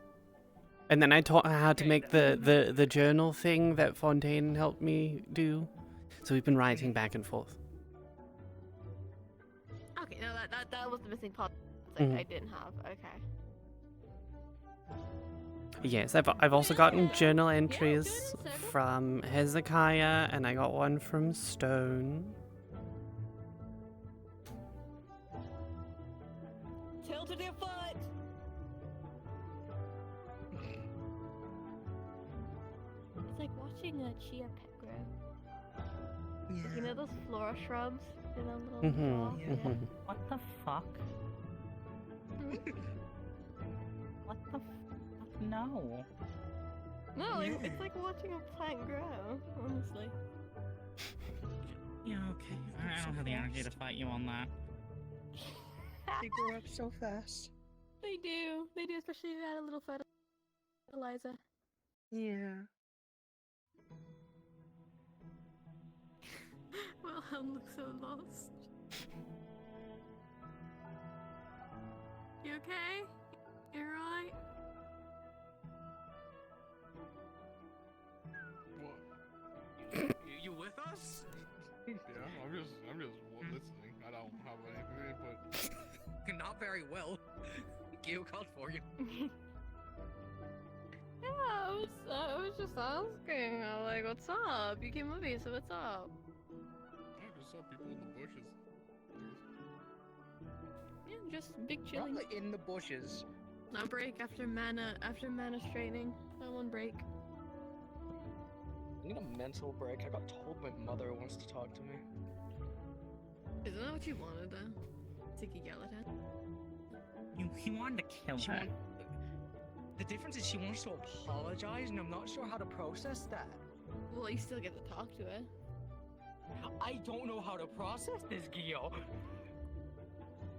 And then I taught her how to make the journal thing that Fontaine helped me do. So we've been writing back and forth. Okay, no, that was the missing part Mhm. I didn't have. Okay. Yes, I've also gotten journal entries from Hezekiah, and I got one from Stone. Tilted your foot. It's like watching a chia pet grow. Yeah. You know those flora shrubs in a little Mhm, jar? mhm. What the fuck? What the fuck? No. No, it's like watching a plant grow, honestly. Yeah, okay. I don't have the energy to fight you on that. They grow up so fast. They do, especially if you add a little fertilizer. Yeah. Wilhelm looks so lost. You okay? You alright? You with us? Yeah, I'm just listening. I don't have anything to input. Not very well. Gil called for you. Yeah, I was just asking. I was like, what's up? You came with me, so what's up? I just saw people in the bushes. Yeah, just big chilling. Probably in the bushes. No break after mana straightening. No one break. I need a mental break. I got told my mother wants to talk to me. Isn't that what you wanted though? Sticky Gelatin. You wanted to kill her. The difference is she wants to apologize, and I'm not sure how to process that. Well, you still get to talk to her. I don't know how to process this, Gio.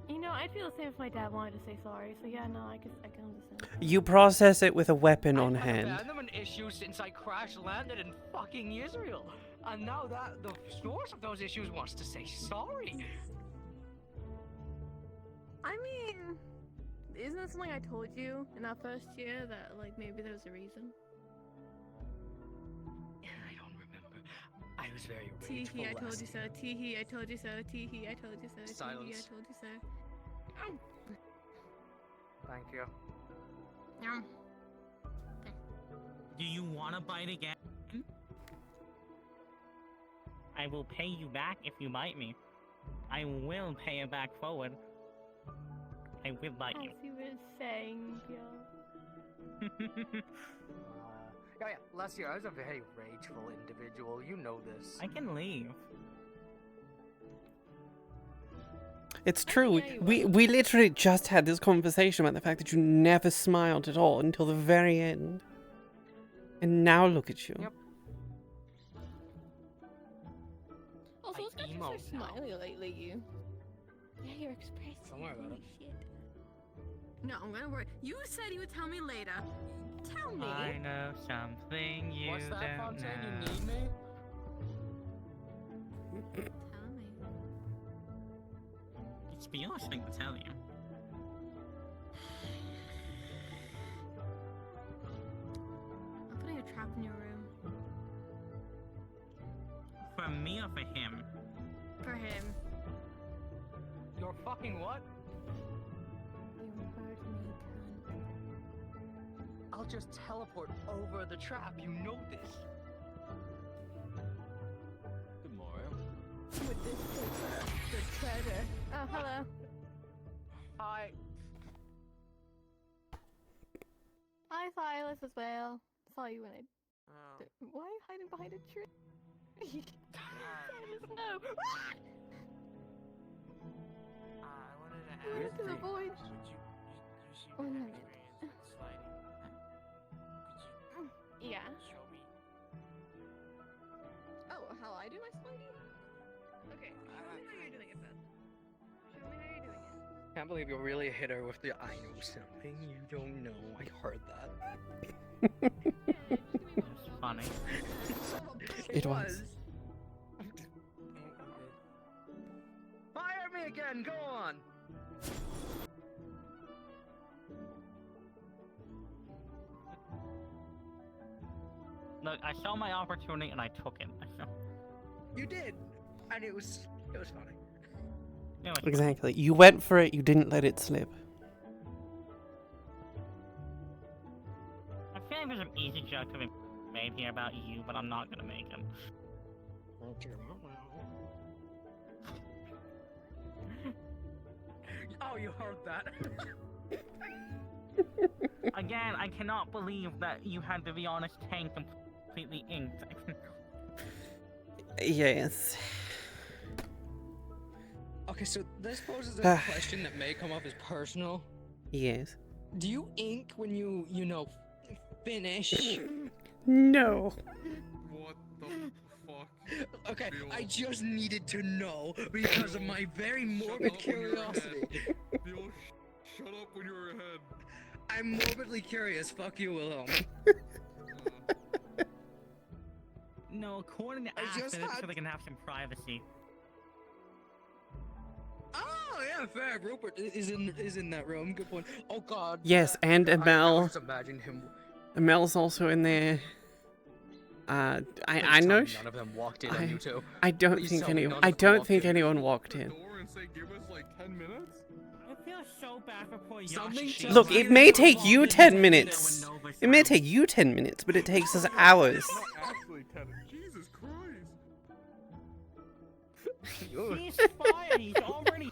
You know, I'd feel the same if my dad wanted to say sorry. So yeah, no, I can understand. You process it with a weapon on I've hand. had abandonment issues since I crash landed in fucking Israel, and now that the source of those issues wants to say sorry. I mean, isn't that something I told you in our first year that like maybe there was a reason? I don't remember. I was very Tee rageful hee, I told last you so. year. Tee hee, I told you so. Tee hee, I told you so. Tee hee, I Silence. told you so. Thank you. Do you want to bite again? I will pay you back if you bite me. I will pay it back forward. I will bite you. As you were saying, yo. Yeah, last year I was a very rageful individual. You know this. I can leave. It's true. We literally just had this conversation about the fact that you never smiled at all until the very end. And now look at you. Yep. Also, it's got you so smiley lately, you. Yeah, you're expressive. Don't worry about it. Shit. No, I'm gonna worry. You said you would tell me later. Tell me. I know something you What's that, don't Fontaine? know. You need me? Tell me. It's beyond thing to tell you. I'm putting a trap in your room. For me or for him? For him. You're fucking what? You heard me, cunt. I'll just teleport over the trap. You know this. Good morning. With this paper, the treasure. Oh, hello. Hi. Hi, Silas as well. Saw you when I. Oh. Why are you hiding behind a tree? Silas, no! I wanted to Where's ask the you, void? would you see Oh, my no. experience with sliding? Could you Yeah. show me? Oh, how I do my sliding? Okay, show me how you're doing it first. Show me how you're doing it. Can't believe you really hit her with the I know something you don't know. I heard that. It's funny. It was. Fire me again, go on! Look, I saw my opportunity and I took it. You did, and it was funny. Exactly. You went for it, you didn't let it slip. I feel like there's an easy joke to be made here about you, but I'm not gonna make him. Oh, you heard that. Again, I cannot believe that you had the honest tank completely inked. Yes. Okay, so this poses a question that may come up as personal. Yes. Do you ink when you finish? No. What the fuck? Okay, I just needed to know because of my very morbid curiosity. Bill, shut up when you're ahead. I'm morbidly curious. Fuck you, Wilhelm. No, according to Aspen, it's so they can have some privacy. Oh yeah, fair. Rupert is in that room. Good point. Oh god. Yes, and I Amel. just imagine him. Amel's also in there. I Please know. tell me none of them walked in on you two. I don't Please think tell me anyone. none of I them don't walked think in. anyone walked in. Door and say, give us like 10 minutes? I feel so bad for poor Something Yoshi. Look, it may take you 10 minutes. It may take you 10 minutes, but it takes us hours. Not actually 10. Jesus Christ. He's fine. He's already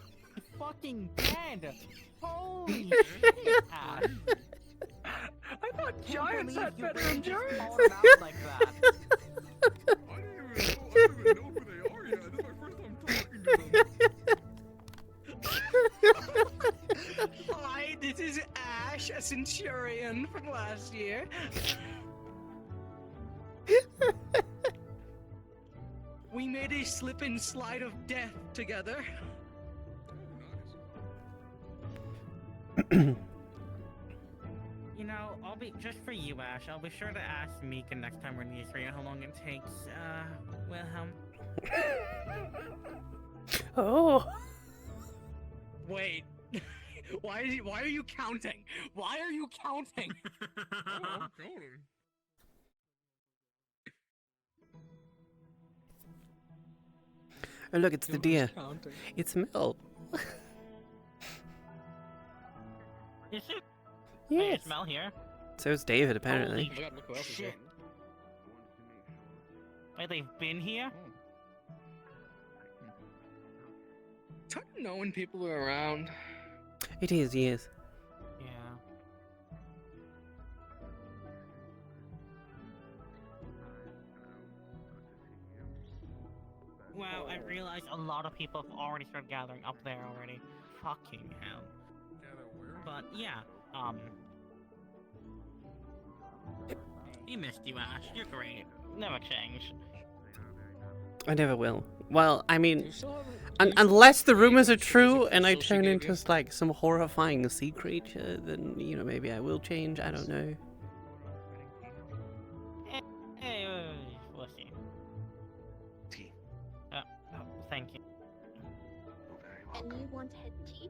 fucking dead. Holy shit, Ash. I thought giants had better endurance. Called him out like that. I don't even know who they are yet. This is my first time talking to them. Hi, this is Ash, a centurion from last year. We made a slip and slide of death together. You know, I'll be just for you, Ash. I'll be sure to ask Mika next time we're in the area how long it takes. Wilhelm. Oh. Wait. Why are you counting? Why are you counting? I'm counting. Oh look, it's the deer. Counting. It's Mel. Is it? Yes. Hey, it's Mel here. So is David, apparently. Holy shit. Wait, they've been here? It's hard to know when people are around. It is, yes. Yeah. Wow, I realize a lot of people have already started gathering up there already. Fucking hell. But yeah, we missed you, Ash. You're great. Never change. I never will. Well, I mean, unless the rumors are true and I turn into like some horrifying sea creature, then you know maybe I will change. I don't know. We'll see. Thank you. And you want head tea?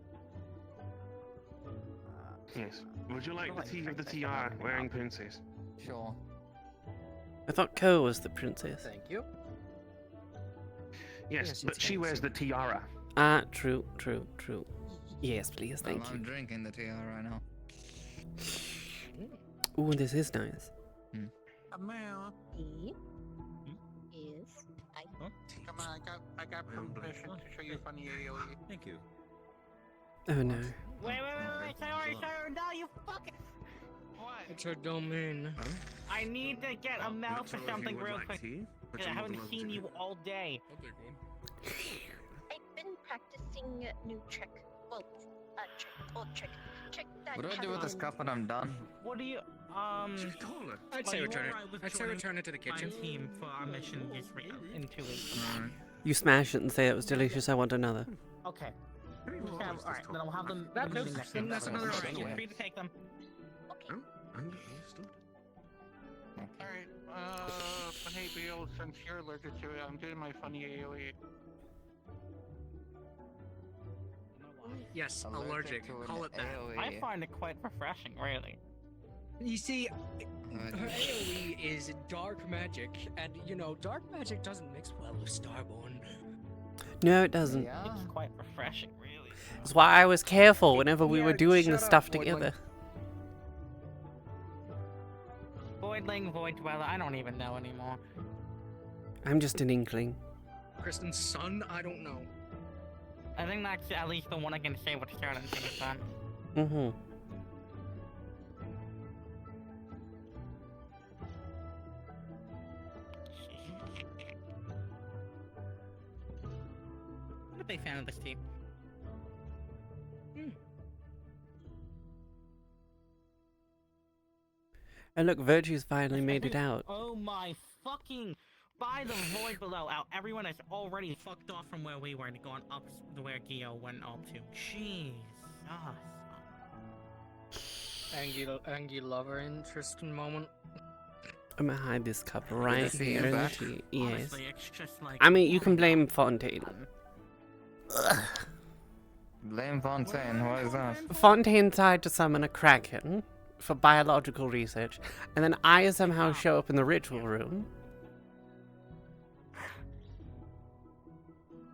Yes. Would you like the tea of the TR wearing princess? Sure. I thought Ko was the princess. Thank you. Yes, but she wears the tiara. Ah, true. Yes, please, thank I'm you. drinking the tiara right now. Ooh, this is nice. Amel. Tea is I. Come on, I got permission to show you funny AOE. Thank you. Oh no. Wait, sorry, no, you fucking. What? It's her domain. I need to get a mouth for something real quick. Because I haven't seen you all day. I'll take one. I've been practicing a new trick. Well, old trick. Trick that. What do I do with this cup when I'm done? What do you, I'd say return it. I'd say return it to the kitchen. My team for our mission is in 2 weeks. You smash it and say it was delicious. I want another. Okay. Alright, then I'll have them. That's another Alright, idea. you're free to take them. Understood. Alright, hey Bill, since you're allergic to it, I'm doing my funny AOE. Yes, allergic. to an Call it that. AOE. I find it quite refreshing, really. You see, her AoE is dark magic, and you know, dark magic doesn't mix well with Starborn. No, it doesn't. It's quite refreshing, really. That's why I was careful whenever we were doing the shut stuff up, Voidling. together. Voidling, Void Dweller, I don't even know anymore. I'm just an inkling. Kristen's son? I don't know. I think that's at least the one I can say with certainty, son. Mm-hmm. I'm a big fan of this team. And look, Virtue's finally made it out. Oh my fucking... By the void below, everyone has already fucked off from where we were and gone up to where Gio went up to. Jesus. Angie lover interesting moment. I'm gonna hide this cup right see here. you back. Yes. Honestly, it's just like... I mean, you can blame Fontaine. Blame Fontaine, why is that? Fontaine tried to summon a kraken for biological research, and then I somehow show up in the ritual room.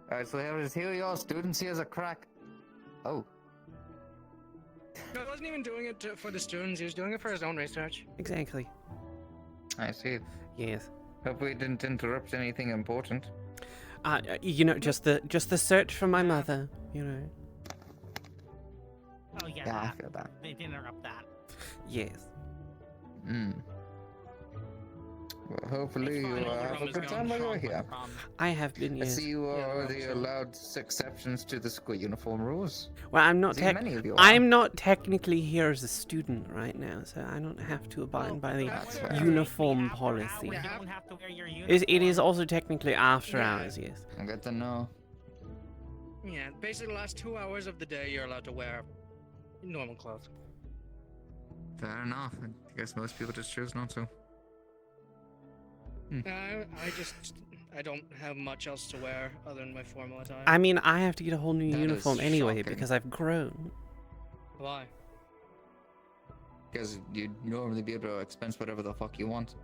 Alright, so here we are, students, here's a crack. Oh. No, he wasn't even doing it for the students, he was doing it for his own research. Exactly. I see. Yes. Hope we didn't interrupt anything important. You know, just the search for my mother, you know. Oh yeah, Yeah, I feel that. They didn't interrupt that. Yes. Well, hopefully you have a good time while you're here. I have been, I yes. see you are already allowed exceptions to the school uniform rules. Well, I'm not See, many of you are. I'm not technically here as a student right now, so I don't have to abide by the uniform policy. You don't have to wear your uniform. It is also technically after hours, yes. I get to know. Yeah, basically the last 2 hours of the day you're allowed to wear normal clothes. Fair enough. I guess most people just choose not to. I don't have much else to wear other than my formal attire. I mean, I have to get a whole new That uniform is anyway shocking. because I've grown. Why? Because you'd normally be able to expense whatever the fuck you want.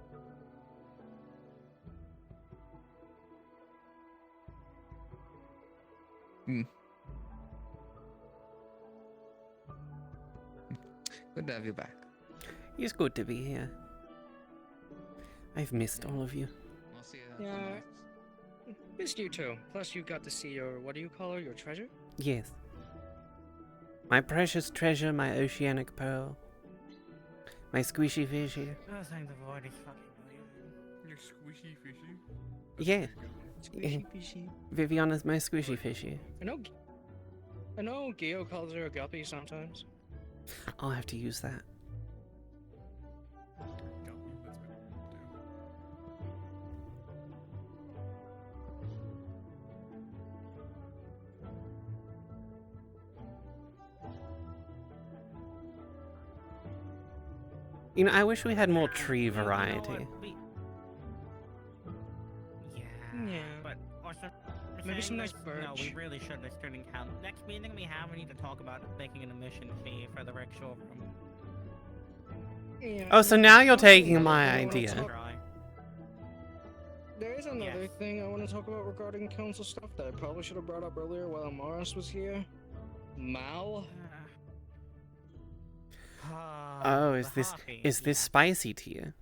Good to have you back. It's good to be here. I've missed all of you. I'll see you. Yeah, missed you too. Plus you got to see your, what do you call her, your treasure? Yes. My precious treasure, my oceanic pearl. My squishy fishy. Oh, thank the void is fucking You're squishy fishy. Yeah. Squishy fishy. Viviana's my squishy fishy. I know Gio calls her a guppy sometimes. I'll have to use that. You know, I wish we had more tree variety. Yeah. But also, Maybe some nice No, birch. we really should. This couldn't count. Next meeting we have, we need to talk about making an admission fee for the ritual room. Yeah, Oh, so now you're also taking another my thing I wanna idea. talk- There is another thing I want to talk about regarding council stuff that I probably should have brought up earlier while Morris was here. Mal. Oh, is this spicy to you?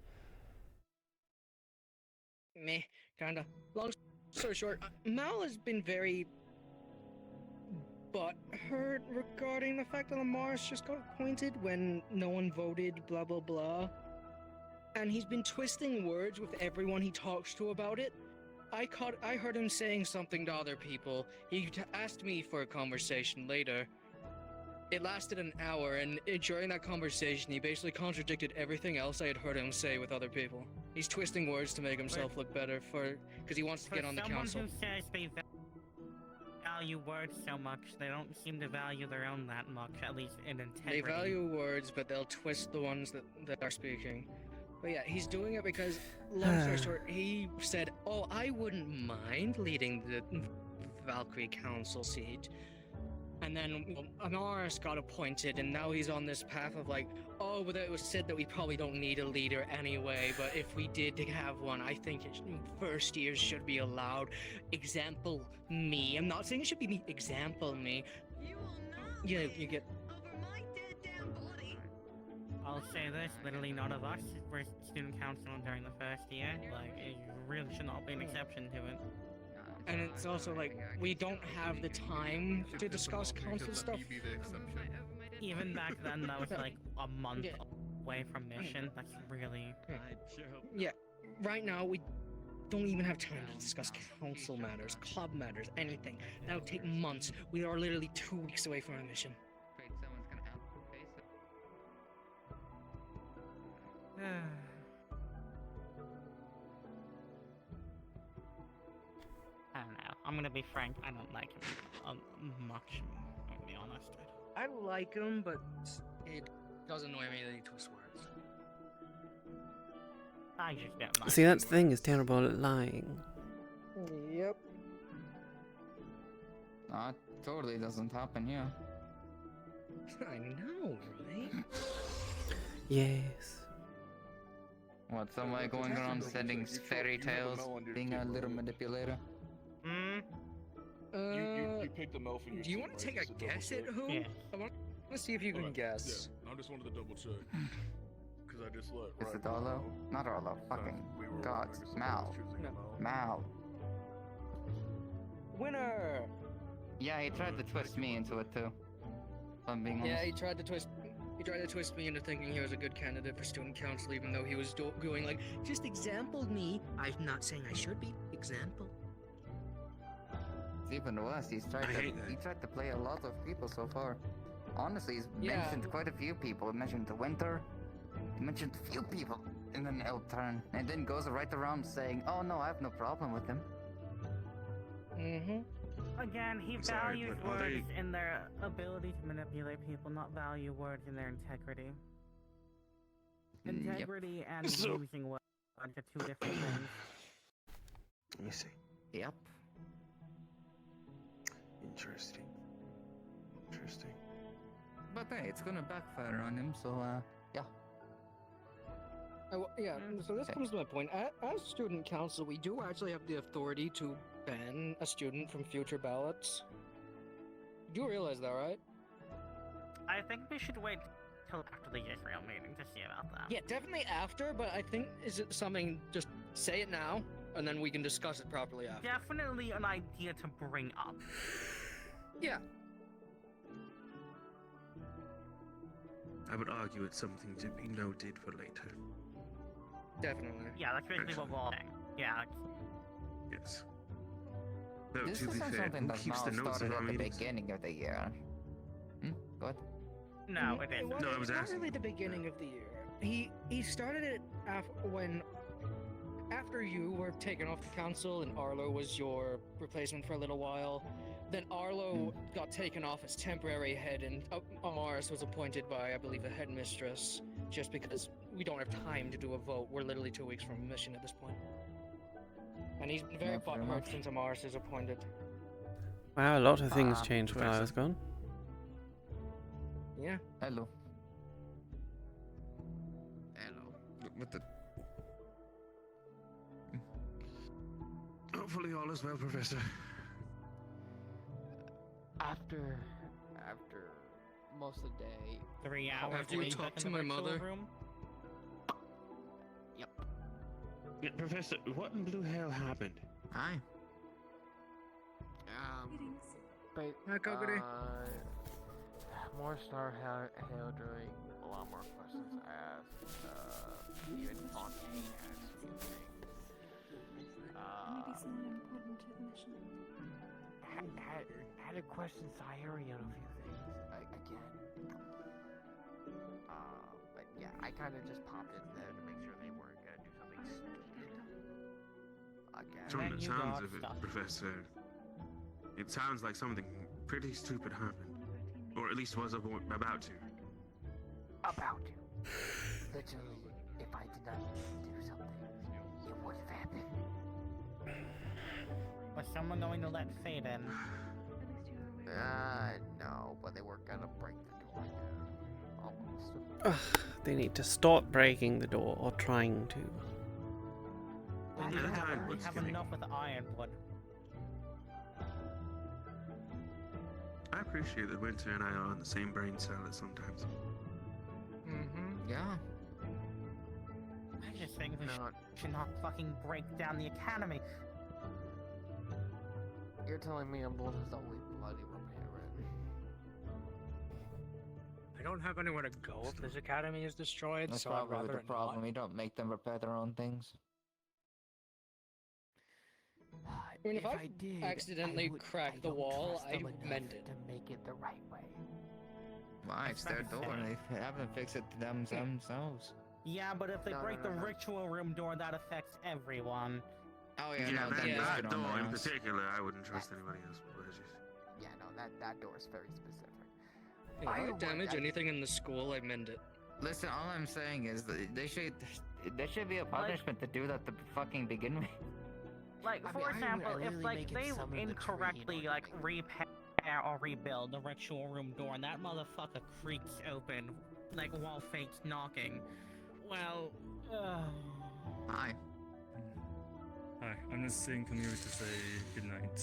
Meh, kinda. Long story short, Mal has been very butthurt regarding the fact that Morris just got appointed when no one voted, blah blah blah. And he's been twisting words with everyone he talks to about it. I heard him saying something to other people. He asked me for a conversation later. It lasted an hour, and during that conversation, he basically contradicted everything else I had heard him say with other people. He's twisting words to make himself look better because he wants to get on the council. For someone who says they value words so much, they don't seem to value their own that much, at least in integrity. They value words, but they'll twist the ones that are speaking. But yeah, he's doing it because, long story short, he said, "Oh, I wouldn't mind leading the Valkyrie Council seat, And then Amaris got appointed, and now he's on this path of like, oh, but it was said that we probably don't need a leader anyway, but if we did have one, I think first years should be allowed. Example me. I'm not saying it should be me. Example me. You get... I'll say this, literally none of us were student council during the first year. Like, it really should not be an exception to it. And it's also like, we don't have the time to discuss council stuff. Even back then, that was like a month away from mission. That's really... Yeah, right now we don't even have time to discuss council matters, club matters, anything. That would take months. We are literally 2 weeks away from our mission. I don't know. I'm gonna be frank. I don't like him much. I'm gonna be honest. I like him, but it does annoy me that he twists words. I just don't like. See, that's the thing, is terrible at lying. Yep. It totally doesn't happen here. I know, right? Yes. What, some way going around sending fairy tales, being a little manipulator? You picked them elf in your Do you want to take a guess at who? Yeah. I want to see if you can guess. Yeah, I just wanted to double check. Because I just looked. Is it Arlo? Not Arlo, fucking God, Mal. Mal. Winner! Yeah, he tried to twist me into it too. If I'm being honest. Yeah, he tried to twist me into thinking he was a good candidate for student council, even though he was going like, just example me. I'm not saying I should be. Example. It's even worse. He tried to play a lot of people so far. Honestly, he's mentioned quite a few people. He mentioned the Winter. He mentioned a few people in an L turn, and then goes right around saying, "Oh no, I have no problem with him." Again, he values words in their ability to manipulate people, not value words in their integrity. Integrity and using words are two different things. Let me see. Yep. Interesting. But hey, it's gonna backfire on him, so yeah. So this comes to my point. As student council, we do actually have the authority to ban a student from future ballots. You do realize that, right? I think we should wait till after the Israel meeting to see about that. Yeah, definitely after, but I think, is it something, just say it now, and then we can discuss it properly after. Definitely an idea to bring up. Yeah. I would argue it's something to be noted for later. Definitely. Yeah, that's basically what we're all saying. Yeah. Yes. Though, This to be isn't fair, something who that keeps the Mal notes of started our at the meetings? beginning of the year. Go ahead. No, it isn't. No, I was It's not asking. really the beginning of the year. He started it after you were taken off the council and Arlo was your replacement for a little while. Then Arlo got taken off as temporary head, and Amaris was appointed by, I believe, the headmistress, just because we don't have time to do a vote. We're literally 2 weeks from a mission at this point. And he's very butthurt since Amaris is appointed. Wow, a lot of things changed while I was gone. Yeah. Hello. What the? Hopefully all is well, Professor. After most of the day. 3 hours. After you talk to my mother. Room? Yep. Yeah, Professor, what in blue hell happened? Hi. But more star hail during a lot more questions asked. Even Fontaine has a few things. Maybe someone important to the mission. Had a question Sayuri on a few things again. But yeah, I kind of just popped in there to make sure they weren't gonna do something stupid. Again. From the sounds of it, Professor, it sounds like something pretty stupid happened. Or at least was about to. About to. Literally, if I did not do something, it would have happened. Was someone going to let Fade in? No, but they were gonna break the door again. Almost. Ugh, they need to stop breaking the door or trying to. We have enough with ironwood. I appreciate that Winter and I are on the same brain cell at sometimes. Yeah. I just think we should not fucking break down the academy. You're telling me I'm the one who's only bloody repair it? I don't have anywhere to go if this academy is destroyed, That's so I'd probably rather the problem. We don't make them repair their own things. I mean, if I accidentally cracked the wall, I'd mend it. To make it the right way. Why? It's their door. They haven't fixed it themselves. Yeah, but if they break the ritual room door, that affects everyone. Oh yeah, Yeah, no, that door in particular, I wouldn't trust anybody else. Yeah, no, that door is very specific. If I damage anything in the school, I mend it. Listen, all I'm saying is that there should be a punishment to do that to fucking begin with. Like, for example, if like they incorrectly like repair or rebuild the ritual room door and that motherfucker creaks open, like while Fate's knocking, well, Hi. Hi, I'm just seeing Camille to say goodnight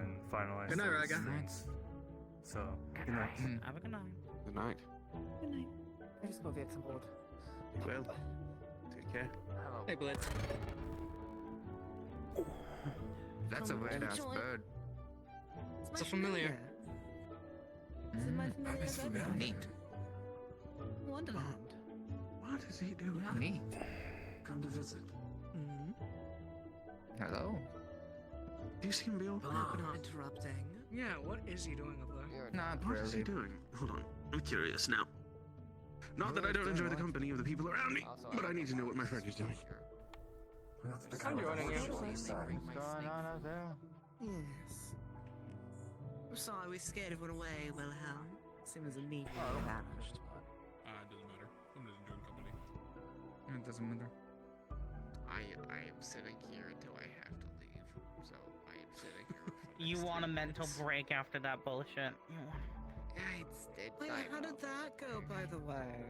and finalize. Good night, those Raga. things. So, good night. Have a good night. Good night. Good night. I just go get some wood. Well, take care. Hello. Hey, Blitz. That's a weird ass bird. It's a familiar. This is my familiar Neat. Wonderland. What is he doing? Neat. Come to visit. Hello. Do you see him, Bill? Interrupting. Yeah, what is he doing up there? Not What is he really. doing? Hold on. I'm curious now. Not that I don't enjoy the company of the people around me, but I need to know what my friend is doing. I'm joining you. What's going on out there? Yes. I'm sorry we scared everyone away, Wilhelm. Seems as immediately vanished. It doesn't matter. I'm just enjoying company. It doesn't matter. I am sitting here until I have to leave. So I am sitting here. You want a mental break after that bullshit? Wait, how did that go, by the way?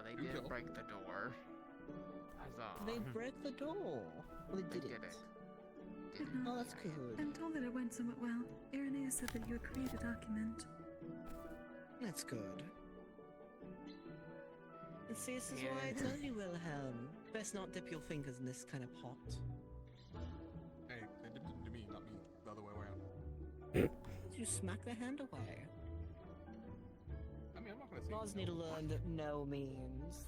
They did break the door. Huzzah. They broke the door. Well, they did it. Oh, that's good. I'm told that it went somewhat well. Irenaeus said that you agreed to document. That's good. You see, this is why I tell you, Wilhelm. Best not dip your fingers in this kind of pot. Hey, they did it to me, not me. The other way around. You smack their hand away. I mean, I'm not gonna say Laws need to learn that no means.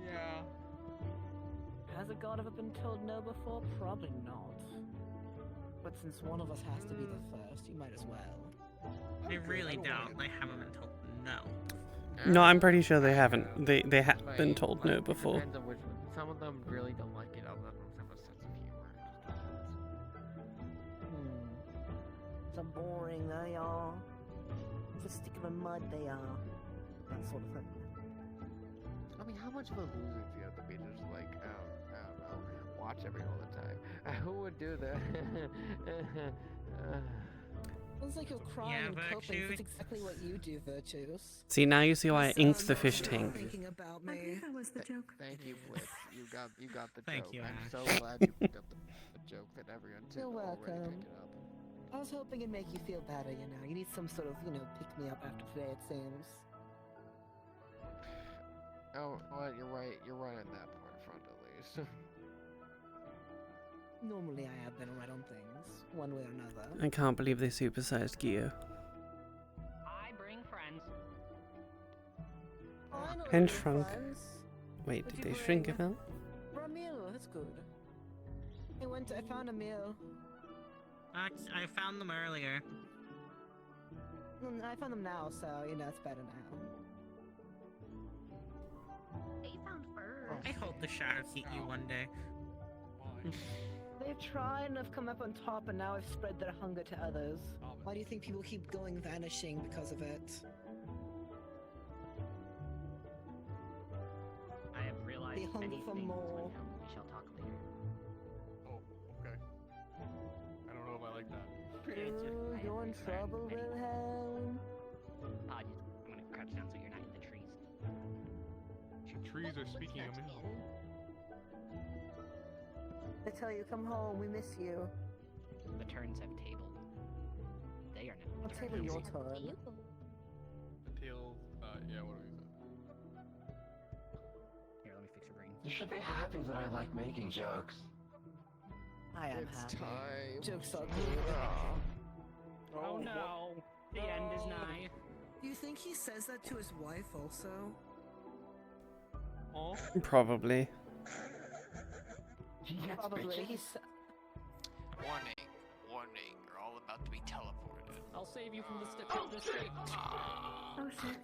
Yeah. Has a god ever been told no before? Probably not. But since one of us has to be the first, you might as well. I really doubt they haven't been told no. No, I'm pretty sure they haven't. They have been told no before. Depends on which one. Some of them really don't like it, others have a sense of humor. So boring they are. For sticking in mud they are. That sort of thing. I mean, how much of a loser do you have to be to just like, I don't know, watch everything all the time? Who would do that? Sounds like you're crying Yeah, and coping. Virtue. That's exactly what you do, Virtuous. See, now you see why I inked the fish tank. Thinking about I me. think that was the joke. Thank you, Blitz. You got the Thank joke. you, I'm Ash. so glad you picked up the joke that everyone did You're already welcome. pick it up. I was hoping it'd make you feel better, you know. You need some sort of, pick-me-up after today, it seems. Oh, well, you're right. You're right on that part front, at least. Normally I have been right on things, one way or another. I can't believe they supersized Gio. I bring friends. I know And your shrunk. friends. Wait, Would did you they shrink bring- it out? For a meal, that's good. I found a meal. I found them earlier. I found them now, so, it's better now. They found fur. I hope the shadows eat you one day. They've tried and have come up on top, and now have spread their hunger to others. Why do you think people keep going vanishing because of it? I have realized They hunger for more. We shall talk later. Oh, okay. I don't know if I you're in trouble, Wilhelm? Apologies, I'm gonna crouch down so you're not in the trees. The trees are speaking of me. I tell you, come home. We miss you. The turns have tabled. They are now. I'll table your turn. The tail, yeah, what do we say? Here, let me fix your brain. You should be happy that I like making jokes. I am It's happy. time. Jokes are good. Oh no! The end is nigh. Do you think he says that to his wife also? Oh? Probably. Probably. He's... Warning, warning, you're all about to be teleported. I'll save you from the stick. Oh shit.